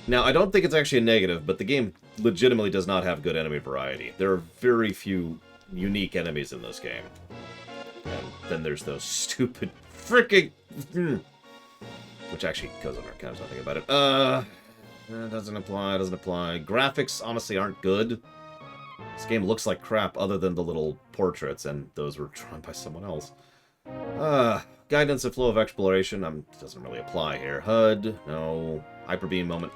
Now, I don't think it's actually a negative, but the game legitimately does not have good enemy variety. There are very few unique enemies in this game. And then there's those stupid freaking... Which actually goes under account, something about it. Doesn't apply, doesn't apply. Graphics, honestly, aren't good. This game looks like crap other than the little portraits, and those were drawn by someone else. Guidance and flow of exploration, doesn't really apply here. HUD, no. Hyper beam moment.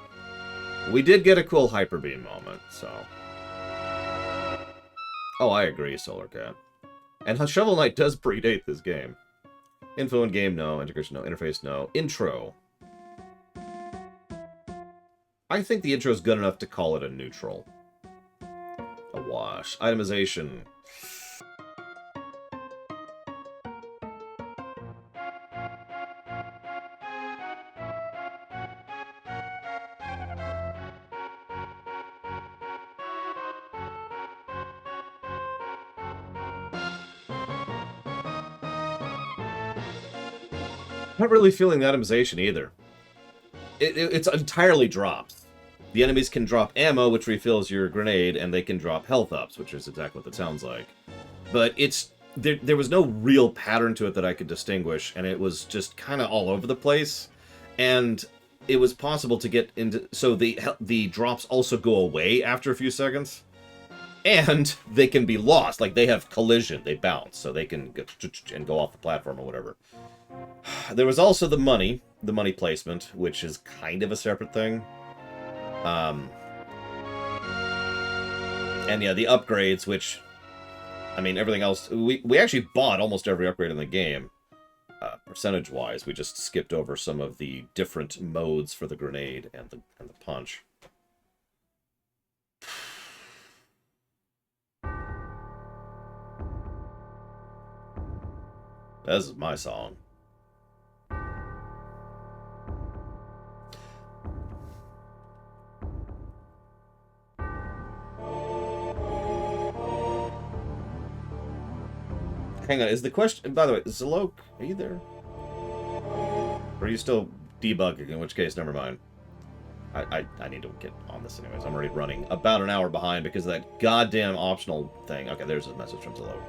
We did get a cool hyper beam moment, so... Oh, I agree, Solar Cat. And Shovel Knight does predate this game. Info in game, no. Integration, no. Interface, no. Intro. I think the intro is good enough to call it a neutral. A wash. Itemization. Not really feeling the itemization either. It's entirely drops. The enemies can drop ammo, which refills your grenade, and they can drop health ups, which is exactly what that sounds like. But there was no real pattern to it that I could distinguish, and it was just kind of all over the place. And it was possible to get into... So the drops also go away after a few seconds. And they can be lost. Like, they have collision. They bounce. So they can go off the platform or whatever. There was also the money placement, which is kind of a separate thing. And yeah, the upgrades, which, I mean, everything else, we actually bought almost every upgrade in the game. percentage-wise, we just skipped over some of the different modes for the grenade and the punch. This is my song. Hang on, is the question... By the way, Zalok, are you there? Or are you still debugging, in which case, never mind. I need to get on this anyways. I'm already running about an hour behind because of that goddamn optional thing. Okay, there's a message from Zalok.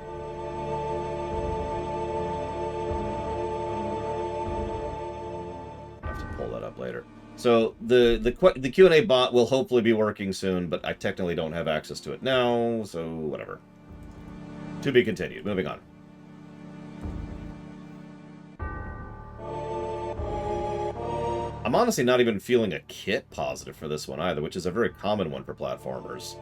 I'll have to pull that up later. So, the Q&A bot will hopefully be working soon, but I technically don't have access to it now, so whatever. To be continued. Moving on. I'm honestly not even feeling a kit positive for this one either, which is a very common one for platformers.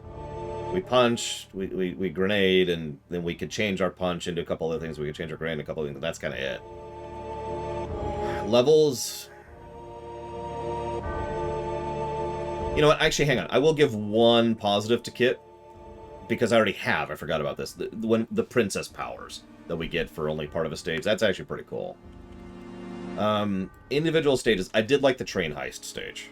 We punch, we grenade, and then we could change our punch into a couple other things. We could change our grenade into a couple of things, and that's kind of it. Levels... You know what? Actually, hang on. I will give one positive to kit, because I already have. I forgot about this. The princess powers that we get for only part of a stage. That's actually pretty cool. Individual stages. I did like the train heist stage.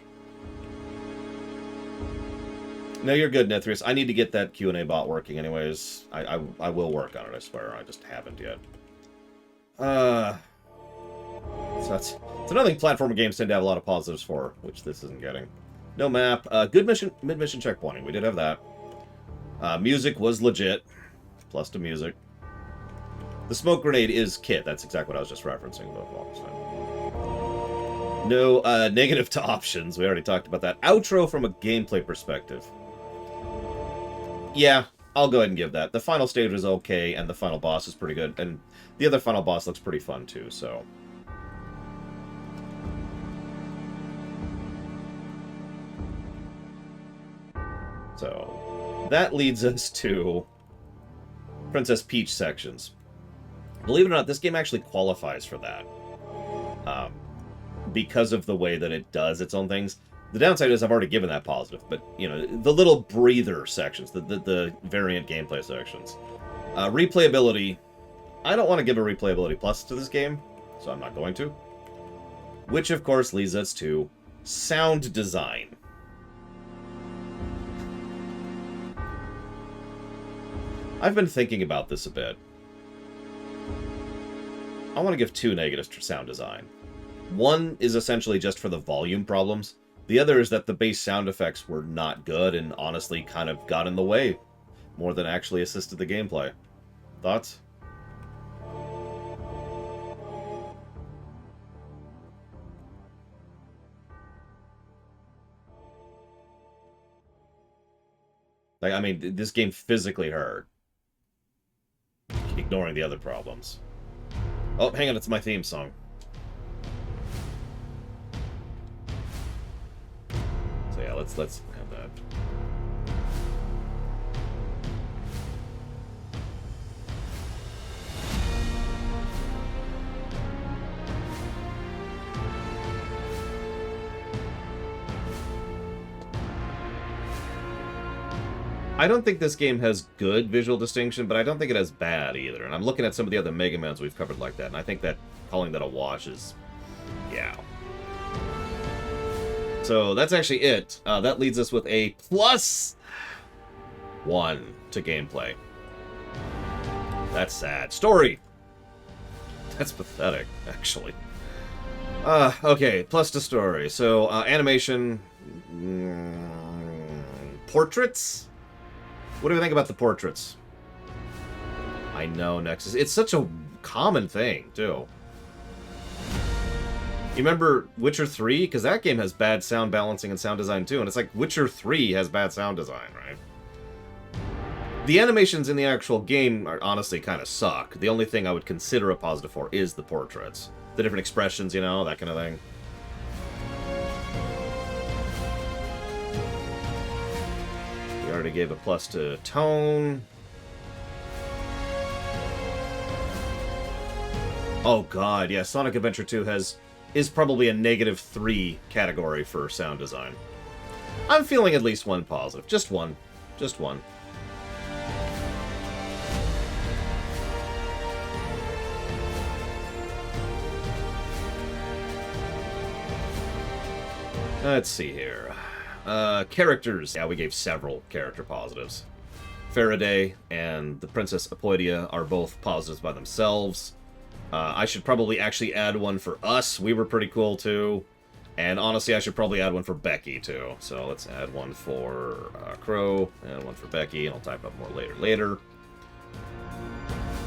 No, you're good, Nefarious. I need to get that Q&A bot working anyways. I will work on it, I swear. I just haven't yet. So it's another thing platformer games tend to have a lot of positives for, which this isn't getting. No map. Good mid-mission checkpointing. We did have that. Music was legit. Plus to music. The smoke grenade is kit. That's exactly what I was just referencing. But no negative to options. We already talked about that. Outro from a gameplay perspective. Yeah, I'll go ahead and give that. The final stage was okay, and the final boss is pretty good. And the other final boss looks pretty fun, too, so... So, that leads us to Princess Peach sections. Believe it or not, this game actually qualifies for that. Because of the way that it does its own things. The downside is I've already given that positive, but, you know, the little breather sections, the variant gameplay sections. Replayability, I don't want to give a replayability plus to this game, so I'm not going to. Which, of course, leads us to sound design. I've been thinking about this a bit. I want to give 2 negatives to sound design. One is essentially just for the volume problems. The other is that the base sound effects were not good and honestly kind of got in the way more than actually assisted the gameplay. Thoughts? Like, I mean, this game physically hurt. Ignoring the other problems. Oh, hang on, it's my theme song. So yeah, let's have that. I don't think this game has good visual distinction, but I don't think it has bad either. And I'm looking at some of the other Mega Mans we've covered like that, and I think that calling that a wash is... yeah. So that's actually it. That leads us with a +1 to gameplay. That's sad. Story! That's pathetic, actually. Okay, plus to story. So, animation... portraits? What do we think about the portraits? I know, Nexus. It's such a common thing, too. You remember Witcher 3? Because that game has bad sound balancing and sound design, too. And it's like Witcher 3 has bad sound design, right? The animations in the actual game are honestly kind of suck. The only thing I would consider a positive for is the portraits. The different expressions, you know, that kind of thing. We already gave a plus to tone. Oh god, yeah, Sonic Adventure 2 is probably a -3 category for sound design. I'm feeling at least one positive. Just one. Just one. Let's see here. Characters. Yeah, we gave several character positives. Faraday and the Princess Apoidia are both positives by themselves. I should probably actually add one for us. We were pretty cool, too. And honestly, I should probably add one for Becky, too. So let's add one for Crow and one for Becky, and I'll type up more later.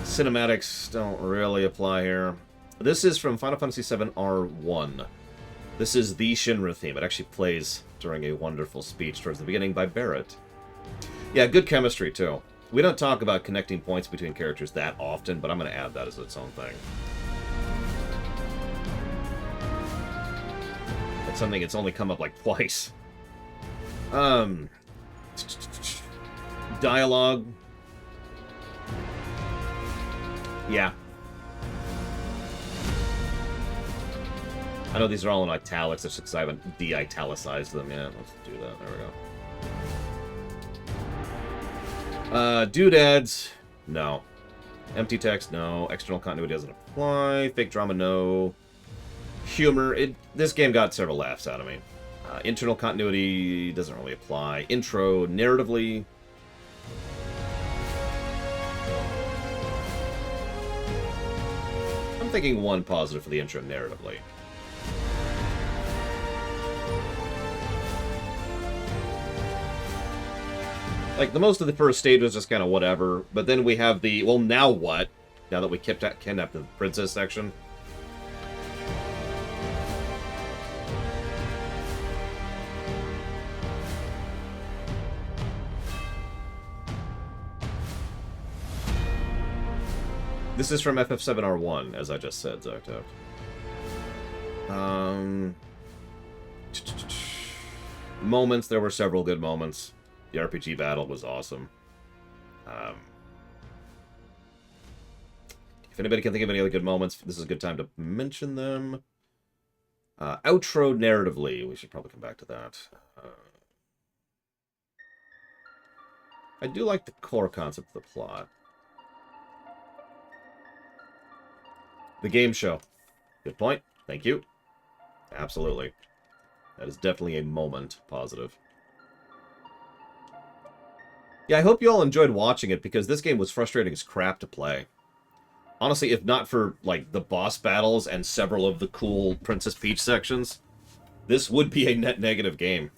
Cinematics don't really apply here. This is from Final Fantasy VII R1. This is the Shinra theme. It actually plays during a wonderful speech towards the beginning by Barrett. Yeah, good chemistry, too. We don't talk about connecting points between characters that often, but I'm going to add that as its own thing. It's something that's only come up like twice. Dialogue. Yeah. I know these are all in italics, that's because I haven't de-italicized them yet. Let's do that. There we go. Doodads, no. Empty text, no. External continuity doesn't apply. Fake drama, no. Humor, this game got several laughs out of me. Internal continuity doesn't really apply. Intro, narratively. I'm thinking one positive for the intro narratively. Like, the most of the first stage was just kind of whatever, but then we have the, well, now what? Now that we kidnapped the princess section. This is from FF7R1, as I just said, Zocto. Moments, there were several good moments. The RPG battle was awesome. If anybody can think of any other good moments, this is a good time to mention them. Outro narratively, we should probably come back to that. I do like the core concept of the plot. The game show. Good point. Thank you. Absolutely. That is definitely a moment positive. Yeah, I hope you all enjoyed watching it, because this game was frustrating as crap to play. Honestly, if not for, like, the boss battles and several of the cool Princess Peach sections, this would be a net negative game.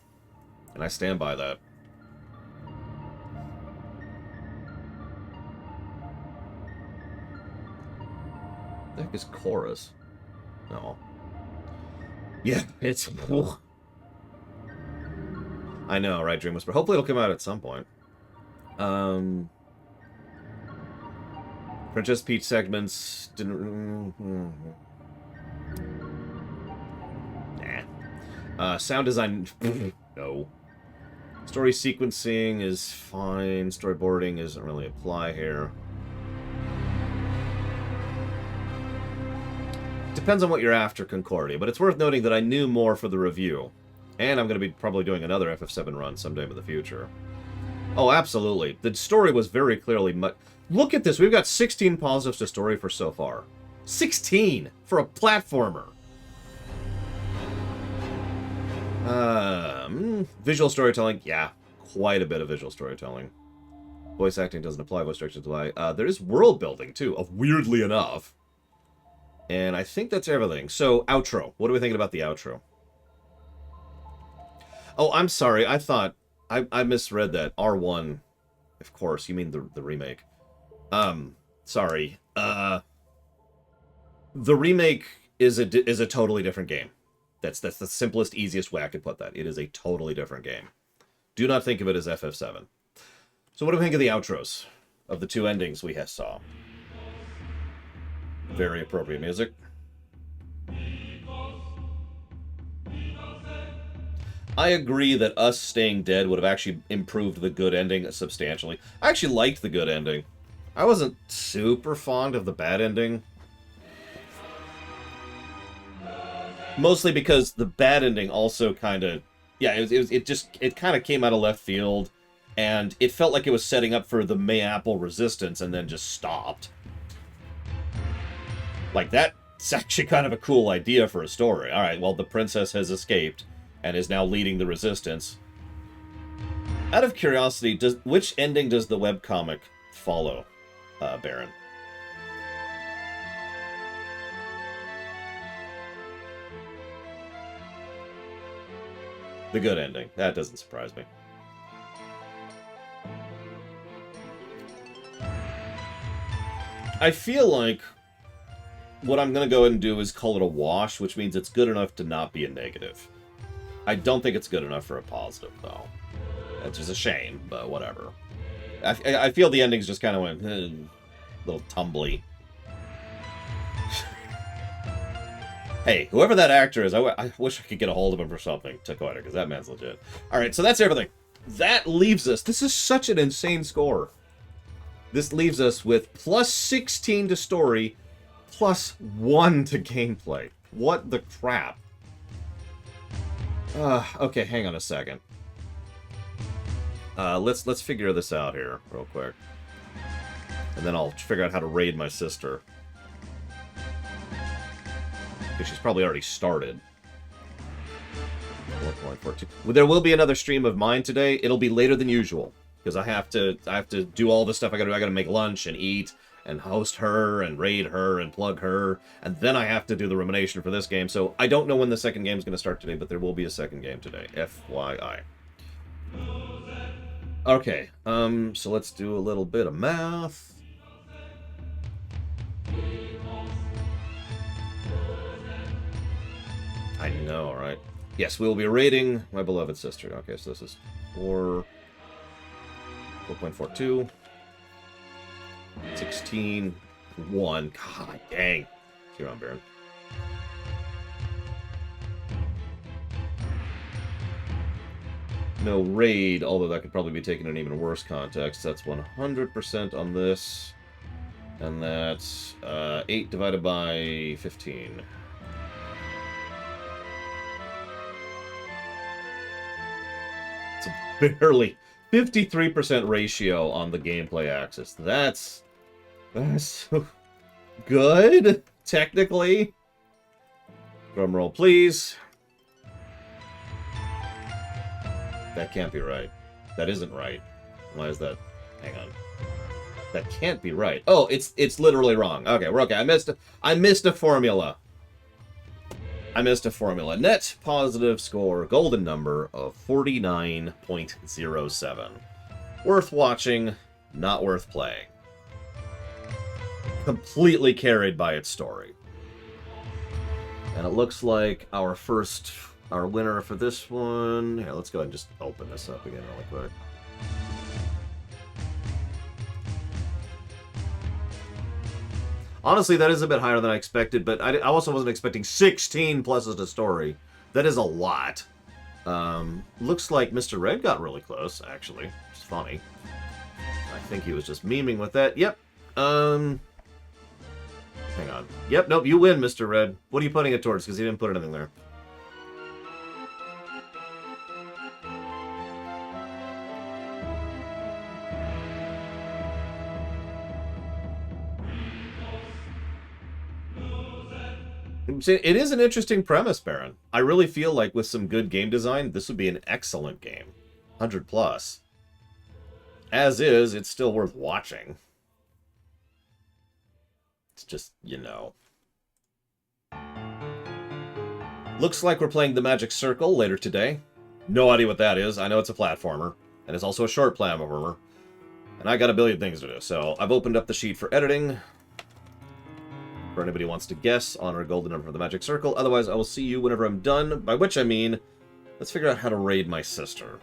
And I stand by that. The heck is Chorus? No. Yeah, it's... I know, right, Dream Whisper? Hopefully it'll come out at some point. Princess Peach segments didn't... Nah. Sound design... no. Story sequencing is fine. Storyboarding doesn't really apply here. Depends on what you're after, Concordia, but it's worth noting that I knew more for the review. And I'm going to be probably doing another FF7 run sometime in the future. Oh, absolutely. The story was very clearly... Look at this. We've got 16 positives to story for so far. 16! For a platformer! Visual storytelling. Yeah, quite a bit of visual storytelling. Voice acting doesn't apply. Voice direction doesn't apply. There is world building, too, weirdly enough. And I think that's everything. So, outro. What are we thinking about the outro? Oh, I'm sorry. I thought... I misread that. R1. Of course, you mean the remake. Sorry. The remake is a totally different game. That's the simplest, easiest way I could put that. It is a totally different game. Do not think of it as FF7. So what do we think of the outros of the two endings we saw? Very appropriate music. I agree that us staying dead would have actually improved the good ending substantially. I actually liked the good ending. I wasn't super fond of the bad ending. Mostly because the bad ending also kind of... Yeah, it kind of came out of left field, and it felt like it was setting up for the Mayapple resistance and then just stopped. Like, that's actually kind of a cool idea for a story. Alright, well, the princess has escaped and is now leading the resistance. Out of curiosity, which ending does the webcomic follow, Baron? The good ending. That doesn't surprise me. I feel like what I'm going to go ahead and do is call it a wash, which means it's good enough to not be a negative. I don't think it's good enough for a positive, though. That's just a shame, but whatever. I feel the endings just kind of went a little tumbly. Hey, whoever that actor is, I wish I could get a hold of him for something, Takoida, because that man's legit. Alright, so that's everything. That leaves us... This is such an insane score. This leaves us with plus 16 to story, plus 1 to gameplay. What the crap? Okay, hang on a second. Let's figure this out here real quick. And then I'll figure out how to raid my sister. Because she's probably already started. 4.42. Well, there will be another stream of mine today. It'll be later than usual. Because I have to do all the stuff I gotta make lunch and eat and host her and raid her and plug her. And then I have to do the rumination for this game. So I don't know when the second game is going to start today, but there will be a second game today. FYI. Okay, so let's do a little bit of math. I know, right? Yes, we will be raiding my beloved sister. Okay, so this is 4.42. 16. 1. God dang. You're on, Baron. No raid, although that could probably be taken in even worse context. That's 100% on this. And that's 8 divided by 15. It's a barely 53% ratio on the gameplay axis. That's good, technically. Drumroll, please. That can't be right. That isn't right. Why is that? Hang on. That can't be right. Oh, it's literally wrong. Okay, we're okay. I missed a formula. I missed a formula. Net positive score, golden number of 49.07. Worth watching, not worth playing. Completely carried by its story. And it looks like our winner for this one... Here, let's go ahead and just open this up again really quick. Honestly, that is a bit higher than I expected, but I also wasn't expecting 16 pluses to story. That is a lot. Looks like Mr. Red got really close, actually. It's funny. I think he was just memeing with that. Yep. Hang on. Yep, nope, you win, Mr. Red. What are you putting it towards? Because he didn't put anything there. It is an interesting premise, Baron. I really feel like with some good game design, this would be an excellent game. 100 plus. As is, it's still worth watching. It's just, you know. Looks like we're playing the Magic Circle later today. No idea what that is. I know it's a platformer. And it's also a short platformer. And I got a billion things to do. So I've opened up the sheet for editing. For anybody who wants to guess on our golden number for the Magic Circle. Otherwise, I will see you whenever I'm done. By which I mean, let's figure out how to raid my sister.